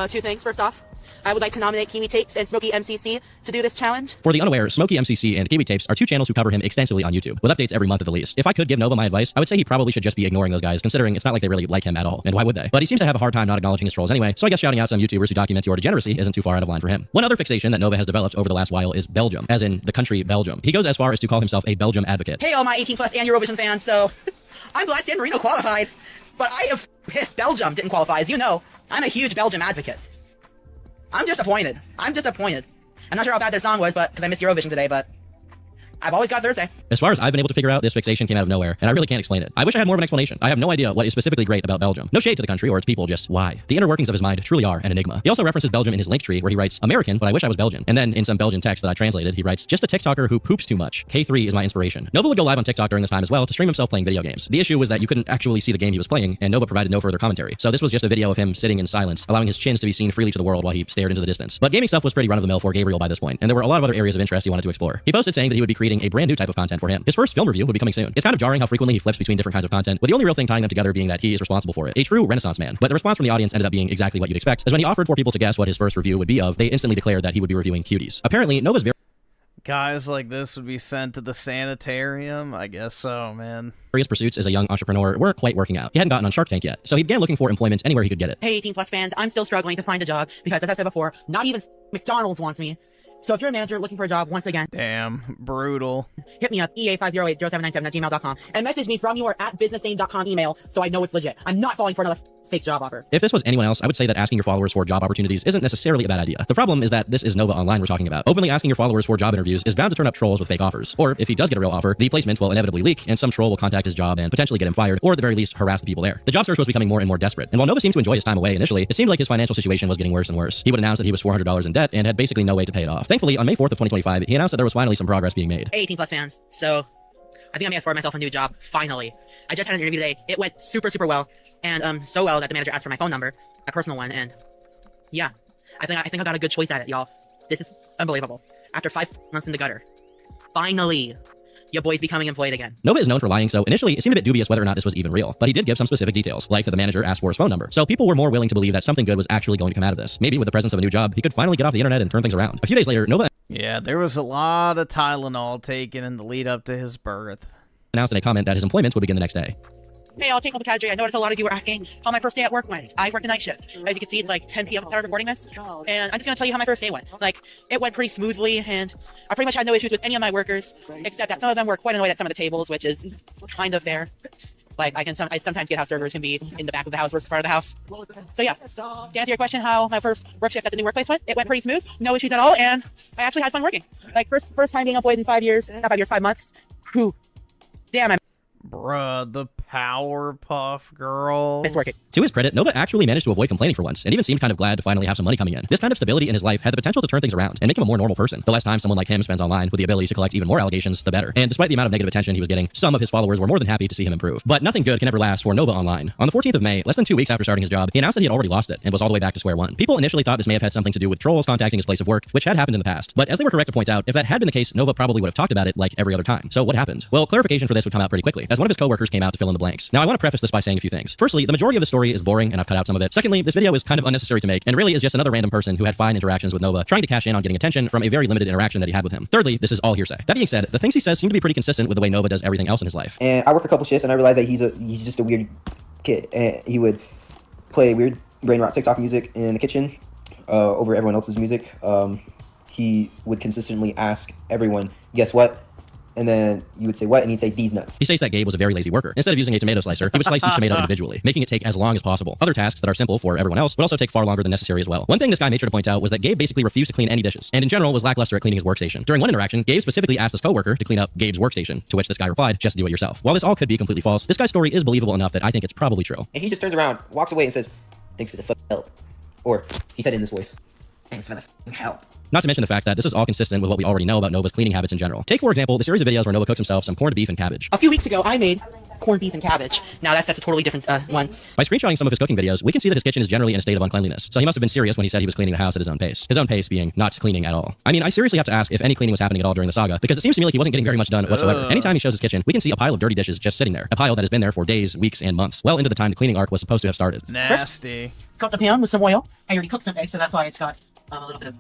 two things. First off, I would like to nominate Kiwi Tapes and Smokey MCC to do this challenge. For the unaware, Smokey MCC and Kiwi Tapes are two channels who cover him extensively on YouTube, with updates every month at the least. If I could give Nova my advice, I would say he probably should just be ignoring those guys, considering it's not like they really like him at all. And why would they? But he seems to have a hard time not acknowledging his trolls anyway, so I guess shouting out some YouTubers who document your degeneracy isn't too far out of line for him. One other fixation that Nova has developed over the last while is Belgium, as in the country Belgium. He goes as far as to call himself a Belgium advocate. Hey all my 18 plus and Eurovision fans, so I'm glad San Marino qualified, but I have pissed Belgium didn't qualify. As you know, I'm a huge Belgium advocate. I'm disappointed. I'm not sure how bad their song was, but because I missed Eurovision today, but I've always got Thursday. As far as I've been able to figure out, this fixation came out of nowhere, and I really can't explain it. I wish I had more of an explanation. I have no idea what is specifically great about Belgium. No shade to the country or its people, just why. The inner workings of his mind truly are an enigma. He also references Belgium in his link tree, where he writes, American, but I wish I was Belgian. And then in some Belgian text that I translated, he writes, just a TikToker who poops too much. K3 is my inspiration. Nova would go live on TikTok during this time as well to stream himself playing video games. The issue was that you couldn't actually see the game he was playing, and Nova provided no further commentary. So this was just a video of him sitting in silence, allowing his chins to be seen freely to the world while he stared into the distance. But gaming stuff was pretty run-of-the-mill for Gabriel by this point, and there were a lot of other areas of interest he wanted to explore. He posted saying that he would be creating a brand new type of content for him. His first film review would be coming soon. It's kind of jarring how frequently he flips between different kinds of content, with the only real thing tying them together being that he is responsible for it. A true Renaissance man. But the response from the audience ended up being exactly what you'd expect, as when he offered for people to guess what his first review would be of, they instantly declared that he would be reviewing cuties. Apparently, Nova's Guys like this would be sent to the sanitarium? I guess so, man. various pursuits as a young entrepreneur weren't quite working out. He hadn't gotten on Shark Tank yet, so he began looking for employment anywhere he could get it. Hey 18 plus fans, I'm still struggling to find a job because, as I said before, not even McDonald's wants me. So if you're a manager looking for a job, once again, damn, brutal. Hit me up, EA5080797@gmail.com, and message me from your @businessname.com email so I know it's legit. I'm not falling for another fake job offer. If this was anyone else, I would say that asking your followers for job opportunities isn't necessarily a bad idea. The problem is that this is Nova Online we're talking about. Openly asking your followers for job interviews is bound to turn up trolls with fake offers. Or if he does get a real offer, the placement will inevitably leak, and some troll will contact his job and potentially get him fired, or at the very least harass the people there. The job search was becoming more and more desperate, and while Nova seemed to enjoy his time away initially, it seemed like his financial situation was getting worse and worse. He would announce that he was $400 in debt and had basically no way to pay it off. Thankfully, on May 4th of 2025, he announced that there was finally some progress being made. Hey 18 plus fans, so I think I may have scored myself a new job, finally. I just had an interview today. It went super well, and so well that the manager asked for my phone number, my personal one, and yeah, I think I got a good choice at it, y'all. This is unbelievable. After 5 months in the gutter, finally, your boy's becoming employed again. Nova is known for lying, so initially it seemed a bit dubious whether or not this was even real, but he did give some specific details, like that the manager asked for his phone number. So people were more willing to believe that something good was actually going to come out of this. Maybe with the presence of a new job, he could finally get off the internet and turn things around. A few days later, Nova... Yeah, there was a lot of Tylenol taken in the lead up to his birth. ...announced in a comment that his employment would begin the next day. Hey, I'll take up a casualty. I noticed a lot of you were asking how my first day at work went. I worked a night shift. As you can see, it's like 10 p.m. I started recording this, and I'm just gonna tell you how my first day went. Like, it went pretty smoothly, and I pretty much had no issues with any of my workers, except that some of them were quite annoyed at some of the tables, which is kind of fair. Like, I sometimes get how servers can be in the back of the house versus front of the house. So yeah, to answer your question, how my first work shift at the new workplace went, it went pretty smooth, no issues at all, and I actually had fun working. Like, first time being employed in 5 years, not 5 years, 5 months. Whew. Damn, Bruh, the Powerpuff Girls. It's working. To his credit, Nova actually managed to avoid complaining for once, and even seemed kind of glad to finally have some money coming in. This kind of stability in his life had the potential to turn things around and make him a more normal person. The less time someone like him spends online with the ability to collect even more allegations, the better. And despite the amount of negative attention he was getting, some of his followers were more than happy to see him improve. But nothing good can ever last for Nova Online. On the 14th of May, less than 2 weeks after starting his job, he announced that he had already lost it and was all the way back to square one. People initially thought this may have had something to do with trolls contacting his place of work, which had happened in the past. But as they were correct to point out, if that had been the case, Nova probably would have talked about it like every other time. So what happened? Well, clarification for this would come out pretty quickly, as one of his coworkers came out to fill in the blanks. Now I want to preface this by saying a few things. Firstly, the majority of the story is boring and I've cut out some of it. Secondly, this video is kind of unnecessary to make and really is just another random person who had fine interactions with Nova trying to cash in on getting attention from a very limited interaction that he had with him. Thirdly, this is all hearsay. That being said, the things he says seem to be pretty consistent with the way Nova does everything else in his life. And I worked a couple shifts and I realized that he's just a weird kid, and he would play weird brain rot TikTok music in the kitchen over everyone else's music. He would consistently ask everyone, guess what? And then you would say, what? And he'd say, these nuts. He states that Gabe was a very lazy worker. Instead of using a tomato slicer, he would slice each tomato individually, making it take as long as possible. Other tasks that are simple for everyone else would also take far longer than necessary as well. One thing this guy made sure to point out was that Gabe basically refused to clean any dishes, and in general was lackluster at cleaning his workstation. During one interaction, Gabe specifically asked this coworker to clean up Gabe's workstation, to which this guy replied, just do it yourself. While this all could be completely false, this guy's story is believable enough that I think it's probably true. And he just turns around, walks away, and says, thanks for the help. Or, he said it in this voice, thanks for the help. Not to mention the fact that this is all consistent with what we already know about Nova's cleaning habits in general. Take, for example, the series of videos where Nova cooks himself some corned beef and cabbage. A few weeks ago, I made corned beef and cabbage. Now that's a totally different one. By screenshotting some of his cooking videos, we can see that his kitchen is generally in a state of uncleanliness. So he must have been serious when he said he was cleaning the house at his own pace. His own pace being not cleaning at all. I mean, I seriously have to ask if any cleaning was happening at all during the saga, because it seems to me like he wasn't getting very much done whatsoever. Anytime he shows his kitchen, we can see a pile of dirty dishes just sitting there. A pile that has been there for days, weeks, and months, well into the time the cleaning arc was supposed to have started. Nasty. Cooked a pan with some oil. I already cooked some eggs, so that's why it's got a little bit of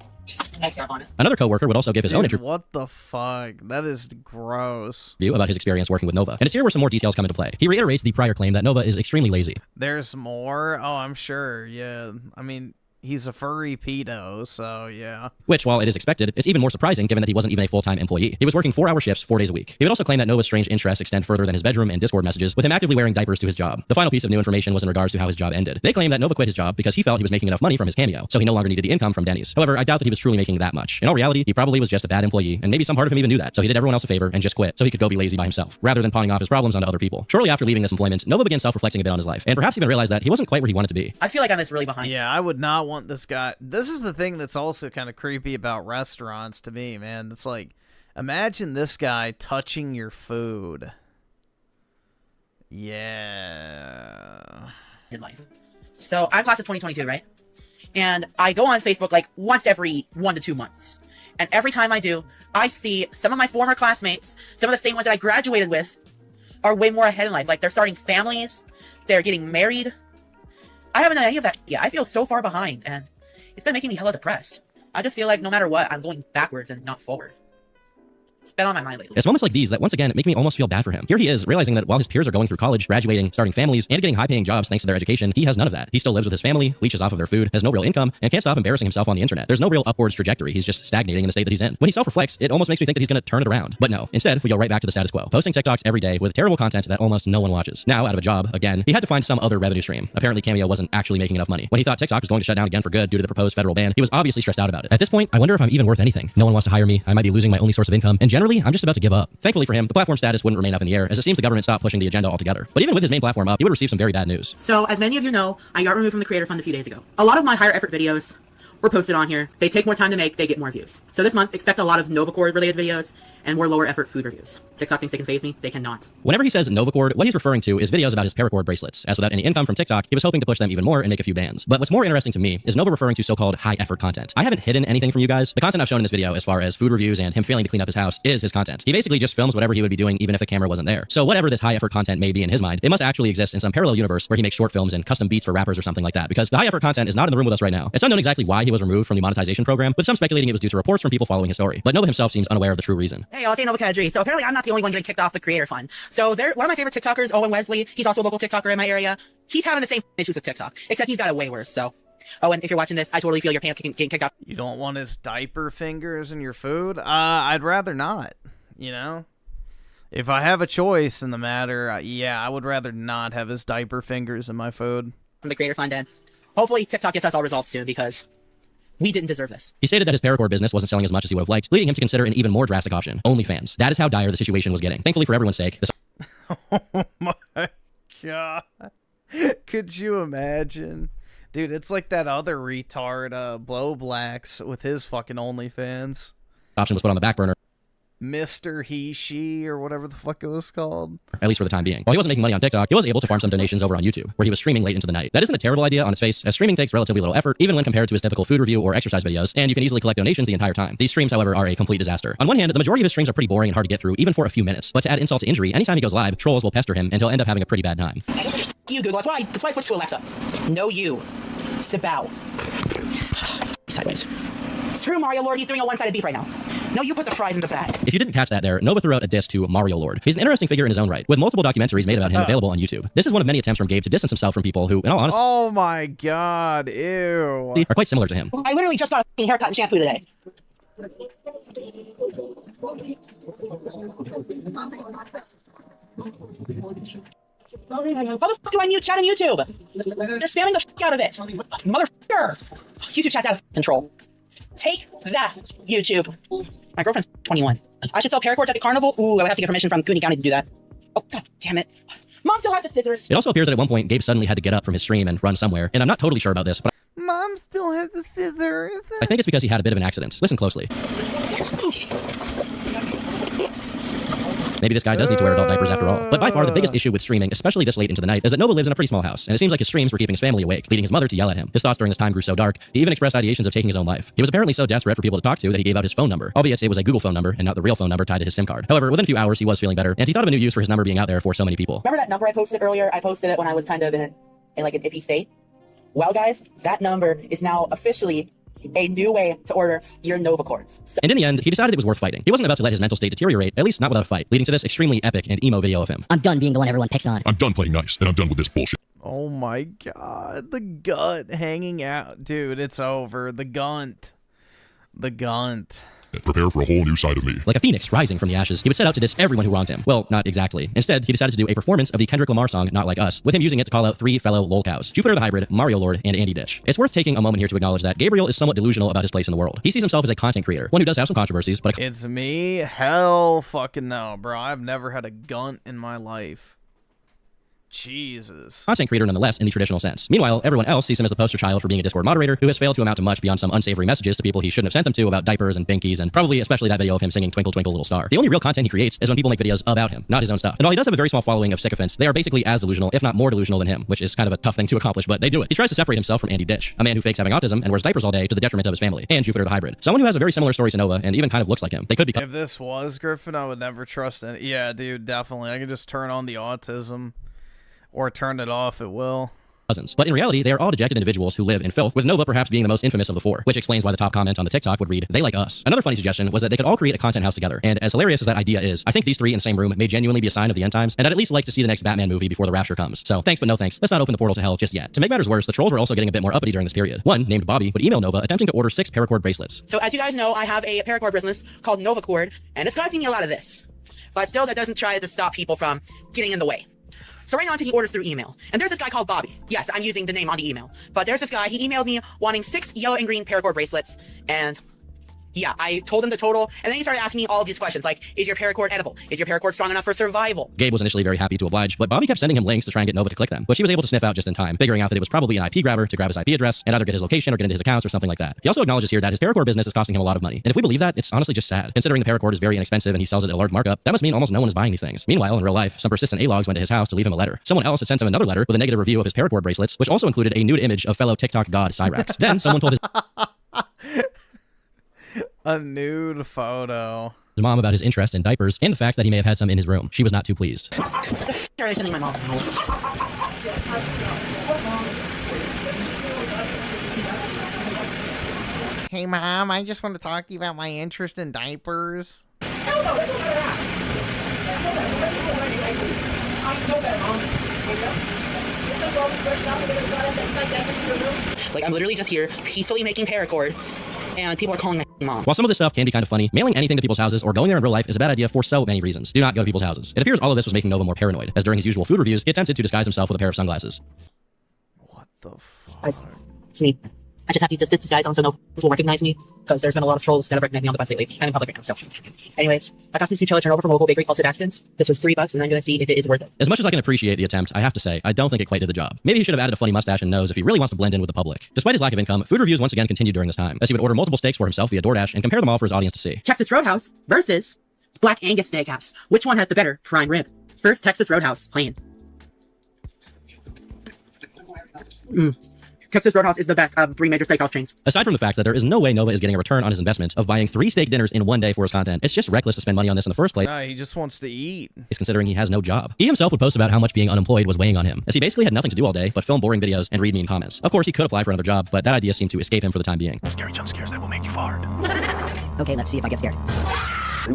egg syrup on it. Another coworker would also give his own Dude, what the fuck? That is gross. interview about his experience working with Nova. And it's here where some more details come into play. He reiterates the prior claim that Nova is extremely lazy. There's more? Oh, I'm sure. Yeah. I mean, he's a furry pedo, so yeah. Which, while it is expected, it's even more surprising given that he wasn't even a full-time employee. He was working 4-hour shifts 4 days a week. He would also claim that Nova's strange interests extend further than his bedroom and Discord messages, with him actively wearing diapers to his job. The final piece of new information was in regards to how his job ended. They claim that Nova quit his job because he felt he was making enough money from his cameo, so he no longer needed the income from Denny's. However, I doubt that he was truly making that much. In all reality, he probably was just a bad employee, and maybe some part of him even knew that, so he did everyone else a favor and just quit, so he could go be lazy by himself, rather than pawning off his problems onto other people. Shortly after leaving this employment, Nova began self-reflecting a bit on his life, and perhaps even realized that he wasn't quite where he wanted to be. I feel like I'm just really behind. Yeah, I would not want this guy. This is the thing that's also kind of creepy about restaurants to me, man. It's like, imagine this guy touching your food. Yeah. In life. So I'm class of 2022, right? And I go on Facebook like once every 1 to 2 months. And every time I do, I see some of my former classmates, some of the same ones that I graduated with, are way more ahead in life. Like, they're starting families, they're getting married. I haven't done any of that. Yeah, I feel so far behind, and it's been making me hella depressed. I just feel like no matter what, I'm going backwards and not forward. It's been on my mind lately. It's moments like these that once again make me almost feel bad for him. Here he is, realizing that while his peers are going through college, graduating, starting families, and getting high-paying jobs thanks to their education, he has none of that. He still lives with his family, leeches off of their food, has no real income, and can't stop embarrassing himself on the internet. There's no real upwards trajectory. He's just stagnating in the state that he's in. When he self-reflects, it almost makes me think that he's going to turn it around. But no, instead, we go right back to the status quo, posting TikToks every day with terrible content that almost no one watches. Now, out of a job, again, he had to find some other revenue stream. Apparently, Cameo wasn't actually making enough money. When he thought TikTok was going to shut down again for good due to the proposed federal ban, he was obviously stressed out about it. At this point, I wonder if I'm even worth anything. No one wants to hire me. I might be losing my only source of income, and generally, I'm just about to give up. Thankfully for him, the platform status wouldn't remain up in the air, as it seems the government stopped pushing the agenda altogether. But even with his main platform up, he would receive some very bad news. So, as many of you know, I got removed from the creator fund a few days ago. A lot of my higher effort videos were posted on here. They take more time to make, they get more views. So this month, expect a lot of Novacord related videos and more lower effort food reviews. TikTok thinks they can phase me, they cannot. Whenever he says Novacord, what he's referring to is videos about his paracord bracelets, as without any income from TikTok, he was hoping to push them even more and make a few bans. But what's more interesting to me is Nova referring to so-called high-effort content. I haven't hidden anything from you guys. The content I've shown in this video, as far as food reviews and him failing to clean up his house, is his content. He basically just films whatever he would be doing even if the camera wasn't there. So whatever this high-effort content may be in his mind, it must actually exist in some parallel universe where he makes short films and custom beats for rappers or something like that, because the high-effort content is not in the room with us right now. It's unknown exactly why he was removed from the monetization program, but some speculating it was due to reports from people following his story. But Nova himself seems unaware of the true reason. Hey y'all, it's Nova Kadri. So apparently I'm not the only one getting kicked off the creator fund. So one of my favorite TikTokers, Owen Wesley, he's also a local TikToker in my area. He's having the same issues with TikTok, except he's got it way worse. So, Owen, if you're watching this, I totally feel your pants getting kicked off. You don't want his diaper fingers in your food? I'd rather not, you know? If I have a choice in the matter, yeah, I would rather not have his diaper fingers in my food. From the creator fund, and hopefully TikTok gets us all resolved soon, because we didn't deserve this. He stated that his paracord business wasn't selling as much as he would have liked, leading him to consider an even more drastic option, OnlyFans. That is how dire the situation was getting. Thankfully, for everyone's sake, this... Oh my god. Could you imagine? Dude, it's like that other retard, Blow Blacks, with his fucking OnlyFans. Option was put on the back burner. Mr. He, She, or whatever the fuck it was called. At least for the time being. While he wasn't making money on TikTok, he was able to farm some donations over on YouTube, where he was streaming late into the night. That isn't a terrible idea on its face, as streaming takes relatively little effort, even when compared to his typical food review or exercise videos, and you can easily collect donations the entire time. These streams, however, are a complete disaster. On one hand, the majority of his streams are pretty boring and hard to get through, even for a few minutes. But to add insult to injury, anytime he goes live, trolls will pester him, and he'll end up having a pretty bad time. You, Google. That's why I switched to Alexa. No you. Sabao. Sideways. Screw Mario Lord, he's doing a one-sided beef right now. No, you put the fries in the bag. If you didn't catch that there, Nova threw out a diss to Mario Lord. He's an interesting figure in his own right, with multiple documentaries made about him available on YouTube. This is one of many attempts from Gabe to distance himself from people who, in all honesty, oh my god, ew, are quite similar to him. I literally just got a haircut and shampoo today. How the fuck do I mute chat on YouTube? They're spamming the fuck out of it. Motherfucker! YouTube chat's out of control. Take that, YouTube. My girlfriend's 21. I should sell paracords at the carnival? Ooh, I would have to get permission from Gooning County to do that. Oh, god damn it. Mom still has the scissors. It also appears that at one point, Gabe suddenly had to get up from his stream and run somewhere, and I'm not totally sure about this, but Mom still has the scissors. I think it's because he had a bit of an accident. Listen closely. Maybe this guy does need to wear adult diapers after all. But by far, the biggest issue with streaming, especially this late into the night, is that Nova lives in a pretty small house, and it seems like his streams were keeping his family awake, leading his mother to yell at him. His thoughts during this time grew so dark, he even expressed ideations of taking his own life. He was apparently so desperate for people to talk to that he gave out his phone number, albeit it was a Google phone number and not the real phone number tied to his SIM card. However, within a few hours, he was feeling better, and he thought of a new use for his number being out there for so many people. Remember that number I posted earlier? I posted it when I was kind of in like an iffy state. Well, guys, that number is now officially a new way to order your Nova cords. And in the end, he decided it was worth fighting. He wasn't about to let his mental state deteriorate, at least not without a fight, leading to this extremely epic and emo video of him. I'm done being the one everyone picks on. I'm done playing nice, and I'm done with this bullshit. Oh my god, the gut hanging out. Dude, it's over. The gunt. The gunt. Prepare for a whole new side of me. Like a phoenix rising from the ashes, he would set out to diss everyone who wronged him. Well, not exactly. Instead, he decided to do a performance of the Kendrick Lamar song Not Like Us, with him using it to call out 3 fellow lolcows: Jupiter the Hybrid, Mario Lord, and Andy Ditch. It's worth taking a moment here to acknowledge that Gabriel is somewhat delusional about his place in the world. He sees himself as a content creator, one who does have some controversies, but It's me? Hell fucking no, bro. I've never had a gunt in my life. Jesus. content creator nonetheless in the traditional sense. Meanwhile, everyone else sees him as the poster child for being a Discord moderator who has failed to amount to much beyond some unsavory messages to people he shouldn't have sent them to about diapers and binkies, and probably especially that video of him singing Twinkle Twinkle Little Star. The only real content he creates is when people make videos about him, not his own stuff. And while he does have a very small following of sycophants, they are basically as delusional, if not more delusional than him, which is kind of a tough thing to accomplish, but they do it. He tries to separate himself from Andy Ditch, a man who fakes having autism and wears diapers all day to the detriment of his family, and Jupiter the Hybrid, someone who has a very similar story to Nova and even kind of looks like him. They could be. If this was Griffin, I would never trust any. Yeah, dude, definitely. I could just turn on the autism or turn it off at will. Cousins. But in reality, they are all dejected individuals who live in filth, with Nova perhaps being the most infamous of the four, which explains why the top comment on the TikTok would read, "They like us." Another funny suggestion was that they could all create a content house together, and as hilarious as that idea is, I think these three in the same room may genuinely be a sign of the end times, and I'd at least like to see the next Batman movie before the rapture comes. So thanks but no thanks, let's not open the portal to hell just yet. To make matters worse, the trolls were also getting a bit more uppity during this period. One, named Bobby, would email Nova attempting to order 6 paracord bracelets. So as you guys know, I have a paracord business called Nova Cord, and it's causing me a lot of this. But still, that doesn't try to stop people from getting in the way. So right now I'm taking orders through email. And there's this guy called Bobby. Yes, I'm using the name on the email. But there's this guy, he emailed me wanting 6 yellow and green paracord bracelets. And yeah, I told him the total. And then he started asking me all of these questions like, is your paracord edible? Is your paracord strong enough for survival? Gabe was initially very happy to oblige, but Bobby kept sending him links to try and get Nova to click them, which he was able to sniff out just in time, figuring out that it was probably an IP grabber to grab his IP address and either get his location or get into his accounts or something like that. He also acknowledges here that his paracord business is costing him a lot of money. And if we believe that, it's honestly just sad. Considering the paracord is very inexpensive and he sells it at a large markup, that must mean almost no one is buying these things. Meanwhile, in real life, some persistent A-logs went to his house to leave him a letter. Someone else had sent him another letter with a negative review of his paracord bracelets, which also included a nude image of fellow TikTok god Cyrax. Then someone told his a nude photo. His mom about his interest in diapers and the fact that he may have had some in his room. She was not too pleased. Are they sending my mom? Hey mom, I just want to talk to you about my interest in diapers. Like, I'm literally just here peacefully making paracord, and people are calling my mom. While some of this stuff can be kind of funny, mailing anything to people's houses or going there in real life is a bad idea for so many reasons. Do not go to people's houses. It appears all of this was making Nova more paranoid, as during his usual food reviews, he attempted to disguise himself with a pair of sunglasses. What the fuck? It's me. I just have to use this disguise so no one will recognize me, because there's been a lot of trolls that have recognized me on the bus lately. I'm in public right now, so. Anyways, I got this new chili turnover from a local bakery called Sebastian's. This was $3, and I'm gonna see if it is worth it. As much as I can appreciate the attempt, I have to say, I don't think it quite did the job. Maybe he should have added a funny mustache and nose if he really wants to blend in with the public. Despite his lack of income, food reviews once again continued during this time, as he would order multiple steaks for himself via DoorDash and compare them all for his audience to see. Texas Roadhouse versus Black Angus Steakhouse. Which one has the better prime rib? First, Texas Roadhouse, plain. Texas Roadhouse is the best of 3 major steakhouse chains. Aside from the fact that there is no way Nova is getting a return on his investment of buying 3 steak dinners in one day for his content, it's just reckless to spend money on this in the first place. Nah, he just wants to eat. He's considering he has no job. He himself would post about how much being unemployed was weighing on him, as he basically had nothing to do all day but film boring videos and read mean comments. Of course, he could apply for another job, but that idea seemed to escape him for the time being. Scary jump scares that will make you fart. Okay, let's see if I get scared.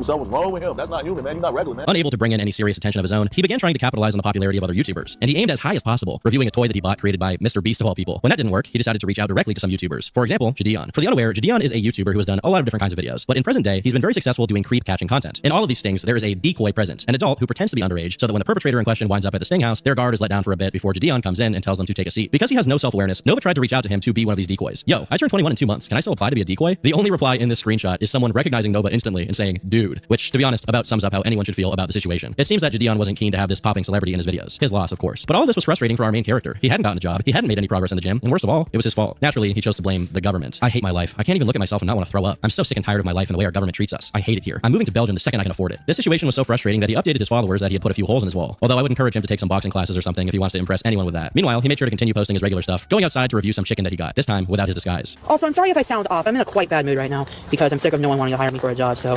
Something's wrong with him. That's not human, man. You're not regular, man. Unable to bring in any serious attention of his own, he began trying to capitalize on the popularity of other YouTubers, and he aimed as high as possible, reviewing a toy that he bought created by Mr. Beast of all people. When that didn't work, he decided to reach out directly to some YouTubers. For example, Jadion. For the unaware, Jadion is a YouTuber who has done a lot of different kinds of videos, but in present day, he's been very successful doing creep catching content. In all of these things, there is a decoy present, an adult who pretends to be underage, so that when the perpetrator in question winds up at the sting house, their guard is let down for a bit before Jadion comes in and tells them to take a seat. Because he has no self-awareness, Nova tried to reach out to him to be one of these decoys. Yo, I turned 21 in 2 months. Can I still apply to be a decoy? The only reply in this screenshot is someone recognizing Nova instantly and saying, dude, which, to be honest, about sums up how anyone should feel about the situation. It seems that Jadion wasn't keen to have this popping celebrity in his videos. His loss, of course. But all of this was frustrating for our main character. He hadn't gotten a job, he hadn't made any progress in the gym, and worst of all, it was his fault. Naturally, he chose to blame the government. I hate my life. I can't even look at myself and not want to throw up. I'm so sick and tired of my life and the way our government treats us. I hate it here. I'm moving to Belgium the second I can afford it. This situation was so frustrating that he updated his followers that he had put a few holes in his wall. Although I would encourage him to take some boxing classes or something if he wants to impress anyone with that. Meanwhile, he made sure to continue posting his regular stuff, going outside to review some chicken that he got, this time without his disguise. Also, I'm sorry if I sound off. I'm in a quite bad mood right now because I'm sick of no one wanting to hire me for a job, so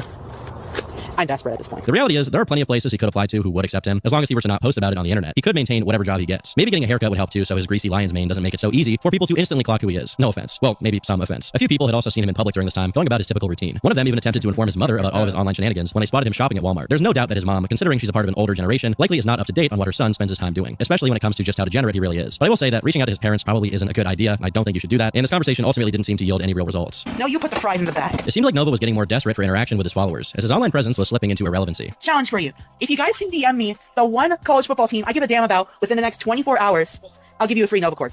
I'm desperate at this point. The reality is, there are plenty of places he could apply to who would accept him, as long as he were to not post about it on the internet. He could maintain whatever job he gets. Maybe getting a haircut would help too, so his greasy lion's mane doesn't make it so easy for people to instantly clock who he is. No offense. Well, maybe some offense. A few people had also seen him in public during this time, going about his typical routine. One of them even attempted to inform his mother about all of his online shenanigans when they spotted him shopping at Walmart. There's no doubt that his mom, considering she's a part of an older generation, likely is not up to date on what her son spends his time doing, especially when it comes to just how degenerate he really is. But I will say that reaching out to his parents probably isn't a good idea, and I don't think you should do that, and this conversation ultimately didn't seem to yield any real results. No, you put the fries in the bag. It seemed like Nova was getting more desperate for interaction with his followers, as his online presence was slipping into irrelevancy. Challenge for you. If you guys can DM me the one college football team I give a damn about within the next 24 hours, I'll give you a free Nova cord.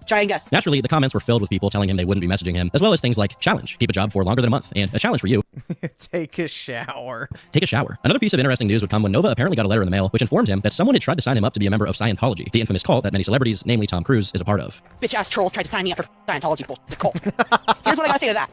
Try and guess. Naturally, the comments were filled with people telling him they wouldn't be messaging him, as well as things like, challenge, keep a job for longer than a month, and a challenge for you. Take a shower. Take a shower. Another piece of interesting news would come when Nova apparently got a letter in the mail, which informed him that someone had tried to sign him up to be a member of Scientology, the infamous cult that many celebrities, namely Tom Cruise, is a part of. Bitch-ass trolls tried to sign me up for Scientology cult. Here's what I gotta say to that.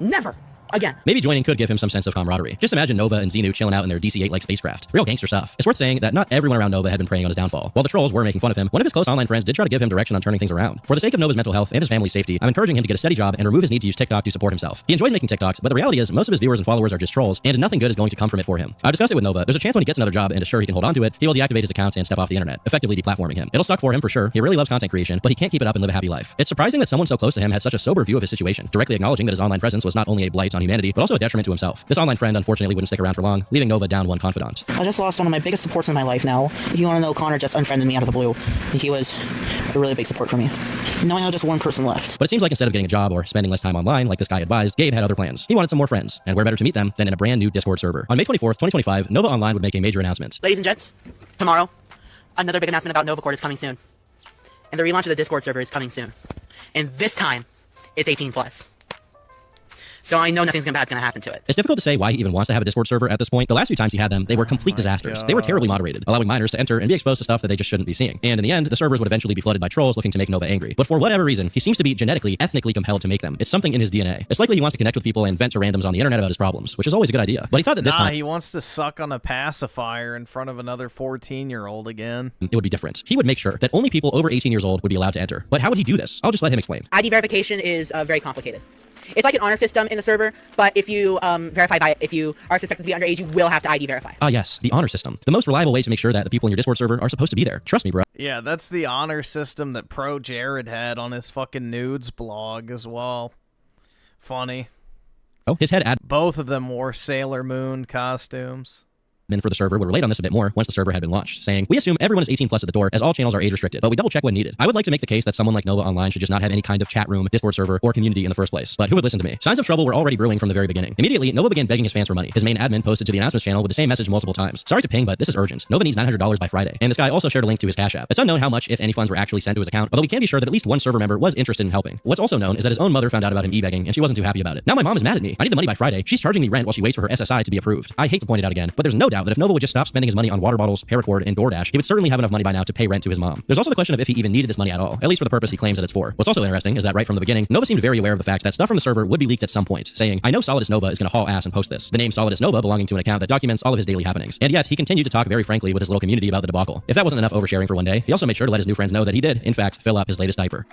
Never again. Maybe joining could give him some sense of camaraderie. Just imagine Nova and Xenu chilling out in their DC-8-like spacecraft. Real gangster stuff. It's worth saying that not everyone around Nova had been preying on his downfall. While the trolls were making fun of him, one of his close online friends did try to give him direction on turning things around. For the sake of Nova's mental health and his family's safety, I'm encouraging him to get a steady job and remove his need to use TikTok to support himself. He enjoys making TikToks, but the reality is most of his viewers and followers are just trolls, and nothing good is going to come from it for him. I've discussed it with Nova. There's a chance when he gets another job and is sure he can hold on to it, he will deactivate his account and step off the internet, effectively deplatforming him. It'll suck for him for sure. He really loves content creation, but he can't keep it up and live a happy life. It's surprising that someone so close to him had such a sober view of his situation, directly acknowledging that his online presence was not only a blight on humanity, but also a detriment to himself. This online friend unfortunately wouldn't stick around for long, leaving Nova down one confidant. I just lost one of my biggest supports in my life now. If you want to know, Connor just unfriended me out of the blue. He was a really big support for me. Now I have just one person left. But it seems like instead of getting a job or spending less time online, like this guy advised, Gabe had other plans. He wanted some more friends, and where better to meet them than in a brand new Discord server. On May 24th, 2025, Nova Online would make a major announcement. Ladies and gents, tomorrow, another big announcement about NovaCord is coming soon. And the relaunch of the Discord server is coming soon. And this time, it's 18+. So I know nothing bad's gonna happen to it. It's difficult to say why he even wants to have a Discord server at this point. The last few times he had them, they were complete disasters. They were terribly moderated, allowing minors to enter and be exposed to stuff that they just shouldn't be seeing. And in the end, the servers would eventually be flooded by trolls looking to make Nova angry. But for whatever reason, he seems to be genetically, ethnically compelled to make them. It's something in his DNA. It's likely he wants to connect with people and vent to randoms on the internet about his problems, which is always a good idea. But he thought that this time he wants to suck on a pacifier in front of another 14-year-old again. It would be different. He would make sure that only people over 18 years old would be allowed to enter. But how would he do this? I'll just let him explain. ID verification is very complicated. It's like an honor system in the server, but if you verify by it, if you are suspected to be underage, you will have to ID verify. Ah, yes, the honor system. The most reliable way to make sure that the people in your Discord server are supposed to be there. Trust me, bro. Yeah, that's the honor system that Pro Jared had on his fucking nudes blog as well. Funny. Oh, his head both of them wore Sailor Moon costumes. For the server would relate on this a bit more once the server had been launched, saying, we assume everyone is 18+ at the door, as all channels are age restricted, but we double check when needed. I would like to make the case that someone like Nova Online should just not have any kind of chat room, Discord server, or community in the first place. But who would listen to me? Signs of trouble were already brewing from the very beginning. Immediately, Nova began begging his fans for money. His main admin posted to the announcements channel with the same message multiple times. Sorry to ping, but this is urgent. Nova needs $900 by Friday. And this guy also shared a link to his Cash App. It's unknown how much, if any, funds were actually sent to his account, although we can be sure that at least one server member was interested in helping. What's also known is that his own mother found out about him e-begging, and she wasn't too happy about it. Now my mom is mad at me. I need the money by Friday. She's charging me rent while she waits for her SSI to be approved. I hate to point it out again, but there's no doubt that if Nova would just stop spending his money on water bottles, paracord, and DoorDash, he would certainly have enough money by now to pay rent to his mom. There's also the question of if he even needed this money at all, at least for the purpose he claims that it's for. What's also interesting is that right from the beginning, Nova seemed very aware of the fact that stuff from the server would be leaked at some point, saying, I know Solidus Nova is going to haul ass and post this. The name Solidus Nova belonging to an account that documents all of his daily happenings. And yet, he continued to talk very frankly with his little community about the debacle. If that wasn't enough oversharing for one day, he also made sure to let his new friends know that he did, in fact, fill up his latest diaper.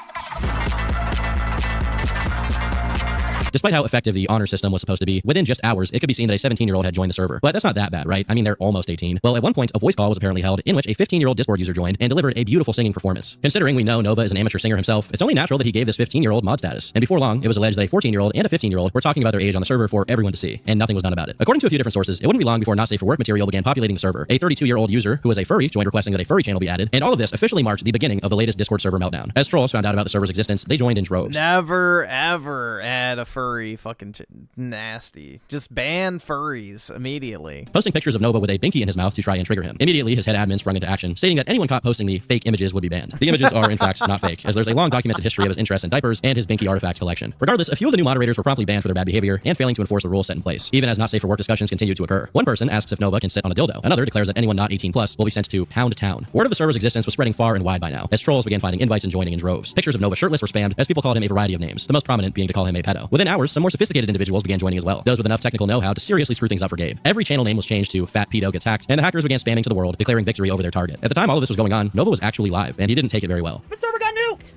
Despite how effective the honor system was supposed to be, within just hours, it could be seen that a 17-year-old had joined the server. But that's not that bad, right? I mean, they're almost 18. Well, at one point, a voice call was apparently held in which a 15-year-old Discord user joined and delivered a beautiful singing performance. Considering we know Nova is an amateur singer himself, it's only natural that he gave this 15-year-old mod status. And before long, it was alleged that a 14-year-old and a 15-year-old were talking about their age on the server for everyone to see, and nothing was done about it. According to a few different sources, it wouldn't be long before not safe for work material began populating the server. A 32-year-old user who was a furry joined requesting that a furry channel be added, and all of this officially marked the beginning of the latest Discord server meltdown. As trolls found out about the server's existence, they joined in droves. Never, ever add a furry fucking nasty. Just ban furries immediately. Posting pictures of Nova with a binky in his mouth to try and trigger him. Immediately, his head admin sprung into action, stating that anyone caught posting the fake images would be banned. The images are, in fact, not fake, as there's a long documented history of his interest in diapers and his binky artifact collection. Regardless, a few of the new moderators were promptly banned for their bad behavior and failing to enforce the rules set in place, even as not safe for work discussions continued to occur. One person asks if Nova can sit on a dildo. Another declares that anyone not 18 plus will be sent to Pound Town. Word of the server's existence was spreading far and wide by now, as trolls began finding invites and joining in droves. Pictures of Nova shirtless were spammed, as people called him a variety of names, the most prominent being to call him a pedo. Within hours, some more sophisticated individuals began joining as well, those with enough technical know-how to seriously screw things up for Gabe. Every channel name was changed to Fat Pedo Gets Hacked, and the hackers began spamming to the world, declaring victory over their target. At the time all of this was going on, Nova was actually live, and he didn't take it very well. The server got nuked!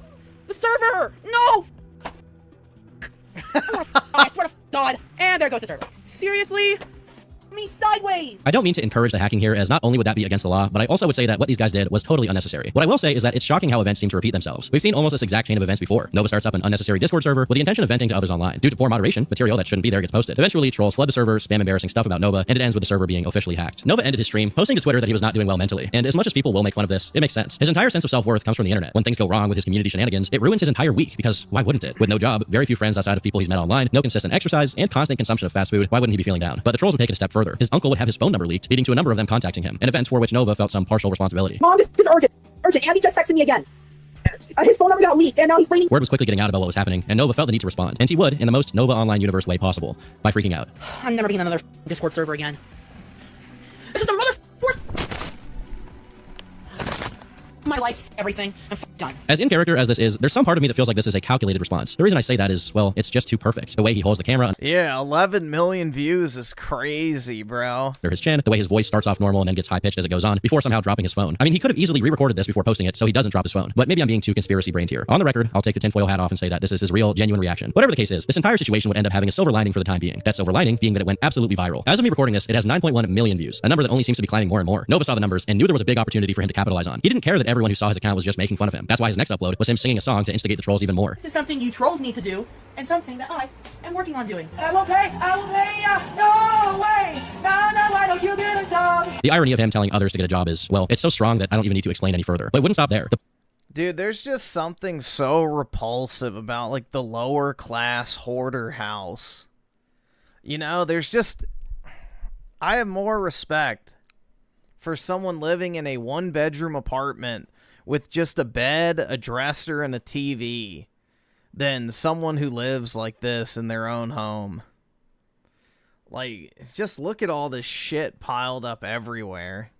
The server! No! I swear to God. And there goes the server. Seriously? Me sideways! I don't mean to encourage the hacking here, as not only would that be against the law, but I also would say that what these guys did was totally unnecessary. What I will say is that it's shocking how events seem to repeat themselves. We've seen almost this exact chain of events before. Nova starts up an unnecessary Discord server with the intention of venting to others online. Due to poor moderation, material that shouldn't be there gets posted. Eventually, trolls flood the server, spam embarrassing stuff about Nova, and it ends with the server being officially hacked. Nova ended his stream, posting to Twitter that he was not doing well mentally. And as much as people will make fun of this, it makes sense. His entire sense of self-worth comes from the internet. When things go wrong with his community shenanigans, it ruins his entire week, because why wouldn't it? With no job, very few friends outside of people he's met online, no consistent exercise, and constant consumption of fast food, why wouldn't he be feeling down? But the trolls would take it a step further. His uncle would have his phone number leaked, leading to a number of them contacting him, an event for which Nova felt some partial responsibility. Mom, this is urgent. Urgent. Andy just texted me again. His phone number got leaked, and now he's blaming. Word was quickly getting out about what was happening, and Nova felt the need to respond. And he would, in the most Nova Online universe way possible, by freaking out. I'm never being on another Discord server again. This is the mother... My life, everything, I'm done. As in character as this is, there's some part of me that feels like this is a calculated response. The reason I say that is, well, it's just too perfect. The way he holds the camera. Yeah, 11 million views is crazy, bro. Under his chin, the way his voice starts off normal and then gets high-pitched as it goes on, before somehow dropping his phone. I mean, he could have easily re-recorded this before posting it, so he doesn't drop his phone. But maybe I'm being too conspiracy-brained here. On the record, I'll take the tinfoil hat off and say that this is his real, genuine reaction. Whatever the case is, this entire situation would end up having a silver lining for the time being. That silver lining being that it went absolutely viral. As of me recording this, it has 9.1 million views, a number that only seems to be climbing more and more. Nova saw the numbers and knew there was a big opportunity for him to capitalize on. He didn't care that everyone who saw his account was just making fun of him. That's why his next upload was him singing a song to instigate the trolls even more. This is something you trolls need to do, and something that I am working on doing. I will pay ya, no way, no, why don't you get a job? The irony of him telling others to get a job is, well, it's so strong that I don't even need to explain any further. But it wouldn't stop there. Dude, there's just something so repulsive about, like, the lower class hoarder house. You know, there's just... I have more respect for someone living in a one-bedroom apartment with just a bed, a dresser, and a TV than someone who lives like this in their own home. Like, just look at all this shit piled up everywhere.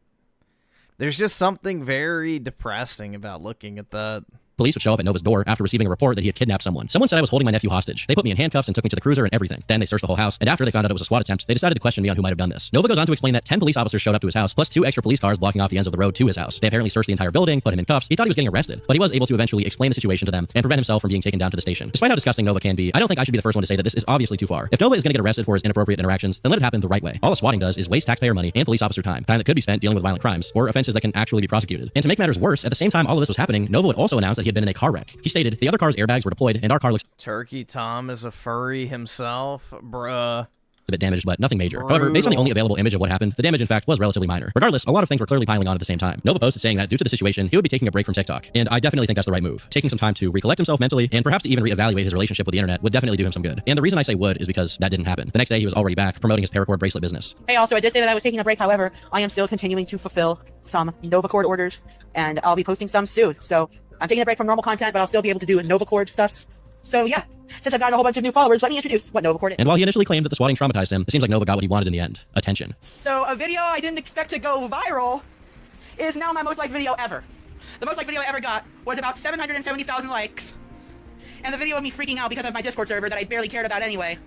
There's just something very depressing about looking at that. Police would show up at Nova's door after receiving a report that he had kidnapped someone. Someone said I was holding my nephew hostage. They put me in handcuffs and took me to the cruiser and everything. Then they searched the whole house, and after they found out it was a SWAT attempt, they decided to question me on who might have done this. Nova goes on to explain that 10 police officers showed up to his house, plus 2 extra police cars blocking off the ends of the road to his house. They apparently searched the entire building, put him in cuffs. He thought he was getting arrested, but he was able to eventually explain the situation to them and prevent himself from being taken down to the station. Despite how disgusting Nova can be, I don't think I should be the first one to say that this is obviously too far. If Nova is going to get arrested for his inappropriate interactions, then let it happen the right way. All a swatting does is waste taxpayer money and police officer time that could be spent dealing with violent crimes or offenses that can actually be prosecuted. And to make matters worse, at the same time all of this was happening, Nova would also announce that he had been in a car wreck. He stated, the other car's airbags were deployed and our car looks... Turkey Tom is a furry himself, bruh. A bit damaged, but nothing major. However, based on the only available image of what happened, the damage in fact was relatively minor. Regardless, a lot of things were clearly piling on at the same time. Nova posted saying that due to the situation, he would be taking a break from TikTok. And I definitely think that's the right move. Taking some time to recollect himself mentally and perhaps to even reevaluate his relationship with the internet would definitely do him some good. And the reason I say would is because that didn't happen. The next day he was already back promoting his paracord bracelet business. Hey, also, I did say that I was taking a break. However, I am still continuing to fulfill some NovaCord orders, and I'll be posting some soon. So I'm taking a break from normal content, but I'll still be able to do NovaCord stuff. So yeah, since I've gotten a whole bunch of new followers, let me introduce what NovaCord is. And while he initially claimed that the swatting traumatized him, it seems like Nova got what he wanted in the end. Attention. So a video I didn't expect to go viral is now my most liked video ever. The most liked video I ever got was about 770,000 likes. And the video of me freaking out because of my Discord server that I barely cared about anyway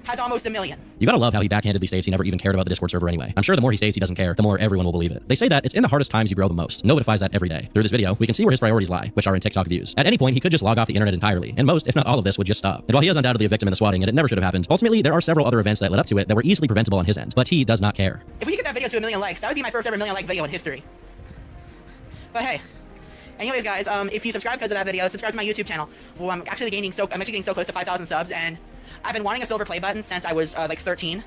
has almost 1 million. You gotta love how he backhandedly states he never even cared about the Discord server anyway. I'm sure the more he states he doesn't care, the more everyone will believe it. They say that it's in the hardest times you grow the most. Nova defies that every day. Through this video, we can see where his priorities lie, which are in TikTok views. At any point, he could just log off the internet entirely, and most, if not all of this, would just stop. And while he is undoubtedly a victim in the swatting, and it never should have happened, ultimately, there are several other events that led up to it that were easily preventable on his end. But he does not care. If we could get that video to 1 million likes, that would be my first ever 1 million like video in history. But hey. Anyways, guys, if you subscribe because of that video, subscribe to my YouTube channel. Well, I'm actually getting so close to 5,000 subs, and I've been wanting a silver play button since I was like 13, and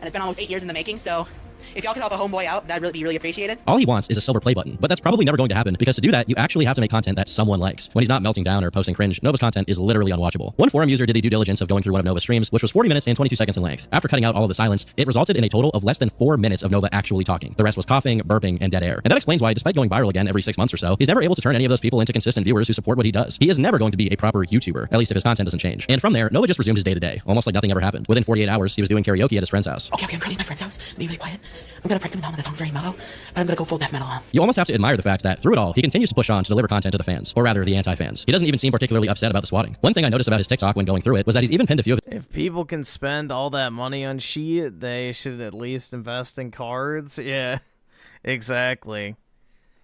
it's been almost 8 years in the making. So if y'all could help a homeboy out, that'd be really appreciated. All he wants is a silver play button, but that's probably never going to happen because to do that, you actually have to make content that someone likes. When he's not melting down or posting cringe, Nova's content is literally unwatchable. One forum user did the due diligence of going through one of Nova's streams, which was 40 minutes and 22 seconds in length. After cutting out all of the silence, it resulted in a total of less than 4 minutes of Nova actually talking. The rest was coughing, burping, and dead air. And that explains why, despite going viral again every 6 months or so, he's never able to turn any of those people into consistent viewers who support what he does. He is never going to be a proper YouTuber, at least if his content doesn't change. And from there, Nova just resumed his day-to-day, almost like nothing ever happened. Within 48 hours, he was doing karaoke at his friend's house. Okay, I'm currently at my friend's house. Be really quiet. I'm gonna prank them down with the song's very mellow, but I'm gonna go full death metal on. You almost have to admire the fact that, through it all, he continues to push on to deliver content to the fans, or rather, the anti-fans. He doesn't even seem particularly upset about the swatting. One thing I noticed about his TikTok when going through it was that he's even pinned a few of If people can spend all that money on Shieeeet, they should at least invest in cards. Yeah, exactly.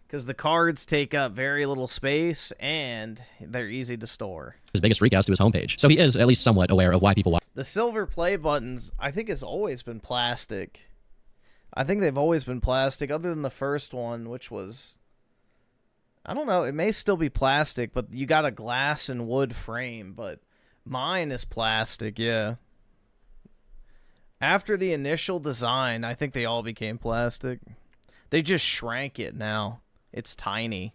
Because the cards take up very little space, and they're easy to store. His biggest freakouts to his homepage, so he is at least somewhat aware of why people watch. The silver play buttons, I think, has always been plastic. I think they've always been plastic, other than the first one, which was... I don't know, it may still be plastic, but you got a glass and wood frame, but mine is plastic, yeah. After the initial design, I think they all became plastic. They just shrank it now. It's tiny.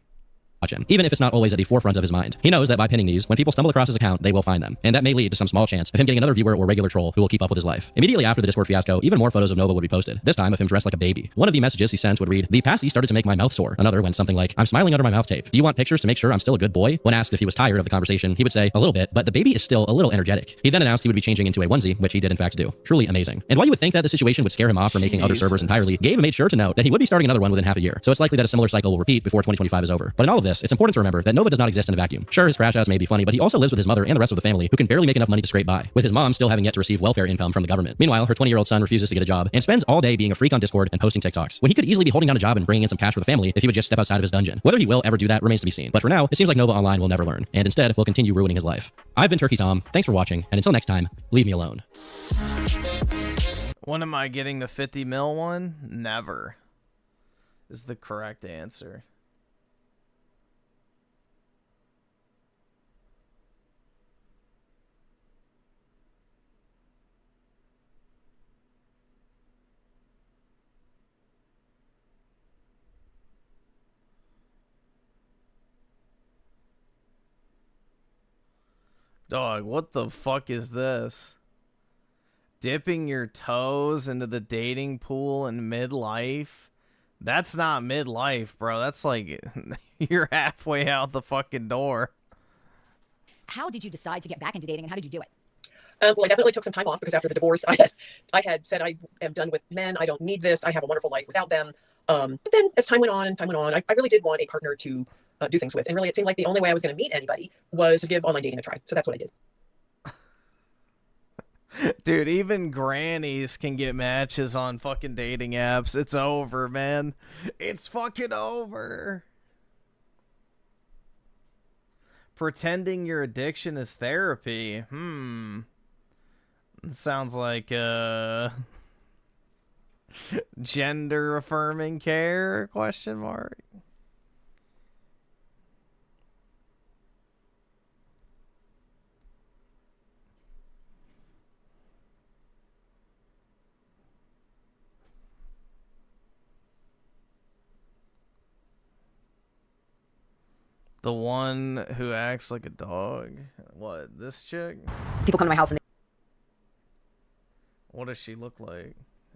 Him, even if it's not always at the forefront of his mind. He knows that by pinning these, when people stumble across his account, they will find them, and that may lead to some small chance of him getting another viewer or regular troll who will keep up with his life. Immediately after the Discord fiasco, even more photos of Nova would be posted, this time of him dressed like a baby. One of the messages he sent would read, "The passy started to make my mouth sore." Another went something like, "I'm smiling under my mouth tape. Do you want pictures to make sure I'm still a good boy?" When asked if he was tired of the conversation, he would say, "A little bit, but the baby is still a little energetic." He then announced he would be changing into a onesie, which he did in fact do. Truly amazing. And while you would think that the situation would scare him off from making other servers entirely, Gabe made sure to note that he would be starting another one within half a year, so it's likely that a similar cycle will repeat before 2025 is over. But in all of this, it's important to remember that Nova does not exist in a vacuum. Sure, his crash outs may be funny, but he also lives with his mother and the rest of the family, who can barely make enough money to scrape by, with his mom still having yet to receive welfare income from the government. Meanwhile, her 20-year-old son refuses to get a job and spends all day being a freak on Discord and posting TikToks, when he could easily be holding down a job and bringing in some cash for the family if he would just step outside of his dungeon. Whether he will ever do that remains to be seen, but for now, it seems like Nova Online will never learn, and instead will continue ruining his life. I've been Turkey Tom, thanks for watching, and until next time, leave me alone. When am I getting the 50 mil one? Never is the correct answer. Dog, what the fuck is this? Dipping your toes into the dating pool in midlife? That's not midlife, bro. That's like, you're halfway out the fucking door. How did you decide to get back into dating, and how did you do it? Well, I definitely took some time off because after the divorce, I had said I am done with men. I don't need this. I have a wonderful life without them. But then as time went on, I really did want a partner to do things with. And really, it seemed like the only way I was going to meet anybody was to give online dating a try. So that's what I did. Dude, even grannies can get matches on fucking dating apps. It's over, man. It's fucking over. Pretending your addiction is therapy. It sounds like, gender affirming care, question mark. The one who acts like a dog? What, this chick? People come to my house and What does she look like?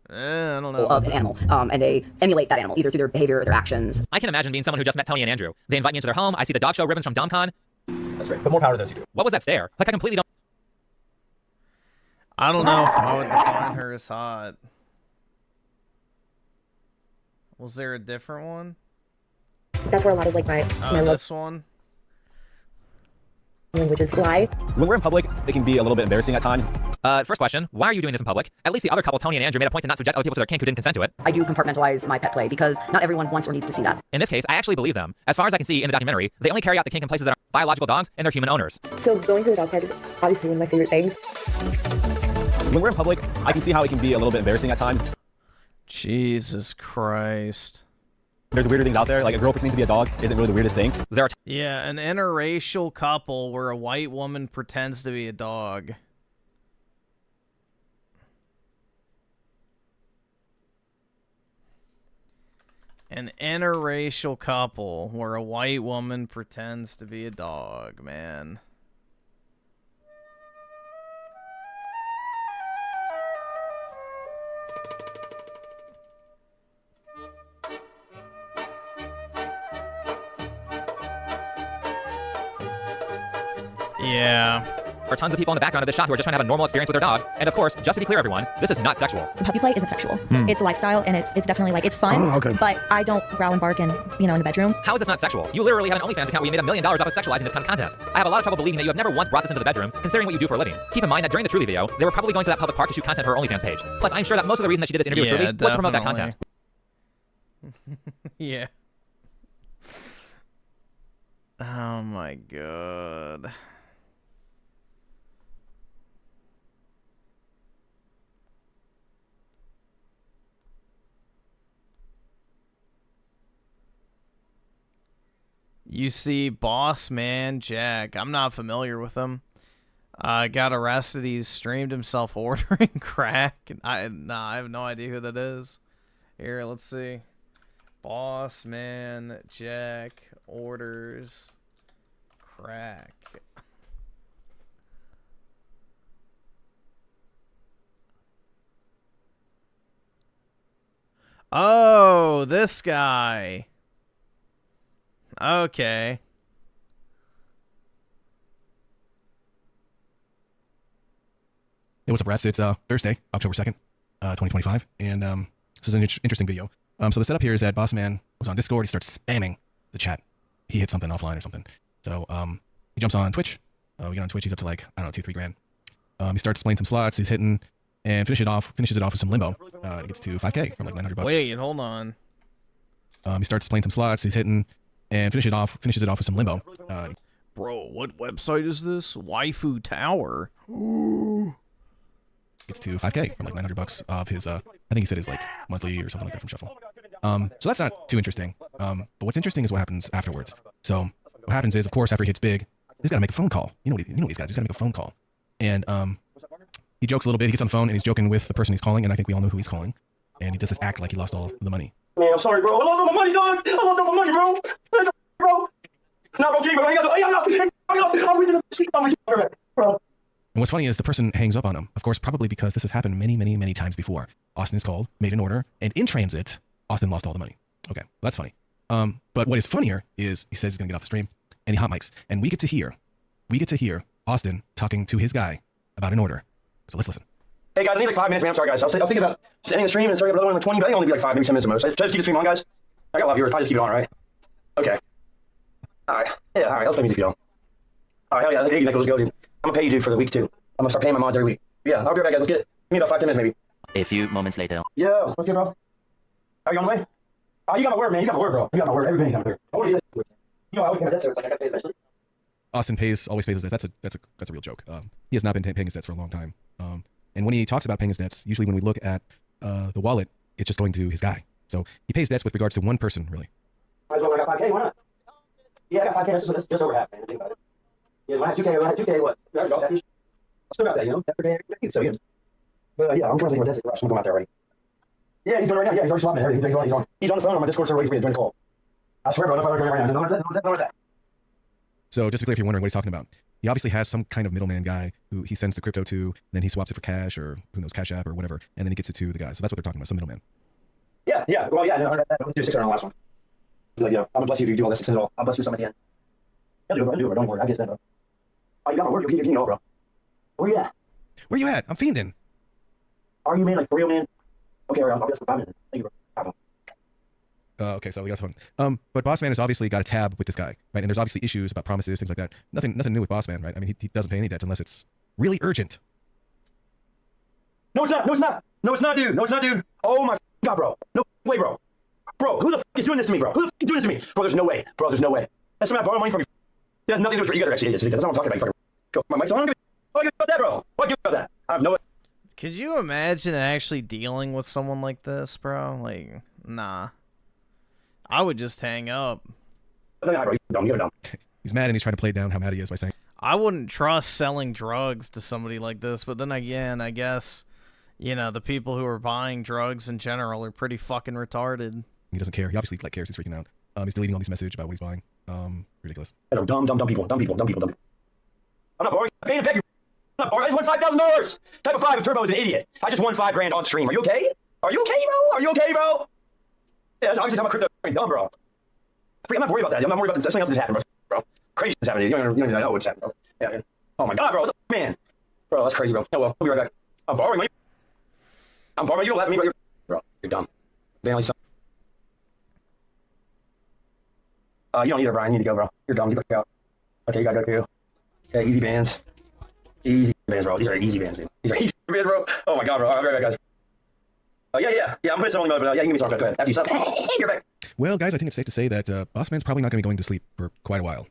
I don't know. of an animal, and they emulate that animal, either through their behavior or their actions. I can imagine being someone who just met Telly and Andrew. They invite me into their home, I see the dog show ribbons from DomCon. That's right, but more power to those who do. What was that stare? Like I completely don't... I don't know if I would define her as hot. Was there a different one? That's where a lot of like my this one? languages lie. When we're in public, it can be a little bit embarrassing at times. First question, why are you doing this in public? At least the other couple, Tony and Andrew, made a point to not subject other people to their kink who didn't consent to it. I do compartmentalize my pet play because not everyone wants or needs to see that. In this case, I actually believe them. As far as I can see in the documentary, they only carry out the kink in places that are biological dogs and their human owners. So going to the dog park is obviously one of my favorite things. When we're in public, I can see how it can be a little bit embarrassing at times. Jesus Christ. There's weirder things out there, like a girl pretending to be a dog isn't really the weirdest thing. Yeah, an interracial couple where a white woman pretends to be a dog. An interracial couple where a white woman pretends to be a dog, man. Yeah. There are tons of people in the background of this shot who are just trying to have a normal experience with their dog. And of course, just to be clear, everyone, this is not sexual. Puppy play isn't sexual. It's a lifestyle, and it's definitely like, it's fun. Oh, okay. But I don't growl and bark in the bedroom. How is this not sexual? You literally have an OnlyFans account where you made $1 million off of sexualizing this kind of content. I have a lot of trouble believing that you have never once brought this into the bedroom, considering what you do for a living. Keep in mind that during the Truly video, they were probably going to that public park to shoot content for her OnlyFans page. Plus, I'm sure that most of the reason that she did this interview with Truly was to promote that content. Yeah. Oh my god. You see BossManJack. I'm not familiar with him. Got arrested. He's streamed himself ordering crack. I have no idea who that is. Here, let's see. BossManJack orders crack. Oh, this guy. Okay. Hey, what's up, rats? It's Thursday, October 2nd, 2025, and this is an interesting video. So the setup here is that Bossman was on Discord. He starts spamming the chat. He hit something offline or something. So he jumps on Twitch. We get on Twitch. He's up to like, I don't know, $2-3 grand. He starts playing some slots. He's hitting and finishes it off with some limbo. He gets to 5K from like 900 bucks. Wait, hold on. He starts playing some slots. He's hitting and finishes it off with some limbo. Bro, what website is this? Waifu Tower. Gets to 5K from like 900 bucks of his, I think he said his like monthly or something like that from Shuffle. So that's not too interesting. But what's interesting is what happens afterwards. So what happens is, of course, after he hits big, he's got to make a phone call. You know what he's got to do? He's got to make a phone call. And he jokes a little bit. He gets on the phone and he's joking with the person he's calling, and I think we all know who he's calling. And he does this act like he lost all the money. Man, I'm sorry, bro. I lost all my money, dog. I lost all my money, bro. That's bro. No, bro, bro. And what's funny is the person hangs up on him. Of course, probably because this has happened many, many, many times before. Austin is called, made an order, and in transit, Austin lost all the money. Okay, that's funny. But what is funnier is he says he's gonna get off the stream, and he hot mics, and we get to hear Austin talking to his guy about an order. So let's listen. Hey guys, I need like 5 minutes, man. I'm sorry, guys. I was thinking about just ending the stream and starting another one in like 20, but I think only be like 5, maybe 10 minutes at most. Should I just keep the stream on, guys? I got a lot of viewers. Probably just keep it on, right? Okay. All right. Yeah, all right. Let's play music, y'all. All right, hell yeah. Hey, let's go, dude. I'm gonna pay you, dude, for the week too. I'm gonna start paying my mods every week. Yeah, I'll be right back, guys. Let's get it. Give me about 5, 10 minutes, maybe. A few moments later. Yo, what's good, bro? Are you on the way? Oh, you got my word, man. You got my word, bro. You got my word. Everybody got my word. I want to do this. You know, I always pay my debt service. Like, I gotta pay eventually. Austin always pays his debts. That's a real joke. He has not been paying his debts for a long time. And when he talks about paying his debts, usually when we look at the wallet, it's just going to his guy. So he pays debts with regards to one person, really. Might as well. I got 5K. Why not? Yeah, I got 5K. That's just over half, man. Think about it. Yeah, when I had 2K, what? I still got that, you know? So, yeah. But yeah, I'm currently thinking about this. I'm going to go out there already. Yeah, he's doing it right now. Yeah, he's already swapping everything. He's on the phone on my Discord server waiting for me to join the call. I swear, bro, I'm not right now. Don't let that. So just to be clear, if you're wondering what he's talking about, he obviously has some kind of middleman guy who he sends the crypto to, then he swaps it for cash or who knows, Cash App or whatever, and then he gets it to the guy. So that's what they're talking about, some middleman. Yeah. Well, yeah, no, I'll do 600 on the last one. Like, yeah, I'm gonna bless you if you do all this, 600 all. I'll bless you some at the end. I'll do it, bro. Don't worry. I get that, bro. Oh, you got my word. You're getting it all, bro. Where you at? Where you at? I'm fiending. Are you, man? Like, for real, man? Okay, all right, I'll be 5 minutes. Thank you, bro. Okay, so we got fun. But Bossman has obviously got a tab with this guy, right? And there's obviously issues about promises, things like that. Nothing new with Bossman, right? I mean, he doesn't pay any debts unless it's really urgent. No, it's not. No, it's not. No, it's not, dude. No, it's not, dude. Oh my God, bro. No way, bro. Bro, who the is doing this to me, bro? Who the is doing this to me? Bro, there's no way. Bro, there's no way. That's somebody borrow money from you. It has nothing to do with you guys are actually idiots. That's not what I'm talking about. You fucking go. My mic's on. I don't give a about that, bro. I don't give about that. I have no. Could you imagine actually dealing with someone like this, bro? Like, nah. I would just hang up. He's mad and he's trying to play down how mad he is by saying, I wouldn't trust selling drugs to somebody like this, but then again, I guess, you know, the people who are buying drugs in general are pretty fucking retarded. he doesn't care. He obviously cares. He's freaking out. He's deleting all these messages about what he's buying. Ridiculous. Dumb people. I'm not borrowing. I'm paying to beg you. I'm not borrowing. I just won $5,000. Type of 5 if Turbo is an idiot. I just won $5 grand on stream. Are you okay? Are you okay, bro? Are you okay, bro? Yeah, that's obviously talking about crypto. Dumb, bro. I'm not worried about that. I'm not worried about this. Something else is happening, bro. Crazy is happening. You don't even know what's happening, bro. Yeah. Oh my God, bro. Man. Bro, that's crazy, bro. Oh well, we'll be right back. I'm borrowing money. I'm borrowing you. Don't laugh at me, bro. Bro, you're dumb. Vanity son. You don't need it, Brian. You need to go, bro. You're dumb. Get the fuck out. Okay, you gotta go too. Okay, easy bands. Easy bands, bro. These are easy bands, dude. These are easy bands, bro. Oh my God, bro. I'll be right back, guys. Yeah. I'm putting some only mode, but yeah, you can give me some. Go ahead. After you stop. You're back. Well, guys, I think it's safe to say that Bossman's probably not going to be going to sleep for quite a while.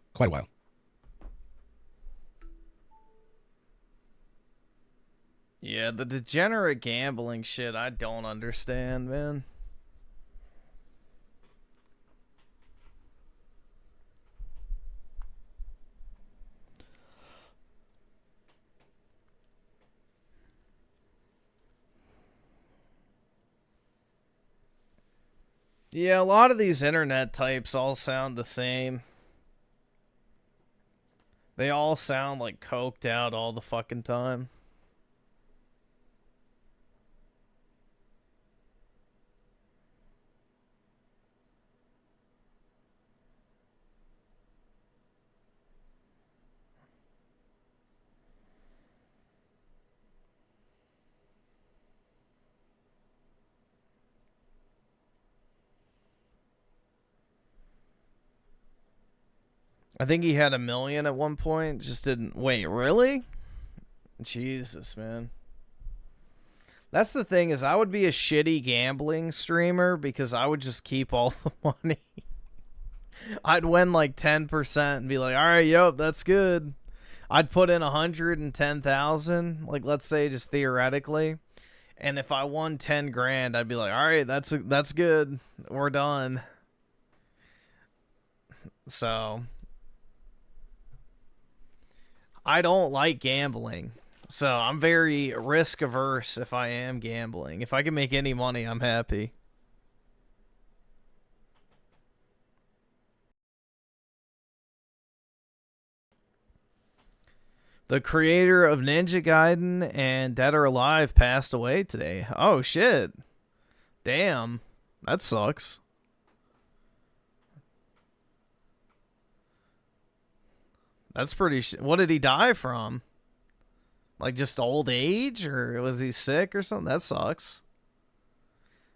Yeah, the degenerate gambling shit, I don't understand, man. Yeah, a lot of these internet types all sound the same. They all sound like coked out all the fucking time. I think he had 1 million at one point. Just didn't. Wait, really? Jesus, man. That's the thing, is I would be a shitty gambling streamer because I would just keep all the money. I'd win like 10% and be like, all right, yep, that's good. I'd put in 110,000, like let's say just theoretically. And if I won 10 grand, I'd be like, all right, that's good. We're done. So I don't like gambling, so I'm very risk averse if I am gambling. If I can make any money, I'm happy. The creator of Ninja Gaiden and Dead or Alive passed away today. Oh shit. Damn. That sucks. That's pretty what did he die from? Like just old age, or was he sick or something? That sucks.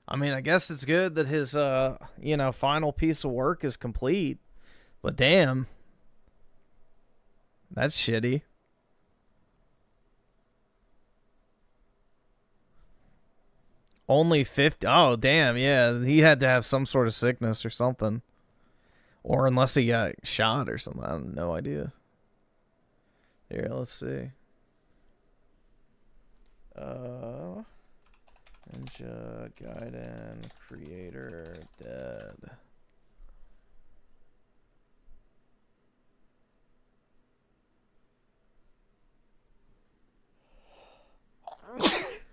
I mean, I guess it's good that his you know, final piece of work is complete. But damn. That's shitty. Only 50. Oh, damn, yeah. He had to have some sort of sickness or something. Or unless he got shot or something. I have no idea. Here, let's see. Ninja Gaiden creator dead.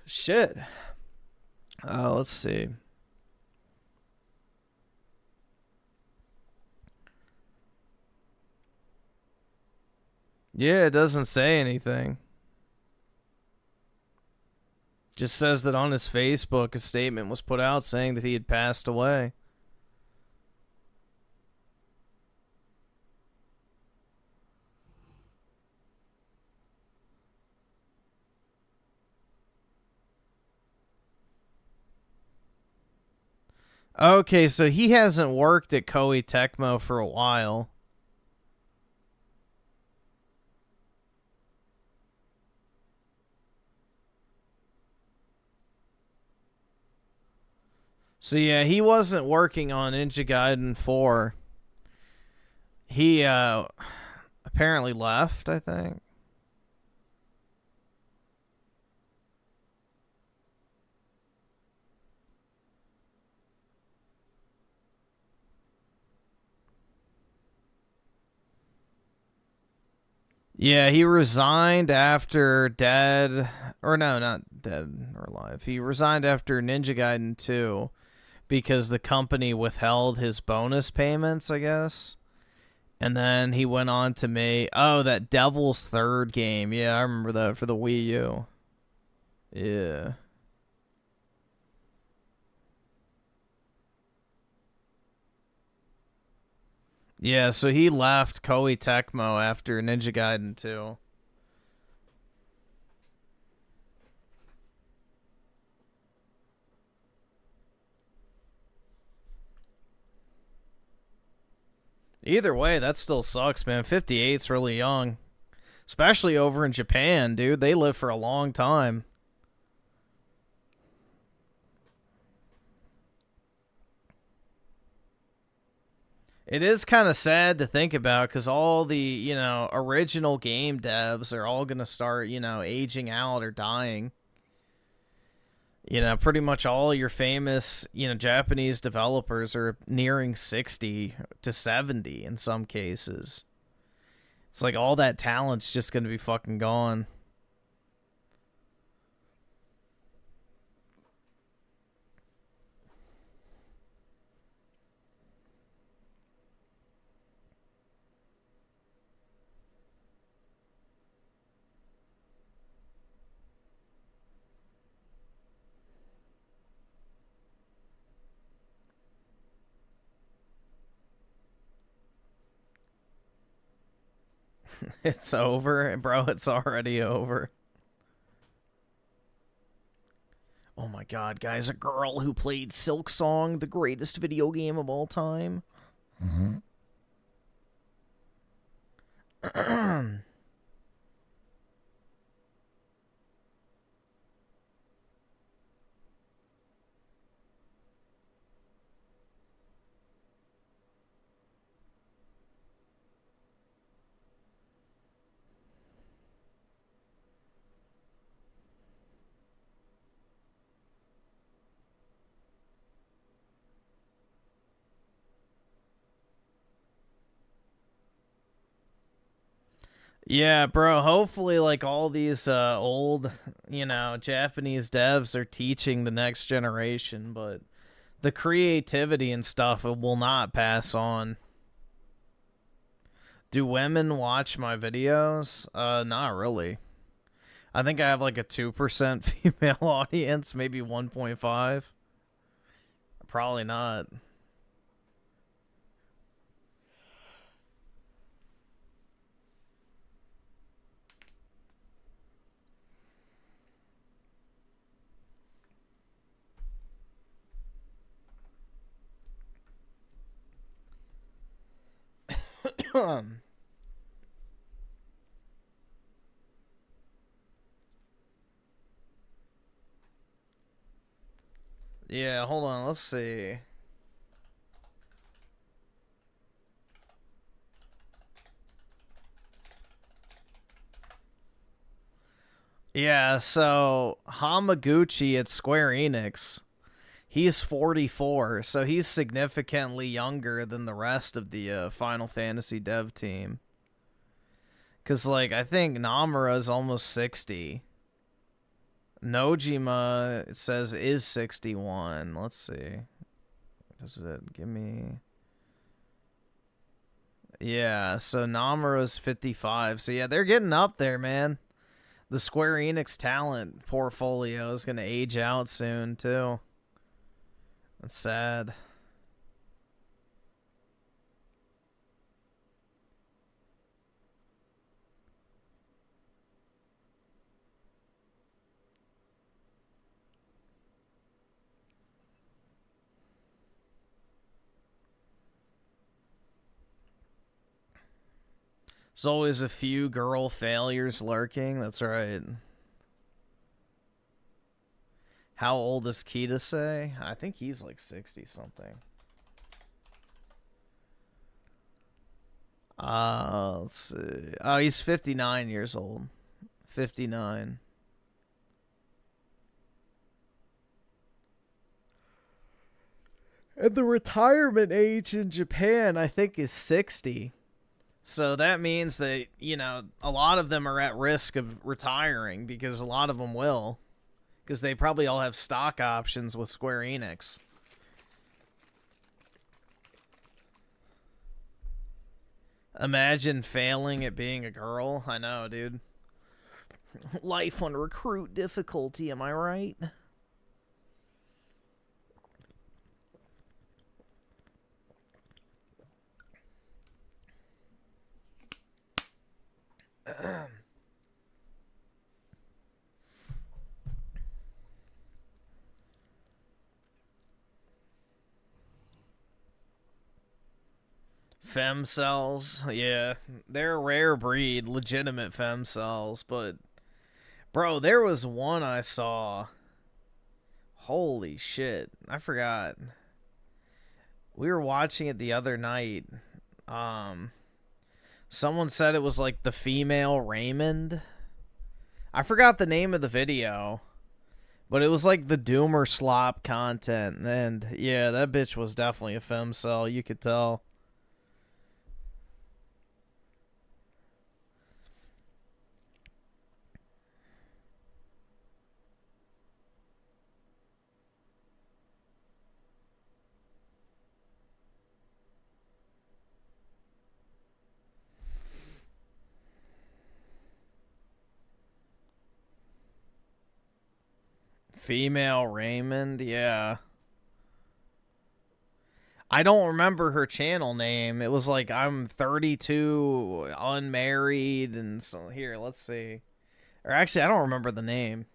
Shit. Let's see. Yeah, it doesn't say anything. Just says that on his Facebook, a statement was put out saying that he had passed away. Okay, so he hasn't worked at Koei Tecmo for a while. So yeah, he wasn't working on Ninja Gaiden 4. He apparently left, I think. Yeah, he resigned after Dead, or no, not Dead or Alive. He resigned after Ninja Gaiden 2 because the company withheld his bonus payments, I guess. And then he went on to make, oh, that Devil's Third game. Yeah, I remember that for the Wii U. Yeah. Yeah, so he left Koei Tecmo after Ninja Gaiden 2. Either way, that still sucks, man. 58's really young. Especially over in Japan, dude. They live for a long time. It is kind of sad to think about because all the, you know, original game devs are all going to start, you know, aging out or dying. You know, pretty much all your famous, you know, Japanese developers are nearing 60 to 70 in some cases. It's like all that talent's just going to be fucking gone. It's over, bro. It's already over. Oh my god, guys. A girl who played Silk Song, the greatest video game of all time. Yeah, bro, hopefully, like, all these old, you know, Japanese devs are teaching the next generation, but the creativity and stuff will not pass on. Do women watch my videos? Not really. I think I have, like, a 2% female audience, maybe 1.5. Probably not. Yeah, hold on, let's see. Yeah, so Hamaguchi at Square Enix, he's 44, so he's significantly younger than the rest of the Final Fantasy dev team. Because, like, I think Namura's almost 60. Nojima, it says, is 61. Let's see. Does it give me... Yeah, so Namura's 55. So, yeah, they're getting up there, man. The Square Enix talent portfolio is going to age out soon, too. That's sad. There's always a few girl failures lurking. That's right. How old is Kita say? I think he's like 60 something. Let's see. Oh, he's 59 years old. 59. And the retirement age in Japan, I think, is 60. So that means that, you know, a lot of them are at risk of retiring because a lot of them will. Because they probably all have stock options with Square Enix. Imagine failing at being a girl. I know, dude. Life on recruit difficulty, am I right? Fem cells, yeah, they're a rare breed, legitimate fem cells, but bro, there was one I saw. Holy shit, I forgot. We were watching it the other night. Someone said it was like the female Raymond. I forgot the name of the video, but it was like the Doomer slop content, and yeah, that bitch was definitely a fem cell, you could tell. Female Raymond, yeah. I don't remember her channel name. It was like, I'm 32, unmarried, and so here, let's see. Or actually, I don't remember the name.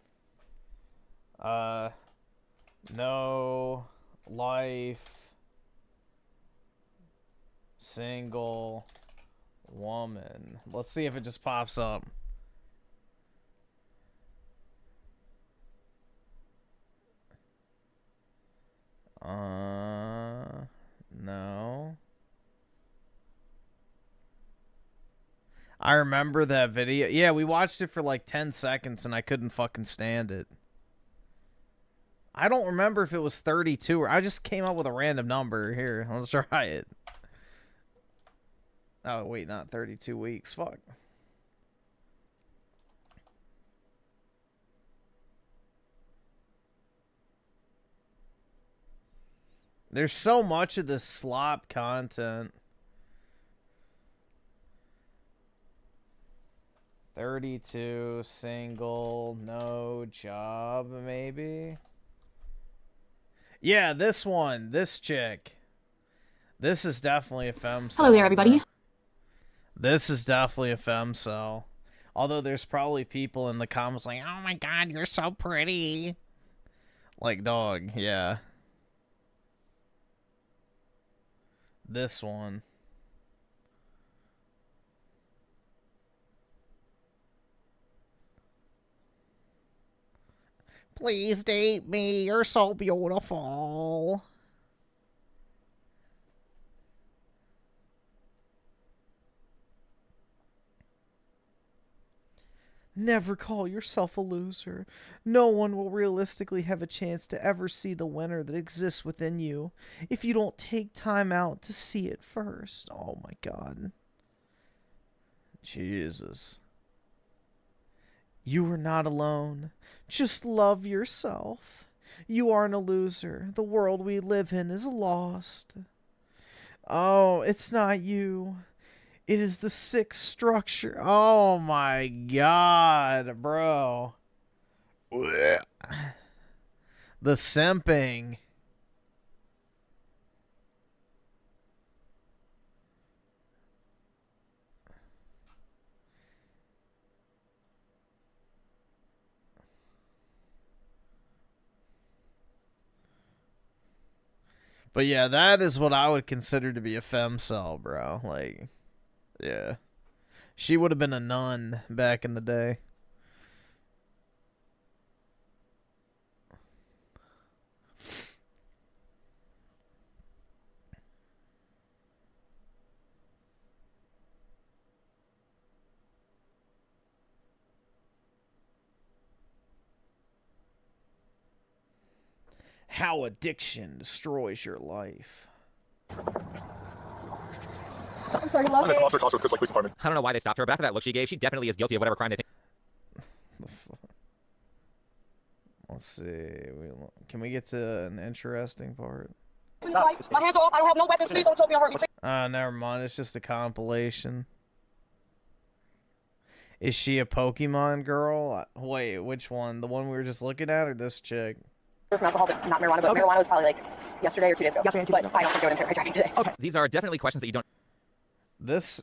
No life single woman. Let's see if it just pops up. No. I remember that video. Yeah, we watched it for like 10 seconds and I couldn't fucking stand it. I don't remember if it was 32 or I just came up with a random number. Here, let's try it. Oh, wait, not 32 weeks. Fuck. There's so much of this slop content. 32, single, no job, maybe? Yeah, this one, this chick. This is definitely a femcell. Hello there, everybody. This is definitely a femcell. Although there's probably people in the comments like, oh my god, you're so pretty. Like, dog, yeah. This one. Please date me. You're so beautiful. Never call yourself a loser. No one will realistically have a chance to ever see the winner that exists within you if you don't take time out to see it first. Oh my god. Jesus. You are not alone. Just love yourself. You aren't a loser. The world we live in is lost. Oh, it's not you. It is the sick structure. Oh my god, bro. The simping. But yeah, that is what I would consider to be a femcell, bro. Like, yeah. She would have been a nun back in the day. How addiction destroys your life. I'm sorry, love. I don't know why they stopped her, but after that look she gave, she definitely is guilty of whatever crime they think. Let's see. Can we get to an interesting part? My hands are off. I don't have no weapons. Please don't choke me or hurt me. Never mind. It's just a compilation. Is she a Pokemon girl? Wait, which one? The one we were just looking at, or this chick? From alcohol, but not marijuana. But marijuana was probably like yesterday or 2 days ago. Yesterday and 2 days ago. But I also go into tracking today. Okay. These are definitely questions that you don't.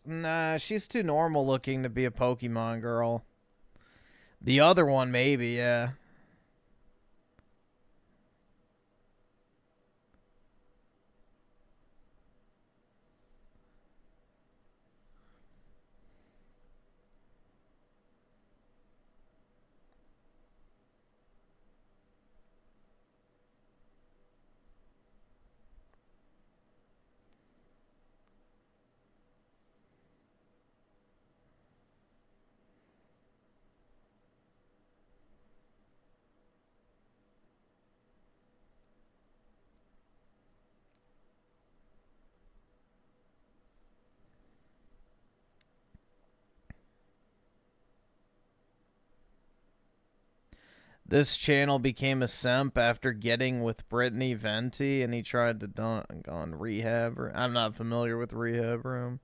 Nah, she's too normal looking to be a Pokemon girl. The other one, maybe, yeah. This channel became a simp after getting with Brittany Venti, and he tried to go on rehab. I'm not familiar with rehab room.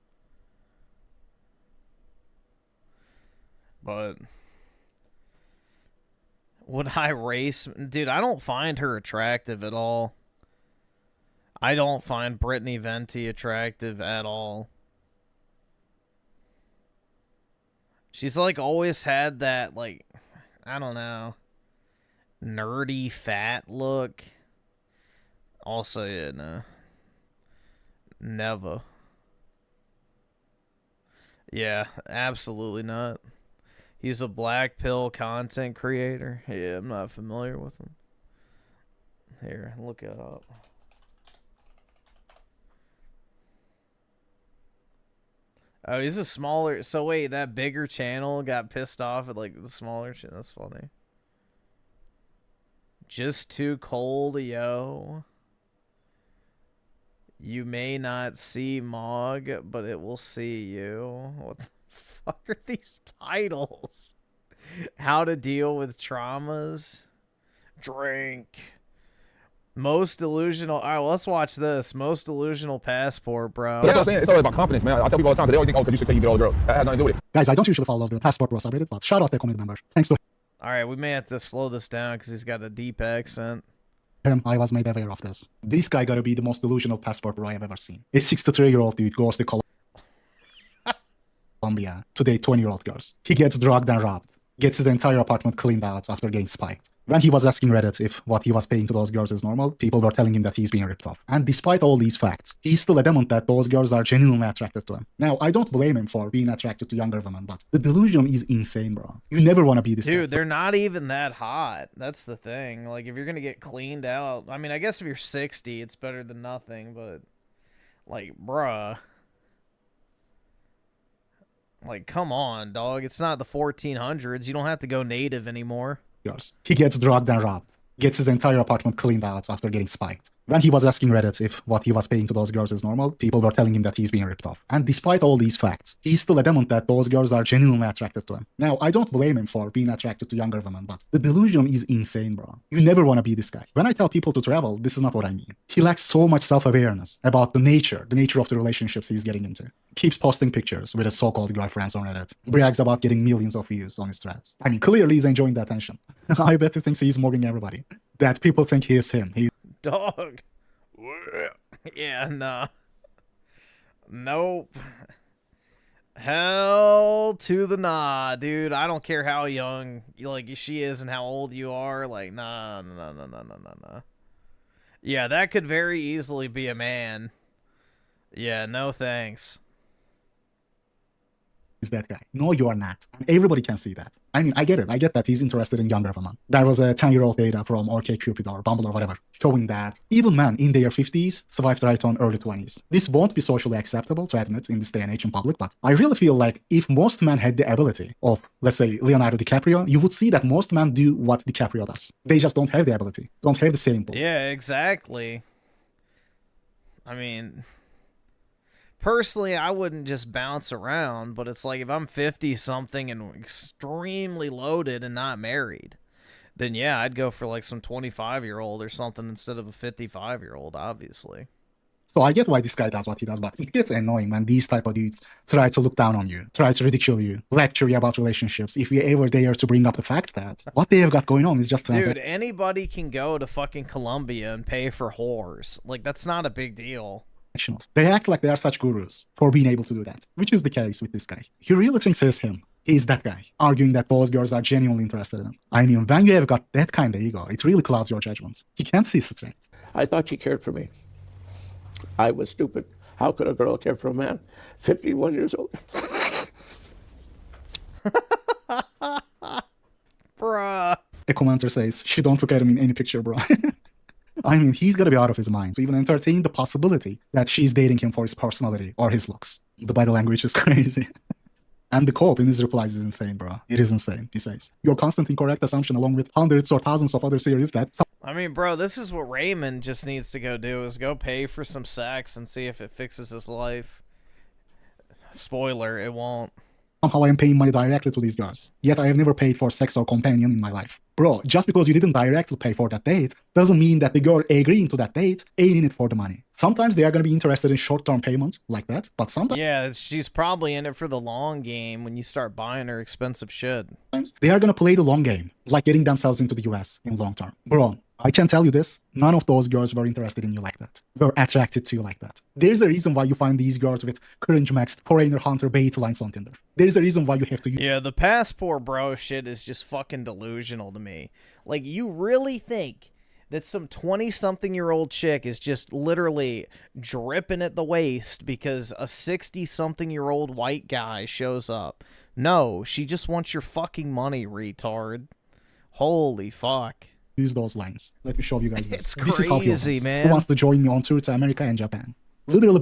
But would I race? Dude, I don't find her attractive at all. I don't find Brittany Venti attractive at all. She's like always had that, like, I don't know, nerdy fat look. Also, yeah, no. Never. Yeah, absolutely not. He's a black pill content creator. Yeah, I'm not familiar with him. Here, look it up. Oh, he's a smaller... So wait, that bigger channel got pissed off at, like, the smaller channel? That's funny. Just too cold, yo. You may not see Mog, but it will see you. What the fuck are these titles? How to deal with traumas. Drink. Most delusional. All right, well, let's watch this. Most delusional passport, bro. That's what I'm saying. It's all about confidence, man. I tell people all the time, but they always think, oh, because you should take you get all the girls. That has nothing to do with it. Guys, I don't usually follow the Passportbros subreddit, but shout out their community member. Thanks to All right, we may have to slow this down because he's got a deep accent. him, I was made aware of this. This guy gotta be the most delusional passport I have ever seen. A 63-year-old dude goes to Colombia to date 20-year-old girls. He gets drugged and robbed. Gets his entire apartment cleaned out after getting spiked. When he was asking Reddit if what he was paying to those girls is normal, people were telling him that he's being ripped off. And despite all these facts, he's still adamant that those girls are genuinely attracted to him. Now, I don't blame him for being attracted to younger women, but the delusion is insane, bro. You never want to be this Dude, guy. they're not even that hot. That's the thing. Like, if you're going to get cleaned out... I mean, I guess if you're 60, it's better than nothing, but... Like, bruh... Like, come on, dog. It's not the 1400s. You don't have to go native anymore. He gets drugged and robbed. Gets his entire apartment cleaned out after getting spiked. When he was asking Reddit if what he was paying to those girls is normal, people were telling him that he's being ripped off. And despite all these facts, he's still adamant that those girls are genuinely attracted to him. Now, I don't blame him for being attracted to younger women, but the delusion is insane, bro. You never want to be this guy. When I tell people to travel, this is not what I mean. He lacks so much self-awareness about the nature of the relationships he's getting into. Keeps posting pictures with his so-called girlfriends on Reddit. Brags about getting millions of views on his threads. I mean, clearly he's enjoying the attention. I bet he thinks he's mugging everybody. That people think he is him. Dog. Yeah, nah. Nope. Hell to the nah, dude. I don't care how young like she is and how old you are. Like, nah. Yeah, that could very easily be a man. Yeah, no thanks. is that guy. No, you are not. And everybody can see that. I mean, I get it. I get that he's interested in younger women. There was a 10-year-old data from OkCupid or Bumble or whatever showing that even men in their 50s swiped right on early 20s. This won't be socially acceptable to admit in this day and age in public, but I really feel like if most men had the ability of, let's say, Leonardo DiCaprio, you would see that most men do what DiCaprio does. They just don't have the ability, don't have the same pull. Yeah, exactly. I mean, personally, I wouldn't just bounce around, but it's like if I'm 50-something and extremely loaded and not married, then yeah, I'd go for like some 25-year-old or something instead of a 55-year-old, obviously. So I get why this guy does what he does, but it gets annoying when these type of dudes try to look down on you, try to ridicule you, lecture you about relationships, if we ever dare to bring up the fact that what they have got going on is just Dude, anybody can go to fucking Colombia and pay for whores. Like, that's not a big deal. They act like they are such gurus for being able to do that, which is the case with this guy. He really thinks he's him. He's that guy, arguing that those girls are genuinely interested in him. I mean, when you have got that kind of ego, it really clouds your judgment. He can't see straight. I thought she cared for me. I was stupid. How could a girl care for a man 51 years old? Bruh. A commenter says, she don't look at him in any picture, bro. I mean, he's gotta be out of his mind to even entertain the possibility that she's dating him for his personality or his looks. The body language is crazy. And the co-op in his replies is insane, bro. It is insane, he says. Your constant incorrect assumption along with hundreds or thousands of other series that... I mean, bro, this is what Raymond just needs to go do, is go pay for some sex and see if it fixes his life. Spoiler, it won't. Somehow I am paying money directly to these girls. Yet I have never paid for sex or companion in my life. Bro, just because you didn't directly pay for that date doesn't mean that the girl agreeing to that date ain't in it for the money. Sometimes they are going to be interested in short-term payments like that, but sometimes... Yeah, she's probably in it for the long game when you start buying her expensive shit. They are going to play the long game, like getting themselves into the US in long term. Bro, I can tell you this, none of those girls were interested in you like that. Were attracted to you like that. There's a reason why you find these girls with cringe-maxed foreigner hunter bait lines on Tinder. There's a reason why you have to use... Yeah, the Passportbros shit is just fucking delusional to me. Like, you really think that some 20-something-year-old chick is just literally dripping at the waist because a 60-something-year-old white guy shows up? No, she just wants your fucking money, retard. Holy fuck. Use those lines. Let me show you guys this. It's This is how he crazy, opens. man. Who wants to join me on tour to America and Japan? Literally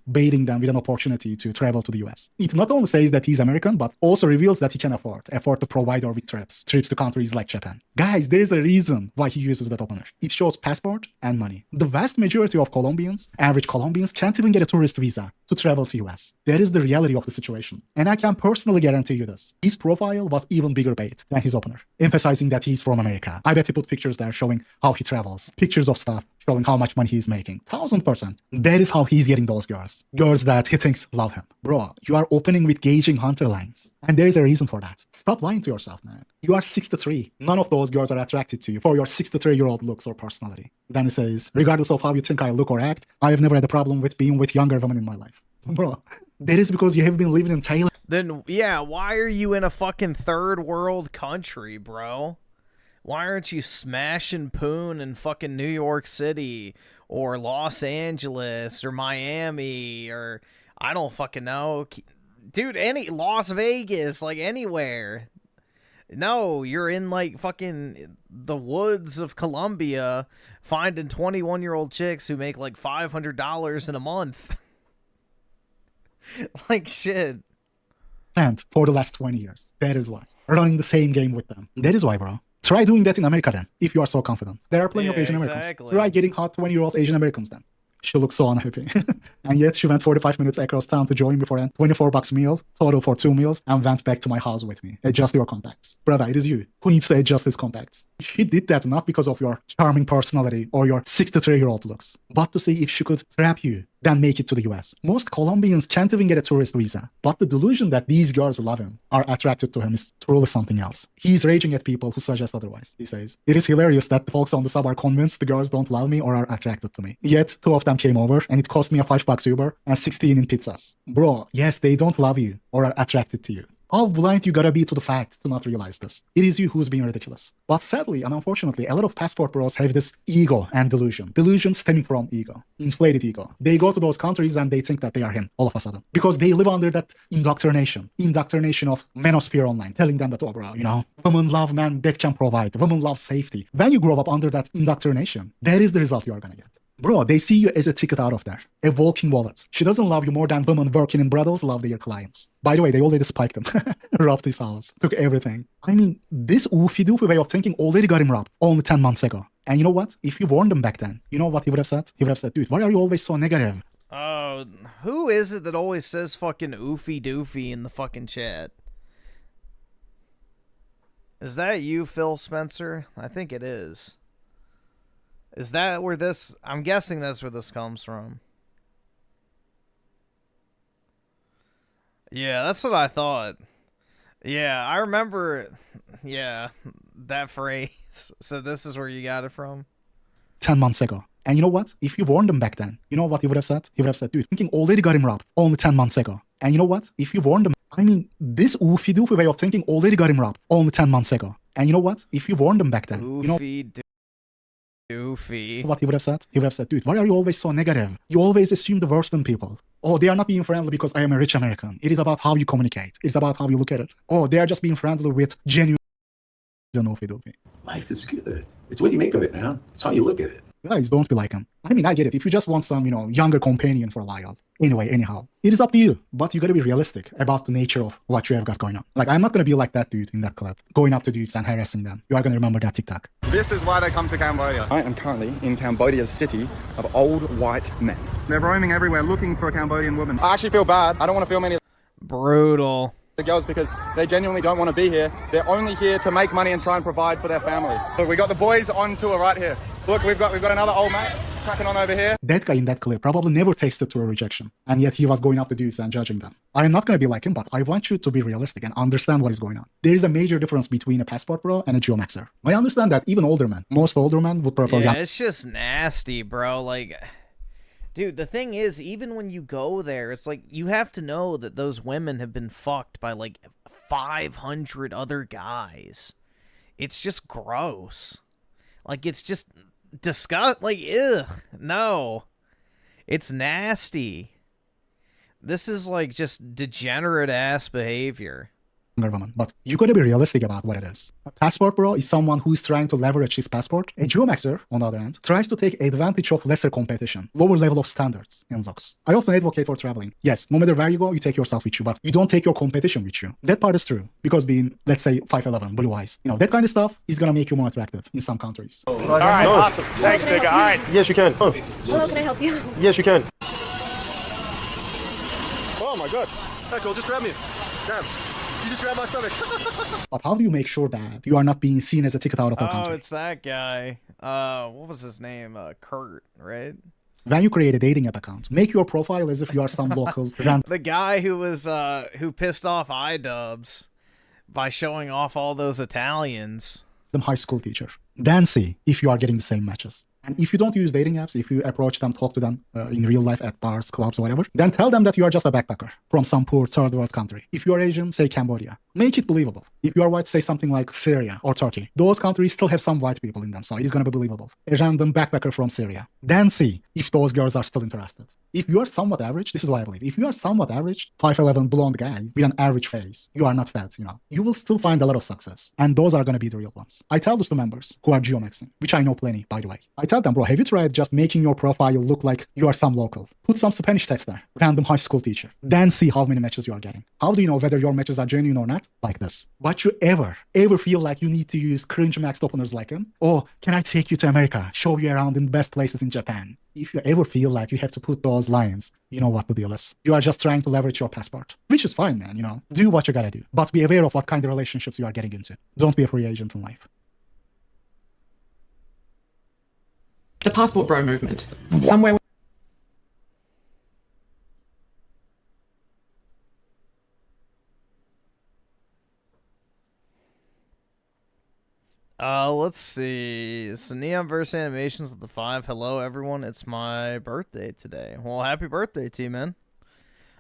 baiting them with an opportunity to travel to the US. It not only says that he's American, but also reveals that he can afford to provide her with trips to countries like Japan. Guys, there's a reason why he uses that opener. It shows passport and money. The vast majority of Colombians, average Colombians, can't even get a tourist visa to travel to US. That is the reality of the situation. And I can personally guarantee you this. His profile was even bigger bait than his opener, emphasizing that he's from America. I bet he put pictures there showing how he travels, pictures of stuff, showing how much money he's making. 1000%. That is how he's getting those girls. Girls that he thinks love him. Bro, you are opening with gauging hunter lines. And there's a reason for that. Stop lying to yourself, man. You are 63. None of those girls are attracted to you for your 63-year-old looks or personality. Then he says, regardless of how you think I look or act, I have never had a problem with being with younger women in my life. Bro, that is because you have been living in Thailand. Then, yeah, why are you in a fucking third world country, bro? Why aren't you smashing poon in fucking New York City or Los Angeles or Miami or I don't fucking know. Dude, Las Vegas, like anywhere. No, you're in like fucking the woods of Colombia finding 21-year-old chicks who make like $500 in a month. Like shit. And for the last 20 years. That is why. Running the same game with them. That is why, bro. Try doing that in America then, if you are so confident. There are plenty of Asian Americans. Try getting hot 20-year-old Asian Americans then. She looks so unhappy. And yet she went 45 minutes across town to join me for a $24 meal, total for 2 meals, and went back to my house with me. Adjust your contacts. Brother, it is you who needs to adjust his contacts. She did that not because of your charming personality or your 63-year-old looks, but to see if she could trap you, then make it to the US. Most Colombians can't even get a tourist visa, but the delusion that these girls love him, are attracted to him is truly something else. He's raging at people who suggest otherwise. He says, it is hilarious that the folks on the sub are convinced the girls don't love me or are attracted to me. Yet, 2 of them came over and it cost me a $5 Uber and 16 in pizzas. Bro, yes, they don't love you or are attracted to you. How blind you gotta be to the facts to not realize this? It is you who's being ridiculous. But sadly and unfortunately, a lot of passport bros have this ego and delusion. Delusion stemming from ego. Inflated ego. They go to those countries and they think that they are him all of a sudden. Because they live under that indoctrination. Indoctrination of manosphere online. Telling them that, oh bro, you know, women love men that can provide. Women love safety. When you grow up under that indoctrination, that is the result you are gonna get. Bro, they see you as a ticket out of there. A walking wallet. She doesn't love you more than women working in brothels love their clients. By the way, they already spiked him. Robbed his house. Took everything. I mean, this oofy-doofy way of thinking already got him robbed. Only 10 months ago. And you know what? If you warned him back then, you know what he would have said? He would have said, dude, why are you always so negative? Who is it that always says fucking oofy-doofy in the fucking chat? Is that you, Phil Spencer? I think it is. Is that where this... I'm guessing that's where this comes from. Yeah, that's what I thought. Yeah, I remember... Yeah, that phrase. So this is where you got it from? 10 months ago. And you know what? If you warned him back then, you know what he would have said? He would have said, dude, thinking already got him robbed. Only 10 months ago. And you know what? If you warned him... I mean, this oofy-doofy way of thinking already got him robbed. Only 10 months ago. And you know what? If you warned him back then, you know... Goofy. What he would have said? He would have said, dude, why are you always so negative? You always assume the worst in people. Oh, they are not being friendly because I am a rich American. It is about how you communicate. It's about how you look at it. Oh, they are just being friendly with genuine... Life is good. It's what you make of it, man. It's how you look at it. Guys, don't be like him. I mean, I get it. If you just want some, you know, younger companion for a while. Anyway, anyhow, it is up to you. But you gotta be realistic about the nature of what you have got going on. Like, I'm not gonna be like that dude in that club, going up to dudes and harassing them. You are gonna remember that TikTok. This is why they come to Cambodia. I am currently in Cambodia's city of old white men. They're roaming everywhere looking for a Cambodian woman. I actually feel bad. I don't want to film any of brutal. The girls because they genuinely don't want to be here. They're only here to make money and try and provide for their family. Look, we got the boys on tour right here. Look, we've got another old mate cracking on over here. That guy in that clip probably never tasted to a rejection, and yet he was going up to dudes and judging them. I am not going to be like him, but I want you to be realistic and understand what is going on. There is a major difference between a passport bro and a geomaxer. I understand that even older men, most older men would prefer... Yeah, it's just nasty, bro. Like... Dude, the thing is, even when you go there, it's like, you have to know that those women have been fucked by, like, 500 other guys. It's just gross. Like, it's just disgust. Like, ugh. No. It's nasty. This is, like, just degenerate-ass behavior. Woman, but you gotta be realistic about what it is. A passport bro is someone who is trying to leverage his passport. A geomaxer, on the other hand, tries to take advantage of lesser competition, lower level of standards in looks. I often advocate for traveling. Yes, no matter where you go, you take yourself with you, but you don't take your competition with you. That part is true, because being, let's say, 5'11", blue eyes, you know, that kind of stuff is gonna make you more attractive in some countries. All right, awesome. Thanks, nigga. All right. Yes, you can. Oh. Hello, can I help you? Yes, you can. Oh my god. Hey, cool, just grab me. Damn. You just grabbed my stomach. But how do you make sure that you are not being seen as a ticket out of our country? Oh, it's that guy. What was his name? Kurt, right? When you create a dating app account, make your profile as if you are some local the guy who was who pissed off iDubbbz by showing off all those Italians. High school teacher. Then see if you are getting the same matches. And if you don't use dating apps, if you approach them, talk to them in real life at bars, clubs, or whatever, then tell them that you are just a backpacker from some poor third world country. If you are Asian, say Cambodia. Make it believable. If you are white, say something like Syria or Turkey. Those countries still have some white people in them, so it is going to be believable. A random backpacker from Syria. Then see if those girls are still interested. If you are somewhat average, this is what I believe. If you are somewhat average, 5'11" blonde guy with an average face, you are not fat, you know, you will still find a lot of success. And those are going to be the real ones. I tell this to members who are geomaxing, which I know plenty, by the way. I tell them, bro, have you tried just making your profile look like you are some local? Put some Spanish text there, random high school teacher. Then see how many matches you are getting. How do you know whether your matches are genuine or not? Like this. But you ever feel like you need to use cringe maxed openers like him? Or can I take you to America, show you around in the best places in Japan? If you ever feel like you have to put those lines, you know what the deal is. You are just trying to leverage your passport. Which is fine, man, you know. Do what you gotta do. But be aware of what kind of relationships you are getting into. Don't be a free agent in life. The passport bro movement. Somewhere... Let's see. So Neon versus Animations with the 5. Hello, everyone. It's my birthday today. Well, happy birthday to you, man.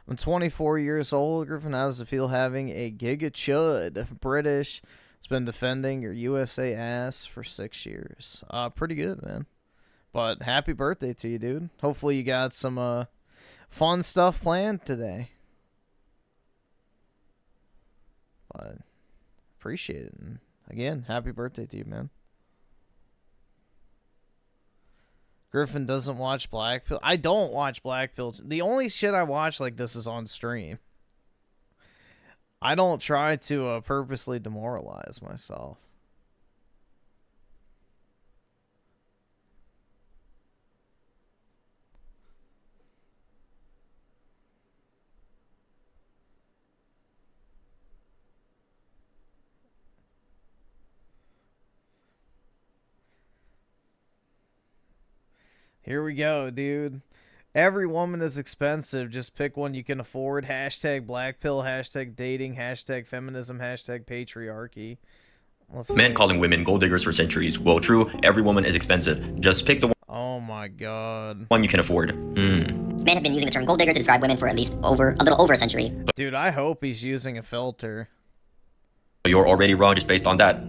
I'm 24 years old. Griffin, how does it feel having a giga chud? British. It's been defending your USA ass for 6 years. Pretty good, man. But happy birthday to you, dude. Hopefully you got some fun stuff planned today. But appreciate it. And again, happy birthday to you, man. Griffin doesn't watch Blackpill. I don't watch Blackpill. The only shit I watch like this is on stream. I don't try to purposely demoralize myself. Here we go, dude. Every woman is expensive. Just pick one you can afford. Hashtag Blackpill. Hashtag dating. Hashtag feminism. Hashtag patriarchy. Men calling women gold diggers for centuries. Well, true. Every woman is expensive. Just pick the Oh my god. one you can afford. Men have been using the term gold digger to describe women for at least a little over a century. Dude, I hope he's using a filter. You're already wrong just based on that.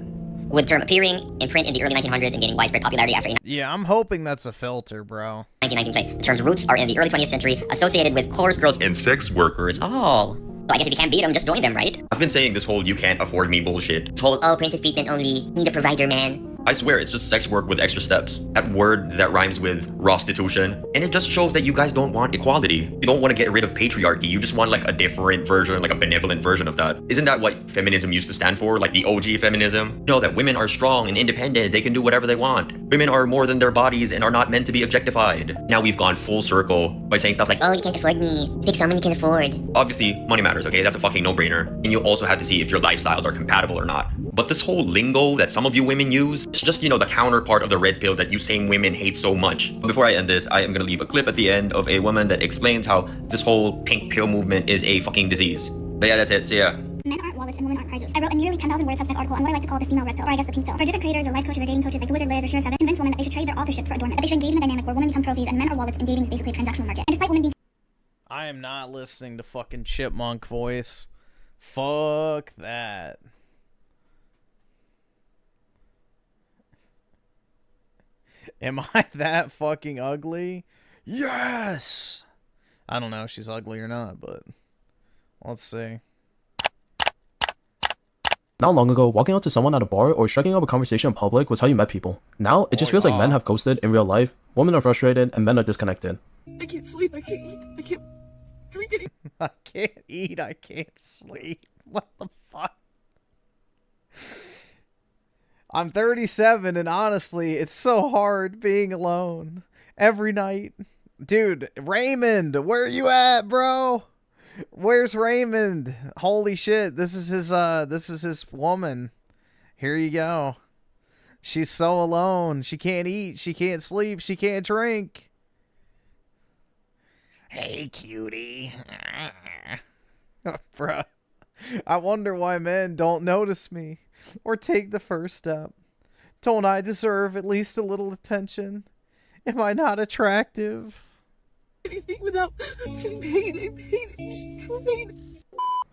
With the term appearing in print in the early 1900s and gaining widespread popularity after Yeah, I'm hoping that's a filter, bro. 1919. The term's roots are in the early 20th century, associated with coarse girls and sex workers. Oh. So I guess if you can't beat them, just join them, right? I've been saying this whole you can't afford me bullshit. This whole, princess treatment only, need a provider, man. I swear it's just sex work with extra steps. That word that rhymes with prostitution. And it just shows that you guys don't want equality. You don't want to get rid of patriarchy. You just want like a different version, like a benevolent version of that. Isn't that what feminism used to stand for? Like the OG feminism? You know, that women are strong and independent. They can do whatever they want. Women are more than their bodies and are not meant to be objectified. Now we've gone full circle by saying stuff like, oh, you can't afford me. Pick someone you can afford. Obviously, money matters, okay? That's a fucking no-brainer. And you also have to see if your lifestyles are compatible or not. But this whole lingo that some of you women use, it's just, you know, the counterpart of the red pill that you same women hate so much. Before I end this, I am gonna leave a clip at the end of a woman that explains how this whole pink pill movement is a fucking disease. But yeah, that's it. See ya. Men aren't wallets and women aren't prizes. I wrote a nearly 10,000 word Substack article on what I like to call the female red pill, or I guess the pink pill. Prolific creators or life coaches or dating coaches like the Wizard Liz or Shieeeeet 7 convince women that they should trade their authorship for adornment, that they should engage in a dynamic where women become trophies and men are wallets and dating is basically a transactional market. And despite women being I am not listening to fucking chipmunk voice. Fuck that. Am I that fucking ugly? Yes! I don't know if she's ugly or not, but let's see. Not long ago, walking out to someone at a bar or striking up a conversation in public was how you met people. Now, it just feels like men have ghosted in real life, women are frustrated, and men are disconnected. I can't sleep, I can't eat, I can't drink anything. I can't eat, I can't sleep. What the fuck? I'm 37 and honestly, it's so hard being alone every night. Dude, Raymond, where are you at, bro? Where's Raymond? Holy shit, this is his woman. Here you go. She's so alone. She can't eat, she can't sleep, she can't drink. Hey, cutie. Bruh. I wonder why men don't notice me or take the first step. Don't I deserve at least a little attention? Am I not attractive? Anything without pain.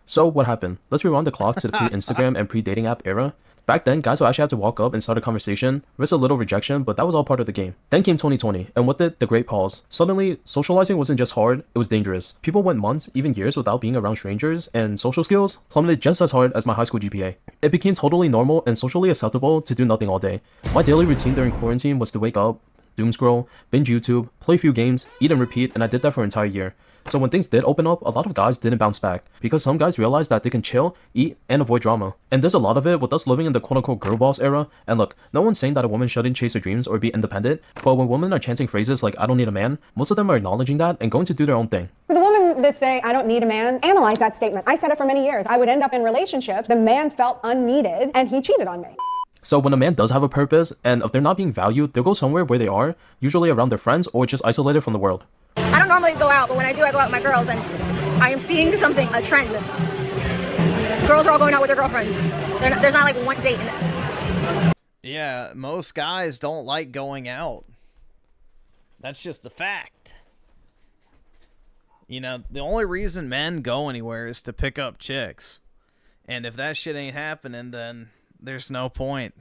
So, what happened? Let's rewind the clock to the pre-Instagram and pre-dating app era. Back then, guys would actually have to walk up and start a conversation, risk a little rejection, but that was all part of the game. Then came 2020, and with it, the great pause. Suddenly, socializing wasn't just hard, it was dangerous. People went months, even years without being around strangers, and social skills plummeted just as hard as my high school GPA. It became totally normal and socially acceptable to do nothing all day. My daily routine during quarantine was to wake up, doom scroll, binge YouTube, play a few games, eat and repeat, and I did that for an entire year. So when things did open up, a lot of guys didn't bounce back, because some guys realized that they can chill, eat, and avoid drama. And there's a lot of it with us living in the quote-unquote girl boss era, and look, no one's saying that a woman shouldn't chase her dreams or be independent, but when women are chanting phrases like I don't need a man, most of them are acknowledging that and going to do their own thing. For the women that say I don't need a man, analyze that statement. I said it for many years. I would end up in relationships, the man felt unneeded, and he cheated on me. So when a man does have a purpose, and if they're not being valued, they'll go somewhere where they are, usually around their friends or just isolated from the world. I don't normally go out, but when I do, I go out with my girls, and I am seeing something, a trend. Girls are all going out with their girlfriends. There's not like one date in it. Yeah, most guys don't like going out. That's just the fact. You know, the only reason men go anywhere is to pick up chicks. And if that shit ain't happening, then there's no point.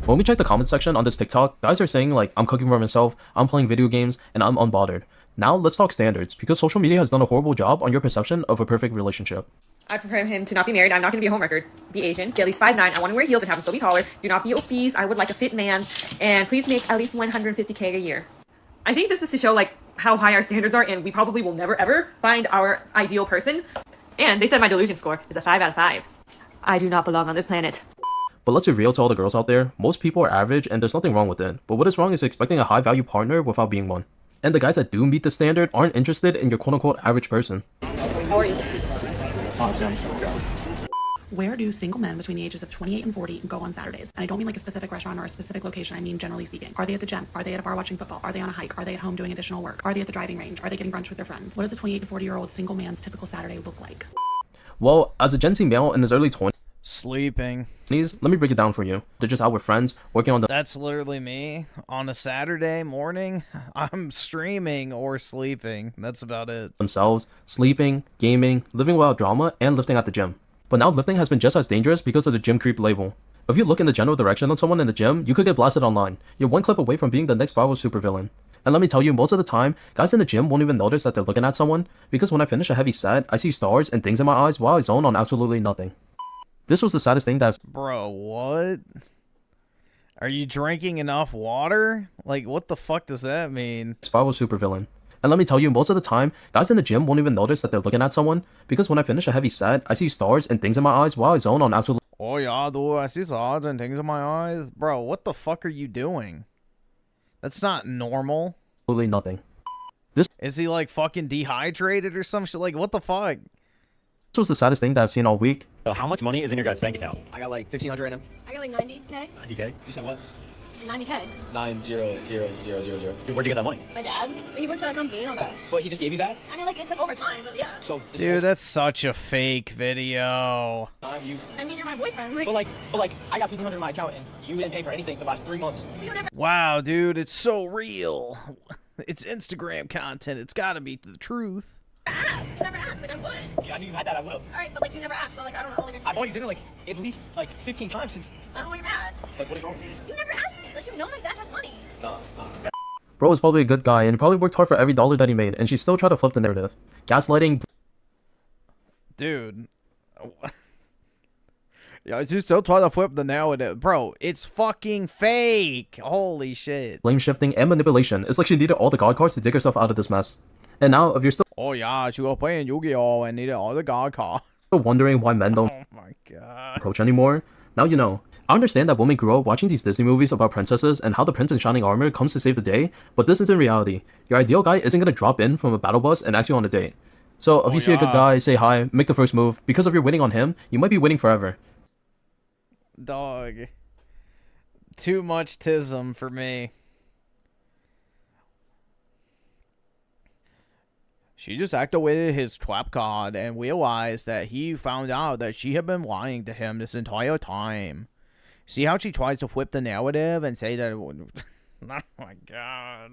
When we check the comment section on this TikTok, guys are saying like, I'm cooking for myself, I'm playing video games, and I'm unbothered. Now let's talk standards, because social media has done a horrible job on your perception of a perfect relationship. I prefer him to not be married. I'm not going to be a homewrecker. Be Asian. Be at least 5'9". I want to wear heels and have him still be taller. Do not be obese. I would like a fit man. And please make at least 150K a year. I think this is to show like how high our standards are, and we probably will never ever find our ideal person. And they said my delusion score is a 5 out of 5. I do not belong on this planet. But let's be real to all the girls out there, most people are average and there's nothing wrong with it. But what is wrong is expecting a high value partner without being one. And the guys that do meet the standard aren't interested in your quote unquote average person. How are you? Awesome. Where do single men between the ages of 28 and 40 go on Saturdays? And I don't mean like a specific restaurant or a specific location, I mean generally speaking. Are they at the gym? Are they at a bar watching football? Are they on a hike? Are they at home doing additional work? Are they at the driving range? Are they getting brunch with their friends? What does a 28 to 40-year-old single man's typical Saturday look like? Well, as a Gen Z male in his early 20s, sleeping. Let me break it down for you. They're just out with friends, working on the— That's literally me. On a Saturday morning, I'm streaming or sleeping. That's about it. themselves, sleeping, gaming, living without drama, and lifting at the gym. But now lifting has been just as dangerous because of the gym creep label. If you look in the general direction of someone in the gym, you could get blasted online. You're one clip away from being the next viral supervillain. And let me tell you, most of the time, guys in the gym won't even notice that they're looking at someone, because when I finish a heavy set, I see stars and things in my eyes while I zone on absolutely nothing. This was the saddest thing that I've— Bro, what? Are you drinking enough water? Like, what the fuck does that mean? Viral supervillain. And let me tell you, most of the time, guys in the gym won't even notice that they're looking at someone, because when I finish a heavy set, I see stars and things in my eyes while I zone on absolutely— Oh yeah, dude, I see stars and things in my eyes. Bro, what the fuck are you doing? That's not normal. absolutely nothing. Is he like fucking dehydrated or some shit? Like, what the fuck? This was the saddest thing that I've seen all week. So how much money is in your guys' bank account? I got like 1,500 in him. I got like 90K. 90K? You said what? 90K. 90000. Dude, where'd you get that money? My dad, he works at a company, you know that. But he just gave you that? I mean, like, it's like overtime, but yeah. So, Dude, that's such a fake video. I mean, you're my boyfriend. Like, but like, I got 1,500 in my account and you didn't pay for anything for the last 3 months. Wow, dude, it's so real. It's Instagram content. It's gotta be the truth. asked. You never asked. Like, I would. Yeah, I knew you had that. I would have. All right, but like, you never asked, so like, I don't know. Like, I've already done it like at least like 15 times since. I don't know why you're mad. Like, what is wrong with you? You never asked me. Like, you know my dad has money. No. Bro was probably a good guy and he probably worked hard for every dollar that he made, and she still tried to flip the narrative. Gaslighting. Dude. Yeah, she still trying to flip the narrative. Bro, it's fucking fake. Holy shit. Blame shifting and manipulation. It's like she needed all the god cards to dig herself out of this mess. And now, if you're still— Oh yeah, she was playing Yu-Gi-Oh! And needed all the god cards. wondering why men don't— Oh my god. approach anymore, now you know. I understand that women grew up watching these Disney movies about princesses and how the prince in shining armor comes to save the day, but this isn't reality. Your ideal guy isn't gonna drop in from a battle bus and ask you on a date. So if you see a good guy, say hi, make the first move, because if you're winning on him, you might be winning forever. Dog. Too much tism for me. She just activated his trap card and realized that he found out that she had been lying to him this entire time. See how she tries to flip the narrative and say that... Oh my god.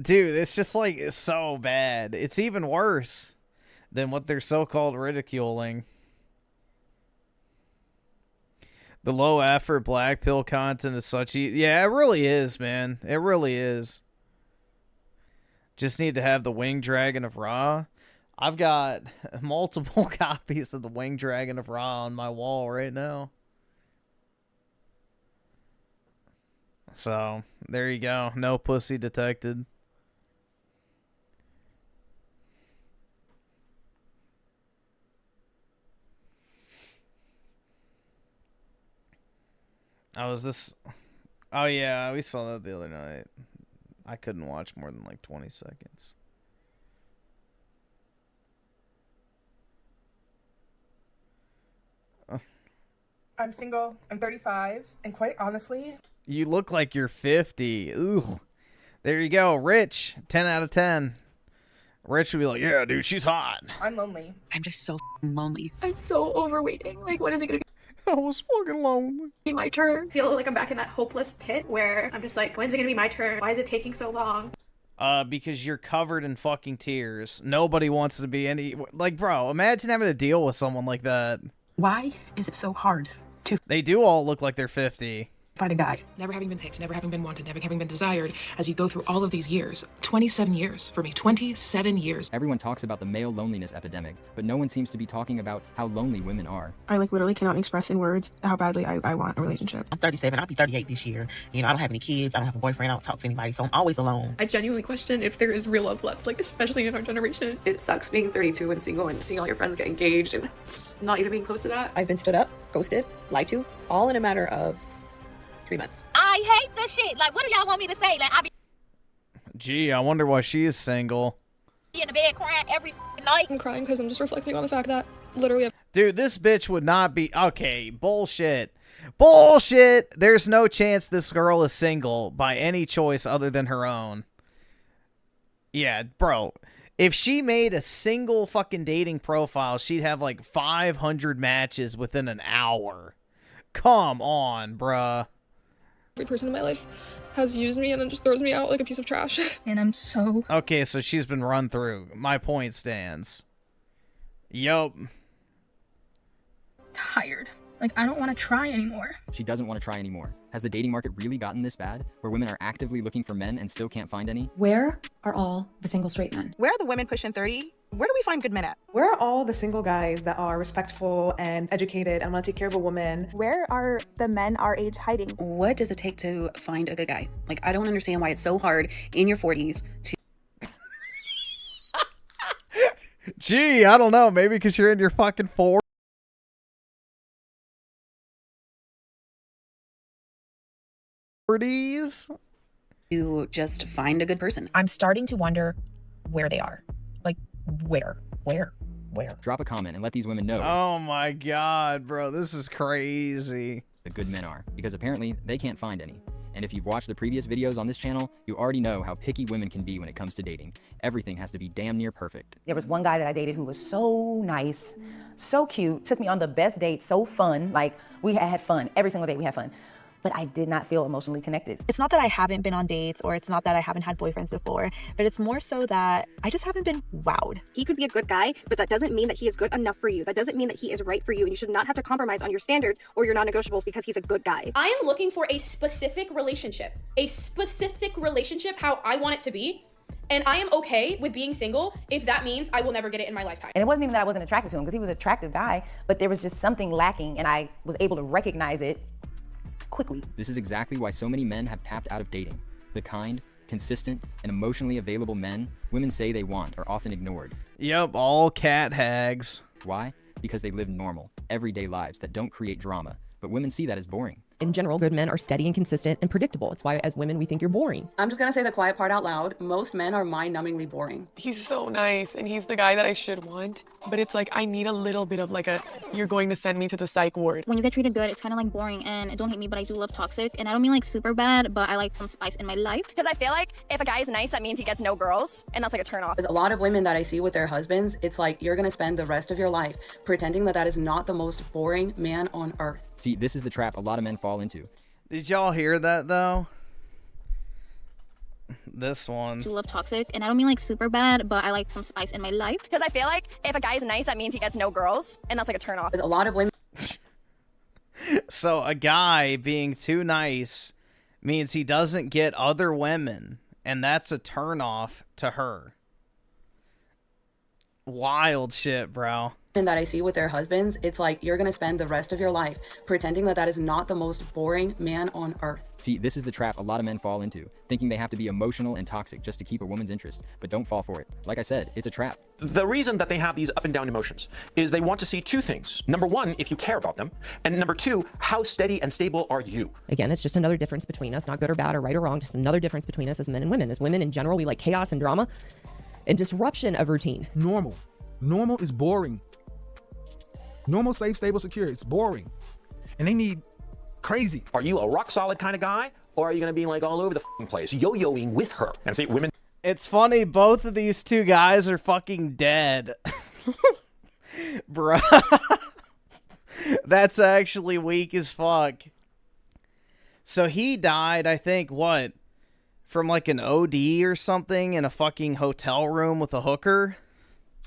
Dude, it's just like, it's so bad. It's even worse than what they're so-called ridiculing. The low effort black pill content is such... Yeah, it really is, man. It really is. Just need to have the Winged Dragon of Ra. I've got multiple copies of the Winged Dragon of Ra on my wall right now. So, there you go. No pussy detected. Oh, is this... Oh, yeah, we saw that the other night. I couldn't watch more than like 20 seconds. I'm single, I'm 35, and quite honestly... You look like you're 50. Ooh. There you go. Rich. 10 out of 10. Rich would be like, yeah, dude, she's hot. I'm lonely. I'm just so lonely. I'm so over waiting. Like, when is it gonna be? I was fucking lonely. My turn. I feel like I'm back in that hopeless pit where I'm just like, when's it gonna be my turn? Why is it taking so long? Because you're covered in fucking tears. Nobody wants to be any... Like, bro, imagine having to deal with someone like that. Why is it so hard to... They do all look like they're 50. Find a guy, never having been picked, never having been wanted, never having been desired, as you go through all of these years. 27 years for me, 27 years. Everyone talks about the male loneliness epidemic, but no one seems to be talking about how lonely women are. I literally cannot express in words how badly I want a relationship. I'm 37, I'll be 38 this year. You know, I don't have any kids, I don't have a boyfriend, I don't talk to anybody, so I'm always alone. I genuinely question if there is real love left, like especially in our generation. It sucks being 32 and single and seeing all your friends get engaged and not even being close to that. I've been stood up, ghosted, lied to, all in a matter of 3 months. I hate this shit. Like, what do y'all want me to say? Like, I be Gee, I wonder why she is single. in the bed crying every night. I'm crying because I'm just reflecting on the fact that literally Dude, this bitch would not be... Okay, bullshit. Bullshit! There's no chance this girl is single by any choice other than her own. Yeah, bro. If she made a single fucking dating profile, she'd have like 500 matches within an hour. Come on, bruh. every person in my life has used me and then just throws me out like a piece of trash. And I'm so... Okay, so she's been run through. My point stands. Yup. tired. Like, I don't want to try anymore. She doesn't want to try anymore. Has the dating market really gotten this bad, where women are actively looking for men and still can't find any? Where are all the single straight men? Where are the women pushing 30? Where do we find good men at? Where are all the single guys that are respectful and educated and want to take care of a woman? Where are the men our age hiding? What does it take to find a good guy? Like, I don't understand why it's so hard in your 40s to... Gee, I don't know. Maybe because you're in your fucking 40s? To just find a good person. I'm starting to wonder where they are. Like, where? Drop a comment and let these women know Oh my god, bro. This is crazy. the good men are, because apparently they can't find any. And if you've watched the previous videos on this channel, you already know how picky women can be when it comes to dating. Everything has to be damn near perfect. There was one guy that I dated who was so nice, so cute, took me on the best date, so fun. Like, we had fun. Every single day we had fun. But I did not feel emotionally connected. It's not that I haven't been on dates or it's not that I haven't had boyfriends before, but it's more so that I just haven't been wowed. He could be a good guy, but that doesn't mean that he is good enough for you. That doesn't mean that he is right for you, and you should not have to compromise on your standards or your non-negotiables because he's a good guy. I am looking for a specific relationship how I want it to be. And I am okay with being single if that means I will never get it in my lifetime. And it wasn't even that I wasn't attracted to him, because he was an attractive guy, but there was just something lacking, and I was able to recognize it quickly. This is exactly why so many men have tapped out of dating. The kind, consistent, and emotionally available men women say they want are often ignored. Yep, all cat hags. Why? Because they live normal, everyday lives that don't create drama, but women see that as boring. In general, good men are steady and consistent and predictable. It's why, as women, we think you're boring. I'm just gonna say the quiet part out loud. Most men are mind-numbingly boring. He's so nice, and he's the guy that I should want, but it's like I need a little bit of like a, you're going to send me to the psych ward. When you get treated good, it's kind of like boring, and don't hate me, but I do love toxic, and I don't mean like super bad, but I like some spice in my life. Because I feel like if a guy is nice, that means he gets no girls, and that's like a turn off. There's a lot of women that I see with their husbands, it's like you're gonna spend the rest of your life pretending that that is not the most boring man on earth. See, this is the trap a lot of men fall into. Did y'all hear that, though? This one. I do love toxic, and I don't mean like super bad, but I like some spice in my life. Because I feel like if a guy is nice, that means he gets no girls, and that's like a turn off. There's a lot of women. So a guy being too nice means he doesn't get other women, and that's a turnoff to her. Wild shit, bro. That I see with their husbands, it's like you're gonna spend the rest of your life pretending that that is not the most boring man on earth. See, this is the trap a lot of men fall into, thinking they have to be emotional and toxic just to keep a woman's interest, but don't fall for it. Like I said, it's a trap. The reason that they have these up and down emotions is they want to see two things. Number one, if you care about them, and number two, how steady and stable are you? Again, it's just another difference between us, not good or bad or right or wrong, just another difference between us as men and women. As women in general, we like chaos and drama and disruption of routine. Normal is boring. Normal, safe, stable, secure. It's boring. And they need crazy. Are you a rock solid kind of guy? Or are you going to be like all over the place, yo-yoing with her? And see, women... It's funny, both of these two guys are fucking dead. Bruh. That's actually weak as fuck. So he died, I think, what? from like an OD or something in a fucking hotel room with a hooker.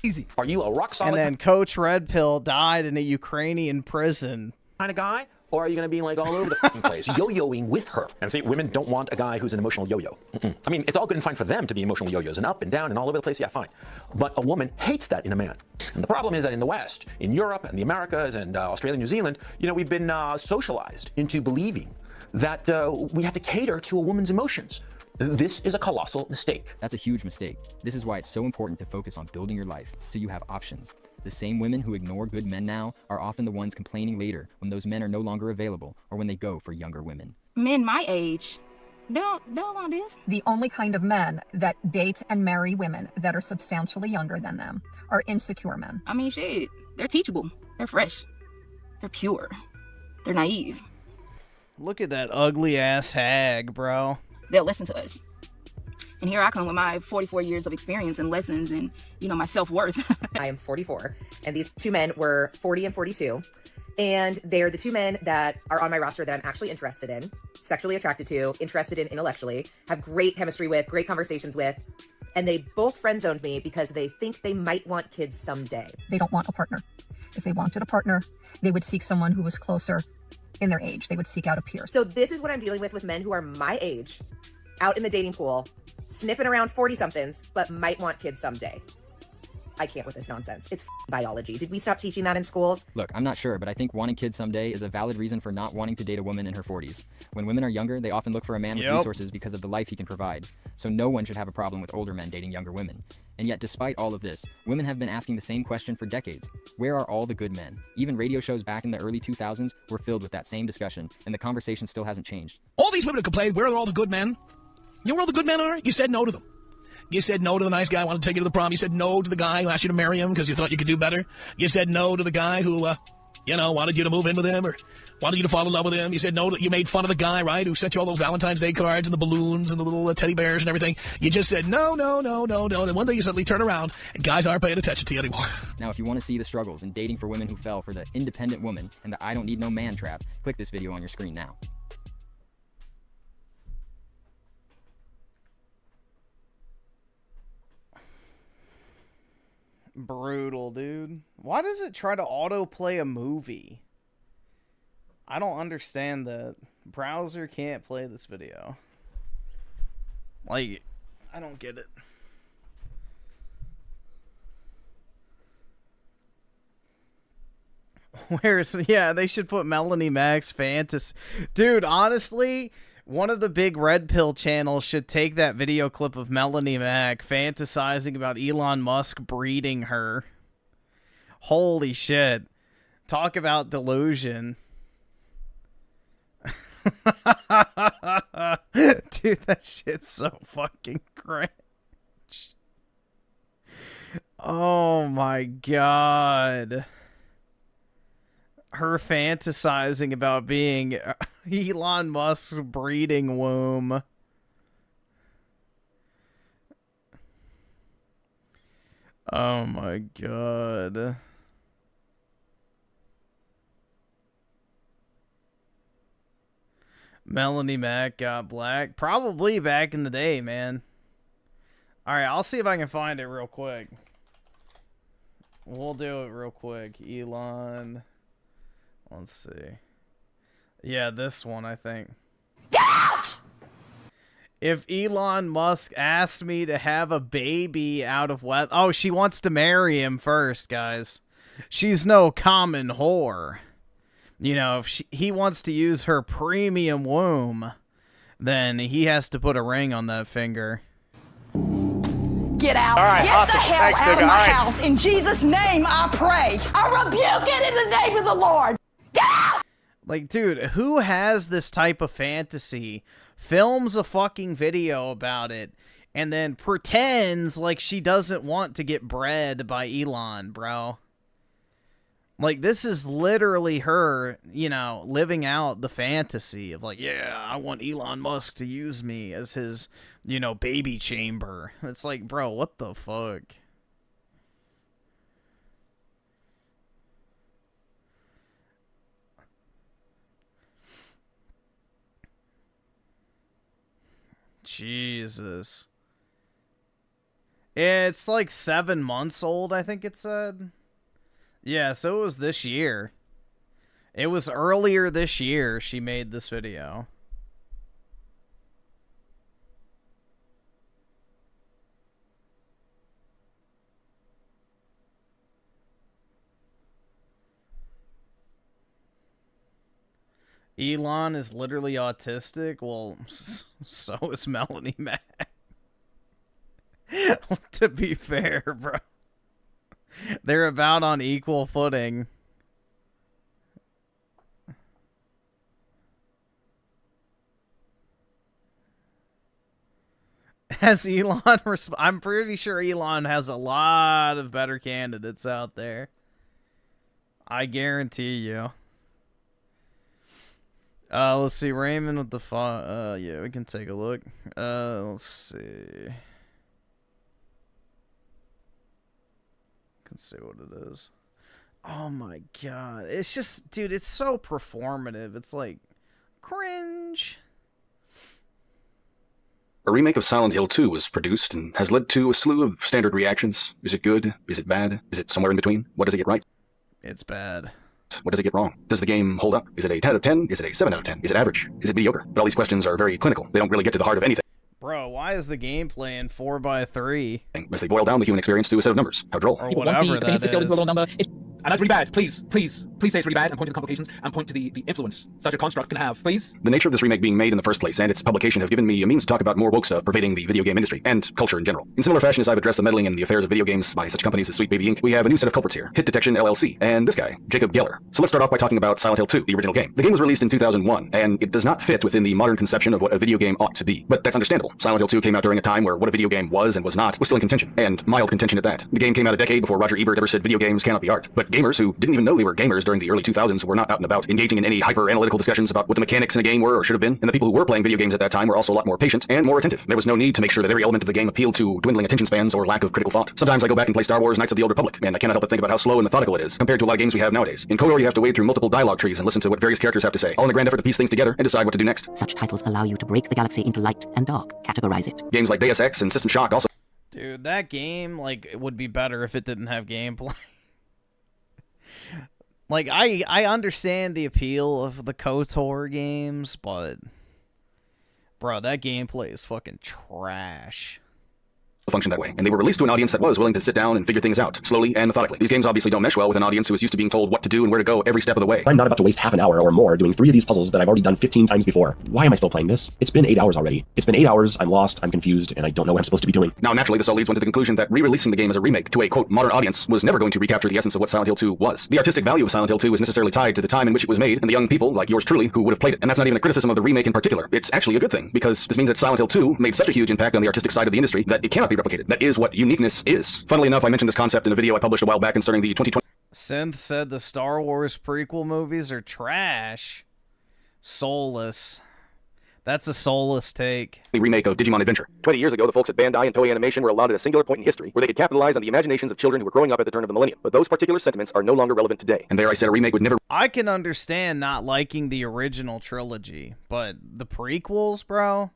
Easy. Are you a rock solid And then Coach Red Pill died in a Ukrainian prison. kind of guy? Or are you going to be like all over the fucking place, yo-yoing with her? And see, women don't want a guy who's an emotional yo-yo. I mean, it's all good and fine for them to be emotional yo-yos and up and down and all over the place, yeah, fine. But a woman hates that in a man. And the problem is that in the West, in Europe and the Americas and Australia, New Zealand, you know, we've been socialized into believing that we have to cater to a woman's emotions. This is a colossal mistake. That's a huge mistake. This is why it's so important to focus on building your life so you have options. The same women who ignore good men now are often the ones complaining later when those men are no longer available or when they go for younger women. Men my age, they don't want this. The only kind of men that date and marry women that are substantially younger than them are insecure men. I mean, shit, they're teachable. They're fresh. They're pure. They're naive. Look at that ugly ass hag, bro. They'll listen to us. And here I come with my 44 years of experience and lessons and, you know, my self-worth. I am 44, and these two men were 40 and 42. And they're the two men that are on my roster that I'm actually interested in, sexually attracted to, interested in intellectually, have great chemistry with, great conversations with. And they both friend-zoned me because they think they might want kids someday. They don't want a partner. If they wanted a partner, they would seek someone who was closer in their age. They would seek out a peer. So this is what I'm dealing with men who are my age, out in the dating pool, sniffing around 40-somethings, but might want kids someday. I can't with this nonsense. It's biology. Did we stop teaching that in schools? Look, I'm not sure, but I think wanting kids someday is a valid reason for not wanting to date a woman in her 40s. When women are younger, they often look for a man with resources because of the life he can provide. So no one should have a problem with older men dating younger women. And yet, despite all of this, women have been asking the same question for decades. Where are all the good men? Even radio shows back in the early 2000s were filled with that same discussion, and the conversation still hasn't changed. All these women have complained, where are all the good men? You know where all the good men are? You said no to them. You said no to the nice guy who wanted to take you to the prom. You said no to the guy who asked you to marry him because you thought you could do better. You said no to the guy who, wanted you to move in with him or wanted you to fall in love with him. You said no. You made fun of the guy, right, who sent you all those Valentine's Day cards and the balloons and the little teddy bears and everything. You just said no. And one day you suddenly turn around and guys aren't paying attention to you anymore. Now, if you want to see the struggles in dating for women who fell for the independent woman and the I don't need no man trap, click this video on your screen now. Brutal, dude. Why does it try to autoplay a movie? I don't understand that. Browser can't play this video. Like, I don't get it. Yeah, they should put Melonie Max Fantasy. Dude, honestly, one of the big Red Pill channels should take that video clip of Melonie Mac fantasizing about Elon Musk breeding her. Holy shit. Talk about delusion. Dude, that shit's so fucking cringe. Oh my god. Her fantasizing about being Elon Musk's breeding womb. Oh my god. Melonie Mac got black. Probably back in the day, man. Alright, I'll see if I can find it real quick. We'll do it real quick. Elon... Let's see. Yeah, this one, I think. If Elon Musk asked me to have a baby out of wet... Oh, she wants to marry him first, guys. She's no common whore. You know, if he wants to use her premium womb, then he has to put a ring on that finger. Get out. All right, Get awesome. the hell Thanks, out of Duga. my All right. house. In Jesus' name, I pray. I rebuke it in the name of the Lord. Like, dude, who has this type of fantasy, films a fucking video about it, and then pretends like she doesn't want to get bred by Elon, bro? Like, this is literally her, you know, living out the fantasy of like, yeah, I want Elon Musk to use me as his, you know, baby chamber. It's like, bro, what the fuck? Jesus. It's like 7 months old, I think it said. Yeah, so it was this year. It was earlier this year she made this video. Elon is literally autistic. Well, so is Melonie Mac. To be fair, bro. They're about on equal footing. Has Elon... I'm pretty sure Elon has a lot of better candidates out there. I guarantee you. Let's see, Raymond with the yeah, we can take a look. Let's see. Can see what it is. Oh my god. It's just, dude, it's so performative. It's like, cringe. A remake of Silent Hill 2 was produced and has led to a slew of standard reactions. Is it good? Is it bad? Is it somewhere in between? What does it get right? It's bad. What does it get wrong? Does the game hold up? Is it a 10 out of 10? Is it a 7 out of 10? Is it average? Is it mediocre? But all these questions are very clinical. They don't really get to the heart of anything. Bro, why is the gameplay in 4x3? As they boil down the human experience to a set of numbers. How droll. Or whatever that is. And that's really bad. Please say it's really bad and point to the complications and point to the influence such a construct can have, please. The nature of this remake being made in the first place and its publication have given me a means to talk about more woke stuff pervading the video game industry and culture in general. In similar fashion as I've addressed the meddling in the affairs of video games by such companies as Sweet Baby Inc., we have a new set of culprits here. Hit Detection LLC and this guy, Jacob Geller. So let's start off by talking about Silent Hill 2, the original game. The game was released in 2001 and it does not fit within the modern conception of what a video game ought to be. But that's understandable. Silent Hill 2 came out during a time where what a video game was and was not was still in contention, and mild contention at that. The game came out a decade before Roger Ebert ever said video games cannot be art. But gamers who didn't even know they were gamers during the early 2000s were not out and about engaging in any hyper-analytical discussions about what the mechanics in a game were or should have been, and the people who were playing video games at that time were also a lot more patient and more attentive. There was no need to make sure that every element of the game appealed to dwindling attention spans or lack of critical thought. Sometimes I go back and play Star Wars Knights of the Old Republic, and I cannot help but think about how slow and methodical it is compared to a lot of games we have nowadays. In KOTOR, you have to wade through multiple dialogue trees and listen to what various characters have to say, all in a grand effort to piece things together and decide what to do next. Such titles allow you to break the galaxy into light and dark, categorize it. Games like Deus Ex and System Shock also... Dude, that game, like, it would be better if it didn't have gameplay. Like, I understand the appeal of the KOTOR games, but... Bro, that gameplay is fucking trash. function that way, and they were released to an audience that was willing to sit down and figure things out, slowly and methodically. These games obviously don't mesh well with an audience who is used to being told what to do and where to go every step of the way. I'm not about to waste half an hour or more doing 3 of these puzzles that I've already done 15 times before. Why am I still playing this? It's been 8 hours already. It's been 8 hours, I'm lost, I'm confused, and I don't know what I'm supposed to be doing. Now, naturally, this all leads one to the conclusion that re-releasing the game as a remake to a, quote, modern audience was never going to recapture the essence of what Silent Hill 2 was. The artistic value of Silent Hill 2 is necessarily tied to the time in which it was made and the young people, like yours truly, who would have played it. And that's not even a criticism of the remake in particular. It's actually a good thing, because this means that Silent Hill 2 made such a huge impact on the artistic side of the industry that it cannot be replicated. That is what uniqueness is. Funnily enough, I mentioned this concept in a video I published a while back concerning the 2020... Synth said the Star Wars prequel movies are trash. Soulless. That's a soulless take. The remake of Digimon Adventure. 20 years ago, the folks at Bandai and Toei Animation were allowed at a singular point in history where they could capitalize on the imaginations of children who were growing up at the turn of the millennium. But those particular sentiments are no longer relevant today. And there I said a remake would never... I can understand not liking the original trilogy, but the prequels, bro?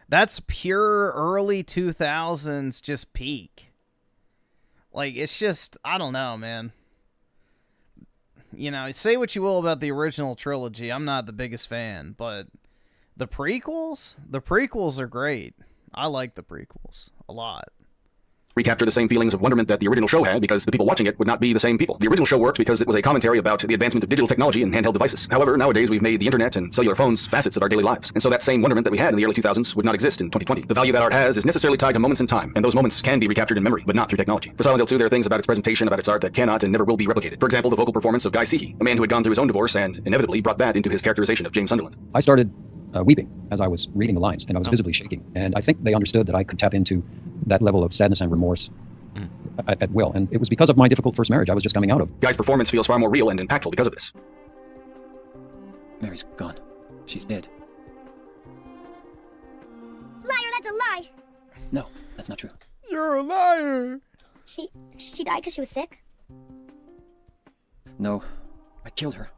That's pure early 2000s just peak. Like, it's just, I don't know, man. You know, say what you will about the original trilogy. I'm not the biggest fan, but the prequels are great. I like the prequels a lot. Recapture the same feelings of wonderment that the original show had, because the people watching it would not be the same people. The original show worked because it was a commentary about the advancement of digital technology and handheld devices. However, nowadays we've made the internet and cellular phones facets of our daily lives, and so that same wonderment that we had in the early 2000s would not exist in 2020. The value that art has is necessarily tied to moments in time, and those moments can be recaptured in memory, but not through technology. For Silent Hill 2, there are things about its presentation, about its art that cannot and never will be replicated. For example, the vocal performance of Guy Seehey, a man who had gone through his own divorce and inevitably brought that into his characterization of James Sunderland. I started weeping as I was reading the lines, and I was visibly shaking, and I think they understood that I could tap into that level of sadness and remorse at will, and it was because of my difficult first marriage I was just coming out of. Guy's performance feels far more real and impactful because of this. Mary's gone. She's dead. Liar, that's a lie. No, that's not true. You're a liar. She died because she was sick? No, I killed her.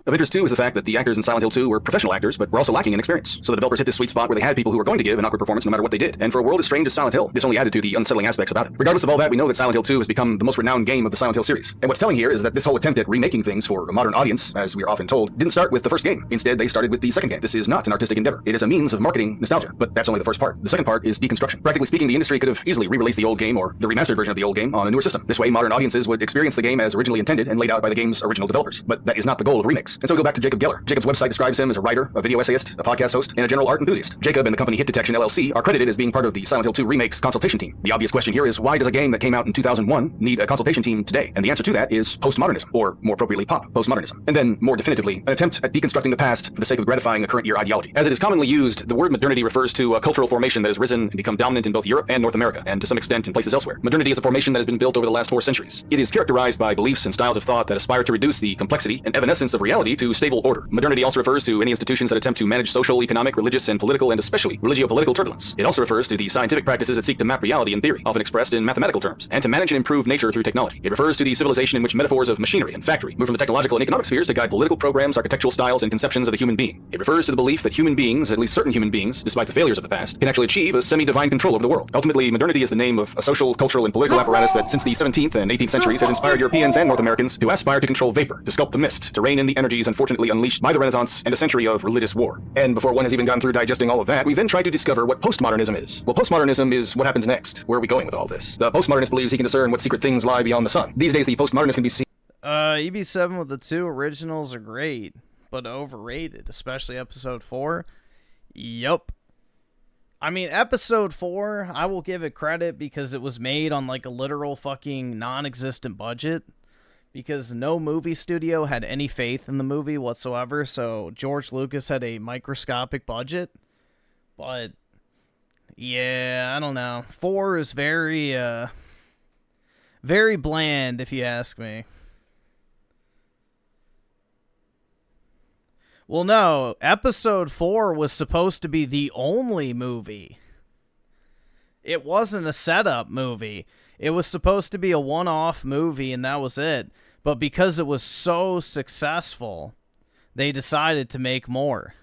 Of interest, too, is the fact that the actors in Silent Hill 2 were professional actors, but were also lacking in experience. So the developers hit this sweet spot where they had people who were going to give an awkward performance no matter what they did. And for a world as strange as Silent Hill, this only added to the unsettling aspects about it. Regardless of all that, we know that Silent Hill 2 has become the most renowned game of the Silent Hill series. And what's telling here is that this whole attempt at remaking things for a modern audience, as we are often told, didn't start with the first game. Instead, they started with the second game. This is not an artistic endeavor. It is a means of marketing nostalgia. But that's only the first part. The second part is deconstruction. Practically speaking, the industry could have easily re-released the old game or the remastered version of the old game on a newer system. This way, modern audiences would experience the game as originally intended and laid out by the game's original developers. But that is not the goal of remakes. And so we go back to Jacob Geller. Jacob's website describes him as a writer, a video essayist, a podcast host, and a general art enthusiast. Jacob and the company Hit Detection LLC are credited as being part of the Silent Hill 2 Remakes consultation team. The obvious question here is, why does a game that came out in 2001 need a consultation team today? And the answer to that is postmodernism, or more appropriately, pop postmodernism. And then, more definitively, an attempt at deconstructing the past for the sake of gratifying a current year ideology. As it is commonly used, the word modernity refers to a cultural formation that has risen and become dominant in both Europe and North America, and to some extent in places elsewhere. Modernity is a formation that has been built over the last 4 centuries. It is characterized by beliefs and styles of thought that aspire to reduce the complexity and evanescence of reality to stable order. Modernity also refers to any institutions that attempt to manage social, economic, religious, and political, and especially religio-political turbulence. It also refers to the scientific practices that seek to map reality in theory, often expressed in mathematical terms, and to manage and improve nature through technology. It refers to the civilization in which metaphors of machinery and factory move from the technological and economic spheres to guide political programs, architectural styles, and conceptions of the human being. It refers to the belief that human beings, at least certain human beings, despite the failures of the past, can actually achieve a semi-divine control over the world. Ultimately, modernity is the name of a social, cultural, and political apparatus that since the 17th and 18th centuries has inspired Europeans and North Americans to aspire to control vapor, to sculpt the mist, to rein in the energies unfortunately unleashed by the Renaissance and a century of religious war. And before one has even gone through digesting all of that, we then try to discover what postmodernism is. Well, postmodernism is what happens next. Where are we going with all this? The postmodernist believes he can discern what secret things lie beyond the sun. These days, the postmodernist can be seen. EB7 with the 2 originals are great, but overrated, especially episode 4. Yup. I mean, episode 4, I will give it credit because it was made on like a literal fucking non-existent budget, because no movie studio had any faith in the movie whatsoever, so George Lucas had a microscopic budget. But yeah, I don't know. 4 is very bland, if you ask me. Well, no, episode 4 was supposed to be the only movie. It wasn't a setup movie. It was supposed to be a one-off movie, and that was it. But because it was so successful, they decided to make more.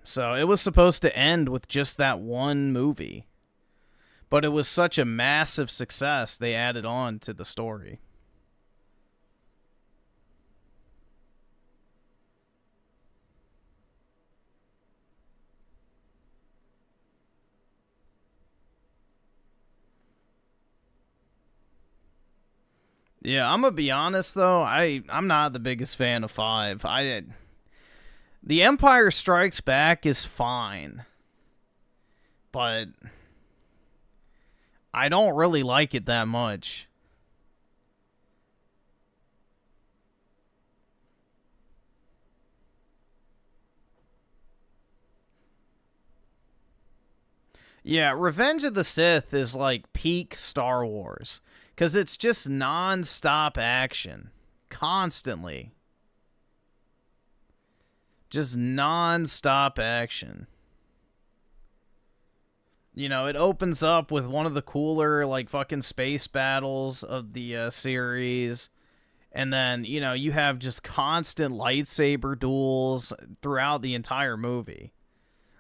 So it was supposed to end with just that one movie. But it was such a massive success, they added on to the story. Yeah, I'm gonna be honest though, I'm not the biggest fan of 5. The Empire Strikes Back is fine, but I don't really like it that much. Yeah, Revenge of the Sith is like peak Star Wars, because it's just non-stop action, constantly. Just non-stop action. You know, it opens up with one of the cooler, like, fucking space battles of the series. And then, you know, you have just constant lightsaber duels throughout the entire movie.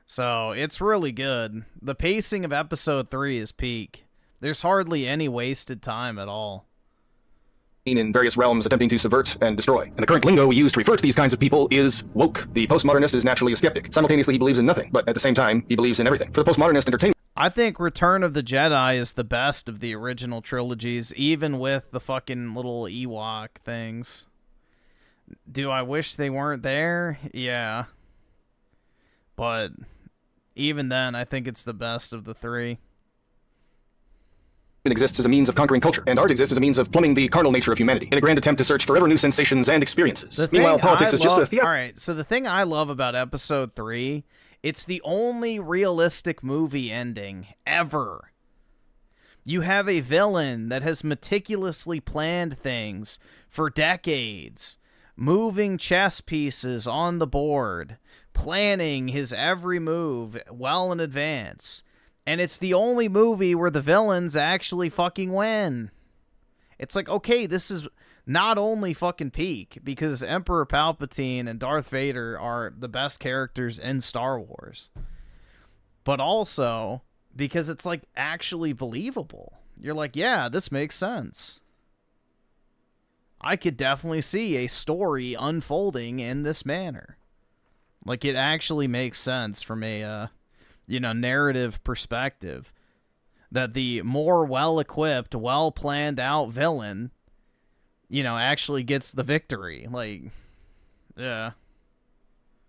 So, it's really good. The pacing of episode 3 is peak. There's hardly any wasted time at all. In various realms attempting to subvert and destroy. And the current lingo we use to refer to these kinds of people is woke. The postmodernist is naturally a skeptic. Simultaneously, he believes in nothing, but at the same time, he believes in everything. For the postmodernist, entertainment. I think Return of the Jedi is the best of the original trilogies, even with the fucking little Ewok things. Do I wish they weren't there? Yeah. But even then, I think it's the best of the 3. Exists as a means of conquering culture, and art exists as a means of plumbing the carnal nature of humanity, in a grand attempt to search for ever new sensations and experiences. Meanwhile, politics is just a theater. Alright, so the thing I love about episode 3, it's the only realistic movie ending ever. You have a villain that has meticulously planned things for decades, moving chess pieces on the board, planning his every move well in advance. And it's the only movie where the villains actually fucking win. It's like, okay, this is not only fucking peak, because Emperor Palpatine and Darth Vader are the best characters in Star Wars, but also because it's like actually believable. You're like, yeah, this makes sense. I could definitely see a story unfolding in this manner. Like, it actually makes sense from a, narrative perspective that the more well-equipped, well-planned-out villain, actually gets the victory. Like, yeah.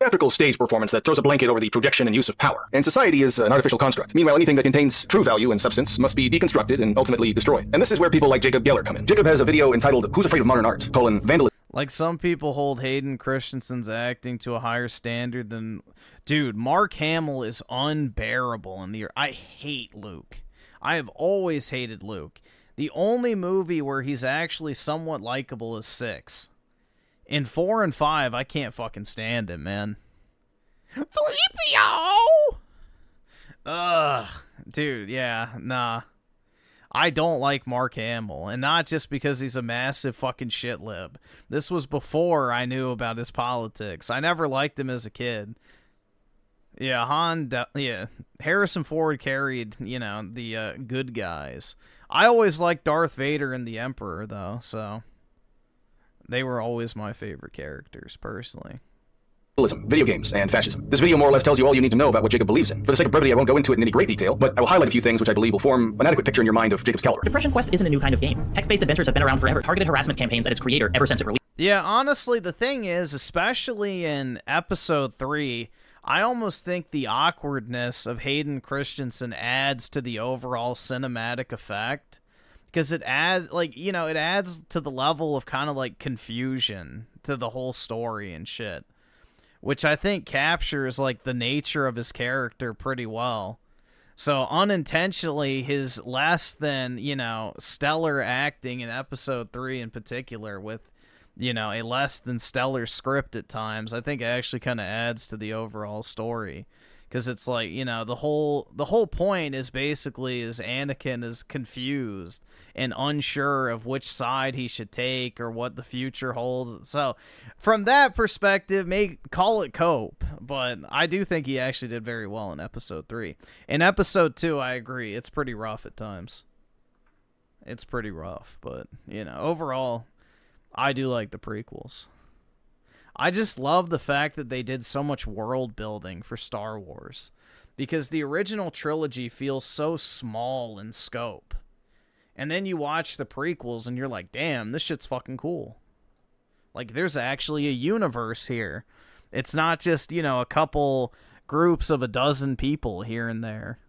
Theatrical stage performance that throws a blanket over the projection and use of power. And society is an artificial construct. Meanwhile, anything that contains true value and substance must be deconstructed and ultimately destroyed. And this is where people like Jacob Geller come in. Jacob has a video entitled Who's Afraid of Modern Art? Vandalism. Like, some people hold Hayden Christensen's acting to a higher standard than... Dude, Mark Hamill is unbearable in the... I hate Luke. I have always hated Luke. The only movie where he's actually somewhat likable is 6. In 4 and 5, I can't fucking stand him, man. 3PO! Ugh. Dude, yeah, nah. I don't like Mark Hamill, and not just because he's a massive fucking shit lib. This was before I knew about his politics. I never liked him as a kid. Yeah, Harrison Ford carried, the good guys. I always liked Darth Vader and the Emperor, though, so... They were always my favorite characters, personally. Video games, and fascism. This video more or less tells you all you need to know about what Jacob believes in. For the sake of brevity, I won't go into it in any great detail, but I will highlight a few things which I believe will form an adequate picture in your mind of Jacob's caliber. Depression Quest isn't a new kind of game. Text-based adventures have been around forever. Targeted harassment campaigns at its creator ever since it released. Yeah, honestly, the thing is, especially in Episode 3, I almost think the awkwardness of Hayden Christensen adds to the overall cinematic effect. Because it adds, it adds to the level of kind of, confusion to the whole story and shit. Which I think captures, the nature of his character pretty well. So, unintentionally, his less than, stellar acting in Episode 3 in particular, with, a less than stellar script at times, I think it actually kind of adds to the overall story. Because it's the whole point is basically Anakin is confused and unsure of which side he should take or what the future holds. So, from that perspective, call it cope. But I do think he actually did very well in Episode 3. In Episode 2, I agree. It's pretty rough at times. It's pretty rough. But, overall, I do like the prequels. I just love the fact that they did so much world building for Star Wars, because the original trilogy feels so small in scope. And then you watch the prequels and you're like, damn, this shit's fucking cool. Like, there's actually a universe here. It's not just, a couple groups of a dozen people here and there.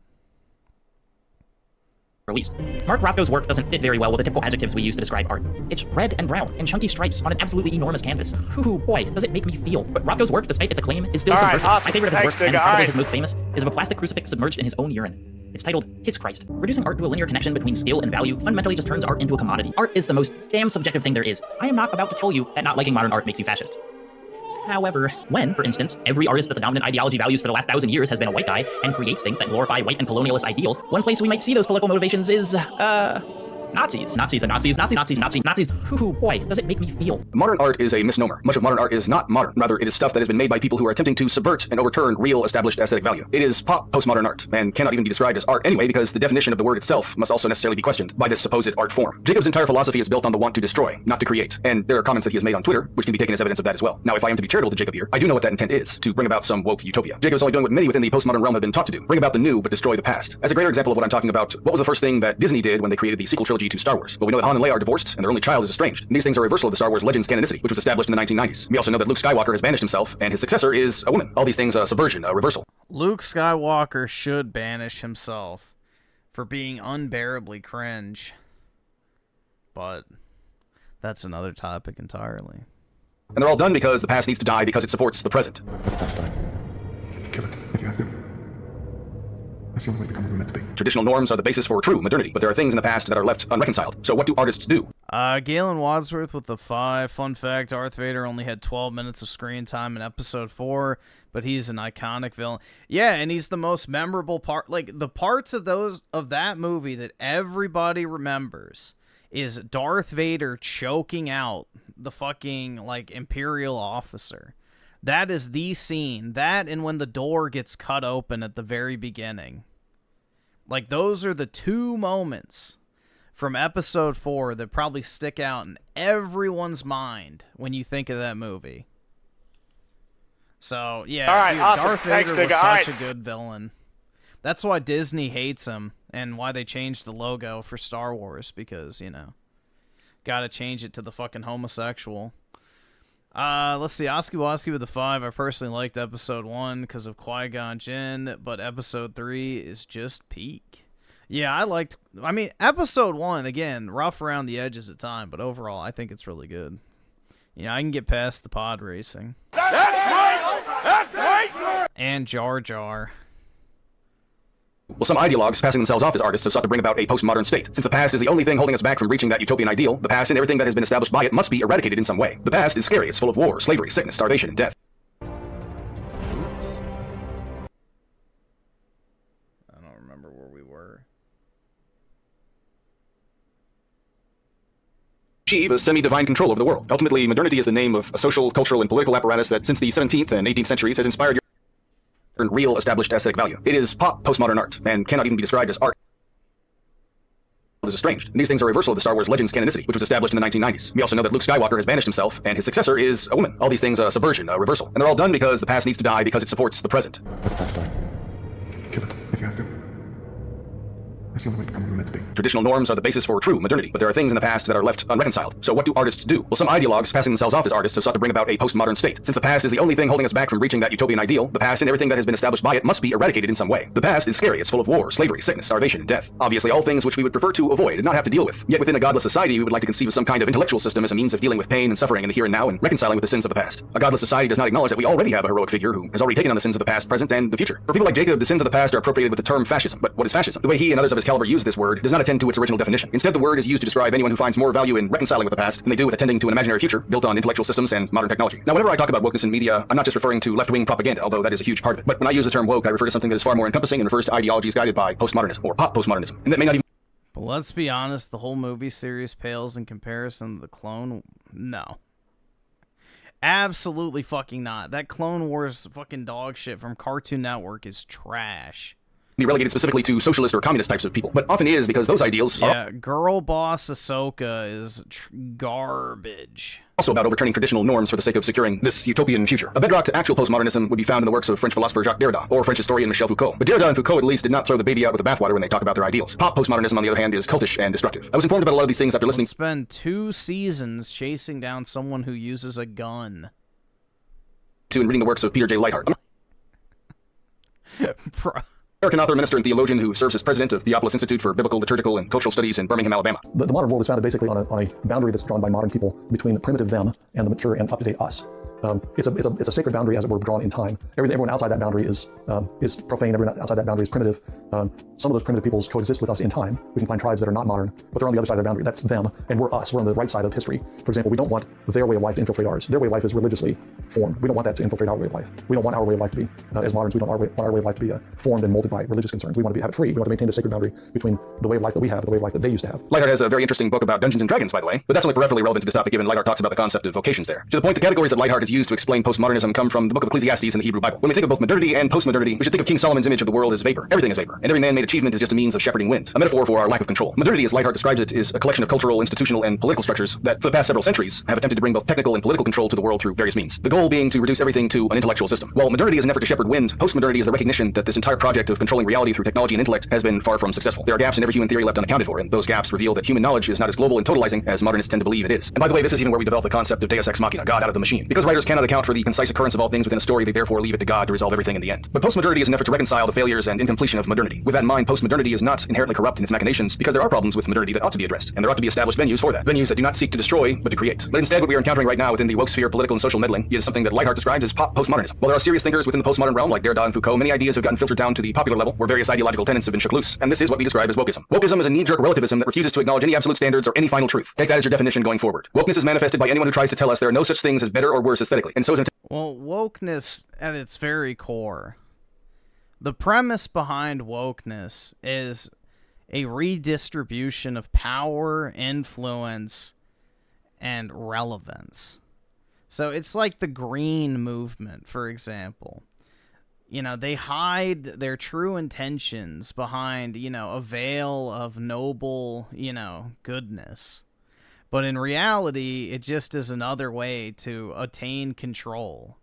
Released. Mark Rothko's work doesn't fit very well with the typical adjectives we use to describe art. It's red and brown and chunky stripes on an absolutely enormous canvas. Ooh, boy, does it make me feel. But Rothko's work, despite its acclaim, is still subversive. Awesome. My favorite of his works, and Digga, probably his most famous, is of a plastic crucifix submerged in his own urine. It's titled His Christ. Reducing art to a linear connection between skill and value fundamentally just turns art into a commodity. Art is the most damn subjective thing there is. I am not about to tell you that not liking modern art makes you fascist. However, when, for instance, every artist that the dominant ideology values for the last 1,000 years has been a white guy and creates things that glorify white and colonialist ideals, one place we might see those political motivations is, Nazis. Nazis and Nazis, Nazis, Nazis, Nazis, Nazis. Ooh, boy, does it make me feel. Modern art is a misnomer. Much of modern art is not modern. Rather, it is stuff that has been made by people who are attempting to subvert and overturn real established aesthetic value. It is pop postmodern art, and cannot even be described as art anyway, because the definition of the word itself must also necessarily be questioned by this supposed art form. Jacob's entire philosophy is built on the want to destroy, not to create. And there are comments that he has made on Twitter, which can be taken as evidence of that as well. Now, if I am to be charitable to Jacob here, I do know what that intent is, to bring about some woke utopia. Jacob is only doing what many within the postmodern realm have been taught to do, bring about the new but destroy the past. As a greater example of what I'm talking about, what was the first thing that Disney did when they created the sequel trilogy to Star Wars? Well, we know that Han and Leia are divorced, and their only child is estranged. And these things are a reversal of the Star Wars Legends canonicity, which was established in the 1990s. We also know that Luke Skywalker has banished himself, and his successor is a woman. All these things, subversion, reversal. Luke Skywalker should banish himself for being unbearably cringe. But that's another topic entirely. And they're all done because the past needs to die because it supports the present. Kill it, if you have to. That's the only way to become who we're meant to be. Traditional norms are the basis for true modernity, but there are things in the past that are left unreconciled. So what do artists do? Galen Wadsworth with the 5. Fun fact, Darth Vader only had 12 minutes of screen time in episode 4, but he's an iconic villain. Yeah, and he's the most memorable part. Like, the parts of that movie that everybody remembers is Darth Vader choking out the fucking, like, Imperial officer. That is the scene. That and when the door gets cut open at the very beginning. Like, those are the 2 moments from episode 4 that probably stick out in everyone's mind when you think of that movie. So, yeah, all right, dude, awesome. Darth Vader Thanks, was Digga. such a good villain. That's why Disney hates him and why they changed the logo for Star Wars, because, you know, gotta change it to the fucking homosexual. Let's see, Oski Woski with the 5. I personally liked episode 1 because of Qui-Gon Jinn, but episode 3 is just peak. Yeah, I mean, episode 1, again, rough around the edges at time, but overall, I think it's really good. Yeah, I can get past the pod racing. That's right! That's right! And Jar Jar. Well, some ideologues passing themselves off as artists have sought to bring about a postmodern state. Since the past is the only thing holding us back from reaching that utopian ideal, the past and everything that has been established by it must be eradicated in some way. The past is scary. It's full of war, slavery, sickness, starvation, and death. I don't remember where we were. Achieve a semi-divine control over the world. Ultimately, modernity is the name of a social, cultural, and political apparatus that since the 17th and 18th centuries has inspired real established aesthetic value. It is pop postmodern art, and cannot even be described as art. It is estranged. And these things are a reversal of the Star Wars Legends canonicity, which was established in the 1990s. We also know that Luke Skywalker has banished himself, and his successor is a woman. All these things are a subversion, a reversal. And they're all done because the past needs to die because it supports the present. Let the past die. Kill it, if you have to. That's the only way to become who you're meant to be. Traditional norms are the basis for true modernity, but there are things in the past that are left unreconciled. So what do artists do? Well, some ideologues passing themselves off as artists have sought to bring about a postmodern state. Since the past is the only thing holding us back from reaching that utopian ideal, the past and everything that has been established by it must be eradicated in some way. The past is scary. It's full of war, slavery, sickness, starvation, and death. Obviously, all things which we would prefer to avoid and not have to deal with. Yet within a godless society, we would like to conceive of some kind of intellectual system as a means of dealing with pain and suffering in the here and now and reconciling with the sins of the past. A godless society does not acknowledge that we already have a heroic figure who has already taken on the sins of the past, present, and the future. For people like Jacob, the sins of the past are appropriated with the term fascism. But what is fascism? The way he and others of his caliber use this word does not attend to its original definition. Instead, the word is used to describe anyone who finds more value in reconciling with the past than they do with attending to an imaginary future built on intellectual systems and modern technology. Now, whenever I talk about wokeness in media, I'm not just referring to left-wing propaganda, although that is a huge part of it. But when I use the term woke, I refer to something that is far more encompassing and refers to ideologies guided by postmodernism, or pop postmodernism, and that may not even... But let's be honest, the whole movie series pales in comparison to the Clone... No. Absolutely fucking not. That Clone Wars fucking dog shit from Cartoon Network is trash. be relegated specifically to socialist or communist types of people, but often is because those ideals are girl boss Ahsoka is garbage. Also about overturning traditional norms for the sake of securing this utopian future. A bedrock to actual postmodernism would be found in the works of French philosopher Jacques Derrida, or French historian Michel Foucault. But Derrida and Foucault at least did not throw the baby out with the bathwater when they talk about their ideals. Pop postmodernism, on the other hand, is cultish and destructive. I was informed about a lot of these things after listening. Spend 2 seasons chasing down someone who uses a gun. To and reading the works of Peter J. Leithart. American author, minister, and theologian who serves as president of Theopolis Institute for Biblical, Liturgical, and Cultural Studies in Birmingham, Alabama. The modern world is founded basically on a boundary that's drawn by modern people between the primitive them and the mature and up-to-date us. It's a sacred boundary, as it were, drawn in time. Everyone outside that boundary is profane. Everyone outside that boundary is primitive. Some of those primitive peoples coexist with us in time. We can find tribes that are not modern, but they're on the other side of the boundary. That's them, and we're us. We're on the right side of history. For example, we don't want their way of life to infiltrate ours. Their way of life is religiously formed. We don't want that to infiltrate our way of life. We don't want our way of life to be, as moderns, we don't want our way of life to be formed and molded by religious concerns. We want to have it free. We want to maintain the sacred boundary between the way of life that we have and the way of life that they used to have. Leithart has a very interesting book about Dungeons and Dragons, by the way, but that's only peripherally relevant to this topic given Leithart talks about the concept of vocations there. To the point, the categories that Leithart has used to explain postmodernism come from the book of Ecclesiastes in the Hebrew Bible. When we think of both modernity and postmodernity, we should think of King Solomon's image of the world as vapor. Everything is vapor, and every man-made achievement is just a means of shepherding wind, a metaphor for our lack of control. Modernity, as Leithart describes it, is a collection of cultural, institutional, and political structures that, for the past several centuries, have attempted to bring both technical and political control to the world through various means. The goal being to reduce everything to an intellectual system. While modernity is an effort to shepherd wind, postmodernity is the recognition that this entire project of controlling reality through technology and intellect has been far from successful. There are gaps in every human theory left unaccounted for, and those gaps reveal that human knowledge is not as global and totalizing as modernists tend to believe it is. And by the way, this is even where we develop the concept of Deus Ex Machina, God out of the machine. Because writers writers cannot account for the concise occurrence of all things within a story, they therefore leave it to God to resolve everything in the end. But postmodernity is an effort to reconcile the failures and incompletion of modernity. With that in mind, postmodernity is not inherently corrupt in its machinations, because there are problems with modernity that ought to be addressed, and there ought to be established venues for that. Venues that do not seek to destroy, but to create. But instead, what we are encountering right now within the woke sphere, political and social meddling, is something that Lightheart describes as pop postmodernism. While there are serious thinkers within the postmodern realm, like Derrida and Foucault, many ideas have gotten filtered down to the popular level, where various ideological tenets have been shook loose, and this is what we describe as wokeism. Wokeism is a knee-jerk relativism that refuses to acknowledge any absolute standards or any final truth. Take that as your definition going forward. Wokeness is manifested by anyone who tries to tell us there are no such things as better or worse aesthetically, and so is well, wokeness at its very core. The premise behind wokeness is a redistribution of power, influence, and relevance. So it's like the green movement, for example. You know, they hide their true intentions behind, you know, a veil of noble, you know, goodness. But in reality, it just is another way to attain control.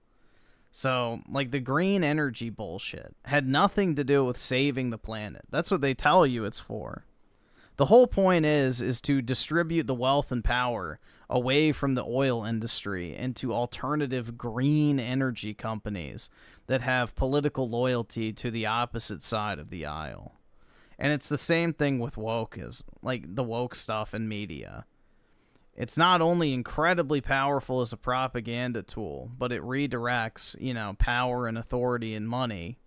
So, like, the green energy bullshit had nothing to do with saving the planet. That's what they tell you it's for. The whole point is to distribute the wealth and power away from the oil industry into alternative green energy companies that have political loyalty to the opposite side of the aisle. And it's the same thing with woke, is like the woke stuff in media. It's not only incredibly powerful as a propaganda tool, but it redirects, you know, power and authority and money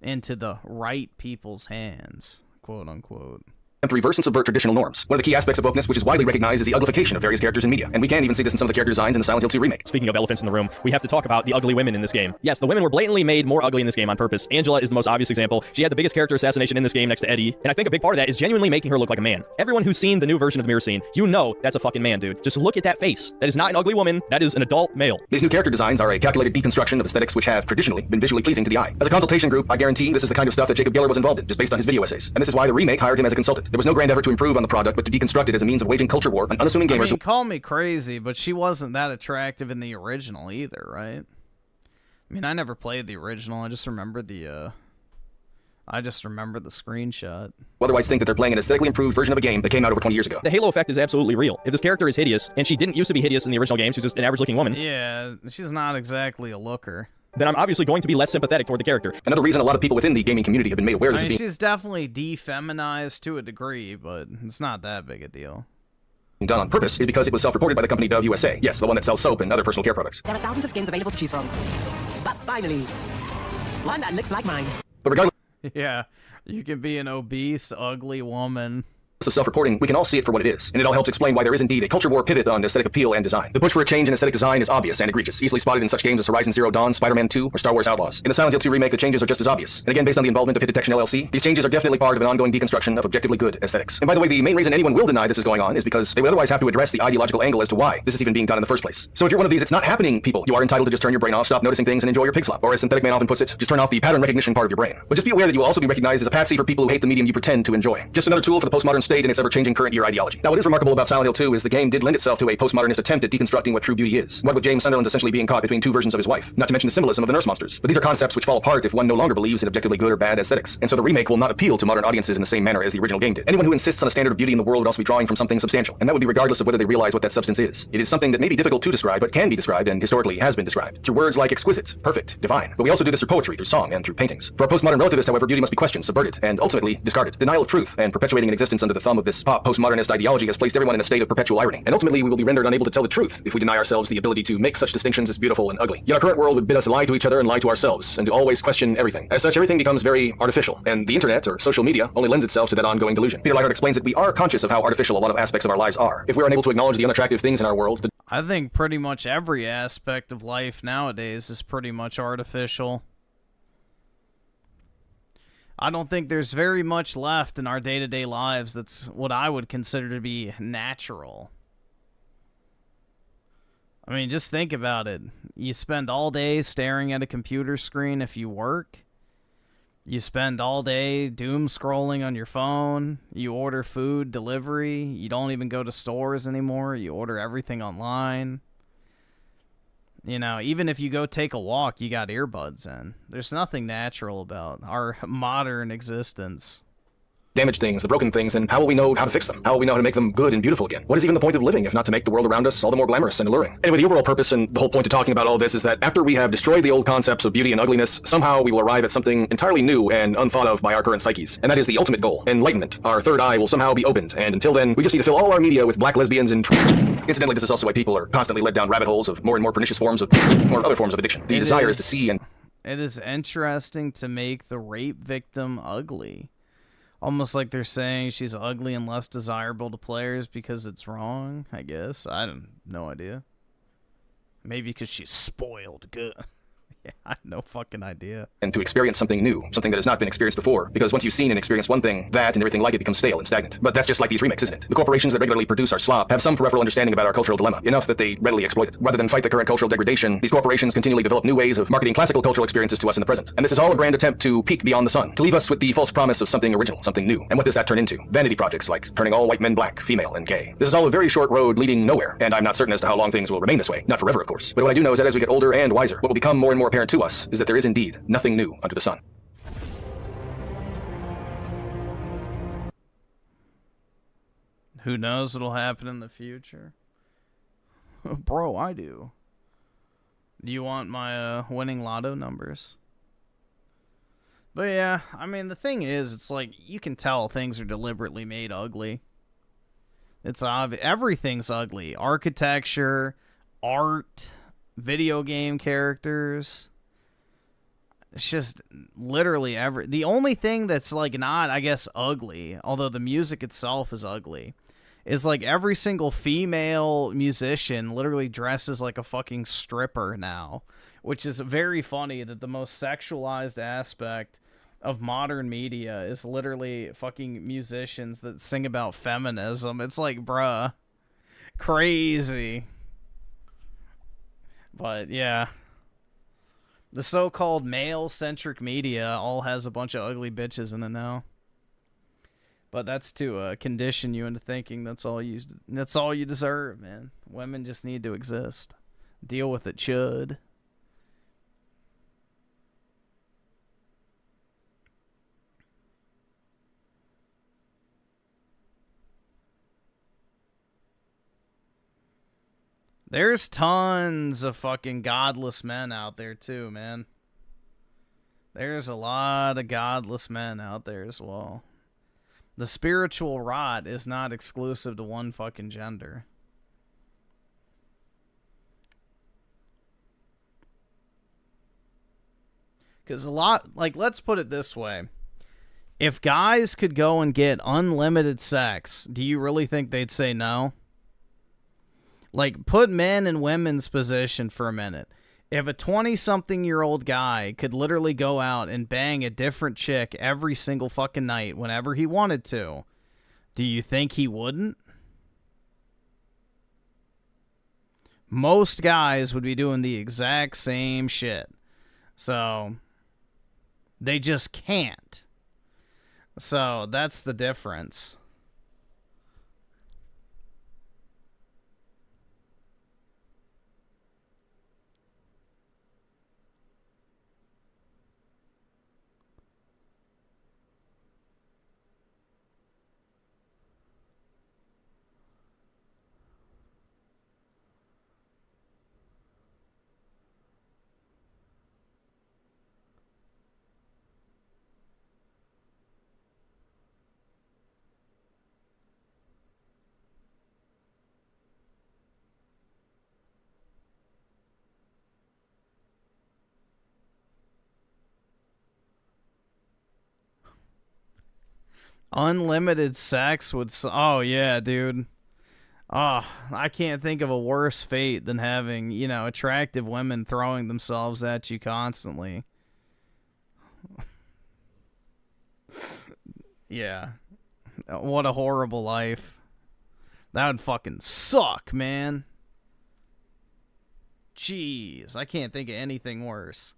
into the right people's hands, quote unquote. To reverse and subvert traditional norms. One of the key aspects of wokeness, which is widely recognized, is the uglification of various characters in media. And we can even see this in some of the character designs in the Silent Hill 2 remake. Speaking of elephants in the room, we have to talk about the ugly women in this game. Yes, the women were blatantly made more ugly in this game on purpose. Angela is the most obvious example. She had the biggest character assassination in this game next to Eddie, and I think a big part of that is genuinely making her look like a man. Everyone who's seen the new version of the mirror scene, you know that's a fucking man, dude. Just look at that face. That is not an ugly woman. That is an adult male. These new character designs are a calculated deconstruction of aesthetics which have traditionally been visually pleasing to the eye. As a consultation group, I guarantee this is the kind of stuff that Jacob Geller was involved in, just based on his video essays. And this is why the remake hired him as a consultant. There was no grand effort to improve on the product, but to deconstruct it as a means of waging culture war on unassuming gamers. I mean, call me crazy, but she wasn't that attractive in the original either, right? I mean, I never played the original. I just remember the screenshot. Otherwise think that they're playing an aesthetically improved version of a game that came out over 20 years ago. The Halo effect is absolutely real. If this character is hideous, and she didn't used to be hideous in the original game, she's just an average-looking woman. Yeah, she's not exactly a looker. Then I'm obviously going to be less sympathetic toward the character. Another reason a lot of people within the gaming community have been made aware of this she's definitely defeminized to a degree, but it's not that big a deal. Done on purpose is because it was self-reported by the company Dove USA. Yes, the one that sells soap and other personal care products. There are thousands of skins available to choose from. But finally, one that looks like mine. But regardless... Yeah, you can be an obese, ugly woman. Of self-reporting, we can all see it for what it is, and it all helps explain why there is indeed a culture war pivot on aesthetic appeal and design. The push for a change in aesthetic design is obvious and egregious, easily spotted in such games as Horizon Zero Dawn, Spider-Man 2, or Star Wars Outlaws. In the Silent Hill 2 remake, the changes are just as obvious. And again, based on the involvement of Hit Detection LLC, these changes are definitely part of an ongoing deconstruction of objectively good aesthetics. And by the way, the main reason anyone will deny this is going on is because they would otherwise have to address the ideological angle as to why this is even being done in the first place. So if you're one of these, it's not happening, people. You are entitled to just turn your brain off, stop noticing things, and enjoy your pig slop. Or as Synthetic Man often puts it, just turn off the pattern recognition part of your brain. But just be aware that you will also be recognized as a patsy for people who hate the medium you pretend to enjoy. Just another tool for the postmodern state and its ever-changing current year ideology. Now, what is remarkable about Silent Hill 2 is the game did lend itself to a postmodernist attempt at deconstructing what true beauty is. What with James Sunderland essentially being caught between two versions of his wife. Not to mention the symbolism of the nurse monsters. But these are concepts which fall apart if one no longer believes in objectively good or bad aesthetics. And so the remake will not appeal to modern audiences in the same manner as the original game did. Anyone who insists on a standard of beauty in the world would also be drawing from something substantial. And that would be regardless of whether they realize what that substance is. It is something that may be difficult to describe, but can be described and historically has been described. Through words like exquisite, perfect, divine. But we also do this through poetry, through song, and through paintings. For a postmodern relativist, however, beauty must be questioned, subverted, and ultimately discarded. Denial of truth and perpetuating an existence under the thumb of this pop postmodernist ideology has placed everyone in a state of perpetual irony. And ultimately, we will be rendered unable to tell the truth if we deny ourselves the ability to make such distinctions as beautiful and ugly. Yet our current world would bid us lie to each other and lie to ourselves, and to always question everything. As such, everything becomes very artificial, and the internet, or social media, only lends itself to that ongoing delusion. Peter Lightheart explains that we are conscious of how artificial a lot of aspects of our lives are. If we are unable to acknowledge the unattractive things in our world... I think pretty much every aspect of life nowadays is pretty much artificial. I don't think there's very much left in our day-to-day lives that's what I would consider to be natural. I mean, just think about it. You spend all day staring at a computer screen if you work. You spend all day doom scrolling on your phone. You order food delivery. You don't even go to stores anymore. You order everything online. You know, even if you go take a walk, you got earbuds in. There's nothing natural about our modern existence. damaged things, the broken things, then how will we know how to fix them? How will we know how to make them good and beautiful again? What is even the point of living if not to make the world around us all the more glamorous and alluring? Anyway, the overall purpose and the whole point of talking about all this is that after we have destroyed the old concepts of beauty and ugliness, somehow we will arrive at something entirely new and unthought of by our current psyches. And that is the ultimate goal, enlightenment. Our third eye will somehow be opened, and until then, we just need to fill all our media with black lesbians and... Incidentally, this is also why people are constantly led down rabbit holes of more and more pernicious forms of... or other forms of addiction. The desire is to see and... It is interesting to make the rape victim ugly. Almost like they're saying she's ugly and less desirable to players because it's wrong, I guess. I have no idea. Maybe because she's spoiled good. Yeah, I have no fucking idea. And to experience something new, something that has not been experienced before. Because once you've seen and experienced one thing, that and everything like it becomes stale and stagnant. But that's just like these remakes, isn't it? The corporations that regularly produce our slop have some peripheral understanding about our cultural dilemma, enough that they readily exploit it. Rather than fight the current cultural degradation, these corporations continually develop new ways of marketing classical cultural experiences to us in the present. And this is all a grand attempt to peek beyond the sun, to leave us with the false promise of something original, something new. And what does that turn into? Vanity projects like turning all white men black, female, and gay. This is all a very short road leading nowhere, and I'm not certain as to how long things will remain this way. Not forever, of course. But what I do know is that as we get older and wiser, what will become more and more apparent to us is that there is indeed nothing new under the sun. Who knows what'll happen in the future? Bro, I do. Do you want my winning lotto numbers? But yeah, I mean, the thing is, it's like, you can tell things are deliberately made ugly. It's obvious. Everything's ugly. Architecture, art, video game characters. It's just literally the only thing that's like not, I guess, ugly, although the music itself is ugly, is like every single female musician literally dresses like a fucking stripper now, which is very funny that the most sexualized aspect of modern media is literally fucking musicians that sing about feminism. It's like, bruh, crazy. But yeah. The so-called male-centric media all has a bunch of ugly bitches in it now. But that's to condition you into thinking that's all you deserve, man. Women just need to exist. Deal with it, chud. There's tons of fucking godless men out there too, man. There's a lot of godless men out there as well. The spiritual rot is not exclusive to one fucking gender. Because a lot, like, let's put it this way. If guys could go and get unlimited sex, do you really think they'd say no? Like, put men in women's position for a minute. If a 20-something-year-old guy could literally go out and bang a different chick every single fucking night whenever he wanted to, do you think he wouldn't? Most guys would be doing the exact same shit. So, they just can't. So, that's the difference. Unlimited sex would... Oh, yeah, dude. Oh, I can't think of a worse fate than having, you know, attractive women throwing themselves at you constantly. Yeah. What a horrible life. That would fucking suck, man. Jeez, I can't think of anything worse.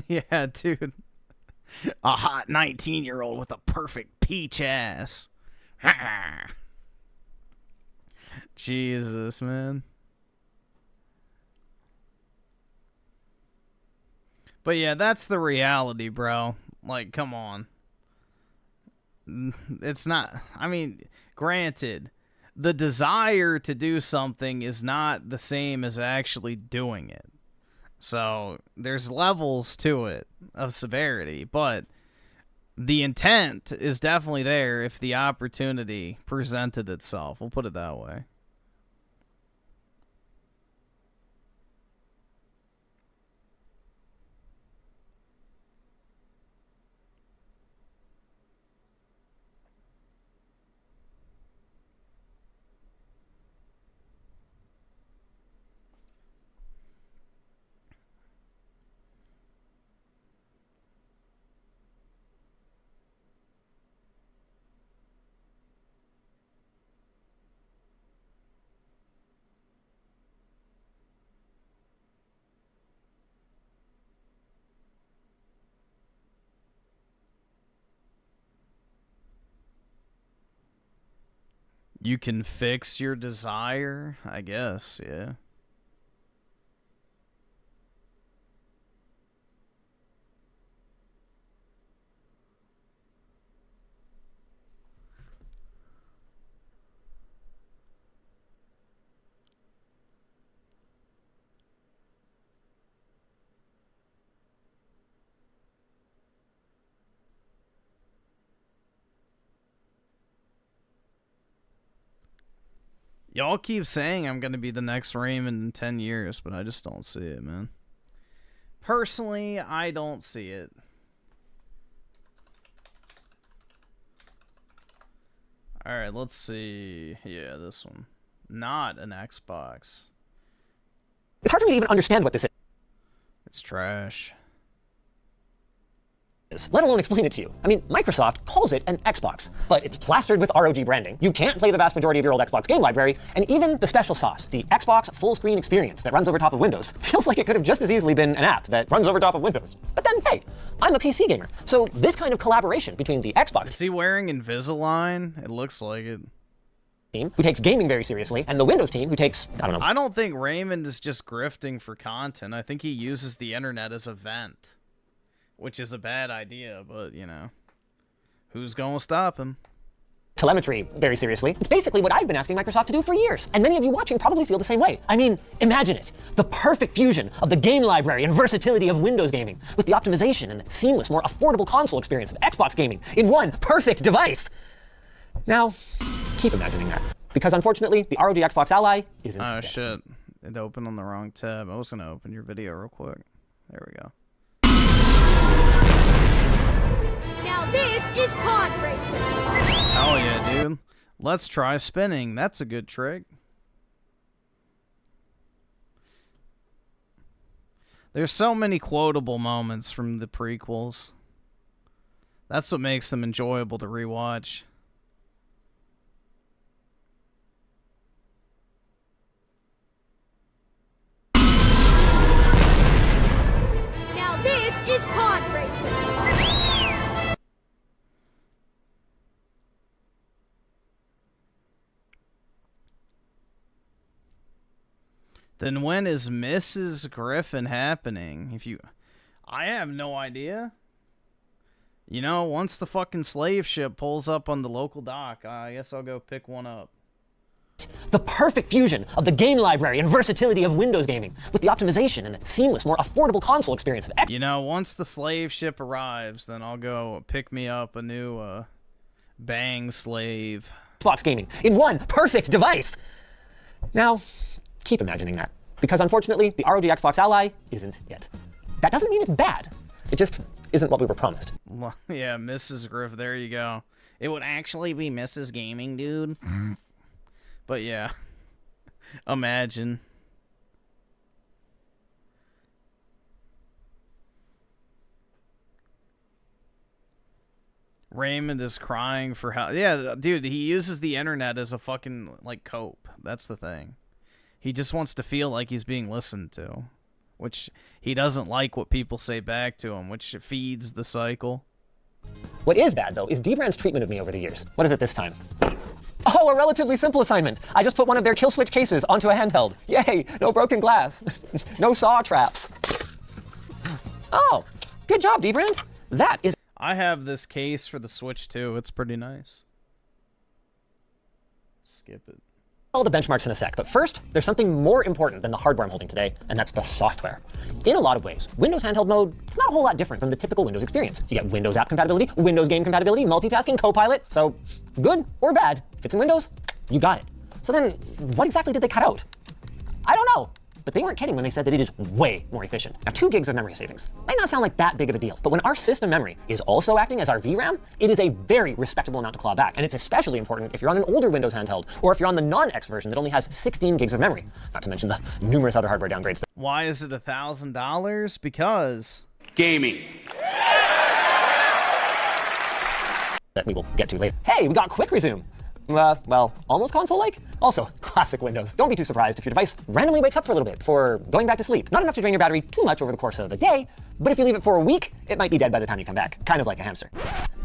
Yeah, dude. A hot 19-year-old with a perfect peach ass. Jesus, man. But yeah, that's the reality, bro. Like, come on. It's not... I mean, granted, the desire to do something is not the same as actually doing it. So, there's levels to it of severity, but the intent is definitely there if the opportunity presented itself. We'll put it that way. You can fix your desire, I guess, yeah. Y'all keep saying I'm going to be the next Raymond in 10 years, but I just don't see it, man. Personally, I don't see it. Alright, let's see. Yeah, this one. Not an Xbox. It's hard for me to even understand what this is. It's trash. Let alone explain it to you. I mean, Microsoft calls it an Xbox, but it's plastered with ROG branding. You can't play the vast majority of your old Xbox game library, and even the special sauce, the Xbox full screen experience that runs over top of Windows, feels like it could have just as easily been an app that runs over top of Windows. But then, hey, I'm a PC gamer, so this kind of collaboration between the Xbox Is he wearing Invisalign? It looks like it. team, who takes gaming very seriously, and the Windows team, who takes, I don't know. I don't think Raymond is just grifting for content. I think he uses the internet as a vent. Which is a bad idea, but, you know, who's gonna stop him? Telemetry very seriously. It's basically what I've been asking Microsoft to do for years, and many of you watching probably feel the same way. I mean, imagine it. The perfect fusion of the game library and versatility of Windows gaming, with the optimization and the seamless, more affordable console experience of Xbox gaming in one perfect device. Now, keep imagining that, because unfortunately, the ROG Xbox Ally isn't. Oh, shit. It opened on the wrong tab. I was gonna open your video real quick. There we go. Now this is pod racing. Hell yeah, dude. Let's try spinning. That's a good trick. There's so many quotable moments from the prequels. That's what makes them enjoyable to rewatch. Now this is pod racing. Then when is Mrs. Griffin happening? I have no idea. You know, once the fucking slave ship pulls up on the local dock, I guess I'll go pick one up. The perfect fusion of the game library and versatility of Windows gaming, with the optimization and the seamless, more affordable console experience of Xbox. You know, once the slave ship arrives, then I'll go pick me up a new, bang slave. Xbox gaming in one perfect device. Now, keep imagining that, because unfortunately, the ROG Xbox Ally isn't it. That doesn't mean it's bad. It just isn't what we were promised. Yeah, Mrs. Griff, there you go. It would actually be Mrs. Gaming, dude. But yeah, imagine. Raymond is crying for help. Yeah, dude, he uses the internet as a fucking, like, cope. That's the thing. He just wants to feel like he's being listened to, which he doesn't like what people say back to him, which feeds the cycle. What is bad, though, is D-Brand's treatment of me over the years. What is it this time? Oh, a relatively simple assignment. I just put one of their kill switch cases onto a handheld. Yay, no broken glass. No saw traps. Oh, good job, D-Brand. That is... I have this case for the Switch too. It's pretty nice. Skip it. All the benchmarks in a sec, but first, there's something more important than the hardware I'm holding today, and that's the software. In a lot of ways, Windows handheld mode, it's not a whole lot different from the typical Windows experience. You get Windows app compatibility, Windows game compatibility, multitasking, Copilot, so good or bad, if it's in Windows, you got it. So then, what exactly did they cut out? I don't know. But they weren't kidding when they said that it is way more efficient. Now, 2 gigs of memory savings might not sound like that big of a deal, but when our system memory is also acting as our VRAM, it is a very respectable amount to claw back. And it's especially important if you're on an older Windows handheld, or if you're on the non-X version that only has 16 gigs of memory, not to mention the numerous other hardware downgrades. Why is it $1,000? Because gaming. That we will get to later. Hey, we got quick resume. Well, almost console-like? Also, classic Windows. Don't be too surprised if your device randomly wakes up for a little bit before going back to sleep. Not enough to drain your battery too much over the course of a day, but if you leave it for a week, it might be dead by the time you come back. Kind of like a hamster.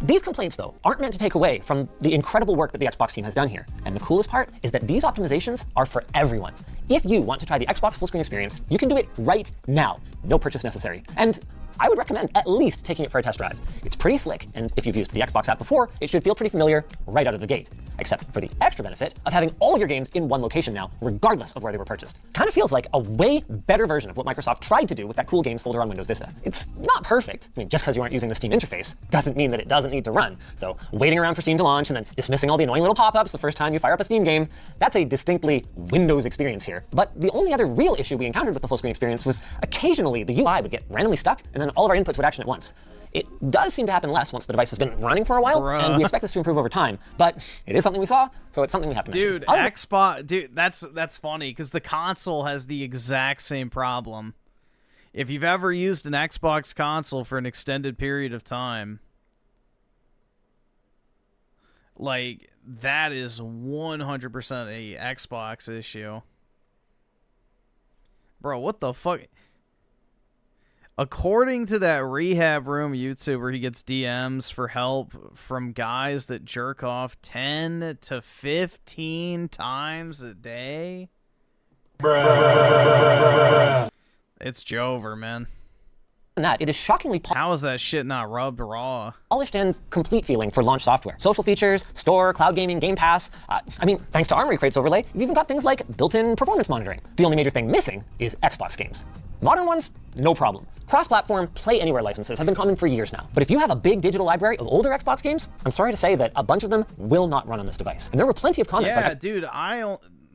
These complaints, though, aren't meant to take away from the incredible work that the Xbox team has done here. And the coolest part is that these optimizations are for everyone. If you want to try the Xbox full screen experience, you can do it right now. No purchase necessary. And I would recommend at least taking it for a test drive. It's pretty slick, and if you've used the Xbox app before, it should feel pretty familiar right out of the gate. Except for the extra benefit of having all your games in one location now, regardless of where they were purchased. Kind of feels like a way better version of what Microsoft tried to do with that cool games folder on Windows Vista. It's not perfect. I mean, just because you aren't using the Steam interface doesn't mean that it doesn't need to run. So waiting around for Steam to launch and then dismissing all the annoying little pop-ups the first time you fire up a Steam game, that's a distinctly Windows experience here. But the only other real issue we encountered with the full screen experience was occasionally the UI would get randomly stuck and then all of our inputs would action at once. It does seem to happen less once the device has been running for a while, and we expect this to improve over time, but it is something we saw, so it's something we have to mention. Dude, Xbox, dude, that's funny, because the console has the exact same problem. If you've ever used an Xbox console for an extended period of time, like, that is 100% a Xbox issue. Bro, what the fuck? According to that Rehab Room YouTuber, he gets DMs for help from guys that jerk off 10 to 15 times a day. Bruh. It's Jover, man. That it is shockingly how is that shit not rubbed raw? Polished and complete feeling for launch software. Social features, store, cloud gaming, Game Pass. I mean, thanks to Armory Crate's overlay, you've even got things like built-in performance monitoring. The only major thing missing is Xbox games. Modern ones, no problem. Cross-platform, Play Anywhere licenses have been common for years now. But if you have a big digital library of older Xbox games, I'm sorry to say that a bunch of them will not run on this device. And there were plenty of comments. Yeah, dude,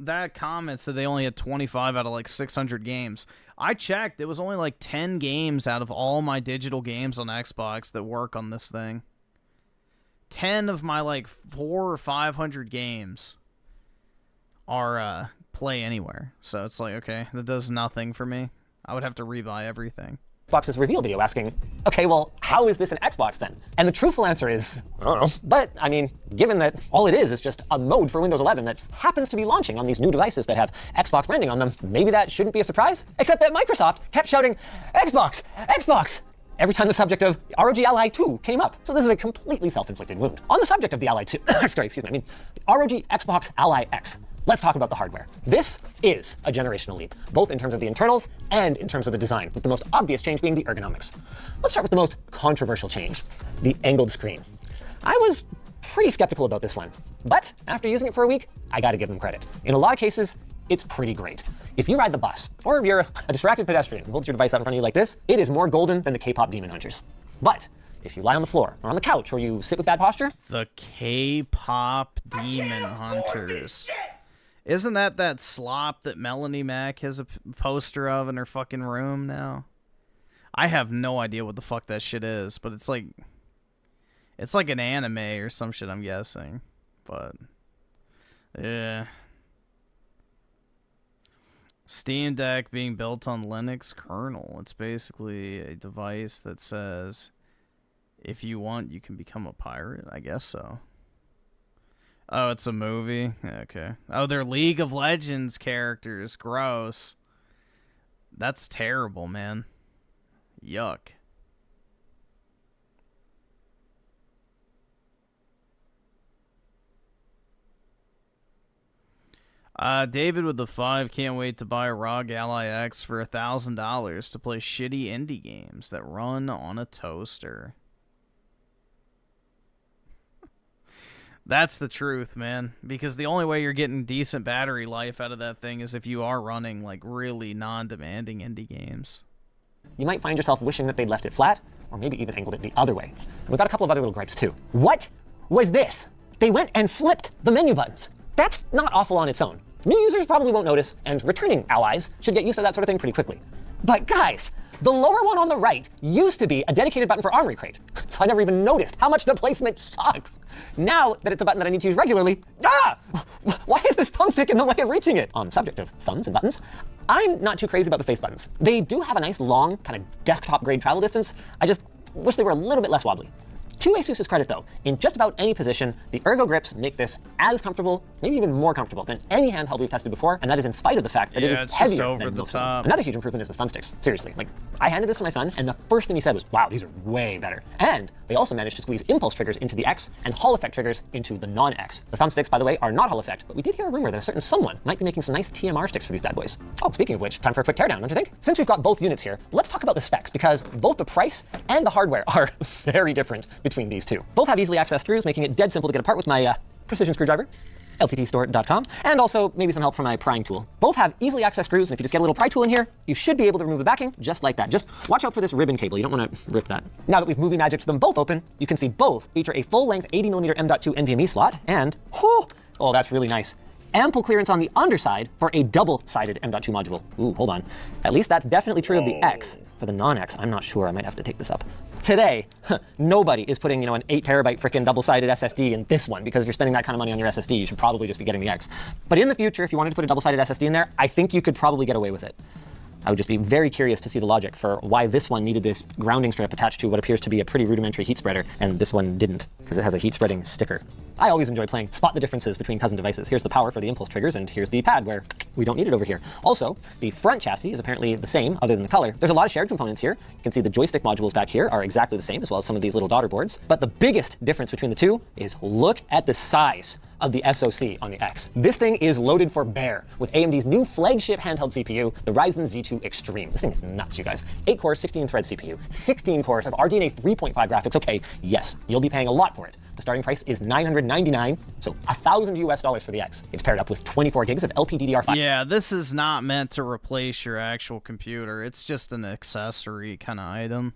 that comment said they only had 25 out of like 600 games. I checked, it was only like 10 games out of all my digital games on Xbox that work on this thing. 10 of my like 400 or 500 games are Play Anywhere. So it's like, okay, that does nothing for me. I would have to rebuy everything. Xbox's reveal video asking, okay, well, how is this an Xbox then? And the truthful answer is, I don't know. But, I mean, given that all it is just a mode for Windows 11 that happens to be launching on these new devices that have Xbox branding on them, maybe that shouldn't be a surprise. Except that Microsoft kept shouting, Xbox, Xbox, every time the subject of ROG Ally 2 came up. So this is a completely self-inflicted wound. On the subject of the Ally 2, the ROG Xbox Ally X. Let's talk about the hardware. This is a generational leap, both in terms of the internals and in terms of the design, with the most obvious change being the ergonomics. Let's start with the most controversial change, the angled screen. I was pretty skeptical about this one, but after using it for a week, I gotta give them credit. In a lot of cases, it's pretty great. If you ride the bus, or if you're a distracted pedestrian who holds your device out in front of you like this, it is more golden than the K-pop demon hunters. But if you lie on the floor, or on the couch, or you sit with bad posture... The K-pop demon hunters. Isn't that slop that Melonie Mac has a poster of in her fucking room now? I have no idea what the fuck that shit is, but it's like an anime or some shit, I'm guessing. But yeah. Steam Deck being built on Linux kernel. It's basically a device that says, if you want, you can become a pirate. I guess so. Oh, it's a movie? Okay. Oh, they're League of Legends characters. Gross. That's terrible, man. Yuck. David with the 5 can't wait to buy a ROG Ally X for $1,000 to play shitty indie games that run on a toaster. That's the truth, man. Because the only way you're getting decent battery life out of that thing is if you are running, like, really non-demanding indie games. You might find yourself wishing that they'd left it flat, or maybe even angled it the other way. And we've got a couple of other little gripes, too. What was this? They went and flipped the menu buttons. That's not awful on its own. New users probably won't notice, and returning allies should get used to that sort of thing pretty quickly. But guys, the lower one on the right used to be a dedicated button for Armory Crate, so I never even noticed how much the placement sucks. Now that it's a button that I need to use regularly, why is this thumbstick in the way of reaching it? On the subject of thumbs and buttons, I'm not too crazy about the face buttons. They do have a nice long, kind of desktop-grade travel distance. I just wish they were a little bit less wobbly. To ASUS's credit though, in just about any position, the Ergo grips make this as comfortable, maybe even more comfortable than any handheld we've tested before, and that is in spite of the fact that it is heavier than most of them. Another huge improvement is the thumbsticks, seriously. Like, I handed this to my son, and the first thing he said was, wow, these are way better. And they also managed to squeeze impulse triggers into the X and Hall effect triggers into the non-X. The thumbsticks, by the way, are not Hall effect, but we did hear a rumor that a certain someone might be making some nice TMR sticks for these bad boys. Oh, speaking of which, time for a quick teardown, don't you think? Since we've got both units here, let's talk about the specs, because both the price and the hardware are very different between these two. Both have easily accessed screws, making it dead simple to get apart with my precision screwdriver, lttstore.com, and also maybe some help from my prying tool. Both have easily accessed screws, and if you just get a little pry tool in here, you should be able to remove the backing just like that. Just watch out for this ribbon cable. You don't want to rip that. Now that we've movie magicked them both open, you can see both feature a full-length 80mm M.2 NVMe slot, and oh, that's really nice. Ample clearance on the underside for a double-sided M.2 module. Ooh, hold on. At least that's definitely true of the X. For the non-X, I'm not sure. I might have to take this up. Today, nobody is putting, an 8 terabyte freaking double-sided SSD in this one, because if you're spending that kind of money on your SSD, you should probably just be getting the X. But in the future, if you wanted to put a double-sided SSD in there, I think you could probably get away with it. I would just be very curious to see the logic for why this one needed this grounding strip attached to what appears to be a pretty rudimentary heat spreader, and this one didn't, because it has a heat spreading sticker. I always enjoy playing spot the differences between cousin devices. Here's the power for the impulse triggers, and here's the pad where we don't need it over here. Also, the front chassis is apparently the same, other than the color. There's a lot of shared components here. You can see the joystick modules back here are exactly the same, as well as some of these little daughter boards. But the biggest difference between the two is look at the size of the SoC on the X. This thing is loaded for bear with AMD's new flagship handheld CPU, the Ryzen Z2 Extreme. This thing is nuts, you guys. 8 cores, 16 thread CPU, 16 cores of RDNA 3.5 graphics. Okay, yes, you'll be paying a lot for it. The starting price is $999, so $1,000 for the X. It's paired up with 24 gigs of LPDDR5. Yeah, this is not meant to replace your actual computer. It's just an accessory kind of item.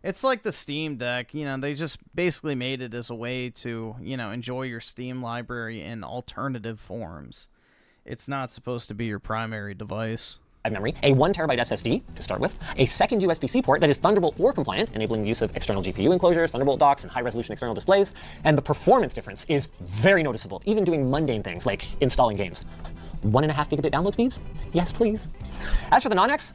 It's like the Steam Deck, they just basically made it as a way to, enjoy your Steam library in alternative forms. It's not supposed to be your primary device. Memory, a 1 terabyte SSD to start with, a second USB-C port that is Thunderbolt 4 compliant, enabling the use of external GPU enclosures, Thunderbolt docks, and high-resolution external displays, and the performance difference is very noticeable, even doing mundane things like installing games. 1.5 gigabit download speeds? Yes, please. As for the non-X,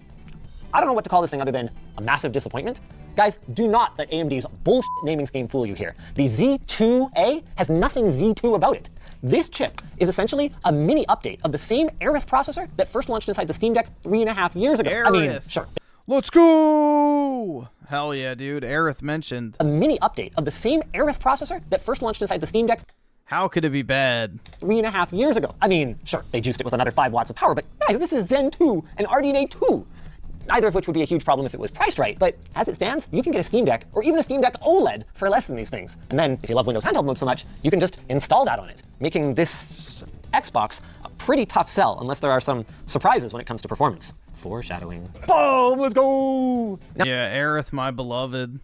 I don't know what to call this thing other than a massive disappointment. Guys, do not let AMD's bullshit naming scheme fool you here. The Z2A has nothing Z2 about it. This chip is essentially a mini update of the same Aerith processor that first launched inside the Steam Deck 3.5 years ago. Aerith. I mean, sure. Let's go! Hell yeah, dude. Aerith mentioned. A mini update of the same Aerith processor that first launched inside the Steam Deck. How could it be bad? 3.5 years ago. I mean, sure, they juiced it with another 5 watts of power, but guys, this is Zen 2 and RDNA 2. Neither of which would be a huge problem if it was priced right, but as it stands, you can get a Steam Deck, or even a Steam Deck OLED, for less than these things. And then, if you love Windows handheld mode so much, you can just install that on it, making this Xbox a pretty tough sell, unless there are some surprises when it comes to performance. Foreshadowing. Boom, let's go! Now, yeah, Aerith, my beloved.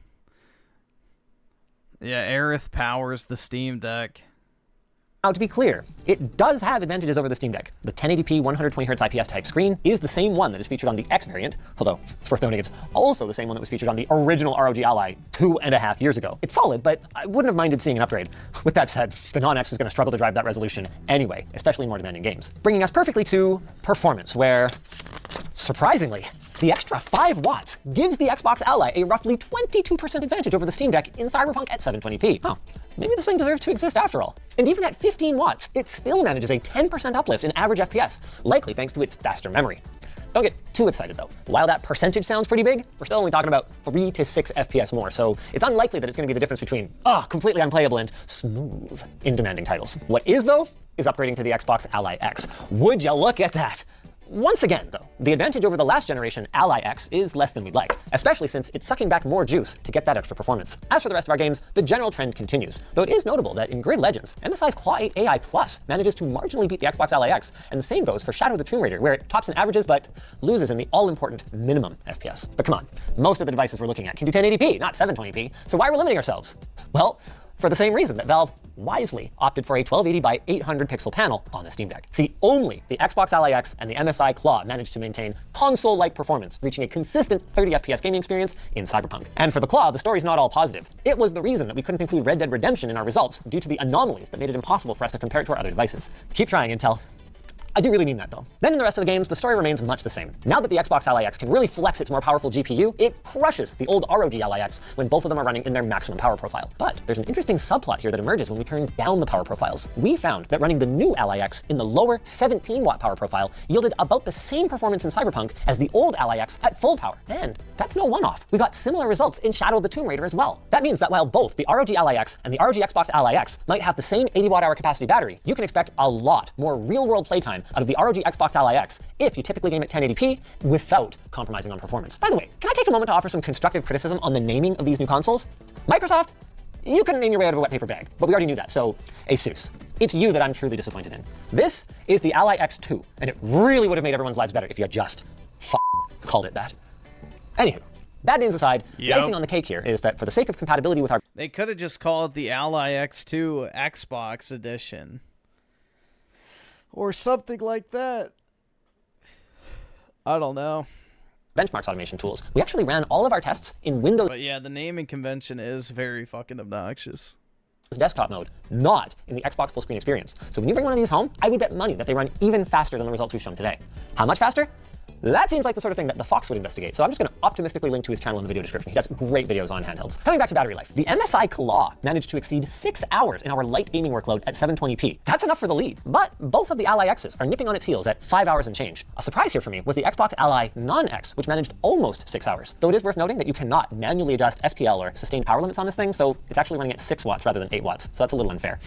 Yeah, Aerith powers the Steam Deck. Now, to be clear, it does have advantages over the Steam Deck. The 1080p 120Hz IPS type screen is the same one that is featured on the X variant, although it's worth noting it's also the same one that was featured on the original ROG Ally 2.5 years ago. It's solid, but I wouldn't have minded seeing an upgrade. With that said, the non-X is going to struggle to drive that resolution anyway, especially in more demanding games. Bringing us perfectly to performance, where, surprisingly, the extra 5 watts gives the Xbox Ally a roughly 22% advantage over the Steam Deck in Cyberpunk at 720p. Oh, maybe this thing deserves to exist after all. And even at 15 watts, it still manages a 10% uplift in average FPS, likely thanks to its faster memory. Don't get too excited though. While that percentage sounds pretty big, we're still only talking about 3 to 6 FPS more, so it's unlikely that it's going to be the difference between, completely unplayable and smooth in demanding titles. What is though, is upgrading to the Xbox Ally X. Would you look at that? Once again, though, the advantage over the last generation Ally X is less than we'd like, especially since it's sucking back more juice to get that extra performance. As for the rest of our games, the general trend continues, though it is notable that in Grid Legends, MSI's Claw 8 AI Plus manages to marginally beat the Xbox Ally X, and the same goes for Shadow of the Tomb Raider, where it tops in averages but loses in the all-important minimum FPS. But come on, most of the devices we're looking at can do 1080p, not 720p, so why are we limiting ourselves? Well, for the same reason that Valve wisely opted for a 1280 by 800 pixel panel on the Steam Deck. See, only the Xbox Ally X and the MSI Claw managed to maintain console-like performance, reaching a consistent 30 FPS gaming experience in Cyberpunk. And for the Claw, the story's not all positive. It was the reason that we couldn't include Red Dead Redemption in our results due to the anomalies that made it impossible for us to compare it to our other devices. Keep trying, Intel. I do really mean that though. Then in the rest of the games, the story remains much the same. Now that the Xbox Ally X can really flex its more powerful GPU, it crushes the old ROG Ally X when both of them are running in their maximum power profile. But there's an interesting subplot here that emerges when we turn down the power profiles. We found that running the new Ally X in the lower 17 watt power profile yielded about the same performance in Cyberpunk as the old Ally X at full power. And that's no one-off. We got similar results in Shadow of the Tomb Raider as well. That means that while both the ROG Ally X and the ROG Xbox Ally X might have the same 80 watt hour capacity battery, you can expect a lot more real-world playtime out of the ROG Xbox Ally X if you typically game at 1080p without compromising on performance. By the way, can I take a moment to offer some constructive criticism on the naming of these new consoles? Microsoft, you couldn't name your way out of a wet paper bag, but we already knew that, so ASUS. It's you that I'm truly disappointed in. This is the Ally X2, and it really would have made everyone's lives better if you had just called it that. Anywho, bad names aside, the icing on the cake here is that for the sake of compatibility with our... They could have just called it the Ally X2 Xbox Edition. Or something like that. I don't know. Benchmarks automation tools. We actually ran all of our tests in Windows. But yeah, the naming convention is very fucking obnoxious. Desktop mode, not in the Xbox full screen experience. So when you bring one of these home, I would bet money that they run even faster than the results we've shown today. How much faster? That seems like the sort of thing that the Fox would investigate, so I'm just going to optimistically link to his channel in the video description. He does great videos on handhelds. Coming back to battery life, the MSI Claw managed to exceed 6 hours in our light gaming workload at 720p. That's enough for the lead, but both of the Ally X's are nipping on its heels at 5 hours and change. A surprise here for me was the Xbox Ally Non-X, which managed almost 6 hours. Though it is worth noting that you cannot manually adjust SPL or sustained power limits on this thing, so it's actually running at 6 watts rather than 8 watts, so that's a little unfair.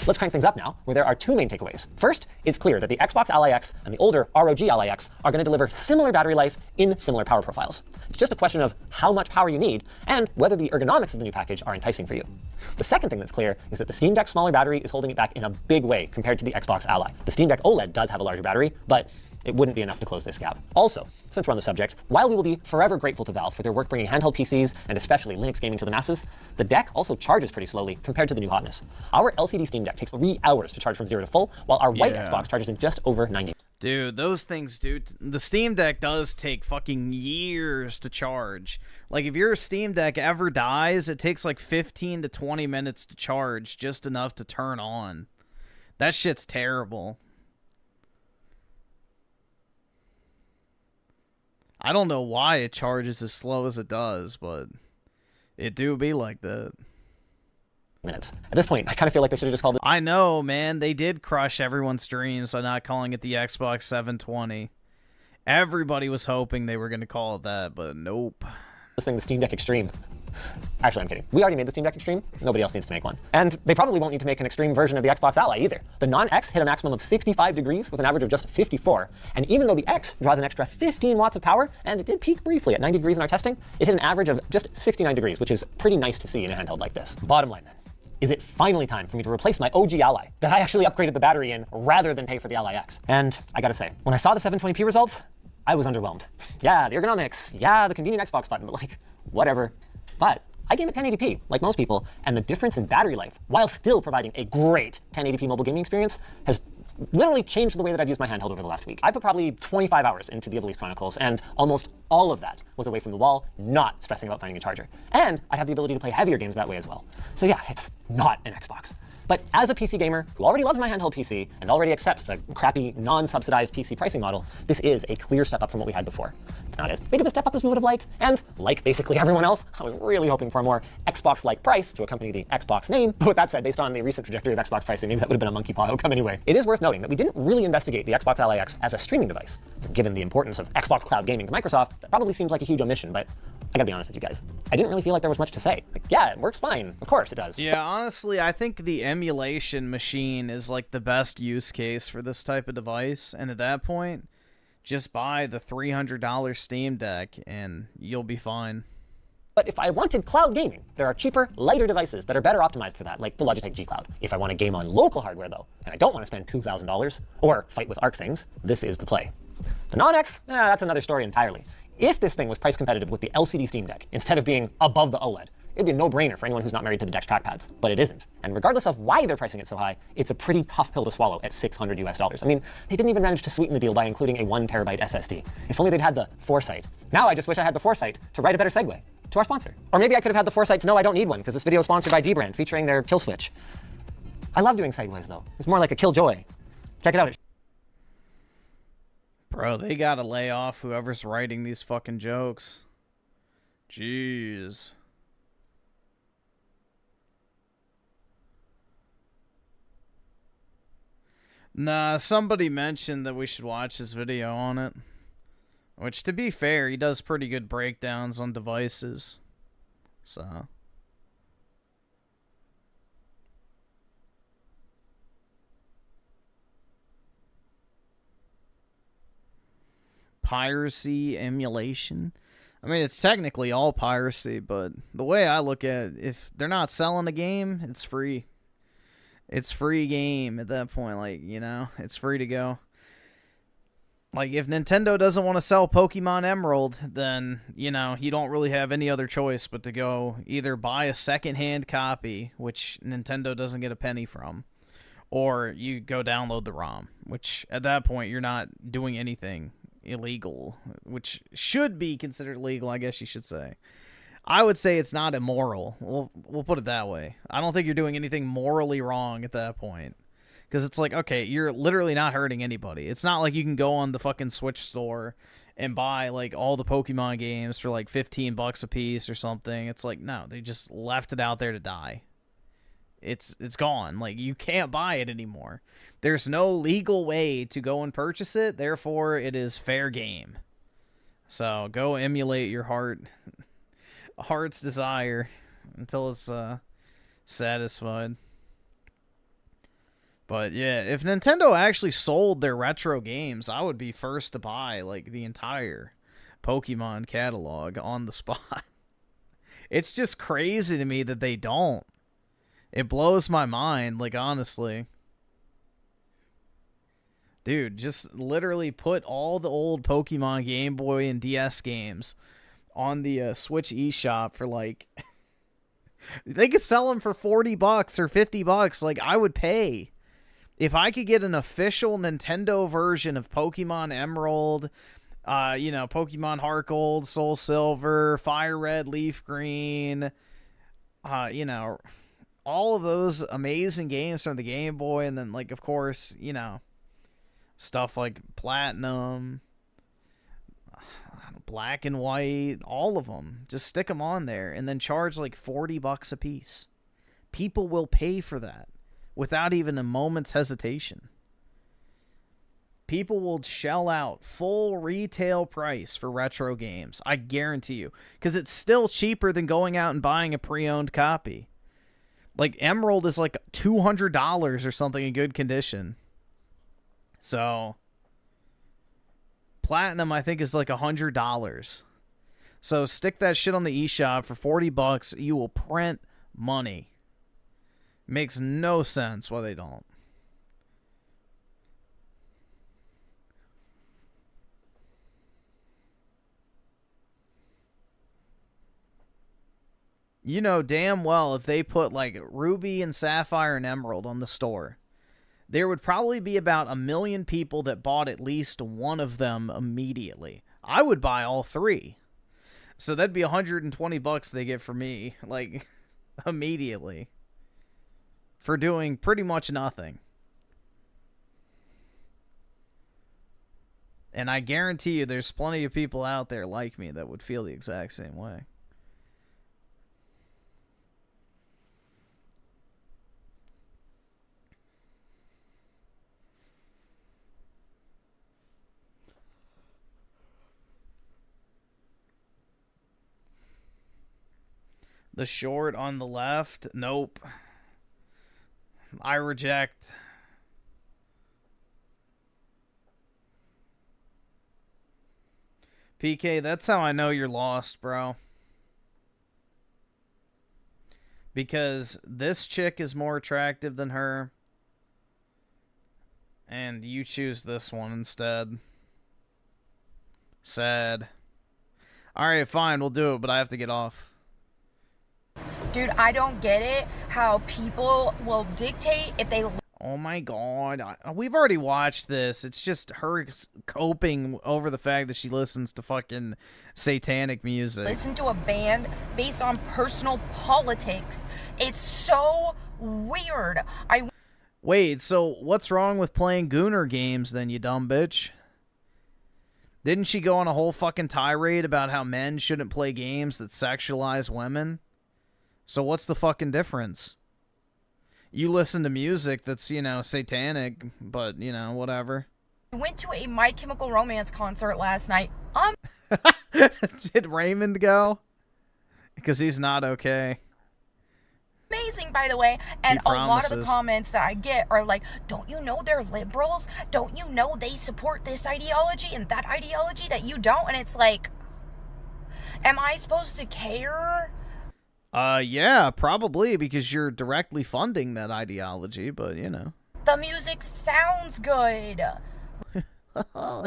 Let's crank things up now, where there are two main takeaways. First, it's clear that the Xbox Ally X and the older ROG Ally X are going to deliver similar battery life in similar power profiles. It's just a question of how much power you need and whether the ergonomics of the new package are enticing for you. The second thing that's clear is that the Steam Deck's smaller battery is holding it back in a big way compared to the Xbox Ally. The Steam Deck OLED does have a larger battery, but it wouldn't be enough to close this gap. Also, since we're on the subject, while we will be forever grateful to Valve for their work bringing handheld PCs and especially Linux gaming to the masses, the Deck also charges pretty slowly compared to the new hotness. Our LCD Steam Deck takes 3 hours to charge from 0 to full, while our white Xbox charges in just over 90. Dude, those things, dude. The Steam Deck does take fucking years to charge. Like, if your Steam Deck ever dies, it takes like 15 to 20 minutes to charge, just enough to turn on. That shit's terrible. I don't know why it charges as slow as it does, but it do be like that. Minutes. At this point, I kind of feel like they should have just called it. I know, man. They did crush everyone's dreams by not calling it the Xbox 720. Everybody was hoping they were going to call it that, but nope. This thing, the Steam Deck Extreme. Actually, I'm kidding. We already made the Steam Deck Extreme. Nobody else needs to make one. And they probably won't need to make an extreme version of the Xbox Ally either. The Non-X hit a maximum of 65 degrees with an average of just 54. And even though the X draws an extra 15 watts of power, and it did peak briefly at 90 degrees in our testing, it hit an average of just 69 degrees, which is pretty nice to see in a handheld like this. Bottom line then, is it finally time for me to replace my OG Ally that I actually upgraded the battery in rather than pay for the Ally X? And I gotta say, when I saw the 720p results, I was underwhelmed. Yeah, the ergonomics, yeah, the convenient Xbox button, but like, whatever. But I game at 1080p, like most people, and the difference in battery life, while still providing a great 1080p mobile gaming experience, has literally changed the way that I've used my handheld over the last week. I put probably 25 hours into the Ivalice Chronicles, and almost all of that was away from the wall, not stressing about finding a charger. And I have the ability to play heavier games that way as well. So yeah, it's not an Xbox. But as a PC gamer who already loves my handheld PC and already accepts the crappy, non-subsidized PC pricing model, this is a clear step up from what we had before. It's not as big of a step up as we would have liked, and like basically everyone else, I was really hoping for a more Xbox-like price to accompany the Xbox name. But with that said, based on the recent trajectory of Xbox pricing, maybe that would have been a monkey paw outcome anyway. It is worth noting that we didn't really investigate the Xbox Ally X as a streaming device. Given the importance of Xbox cloud gaming to Microsoft, that probably seems like a huge omission, but I gotta be honest with you guys. I didn't really feel like there was much to say. Like, yeah, it works fine. Of course it does. Yeah, honestly, I think the emulation machine is like the best use case for this type of device, and at that point, just buy the $300 Steam Deck and you'll be fine. But if I wanted cloud gaming, there are cheaper, lighter devices that are better optimized for that, like the Logitech G Cloud. If I want to game on local hardware, though, and I don't want to spend $2,000 or fight with Arc things, this is the play. The non-X, that's another story entirely. If this thing was price competitive with the LCD Steam Deck, instead of being above the OLED, it'd be a no-brainer for anyone who's not married to the Dex trackpads, but it isn't. And regardless of why they're pricing it so high, it's a pretty tough pill to swallow at $600 US. I mean, they didn't even manage to sweeten the deal by including a 1 terabyte SSD. If only they'd had the foresight. Now I just wish I had the foresight to write a better segue to our sponsor. Or maybe I could have had the foresight to know I don't need one, because this video is sponsored by Dbrand, featuring their kill switch. I love doing segues, though. It's more like a killjoy. Check it out. Bro, they gotta lay off whoever's writing these fucking jokes. Jeez. Nah, somebody mentioned that we should watch his video on it. Which, to be fair, he does pretty good breakdowns on devices. So... piracy emulation. I mean, it's technically all piracy, but the way I look at it, if they're not selling a game, it's free. It's free game at that point, like, you know, it's free to go. Like, if Nintendo doesn't want to sell Pokemon Emerald, then, you know, you don't really have any other choice but to go either buy a secondhand copy, which Nintendo doesn't get a penny from, or you go download the ROM, which at that point you're not doing anything illegal, which should be considered legal, I guess you should say. I would say it's not immoral. We'll put it that way. I don't think you're doing anything morally wrong at that point. Because it's like, okay, you're literally not hurting anybody. It's not like you can go on the fucking Switch store and buy, like, all the Pokemon games for, like, $15 a piece or something. It's like, no, they just left it out there to die. It's gone. Like, you can't buy it anymore. There's no legal way to go and purchase it, therefore it is fair game. So go emulate your heart's desire until it's satisfied. But yeah, if Nintendo actually sold their retro games, I would be first to buy like the entire Pokemon catalog on the spot. It's just crazy to me that they don't. It blows my mind, like, honestly. Dude, just literally put all the old Pokemon Game Boy and DS games on the Switch eShop for, like... they could sell them for $40 or $50. Like, I would pay. If I could get an official Nintendo version of Pokemon Emerald, you know, Pokemon Heart Gold, Soul Silver, Fire Red, Leaf Green, you know... all of those amazing games from the Game Boy, and then, like, of course, you know, stuff like Platinum, Black and White, all of them. Just stick them on there, and then charge, like, $40 a piece. People will pay for that without even a moment's hesitation. People will shell out full retail price for retro games, I guarantee you, because it's still cheaper than going out and buying a pre-owned copy. Like, Emerald is like $200 or something in good condition. So, Platinum, I think, is like $100. So, stick that shit on the eShop for $40. You will print money. Makes no sense why they don't. You know damn well if they put, like, Ruby and Sapphire and Emerald on the store, there would probably be about 1 million people that bought at least one of them immediately. I would buy all three. So that'd be $120 they get for me, like, immediately. for doing pretty much nothing. And I guarantee you there's plenty of people out there like me that would feel the exact same way. The short on the left? Nope. I reject. PK, that's how I know you're lost, bro. Because this chick is more attractive than her. And you choose this one instead. Sad. Alright, fine, we'll do it, but I have to get off. Dude, I don't get it how people will dictate if they... Oh my god. We've already watched this. It's just her coping over the fact that she listens to fucking satanic music. Listen to a band based on personal politics. It's so weird. Wait, so what's wrong with playing Gooner games then, you dumb bitch? Didn't she go on a whole fucking tirade about how men shouldn't play games that sexualize women? So what's the fucking difference? You listen to music that's, you know, satanic, but, you know, whatever. I went to a My Chemical Romance concert last night. Did Raymond go? Because he's not okay. Amazing, by the way. And a lot of the comments that I get are like, don't you know they're liberals? Don't you know they support this ideology and that ideology that you don't? And it's like, am I supposed to care? Yeah, probably, because you're directly funding that ideology, but, you know. The music sounds good.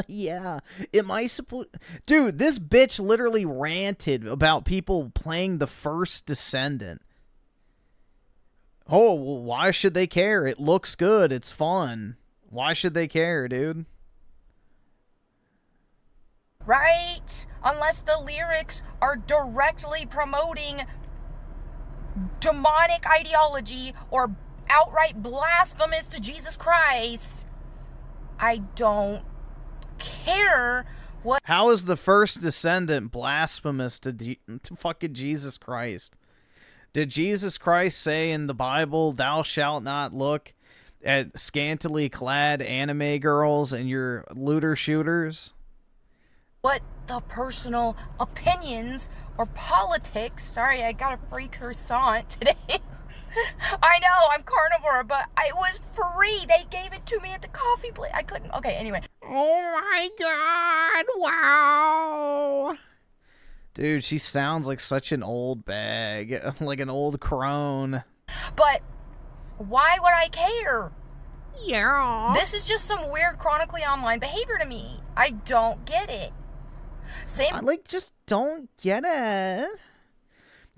Yeah. Am I supposed... Dude, this bitch literally ranted about people playing the first Descendant. Oh, well, why should they care? It looks good. It's fun. Why should they care, dude? Right? Unless the lyrics are directly promoting demonic ideology or outright blasphemous to Jesus Christ. I don't care what... How is the first Descendant blasphemous to fucking Jesus Christ? Did Jesus Christ say in the Bible, thou shalt not look at scantily clad anime girls and your looter shooters? What the personal opinions or politics... Sorry, I got a free croissant today. I know, I'm carnivore, but it was free. They gave it to me at the coffee place. I couldn't... Okay, anyway. Oh my god, wow. Dude, she sounds like such an old bag. Like an old crone. But why would I care? Yeah. This is just some weird chronically online behavior to me. I don't get it. Same. Like, just don't get it.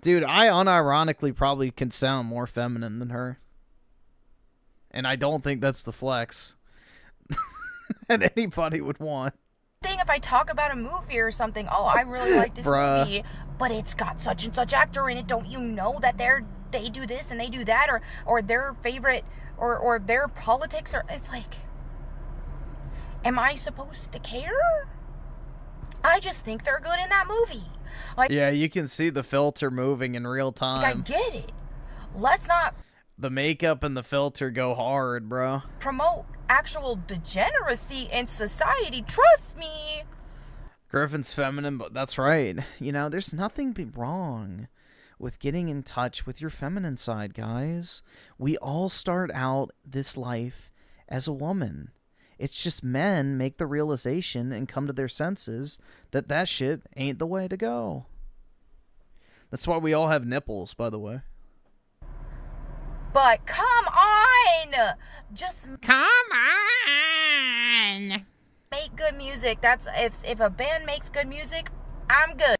Dude, I unironically probably can sound more feminine than her. And I don't think that's the flex that anybody would want. Thing if I talk about a movie or something, oh, I really like this movie, but it's got such and such actor in it. Don't you know that they do this and they do that, or their favorite or their politics, or it's like, am I supposed to care? I just think they're good in that movie. Like, yeah, you can see the filter moving in real time. Like, I get it. Let's not... The makeup and the filter go hard, bro. Promote actual degeneracy in society. Trust me. Griffin's feminine, but that's right. You know, there's nothing wrong with getting in touch with your feminine side, guys. We all start out this life as a woman. It's just men make the realization and come to their senses that that shit ain't the way to go. That's why we all have nipples, by the way. But come on! Just come on! Make good music. That's if a band makes good music, I'm good.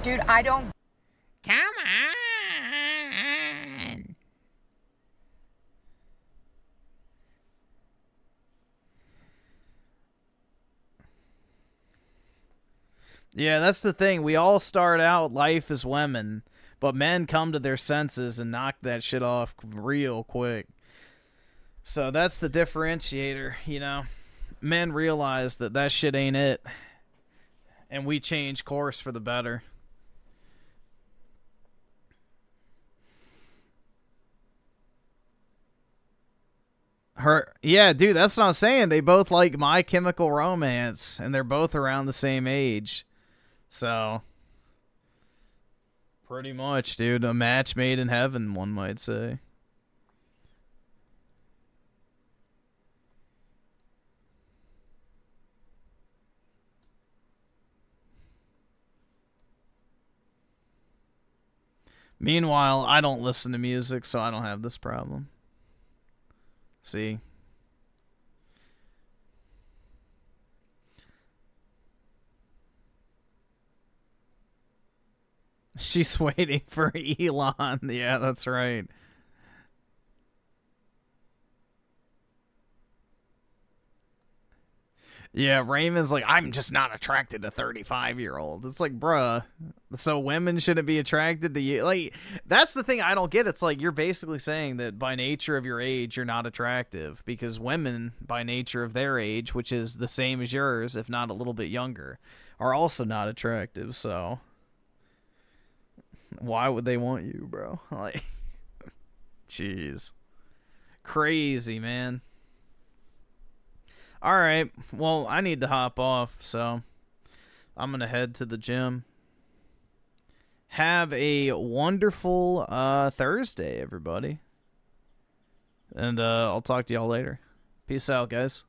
Dude, I don't... Come on! Yeah, that's the thing. We all start out life as women, but men come to their senses and knock that shit off real quick. So that's the differentiator, you know. Men realize that that shit ain't it. And we change course for the better. Yeah, dude, that's what I'm saying. They both like My Chemical Romance, and they're both around the same age. So, pretty much, dude, a match made in heaven, one might say. Meanwhile, I don't listen to music, so I don't have this problem. See? She's waiting for Elon. Yeah, that's right. Yeah, Raymond's like, I'm just not attracted to 35-year-olds. It's like, bruh, so women shouldn't be attracted to you. Like, that's the thing I don't get. It's like, you're basically saying that by nature of your age, you're not attractive. Because women, by nature of their age, which is the same as yours, if not a little bit younger, are also not attractive. So, why would they want you, bro? Like, jeez. Crazy, man. All right, well, I need to hop off, so I'm going to head to the gym. Have a wonderful Thursday, everybody. And I'll talk to y'all later. Peace out, guys.